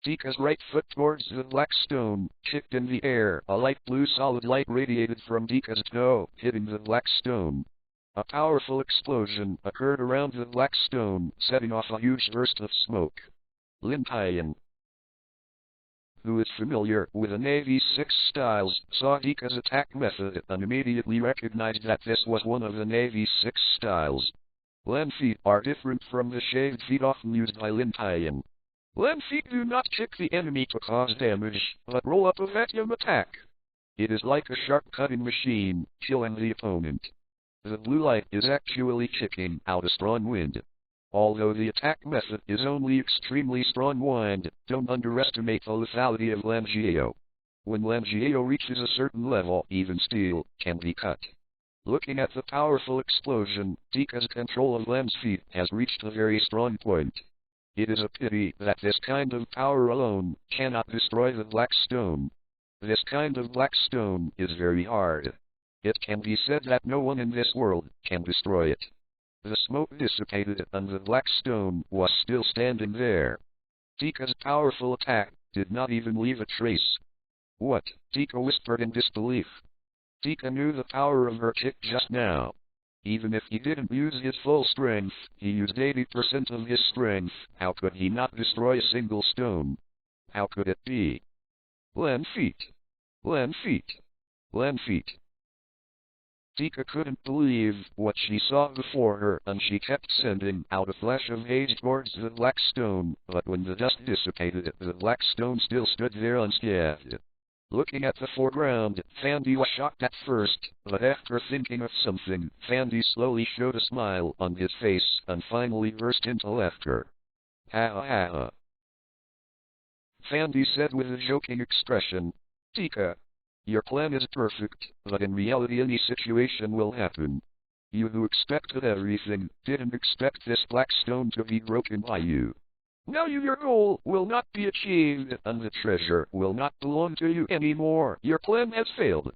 Tika's right foot towards the black stone, kicked in the air. A light blue solid light radiated from Tika's toe, hitting the black stone. A powerful explosion occurred around the black stone, setting off a huge burst of smoke. Lin Tian, who is familiar with the Navy's 6 styles, saw Tika's attack method and immediately recognized that this was one of the Navy's 6 styles. Land feet are different from the shaved feet often used by Lin Tian. Land feet do not kick the enemy to cause damage, but roll up a vacuum attack. It is like a sharp cutting machine, killing the opponent. The blue light is actually kicking out a strong wind. Although the attack method is only extremely strong wind, don't underestimate the lethality of Langieo. When Langieo reaches a certain level, even steel can be cut. Looking at the powerful explosion, Tika's control of Lan's feet has reached a very strong point. It is a pity that this kind of power alone cannot destroy the black stone. This kind of black stone is very hard. It can be said that no one in this world can destroy it. The smoke dissipated and the black stone was still standing there. Tika's powerful attack did not even leave a trace. What? Tika whispered in disbelief. Tika knew the power of her kick just now. Even if he didn't use his full strength, he used 80% of his strength. How could he not destroy a single stone? How could it be? Land feet. Land feet. Land feet. Tika couldn't believe what she saw before her, and she kept sending out a flash of haze towards the black stone, but when the dust dissipated, the black stone still stood there unscathed. Looking at the foreground, Fandy was shocked at first, but after thinking of something, Fandy slowly showed a smile on his face, and finally burst into laughter. Ha ha ha. Fandy said with a joking expression, Tika, your plan is perfect, but in reality any situation will happen. You who expected everything, didn't expect this black stone to be broken by you. Now your goal will not be achieved, and the treasure will not belong to you anymore. Your plan has failed.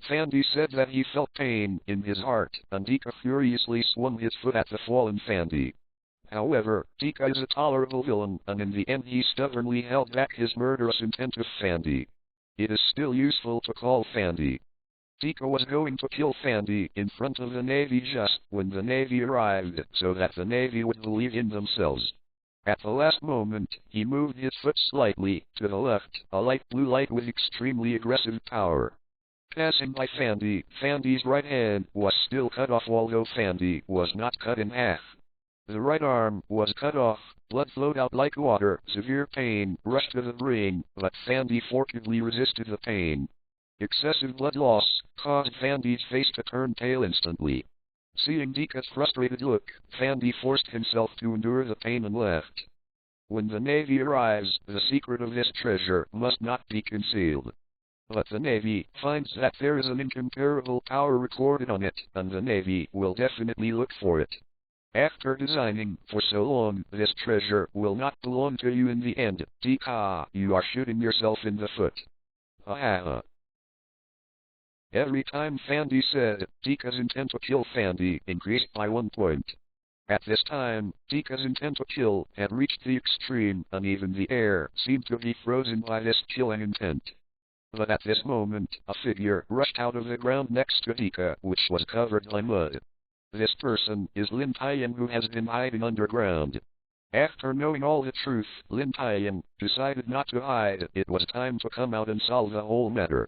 Fandy said that he felt pain in his heart, and Tika furiously swung his foot at the fallen Fandy. However, Tika is a tolerable villain, and in the end he stubbornly held back his murderous intent of Fandy. It is still useful to call Fandy. Tika was going to kill Fandy in front of the Navy just when the Navy arrived, so that the Navy would believe in themselves. At the last moment, he moved his foot slightly to the left, a light blue light with extremely aggressive power. Passing by Fandy, Fandy's right hand was still cut off, although Fandy was not cut in half. The right arm was cut off, blood flowed out like water, severe pain rushed to the brain, but Fandy forcibly resisted the pain. Excessive blood loss caused Fandy's face to turn pale instantly. Seeing Dika's frustrated look, Fandy forced himself to endure the pain and left. When the Navy arrives, the secret of this treasure must not be concealed. But the Navy finds that there is an incomparable power recorded on it, and the Navy will definitely look for it. After designing for so long, this treasure will not belong to you in the end. Dika, you are shooting yourself in the foot. Ha ha ha. Every time Fandy said, Dika's intent to kill Fandy increased by 1 point. At this time, Dika's intent to kill had reached the extreme, and even the air seemed to be frozen by this killing intent. But at this moment, a figure rushed out of the ground next to Dika, which was covered by mud. This person is Lin Tian, who has been hiding underground. After knowing all the truth, Lin Tian decided not to hide. It was time to come out and solve the whole matter.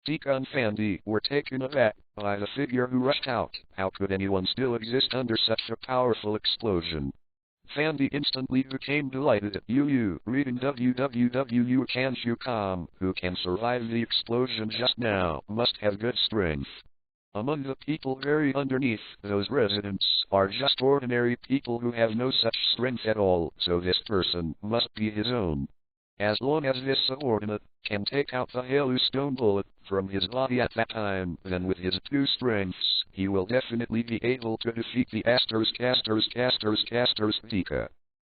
Dika and Fandy were taken aback by the figure who rushed out. How could anyone still exist under such a powerful explosion? Fandy instantly became delighted. Reading www. Can't you come? Who can survive the explosion just now must have good strength. Among the people buried underneath those residents are just ordinary people who have no such strength at all, so this person must be his own. As long as this subordinate can take out the Halo Stone bullet from his body at that time, then with his 2 strengths, he will definitely be able to defeat the Dika.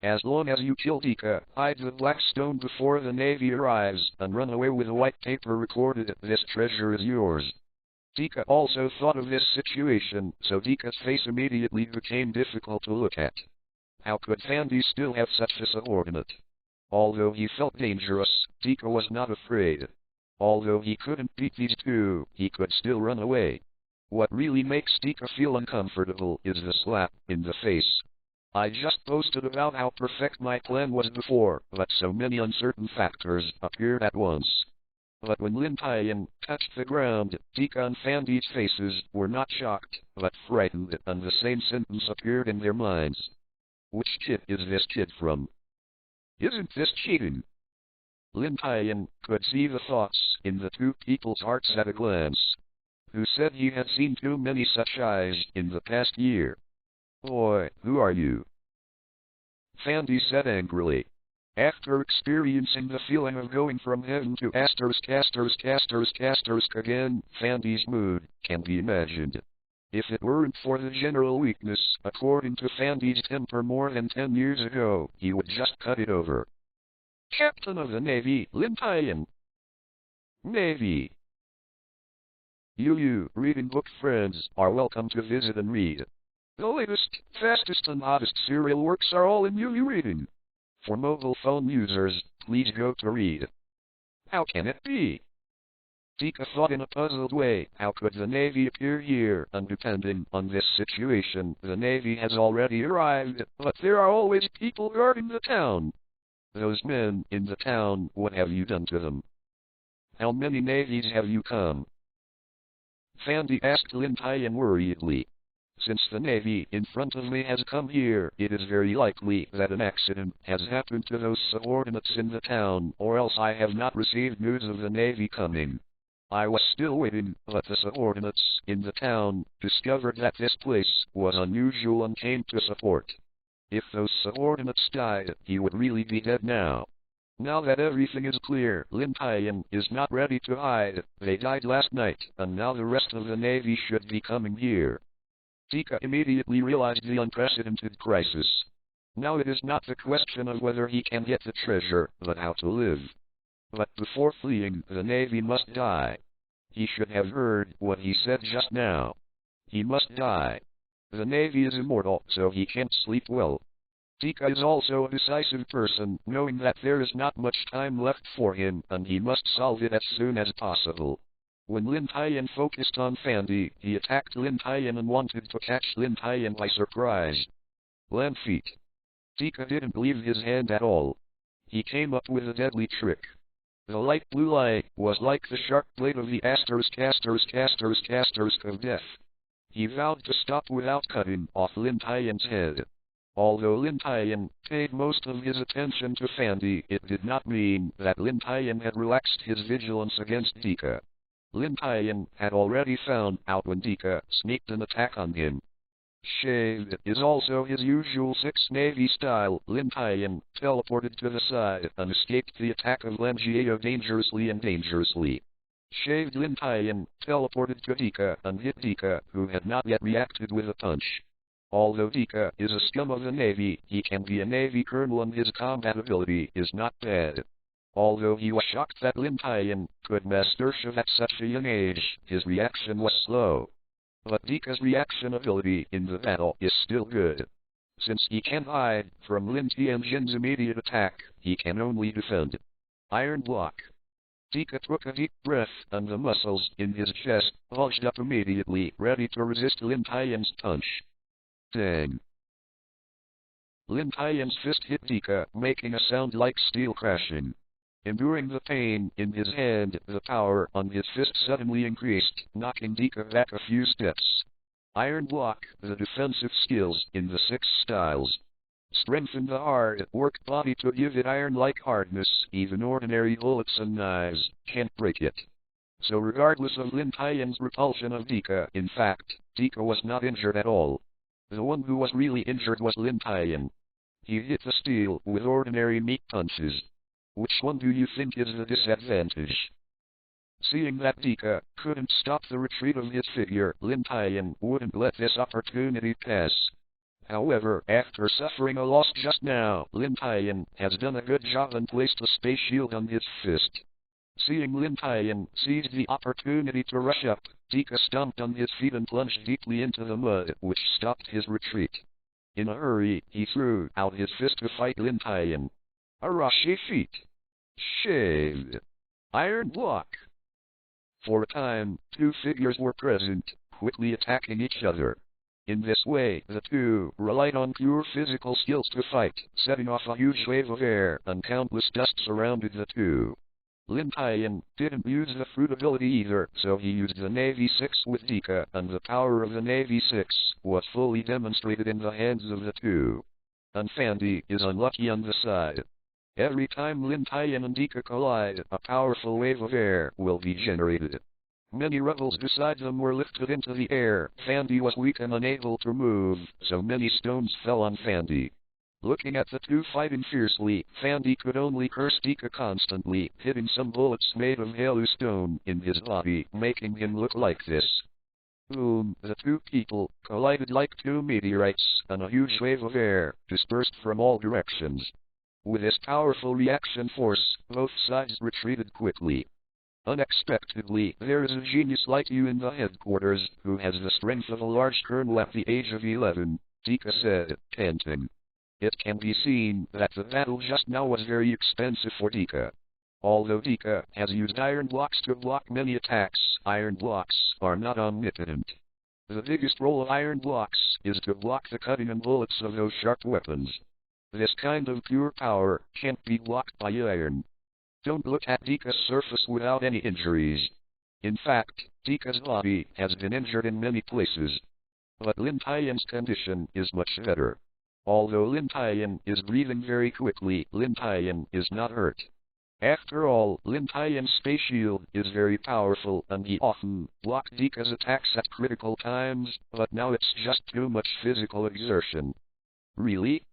As long as you kill Dika, hide the black stone before the Navy arrives, and run away with a white paper recorded, this treasure is yours. Dika also thought of this situation, so Dika's face immediately became difficult to look at. How could Fandy still have such a subordinate? Although he felt dangerous, Dika was not afraid. Although he couldn't beat these 2, he could still run away. What really makes Dika feel uncomfortable is the slap in the face. I just boasted about how perfect my plan was before, but so many uncertain factors appeared at once. But when Lin Tian touched the ground, Dika and Fandy's faces were not shocked, but frightened, and the same sentence appeared in their minds. Which kid is this kid from? Isn't this cheating? Lin Tian could see the thoughts in the 2 people's hearts at a glance. Who said he had seen too many such eyes in the past year? Boy, who are you? Fandy said angrily. After experiencing the feeling of going from heaven to again, Fandy's mood can be imagined. If it weren't for the general weakness, according to Fandy's temper more than 10 years ago, he would just cut it over. Captain of the Navy, Lin Tian. Navy. You, reading book friends, are welcome to visit and read. The latest, fastest and hottest serial works are all in Reading. For mobile phone users, please go to read. How can it be? Dika thought in a puzzled way. How could the Navy appear here? And depending on this situation, the Navy has already arrived, but there are always people guarding the town. Those men in the town, what have you done to them? How many navies have you come? Fandy asked Lin Tian worriedly. Since the Navy in front of me has come here, it is very likely that an accident has happened to those subordinates in the town, or else I have not received news of the Navy coming. I was still waiting, but the subordinates in the town discovered that this place was unusual and came to support. If those subordinates died, he would really be dead now. Now that everything is clear, Lin Tian is not ready to hide. They died last night, and now the rest of the Navy should be coming here. Dika immediately realized the unprecedented crisis. Now it is not the question of whether he can get the treasure, but how to live. But before fleeing, the Navy must die. He should have heard what he said just now. He must die. The Navy is immortal, so he can't sleep well. Dika is also a decisive person, knowing that there is not much time left for him, and he must solve it as soon as possible. When Lin Tian focused on Fandy, he attacked Lin Tian and wanted to catch Lin Tian by surprise. Land feet. Dika didn't leave his hand at all. He came up with a deadly trick. The light blue eye was like the sharp blade of the of death. He vowed to stop without cutting off Lin Tian's head. Although Lin Tian paid most of his attention to Fandy, it did not mean that Lin Tian had relaxed his vigilance against Dika. Lin Tian had already found out when Dika sneaked an attack on him. Shaved is also his usual 6 Navy style. Lin Tian teleported to the side and escaped the attack of Lin Jiao dangerously. Shaved Lin Tian teleported to Dika and hit Dika, who had not yet reacted with a punch. Although Dika is a scum of the Navy, he can be a Navy colonel and his combat ability is not bad. Although he was shocked that Lin Tian could master Shiv at such a young age, his reaction was slow. But Dika's reaction ability in the battle is still good. Since he can hide from Lin Tian's immediate attack, he can only defend. Iron block. Dika took a deep breath and the muscles in his chest bulged up immediately, ready to resist Lin Tian's punch. Dang. Lin Tian's fist hit Dika, making a sound like steel crashing. Enduring the pain in his hand, the power on his fist suddenly increased, knocking Dika back a few steps. Iron block, the defensive skills in the 6 styles. Strengthen the hard-worked body to give it iron-like hardness, even ordinary bullets and knives can't break it. So regardless of Lin Tian's repulsion of Dika, in fact, Dika was not injured at all. The one who was really injured was Lin Tian. He hit the steel with ordinary meat punches. Which one do you think is the disadvantage? Seeing that Dika couldn't stop the retreat of his figure, Lin Tian wouldn't let this opportunity pass. However, after suffering a loss just now, Lin Tian has done a good job and placed a space shield on his fist. Seeing Lin Tian seize the opportunity to rush up, Dika stomped on his feet and plunged deeply into the mud, which stopped his retreat. In a hurry, he threw out his fist to fight Lin Tian. Arashi feet. Shaved. Iron block. For a time, 2 figures were present, quickly attacking each other. In this way, the 2 relied on pure physical skills to fight, setting off a huge wave of air, and countless dust surrounded the 2. Lin Tian didn't use the fruit ability either, so he used the Navy 6 with Dika, and the power of the Navy 6 was fully demonstrated in the hands of the 2. And Fandy is unlucky on the side. Every time Lin Tian and Dika collide, a powerful wave of air will be generated. Many rebels beside them were lifted into the air. Fandy was weak and unable to move, so many stones fell on Fandy. Looking at the 2 fighting fiercely, Fandy could only curse Dika constantly, hitting some bullets made of Halustone in his body, making him look like this. Boom, the 2 people collided like 2 meteorites, and a huge wave of air dispersed from all directions. With this powerful reaction force, both sides retreated quickly. Unexpectedly, there is a genius like you in the headquarters, who has the strength of a large colonel at the age of 11, Dika said, panting. It can be seen that the battle just now was very expensive for Dika. Although Dika has used iron blocks to block many attacks, iron blocks are not omnipotent. The biggest role of iron blocks is to block the cutting and bullets of those sharp weapons. This kind of pure power can't be blocked by iron. Don't look at Dika's surface without any injuries. In fact, Dika's body has been injured in many places. But Lin Tian's condition is much better. Although Lin Tian is breathing very quickly, Lin Tian is not hurt. After all, Lin Tian's space shield is very powerful and he often blocked Dika's attacks at critical times, but now it's just too much physical exertion. Really?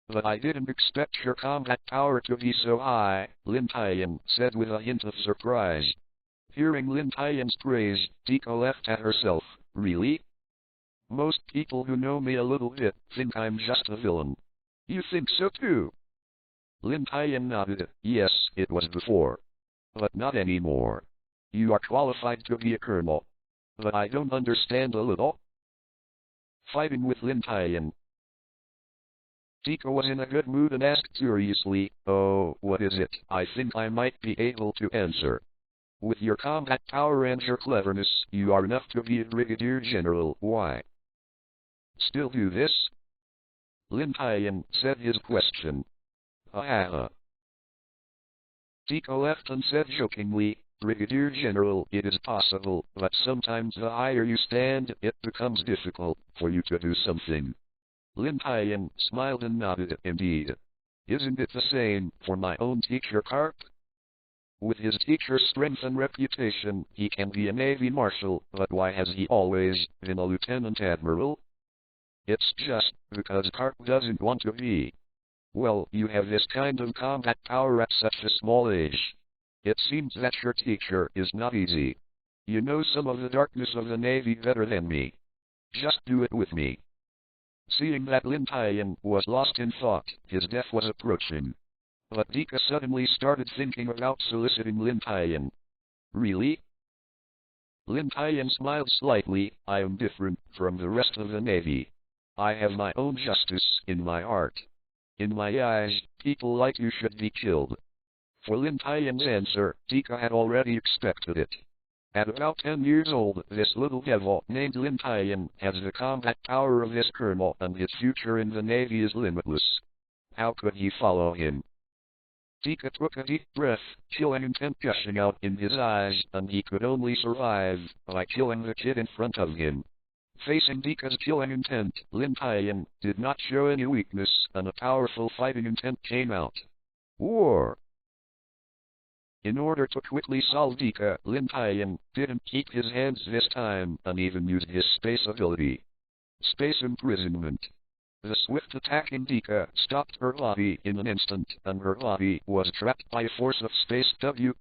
But I didn't expect your combat power to be so high, Lin Tian said with a hint of surprise. Hearing Lin Tian's praise, Dika laughed at herself. Really? Most people who know me a little bit think I'm just a villain. You think so too? Lin Tian nodded. Yes, it was before. But not anymore. You are qualified to be a colonel. But I don't understand a little. Fighting with Lin Tian. Dika was in a good mood and asked curiously, "Oh, what is it?" I think I might be able to answer. With your combat power and your cleverness, you are enough to be a brigadier general. Why? Still do this? Lin Tian said his question. Dika laughed and said jokingly, Brigadier General, it is possible, but sometimes the higher you stand, it becomes difficult for you to do something. Lin Tian smiled and nodded. Indeed. Isn't it the same for my own teacher Garp? With his teacher's strength and reputation, he can be a Navy Marshal, but why has he always been a Lieutenant Admiral? It's just because Garp doesn't want to be. Well, you have this kind of combat power at such a small age. It seems that your teacher is not easy. You know some of the darkness of the Navy better than me. Just do it with me. Seeing that Lin Tian was lost in thought, his death was approaching. But Dika suddenly started thinking about soliciting Lin Tian. Really? Lin Tian smiled slightly. I am different from the rest of the Navy. I have my own justice in my heart. In my eyes, people like you should be killed. For Lin Tian's answer, Dika had already expected it. At about 10 years old, this little devil named Lin Tian has the combat power of this colonel, and his future in the Navy is limitless. How could he follow him? Dika took a deep breath, killing intent gushing out in his eyes, and he could only survive by killing the kid in front of him. Facing Dika's killing intent, Lin Tian did not show any weakness, and a powerful fighting intent came out. War! In order to quickly solve Dika, Lin Tian didn't keep his hands this time, and even used his space ability. Space imprisonment. The swift attacking Dika stopped her body in an instant, and her body was trapped by a force of space tilde,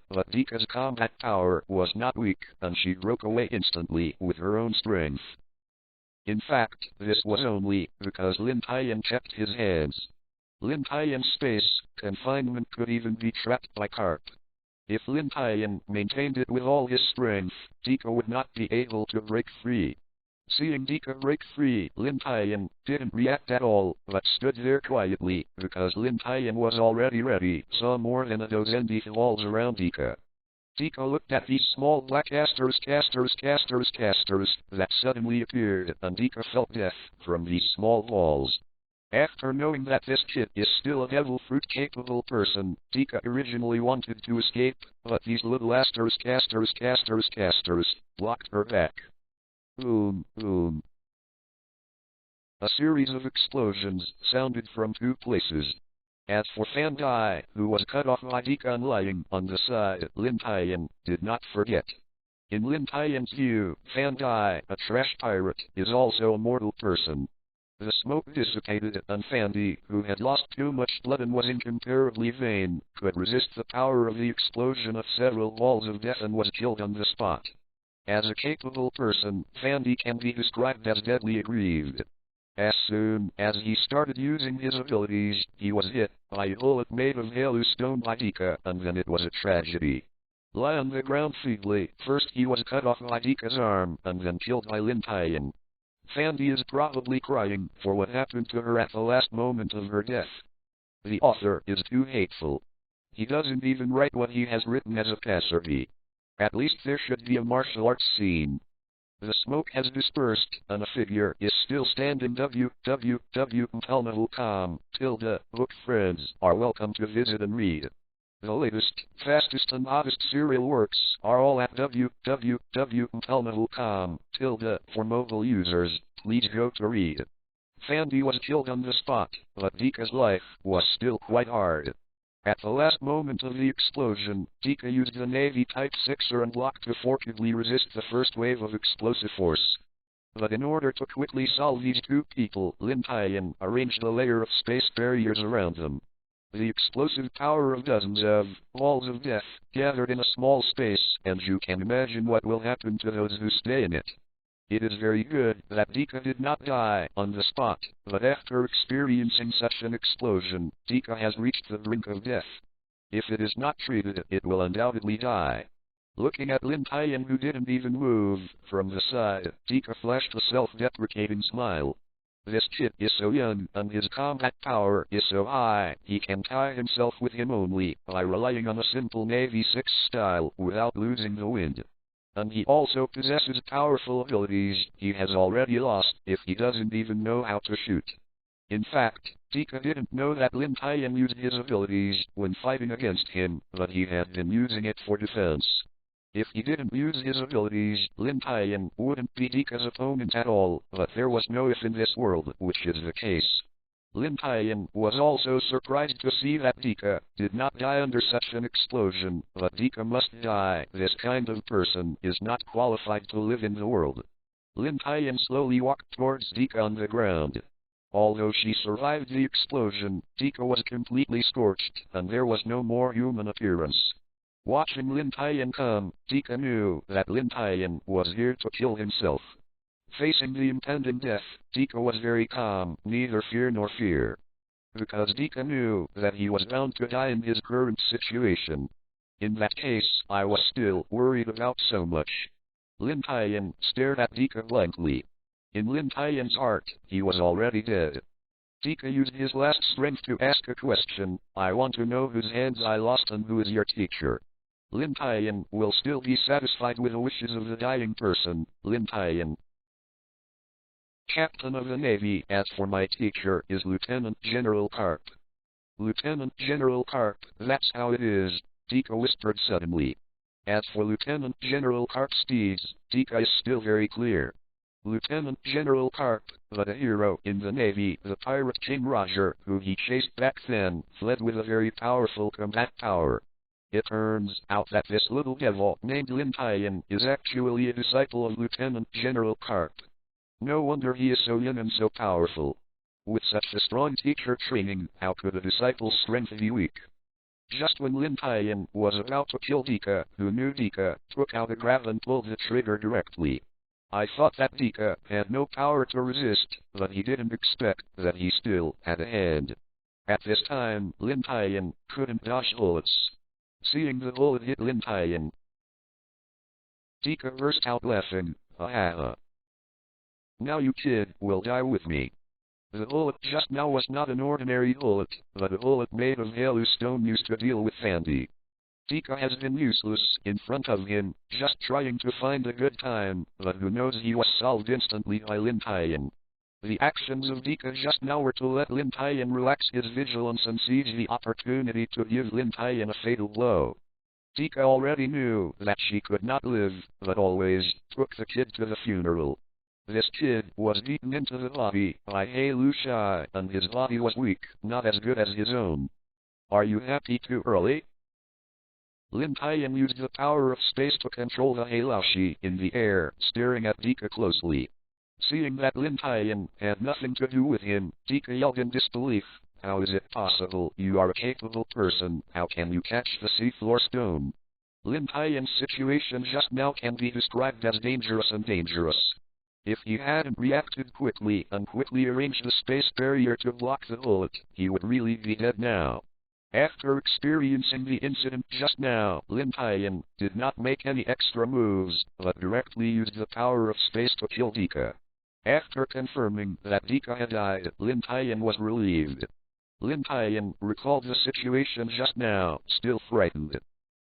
but Dika's combat power was not weak, and she broke away instantly with her own strength. In fact, this was only because Lin Tian kept his hands. Lin Tian's space confinement could even be trapped by Garp. If Lin Tian maintained it with all his strength, Dika would not be able to break free. Seeing Dika break free, Lin Tian didn't react at all, but stood there quietly, because Lin Tian was already ready, saw more than a dozen walls around Dika. Dika looked at these small black casters that suddenly appeared, and Dika felt death from these small walls. After knowing that this kid is still a devil fruit-capable person, Dika originally wanted to escape, but these little casters blocked her back. Boom, boom. A series of explosions sounded from two places. As for Fan Dai, who was cut off by Dika and lying on the side, Lin Tian did not forget. In Lin Tian's view, Fan Dai, a trash pirate, is also a mortal person. The smoke dissipated, and Fandy, who had lost too much blood and was incomparably vain, could resist the power of the explosion of several walls of death and was killed on the spot. As a capable person, Fandy can be described as deadly aggrieved. As soon as he started using his abilities, he was hit by a bullet made of Halu stone by Dika, and then it was a tragedy. Lie on the ground feebly, first he was cut off by Dika's arm, and then killed by Lin Tian. Fandy is probably crying for what happened to her at the last moment of her death. The author is too hateful. He doesn't even write what he has written as a passerby. At least there should be a martial arts scene. The smoke has dispersed, and a figure is still standing. www.naval.com, book friends are welcome to visit and read. The latest, fastest and oddest serial works are all at www.naval.com, for mobile users, please go to read. Fandy was killed on the spot, but Dika's life was still quite hard. At the last moment of the explosion, Dika used the Navy Type 6er and blocked to forcibly resist the first wave of explosive force. But in order to quickly solve these two people, Lin Tian arranged a layer of space barriers around them. The explosive power of dozens of walls of death gathered in a small space, and you can imagine what will happen to those who stay in it. It is very good that Dika did not die on the spot, but after experiencing such an explosion, Dika has reached the brink of death. If it is not treated, it will undoubtedly die. Looking at Lin Tian, who didn't even move from the side, Dika flashed a self-deprecating smile. This kid is so young, and his combat power is so high, he can tie himself with him only by relying on a simple Navy 6 style without losing the wind. And he also possesses powerful abilities he has already lost if he doesn't even know how to shoot. In fact, Dika didn't know that Lin Tian used his abilities when fighting against him, but he had been using it for defense. If he didn't use his abilities, Lin Tian wouldn't be Dika's opponent at all, but there was no if in this world, which is the case. Lin Tian was also surprised to see that Dika did not die under such an explosion, but Dika must die. This kind of person is not qualified to live in the world. Lin Tian slowly walked towards Dika on the ground. Although she survived the explosion, Dika was completely scorched, and there was no more human appearance. Watching Lin Tian come, Dika knew that Lin Tian was here to kill himself. Facing the impending death, Dika was very calm, neither fear nor fear. Because Dika knew that he was bound to die in his current situation. In that case, I was still worried about so much. Lin Tian stared at Dika blankly. In Lin Tian's heart, he was already dead. Dika used his last strength to ask a question. I want to know whose hands I lost and who is your teacher. Lin Tian will still be satisfied with the wishes of the dying person. Lin Tian, Captain of the Navy. As for my teacher is Lieutenant General Garp. Lieutenant General Garp, that's how it is, Dika whispered suddenly. As for Lieutenant General Garp's deeds, Dika is still very clear. Lieutenant General Garp, but a hero in the Navy, the pirate King Roger, who he chased back then, fled with a very powerful combat power. It turns out that this little devil named Lin Tian is actually a disciple of Lieutenant General Garp. No wonder he is so young and so powerful. With such a strong teacher training, how could a disciple's strength be weak? Just when Lin Tian was about to kill Dika, who knew Dika, took out a grab and pulled the trigger directly. I thought that Dika had no power to resist, but he didn't expect that he still had a hand. At this time, Lin Tian couldn't dodge bullets. Seeing the bullet hit Lin Tian, Dika burst out laughing. Ha ha ha. Now you kid will die with me. The bullet just now was not an ordinary bullet, but a bullet made of Halu stone used to deal with Fandy. Dika has been useless in front of him, just trying to find a good time, but who knows, he was solved instantly by Lin Tian. The actions of Dika just now were to let Lin Tian relax his vigilance and seize the opportunity to give Lin Tian a fatal blow. Dika already knew that she could not live, but always took the kid to the funeral. This kid was beaten into the body by Halu Shai, and his body was weak, not as good as his own. Are you happy too early? Lin Tian used the power of space to control the Halashi in the air, staring at Dika closely. Seeing that Lin Tian had nothing to do with him, Dika yelled in disbelief. How is it possible? You are a capable person, how can you catch the seafloor stone? Lin Tian's situation just now can be described as dangerous and dangerous. If he hadn't reacted quickly and quickly arranged the space barrier to block the bullet, he would really be dead now. After experiencing the incident just now, Lin Tian did not make any extra moves, but directly used the power of space to kill Dika. After confirming that Dika had died, Lin Tian was relieved. Lin Tian recalled the situation just now, still frightened.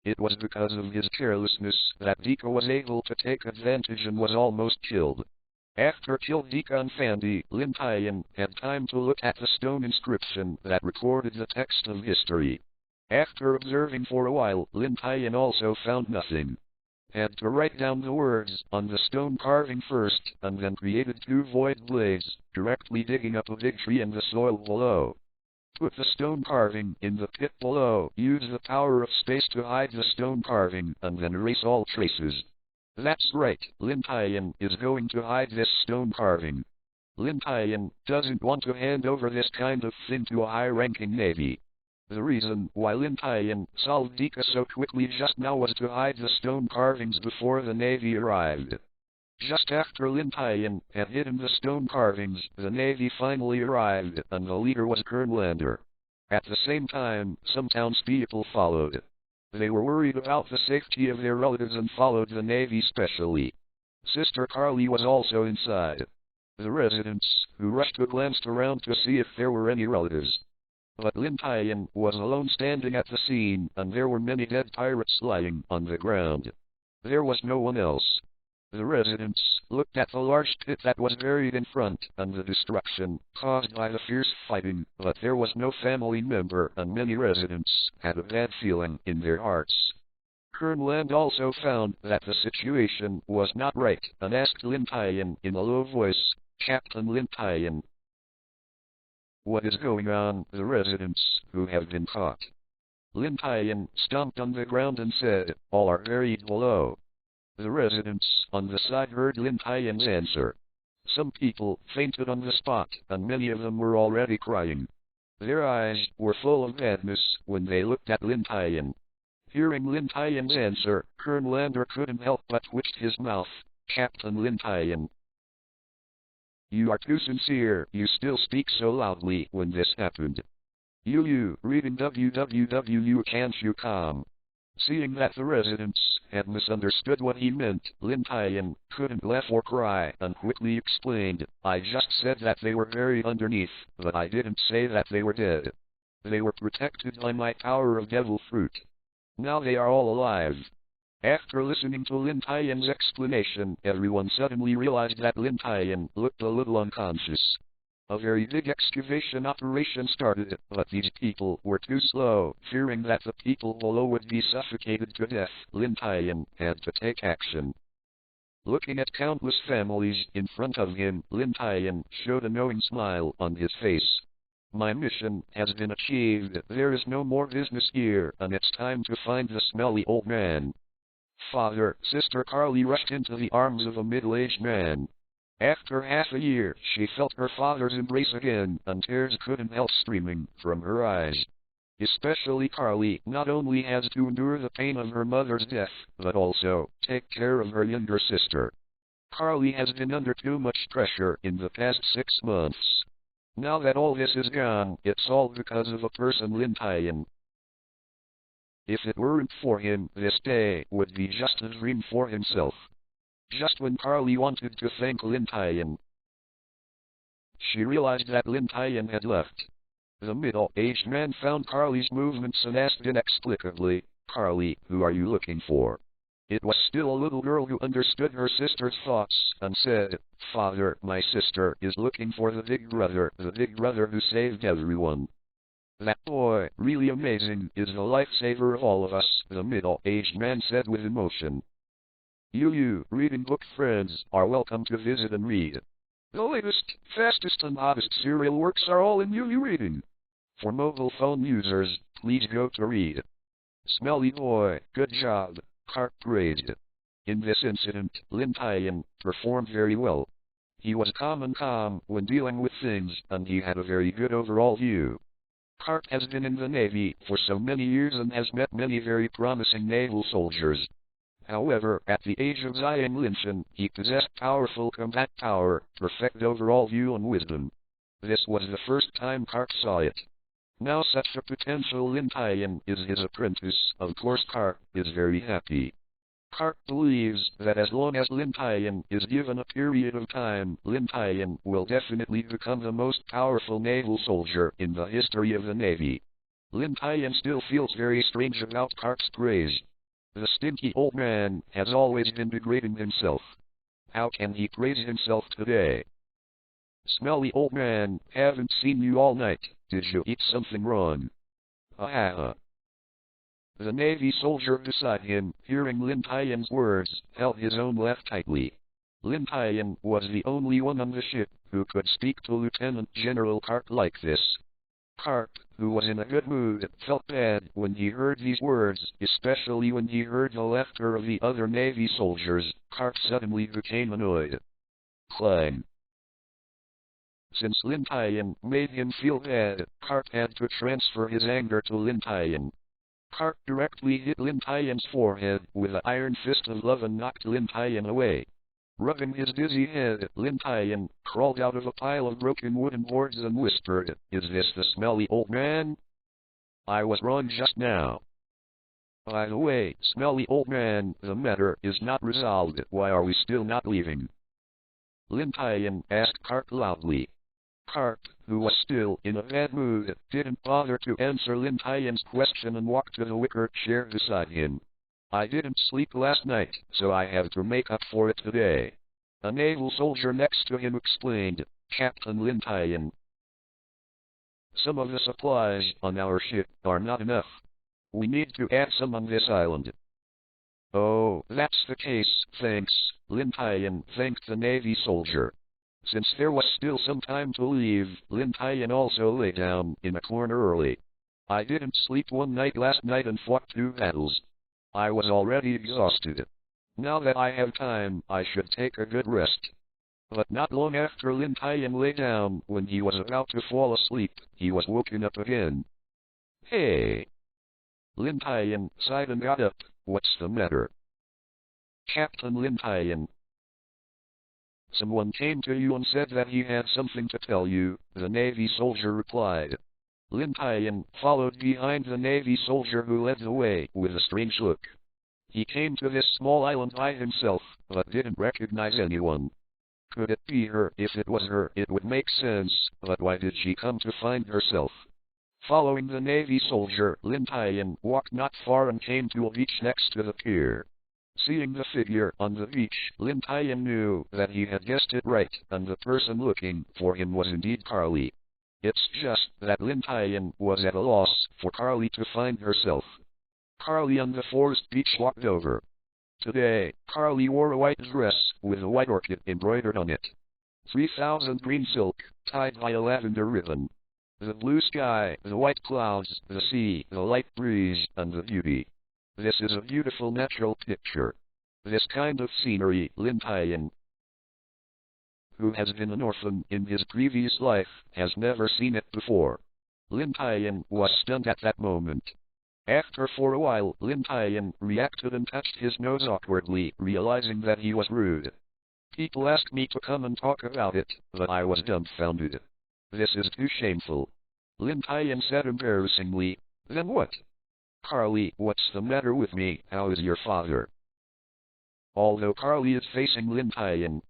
It was because of his carelessness that Dika was able to take advantage and was almost killed. After killing Dika and Fandy, Lin Tian had time to look at the stone inscription that recorded the text of history. After observing for a while, Lin Tian also found nothing. Had to write down the words on the stone carving first, and then created 2 void blades, directly digging up a big tree in the soil below. Put the stone carving in the pit below, use the power of space to hide the stone carving, and then erase all traces. That's right, Lin Tian is going to hide this stone carving. Lin Tian doesn't want to hand over this kind of thing to a high-ranking navy. The reason why Lin Tian solved Dika so quickly just now was to hide the stone carvings before the navy arrived. Just after Lin Tian had hidden the stone carvings, the navy finally arrived, and the leader was Kernlander. At the same time, some townspeople followed. They were worried about the safety of their relatives and followed the navy specially. Sister Carly was also inside. The residents, who rushed to glanced around to see if there were any relatives. But Lin Tian was alone standing at the scene, and there were many dead pirates lying on the ground. There was no one else. The residents looked at the large pit that was buried in front, and the destruction caused by the fierce fighting, but there was no family member, and many residents had a bad feeling in their hearts. Kernland also found that the situation was not right, and asked Lin Tian in a low voice, Captain Lin Tian, what is going on? The residents, who have been caught. Lin Tian stomped on the ground and said, all are buried below. The residents on the side heard Lin Tian's answer. Some people fainted on the spot, and many of them were already crying. Their eyes were full of madness when they looked at Lin Tian. Hearing Lin Tian's answer, Colonel Lander couldn't help but twitch his mouth. Captain Lin Tian. You are too sincere, you still speak so loudly when this happened. You, reading www can't you calm? Seeing that the residents had misunderstood what he meant, Lin Tian couldn't laugh or cry and quickly explained, I just said that they were buried underneath, but I didn't say that they were dead. They were protected by my power of devil fruit. Now they are all alive. After listening to Lin Tian's explanation, everyone suddenly realized that Lin Tian looked a little unconscious. A very big excavation operation started, but these people were too slow. Fearing that the people below would be suffocated to death, Lin Tian had to take action. Looking at countless families in front of him, Lin Tian showed a knowing smile on his face. My mission has been achieved. There is no more business here, and it's time to find the smelly old man. Father, Sister Carly rushed into the arms of a middle-aged man. After half a year, she felt her father's embrace again, and tears couldn't help streaming from her eyes. Especially Carly not only has to endure the pain of her mother's death, but also take care of her younger sister. Carly has been under too much pressure in the past 6 months. Now that all this is gone, it's all because of a person Lin Tian. If it weren't for him, this day would be just a dream for himself. Just when Carly wanted to thank Lin Tian, she realized that Lin Tian had left. The middle-aged man found Carly's movements and asked inexplicably, Carly, who are you looking for? It was still a little girl who understood her sister's thoughts, and said, Father, my sister is looking for the big brother who saved everyone. That boy, really amazing, is the lifesaver of all of us, the middle-aged man said with emotion. You, reading book friends, are welcome to visit and read. The latest, fastest and hottest serial works are all in UU Reading. For mobile phone users, please go to read. Smelly boy, good job, Garp praised. In this incident, Lin Tian performed very well. He was calm when dealing with things, and he had a very good overall view. Garp has been in the Navy for so many years and has met many very promising naval soldiers. However, at the age of Lin Tian, he possessed powerful combat power, perfect overall view and wisdom. This was the first time Garp saw it. Now such a potential Lin Tian is his apprentice. Of course Garp is very happy. Garp believes that as long as Lin Tian is given a period of time, Lin Tian will definitely become the most powerful naval soldier in the history of the Navy. Lin Tian still feels very strange about Garp's praise. The stinky old man has always been degrading himself. How can he praise himself today? Smelly old man, haven't seen you all night. Did you eat something wrong? The Navy soldier beside him, hearing Lin Tian's words, held his own laugh tightly. Lin Tian was the only one on the ship who could speak to Lieutenant General Garp like this. Garp, who was in a good mood, felt bad when he heard these words, especially when he heard the laughter of the other Navy soldiers. Garp suddenly became annoyed. Climb. Since Lin Tian made him feel bad, Garp had to transfer his anger to Lin Tian. Garp directly hit Lin Tian's forehead with an iron fist of love and knocked Lin Tian away. Rubbing his dizzy head, Lin Tian crawled out of a pile of broken wooden boards and whispered, Is this the smelly old man? I was wrong just now. By the way, smelly old man, the matter is not resolved. Why are we still not leaving? Lin Tian asked Garp loudly. Garp, who was still in a bad mood, didn't bother to answer Lin Tian's question and walked to the wicker chair beside him. I didn't sleep last night, so I have to make up for it today. A naval soldier next to him explained, Captain Lin Tian. Some of the supplies on our ship are not enough. We need to add some on this island. Oh, that's the case, thanks. Lin Tian thanked the Navy soldier. Since there was still some time to leave, Lin Tian also lay down in a corner early. I didn't sleep one night last night and fought 2 battles. I was already exhausted. Now that I have time, I should take a good rest. But not long after Lin Tian lay down, when he was about to fall asleep, he was woken up again. Hey! Lin Tian sighed and got up. What's the matter? Captain Lin Tian. Someone came to you and said that he had something to tell you, the Navy soldier replied. Lin Tian followed behind the Navy soldier who led the way, with a strange look. He came to this small island by himself, but didn't recognize anyone. Could it be her? If it was her, it would make sense, but why did she come to find herself? Following the Navy soldier, Lin Tian walked not far and came to a beach next to the pier. Seeing the figure on the beach, Lin Tian knew that he had guessed it right, and the person looking for him was indeed Carly. It's just that Lin Tian was at a loss for Carly to find herself. Carly on the forest beach walked over. Today, Carly wore a white dress with a white orchid embroidered on it. 3,000 green silk, tied by a lavender ribbon. The blue sky, the white clouds, the sea, the light breeze, and the beauty. This is a beautiful natural picture. This kind of scenery, Lin Tian, who has been an orphan in his previous life, has never seen it before. Lin Tian was stunned at that moment. After for a while, Lin Tian reacted and touched his nose awkwardly, realizing that he was rude. People asked me to come and talk about it, but I was dumbfounded. This is too shameful. Lin Tian said embarrassingly. Then what? Carly, what's the matter with me? How is your father? Although Carly is facing Lin Tian,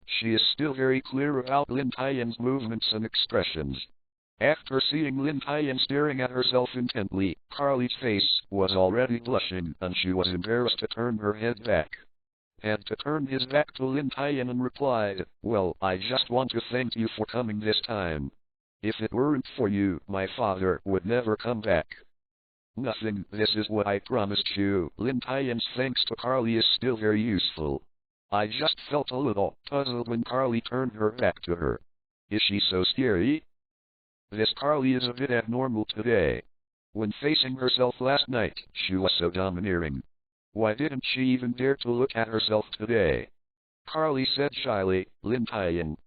she is still very clear about Lin Tian's movements and expressions. After seeing Lin Tian staring at herself intently, Carly's face was already blushing, and she was embarrassed to turn her head back. Had to turn his back to Lin Tian and replied, well, I just want to thank you for coming this time. If it weren't for you, my father would never come back. Nothing, this is what I promised you. Lin Tian's thanks to Carly is still very useful. I just felt a little puzzled when Carly turned her back to her. Is she so scary? This Carly is a bit abnormal today. When facing herself last night, she was so domineering. Why didn't she even dare to look at herself today? Carly said shyly, Lin Tian,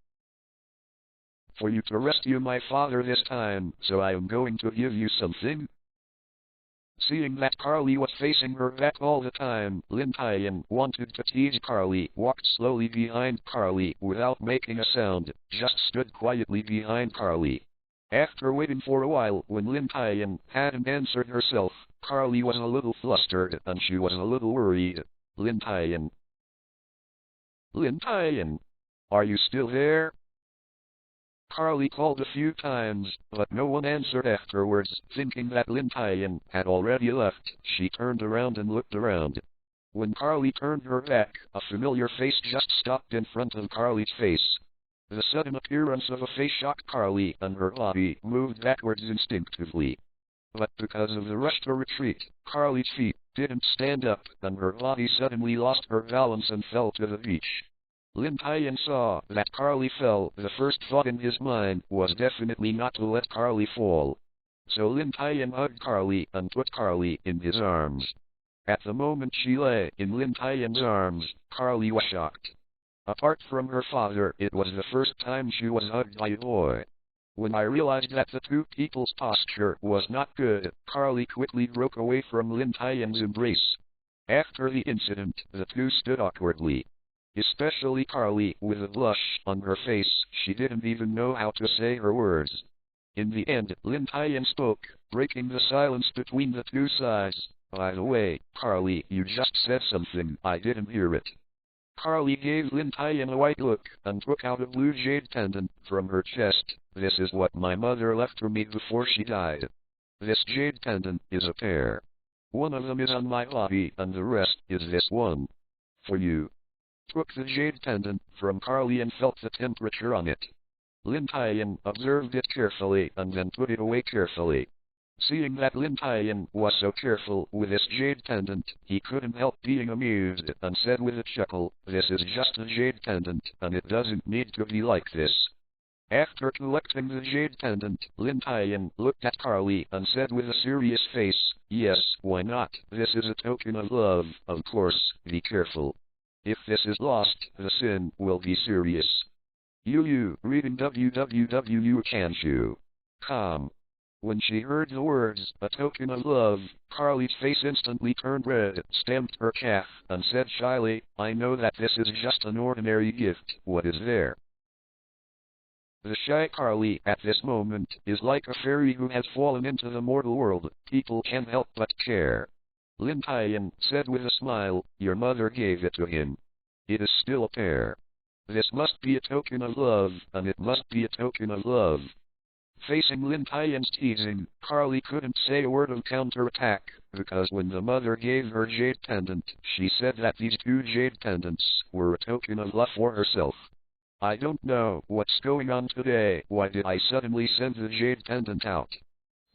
for you to rescue my father this time, so I am going to give you something. Seeing that Carly was facing her back all the time, Lin Tian wanted to tease Carly, walked slowly behind Carly without making a sound, just stood quietly behind Carly. After waiting for a while, when Lin Tian hadn't answered herself, Carly was a little flustered and she was a little worried. Lin Tian. Lin Tian. Are you still there? Carly called a few times, but no one answered afterwards. Thinking that Lin Tian had already left, she turned around and looked around. When Carly turned her back, a familiar face just stopped in front of Carly's face. The sudden appearance of a face shocked Carly, and her body moved backwards instinctively. But because of the rush to retreat, Carly's feet didn't stand up, and her body suddenly lost her balance and fell to the beach. Lin Tian saw that Carly fell. The first thought in his mind was definitely not to let Carly fall. So Lin Tian hugged Carly and put Carly in his arms. At the moment she lay in Lin Tian's arms, Carly was shocked. Apart from her father, it was the first time she was hugged by a boy. When I realized that the two people's posture was not good, Carly quickly broke away from Lin Tian's embrace. After the incident, the two stood awkwardly. Especially Carly, with a blush on her face, she didn't even know how to say her words. In the end, Lin Tian spoke, breaking the silence between the two sides. By the way, Carly, you just said something, I didn't hear it. Carly gave Lin Tian a white look, and took out a blue jade pendant from her chest. This is what my mother left for me before she died. This jade pendant is a pair. One of them is on my body, and the rest is this one. For you. Took the jade pendant from Carly and felt the temperature on it. Lin Tian observed it carefully and then put it away carefully. Seeing that Lin Tian was so careful with this jade pendant, he couldn't help being amused and said with a chuckle, this is just a jade pendant, and it doesn't need to be like this. After collecting the jade pendant, Lin Tian looked at Carly and said with a serious face, "Yes, why not? This is a token of love, of course, be careful. If this is lost, the sin will be serious." You reading www can't you? Com. When she heard the words, a token of love, Carly's face instantly turned red, stamped her calf, and said shyly, "I know that this is just an ordinary gift, what is there?" The shy Carly, at this moment, is like a fairy who has fallen into the mortal world. People can't help but care. Lin Tian said with a smile, "Your mother gave it to him. It is still a pair. This must be a token of love, and it must be a token of love." Facing Lin Tian's teasing, Carly couldn't say a word of counterattack, because when the mother gave her jade pendant, she said that these two jade pendants were a token of love for herself. "I don't know what's going on today. Why did I suddenly send the jade pendant out?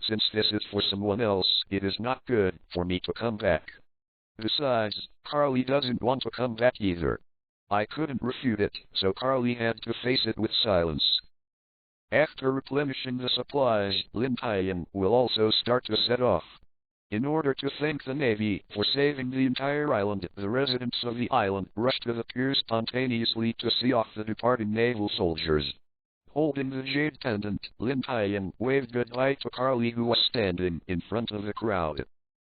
Since this is for someone else, it is not good for me to come back. Besides, Carly doesn't want to come back either." I couldn't refute it, so Carly had to face it with silence. After replenishing the supplies, Lin Tian will also start to set off. In order to thank the Navy for saving the entire island, the residents of the island rushed to the pier spontaneously to see off the departing naval soldiers. Holding the jade pendant, Lin Tian waved goodbye to Carly, who was standing in front of the crowd.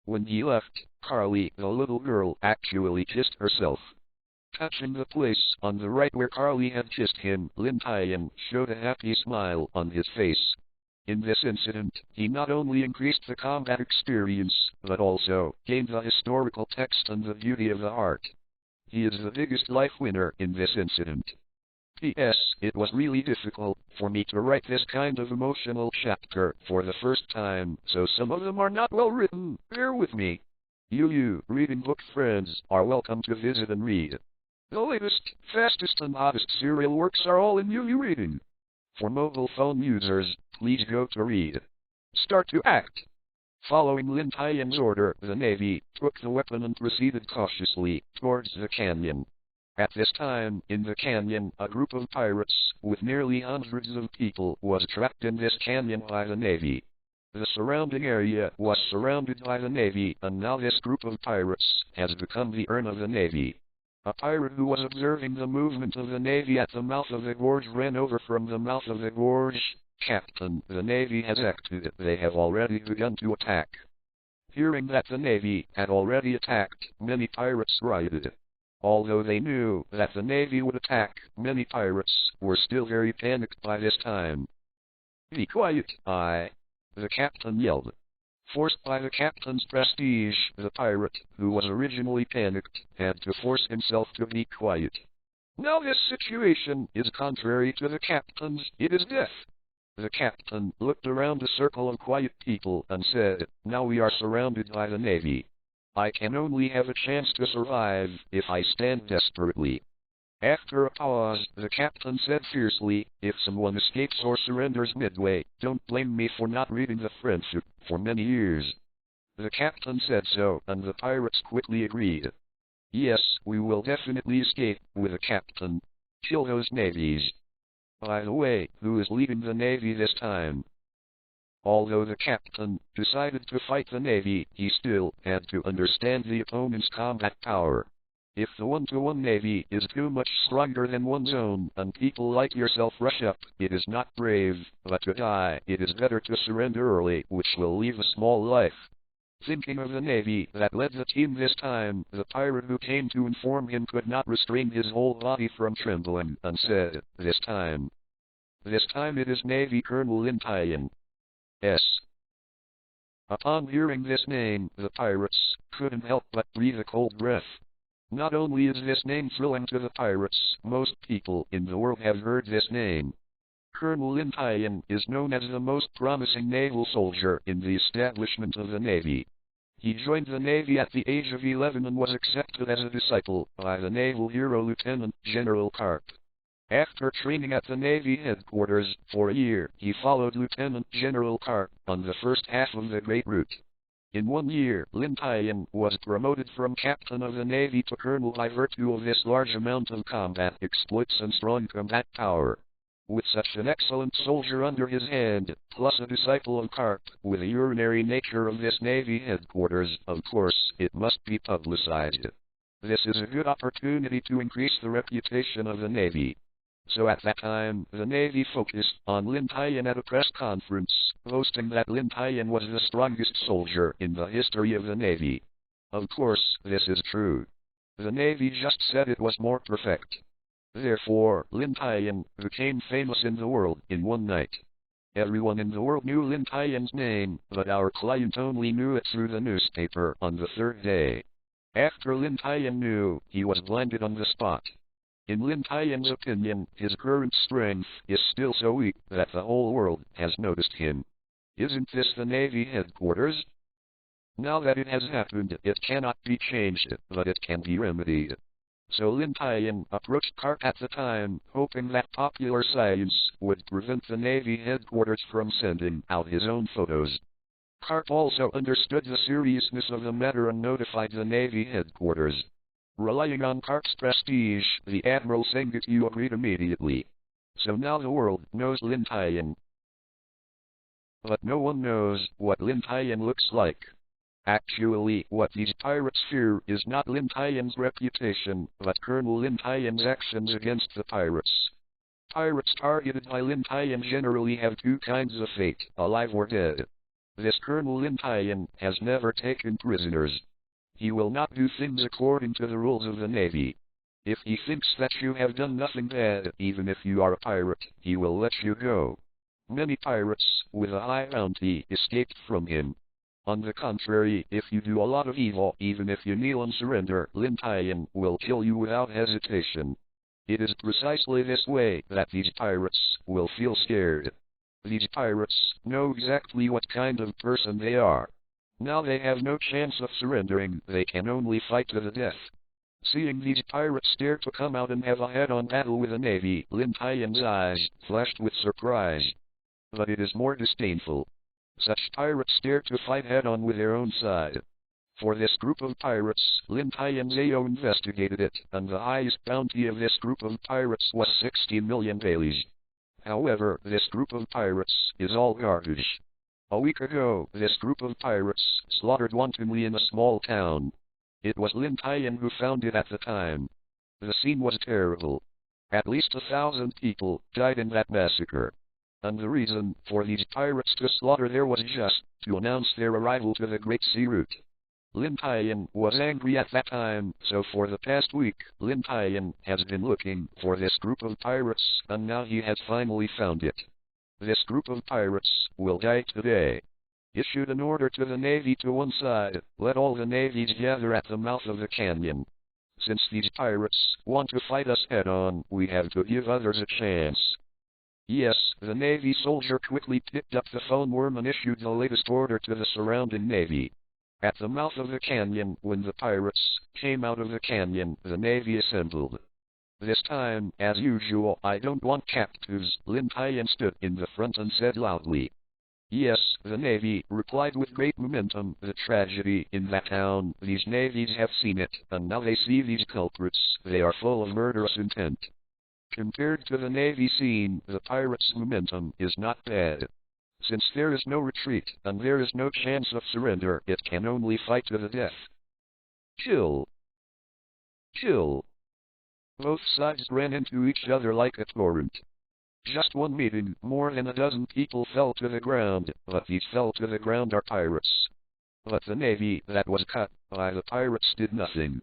When he left, Carly, the little girl, actually kissed herself. Touching the place on the right where Carly had kissed him, Lin Tian showed a happy smile on his face. In this incident, he not only increased the combat experience, but also gained the historical text and the beauty of the art. He is the biggest life winner in this incident. P.S. It was really difficult for me to write this kind of emotional chapter for the first time, so some of them are not well written. Bear with me. You reading book friends are welcome to visit and read. The latest, fastest and hottest serial works are all in UU Reading. For mobile phone users, please go to Read. Start to act. Following Lin Tian's order, the Navy took the weapon and proceeded cautiously towards the canyon. At this time, in the canyon, a group of pirates, with nearly hundreds of people, was trapped in this canyon by the Navy. The surrounding area was surrounded by the Navy, and now this group of pirates has become the urn of the Navy. A pirate who was observing the movement of the Navy at the mouth of the gorge ran over from the mouth of the gorge. "Captain, the Navy has acted. They have already begun to attack." Hearing that the Navy had already attacked, many pirates rioted. Although they knew that the Navy would attack, many pirates were still very panicked by this time. "Be quiet, the captain yelled. Forced by the captain's prestige, the pirate, who was originally panicked, had to force himself to be quiet. "Now this situation is contrary to the captain's, it is death." The captain looked around the circle of quiet people and said, "Now we are surrounded by the Navy. I can only have a chance to survive if I stand desperately." After a pause, the captain said fiercely, "If someone escapes or surrenders midway, don't blame me for not reading the friendship for many years." The captain said so, and the pirates quickly agreed. "Yes, we will definitely escape with the captain. Kill those navies. By the way, who is leading the Navy this time?" Although the captain decided to fight the Navy, he still had to understand the opponent's combat power. If the one-to-one Navy is too much stronger than one's own, and people like yourself rush up, it is not brave, but to die. It is better to surrender early, which will leave a small life. Thinking of the Navy that led the team this time, the pirate who came to inform him could not restrain his whole body from trembling, and said, This time it is Navy Colonel Lin Tian. S. Upon hearing this name, the pirates couldn't help but breathe a cold breath. Not only is this name thrilling to the pirates, most people in the world have heard this name. Colonel Lin Tian is known as the most promising naval soldier in the establishment of the Navy. He joined the Navy at the age of 11 and was accepted as a disciple by the naval hero Lieutenant General Garp. After training at the Navy headquarters for a year, he followed Lieutenant General Garp on the first half of the Great Route. In 1 year, Lin Tian was promoted from Captain of the Navy to Colonel by virtue of this large amount of combat exploits and strong combat power. With such an excellent soldier under his hand, plus a disciple of Garp, with the urinary nature of this Navy headquarters, of course, it must be publicized. This is a good opportunity to increase the reputation of the Navy. So at that time, the Navy focused on Lin Tian at a press conference, boasting that Lin Tian was the strongest soldier in the history of the Navy. Of course, this is true. The Navy just said it was more perfect. Therefore, Lin Tian became famous in the world in one night. Everyone in the world knew Lin Tian's name, but our client only knew it through the newspaper on the third day. After Lin Tian knew, he was blinded on the spot. In Lin Tian's opinion, his current strength is still so weak that the whole world has noticed him. Isn't this the Navy headquarters? Now that it has happened, it cannot be changed, but it can be remedied. So Lin Tian approached Garp at the time, hoping that popular science would prevent the Navy headquarters from sending out his own photos. Garp also understood the seriousness of the matter and notified the Navy headquarters. Relying on Garp's prestige, the Admiral Sengoku agreed immediately. So now the world knows Lin Tian. But no one knows what Lin Tian looks like. Actually, what these pirates fear is not Lin Tian's reputation, but Colonel Lin Tian's actions against the pirates. Pirates targeted by Lin Tian generally have two kinds of fate, alive or dead. This Colonel Lin Tian has never taken prisoners. He will not do things according to the rules of the Navy. If he thinks that you have done nothing bad, even if you are a pirate, he will let you go. Many pirates, with a high bounty, escaped from him. On the contrary, if you do a lot of evil, even if you kneel and surrender, Lin Tian will kill you without hesitation. It is precisely this way that these pirates will feel scared. These pirates know exactly what kind of person they are. Now they have no chance of surrendering, they can only fight to the death. Seeing these pirates dare to come out and have a head-on battle with the Navy, Lin Tian's eyes flashed with surprise. But it is more disdainful. Such pirates dare to fight head-on with their own side. For this group of pirates, Lin Tian's AO investigated it, and the highest bounty of this group of pirates was 60 million dailies. However, this group of pirates is all garbage. A week ago, this group of pirates slaughtered wantonly in a small town. It was Lin Tian who found it at the time. The scene was terrible. At least 1,000 people died in that massacre. And the reason for these pirates to slaughter there was just to announce their arrival to the Great Sea Route. Lin Tian was angry at that time, so for the past week, Lin Tian has been looking for this group of pirates, and now he has finally found it. This group of pirates will die today. Issued an order to the Navy to one side, let all the navies gather at the mouth of the canyon. Since these pirates want to fight us head-on, we have to give others a chance. Yes, the Navy soldier quickly picked up the phone worm and issued the latest order to the surrounding Navy. At the mouth of the canyon, when the pirates came out of the canyon, the Navy assembled. This time, as usual, I don't want captives. Lin Tian stood in the front and said loudly. Yes, the Navy replied with great momentum. The tragedy in that town, these navies have seen it, and now they see these culprits. They are full of murderous intent. Compared to the Navy scene, the pirates' momentum is not bad. Since there is no retreat, and there is no chance of surrender, it can only fight to the death. Kill. Kill. Both sides ran into each other like a torrent. Just one meeting, more than a dozen people fell to the ground, but these fell to the ground are pirates. But the Navy that was cut by the pirates did nothing.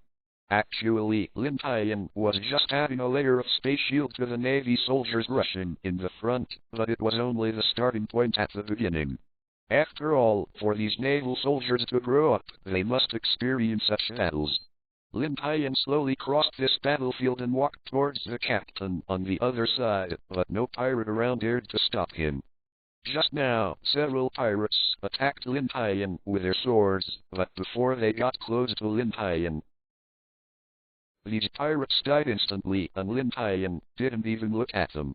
Actually, Lin Tian was just adding a layer of space shield to the Navy soldiers rushing in the front, but it was only the starting point at the beginning. After all, for these naval soldiers to grow up, they must experience such battles. Lin Tian slowly crossed this battlefield and walked towards the captain on the other side, but no pirate around dared to stop him. Just now, several pirates attacked Lin Tian with their swords, but before they got close to Lin Tian, these pirates died instantly, and Lin Tian didn't even look at them.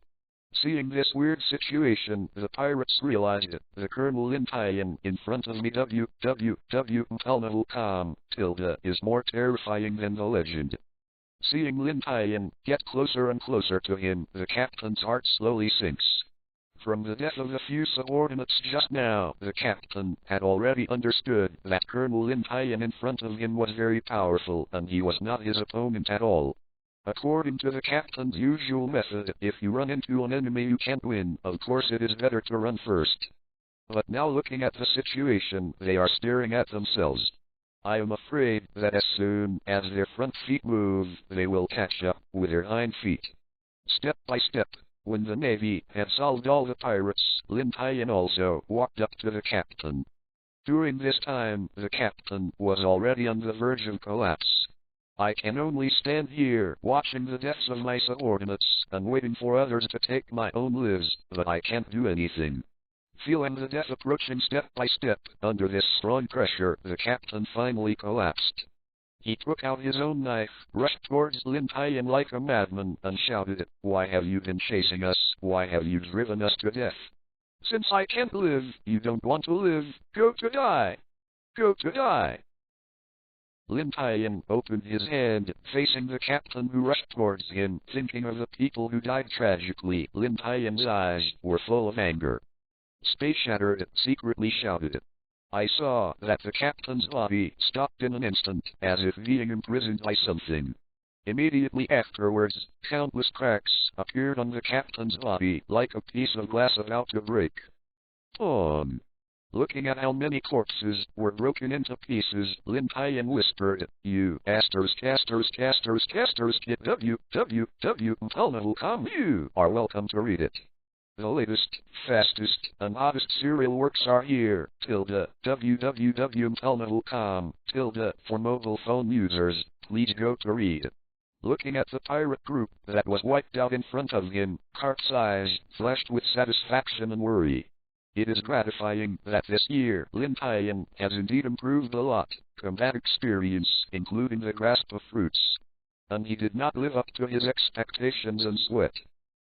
Seeing this weird situation, the pirates realized the Colonel Lin Tian in front of me www.naval.com tilde is more terrifying than the legend. Seeing Lin Tian get closer and closer to him, the captain's heart slowly sinks. From the death of the few subordinates just now, the captain had already understood that Colonel Lin Tian in front of him was very powerful, and he was not his opponent at all. According to the captain's usual method, if you run into an enemy you can't win, of course it is better to run first. But now looking at the situation, they are staring at themselves. I am afraid that as soon as their front feet move, they will catch up with their hind feet. Step by step, when the Navy had solved all the pirates, Lin Tian also walked up to the captain. During this time, the captain was already on the verge of collapse. I can only stand here, watching the deaths of my subordinates, and waiting for others to take my own lives, but I can't do anything. Feeling the death approaching step by step, under this strong pressure, the captain finally collapsed. He took out his own knife, rushed towards Lin Tian like a madman, and shouted, "Why have you been chasing us? Why have you driven us to death? Since I can't live, you don't want to live, go to die! Go to die!" Lin Tian opened his hand, facing the captain who rushed towards him, thinking of the people who died tragically. Lin Tian's eyes were full of anger. Space Shattered secretly shouted. I saw that the captain's body stopped in an instant, as if being imprisoned by something. Immediately afterwards, countless cracks appeared on the captain's body, like a piece of glass about to break. Boom! Looking at how many corpses were broken into pieces, Lin Tian whispered, "You casters, www.com, you are welcome to read it. The latest, fastest, and hottest serial works are here, www.com, for mobile phone users, please go to read." Looking at the pirate group that was wiped out in front of him, Garp's eyes flashed with satisfaction and worry. It is gratifying that this year Lin Tian has indeed improved a lot, combat experience, including the grasp of fruits. And he did not live up to his expectations and sweat.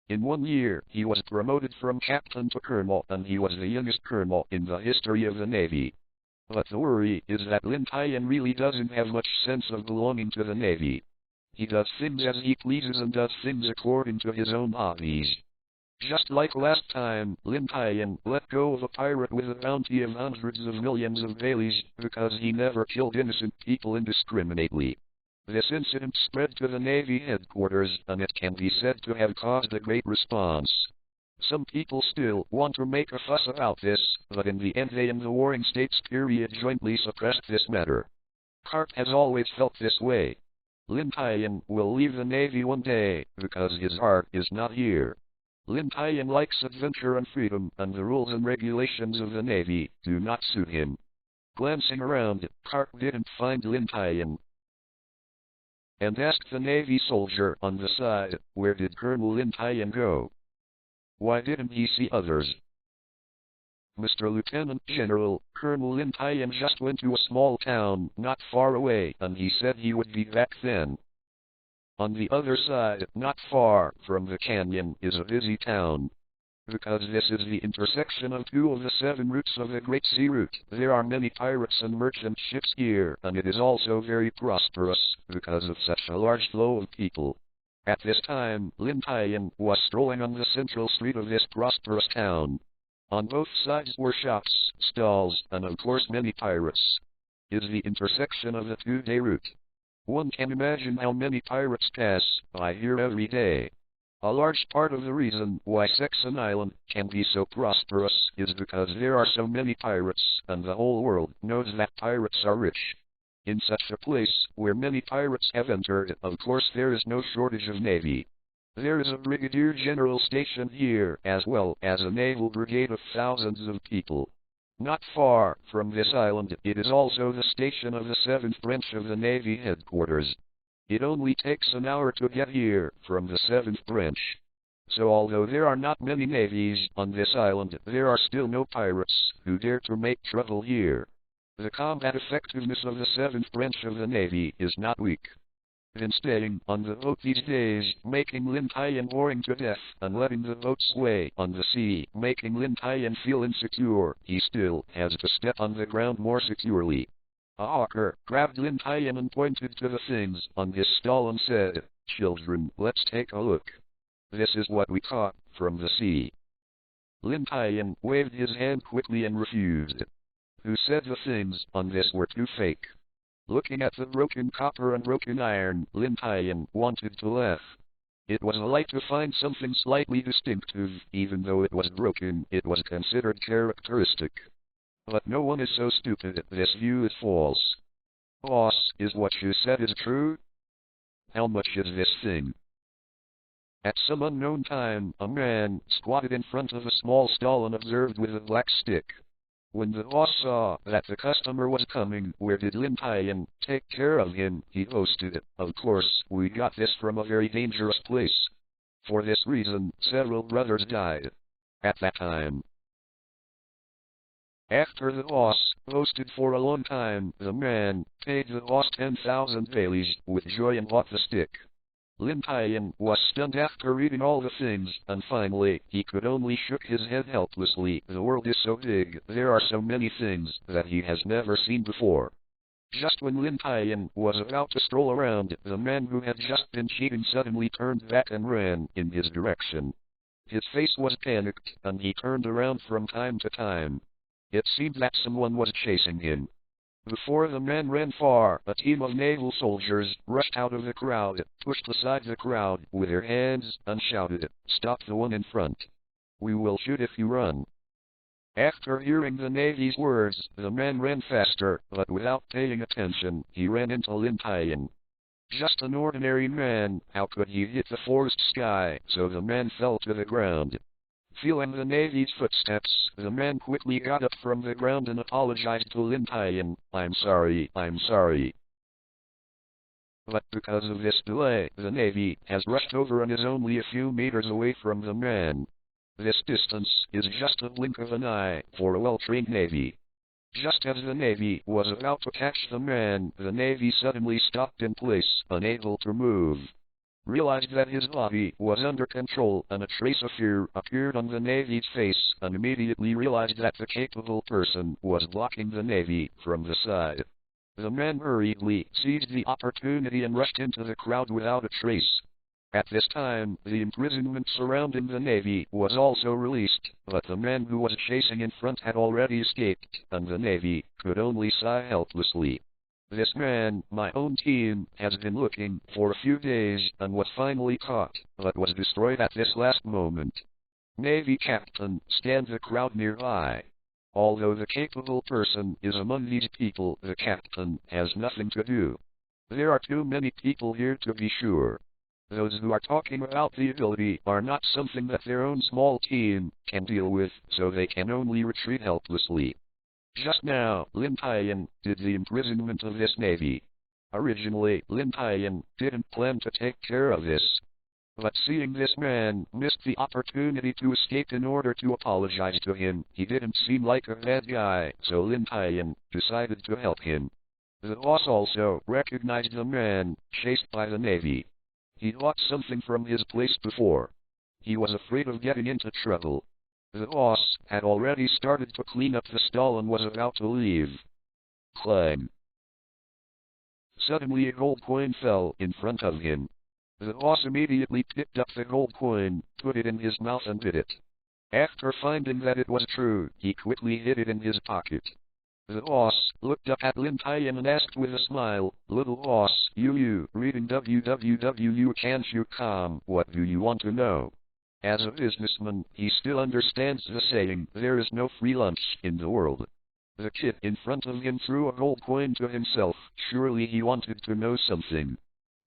In 1 year, he was promoted from captain to colonel, and he was the youngest colonel in the history of the Navy. But the worry is that Lin Tian really doesn't have much sense of belonging to the Navy. He does things as he pleases and does things according to his own hobbies. Just like last time, Lin Tian let go of a pirate with a bounty of hundreds of millions of Baileys, because he never killed innocent people indiscriminately. This incident spread to the Navy headquarters, and it can be said to have caused a great response. Some people still want to make a fuss about this, but in the end they and the Warring States period jointly suppressed this matter. Garp has always felt this way. Lin Tian will leave the Navy one day, because his heart is not here. Lin Tian likes adventure and freedom, and the rules and regulations of the Navy do not suit him. Glancing around, Garp didn't find Lin Tian, and asked the Navy soldier on the side, "Where did Colonel Lin Tian go? Why didn't he see others?" "Mr. Lieutenant General, Colonel Lin Tian just went to a small town not far away, and he said he would be back then." On the other side, not far from the canyon, is a busy town. Because this is the intersection of 2 of the 7 routes of the Great Sea Route, there are many pirates and merchant ships here, and it is also very prosperous, because of such a large flow of people. At this time, Lin Tian was strolling on the central street of this prosperous town. On both sides were shops, stalls, and of course many pirates. It is the intersection of the 2-day route. One can imagine how many pirates pass by here every day. A large part of the reason why Sexton Island can be so prosperous is because there are so many pirates, and the whole world knows that pirates are rich. In such a place, where many pirates have entered, of course there is no shortage of navy. There is a brigadier general stationed here, as well as a naval brigade of thousands of people. Not far from this island, it is also the station of the 7th branch of the Navy headquarters. It only takes an hour to get here from the 7th branch. So although there are not many navies on this island, there are still no pirates who dare to make trouble here. The combat effectiveness of the 7th branch of the Navy is not weak. Then staying on the boat these days, making Lin Tian boring to death, and letting the boat sway on the sea, making Lin Tian feel insecure, he still has to step on the ground more securely. A hawker grabbed Lin Tian and pointed to the things on his stall and said, "Children, let's take a look. This is what we caught from the sea." Lin Tian waved his hand quickly and refused. Who said the things on this were too fake? Looking at the broken copper and broken iron, Lin Tian wanted to laugh. It was a light to find something slightly distinctive, even though it was broken, it was considered characteristic. But no one is so stupid, this view is false. Boss, is what you said is true? How much is this thing? At some unknown time, a man squatted in front of a small stall and observed with a black stick. When the boss saw that the customer was coming, where did Lin Tian take care of him? He boasted, "Of course, we got this from a very dangerous place. For this reason, several brothers died at that time." After the boss boasted for a long time, the man paid the boss 10,000 dailies with joy and bought the stick. Lin Tian was stunned after reading all the things, and finally, he could only shook his head helplessly. The world is so big, there are so many things that he has never seen before. Just when Lin Tian was about to stroll around, the man who had just been cheating suddenly turned back and ran in his direction. His face was panicked, and he turned around from time to time. It seemed that someone was chasing him. Before the man ran far, a team of naval soldiers rushed out of the crowd, pushed aside the crowd with their hands, and shouted, "Stop the one in front. We will shoot if you run." After hearing the Navy's words, the man ran faster, but without paying attention, he ran into Lin Tian. Just an ordinary man, how could he hit the forest sky? So the man fell to the ground. Feeling the Navy's footsteps, the man quickly got up from the ground and apologized to Lin Tian. I'm sorry. But because of this delay, the Navy has rushed over and is only a few meters away from the man. This distance is just a blink of an eye for a well-trained Navy. Just as the Navy was about to catch the man, the Navy suddenly stopped in place, unable to move. Realized that his body was under control, and a trace of fear appeared on the Navy's face, and immediately realized that the capable person was blocking the Navy from the side. The man hurriedly seized the opportunity and rushed into the crowd without a trace. At this time, the imprisonment surrounding the Navy was also released, but the man who was chasing in front had already escaped, and the Navy could only sigh helplessly. This man, my own team, has been looking for a few days and was finally caught, but was destroyed at this last moment. Navy Captain, scanned the crowd nearby. Although the capable person is among these people, the captain has nothing to do. There are too many people here to be sure. Those who are talking about the ability are not something that their own small team can deal with, so they can only retreat helplessly. Just now, Lin Tian did the imprisonment of this Navy. Originally, Lin Tian didn't plan to take care of this. But seeing this man missed the opportunity to escape in order to apologize to him, he didn't seem like a bad guy, so Lin Tian decided to help him. The boss also recognized the man chased by the Navy. He bought something from his place before. He was afraid of getting into trouble. The boss had already started to clean up the stall and was about to leave. Clang. Suddenly a gold coin fell in front of him. The boss immediately picked up the gold coin, put it in his mouth and bit it. After finding that it was true, he quickly hid it in his pocket. The boss looked up at Lin Tian and asked with a smile, "Little boss, you reading www can't you come, what do you want to know?" As a businessman, he still understands the saying, there is no free lunch in the world. The kid in front of him threw a gold coin to himself, surely he wanted to know something.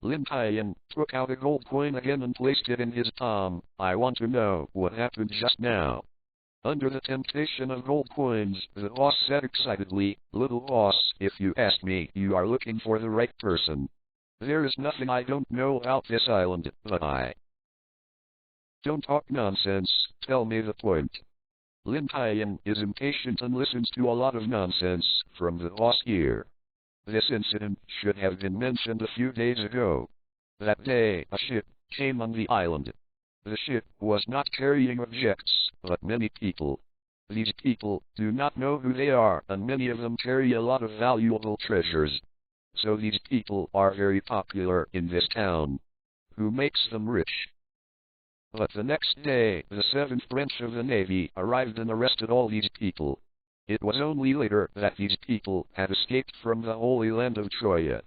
Lin Tian took out a gold coin again and placed it in his palm. "I want to know what happened just now." Under the temptation of gold coins, the boss said excitedly, "Little boss, if you ask me, you are looking for the right person. There is nothing I don't know about this island, but I don't talk nonsense, tell me the point." Lin Tian is impatient and listens to a lot of nonsense from the boss here. This incident should have been mentioned a few days ago. That day, a ship came on the island. The ship was not carrying objects, but many people. These people do not know who they are, and many of them carry a lot of valuable treasures. So these people are very popular in this town. Who makes them rich? But the next day, the 7th branch of the Navy arrived and arrested all these people. It was only later that these people had escaped from the Holy Land of Troya.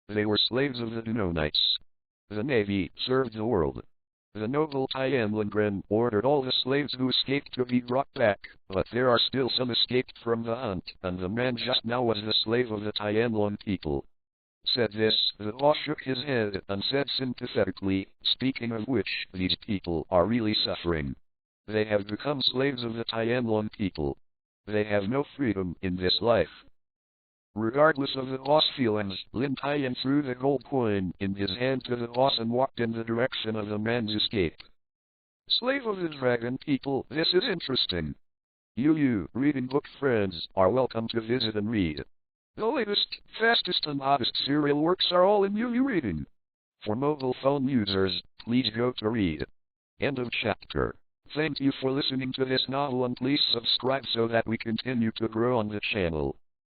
They were slaves of the Dunonites. The Navy served the world. The noble Tian Lindgren ordered all the slaves who escaped to be brought back, but there are still some escaped from the hunt, and the man just now was the slave of the Tianlong people. Said this, the boss shook his head and said sympathetically, speaking of which, these people are really suffering. They have become slaves of the Tianlong people. They have no freedom in this life. Regardless of the boss' feelings, Lin Tian threw the gold coin in his hand to the boss and walked in the direction of the man's escape. Slave of the dragon people, this is interesting. You reading book friends, are welcome to visit and read. The latest, fastest and hottest serial works are all in UU Reading. For mobile phone users, please go to read. End of chapter. Thank you for listening to this novel and please subscribe so that we continue to grow on the channel.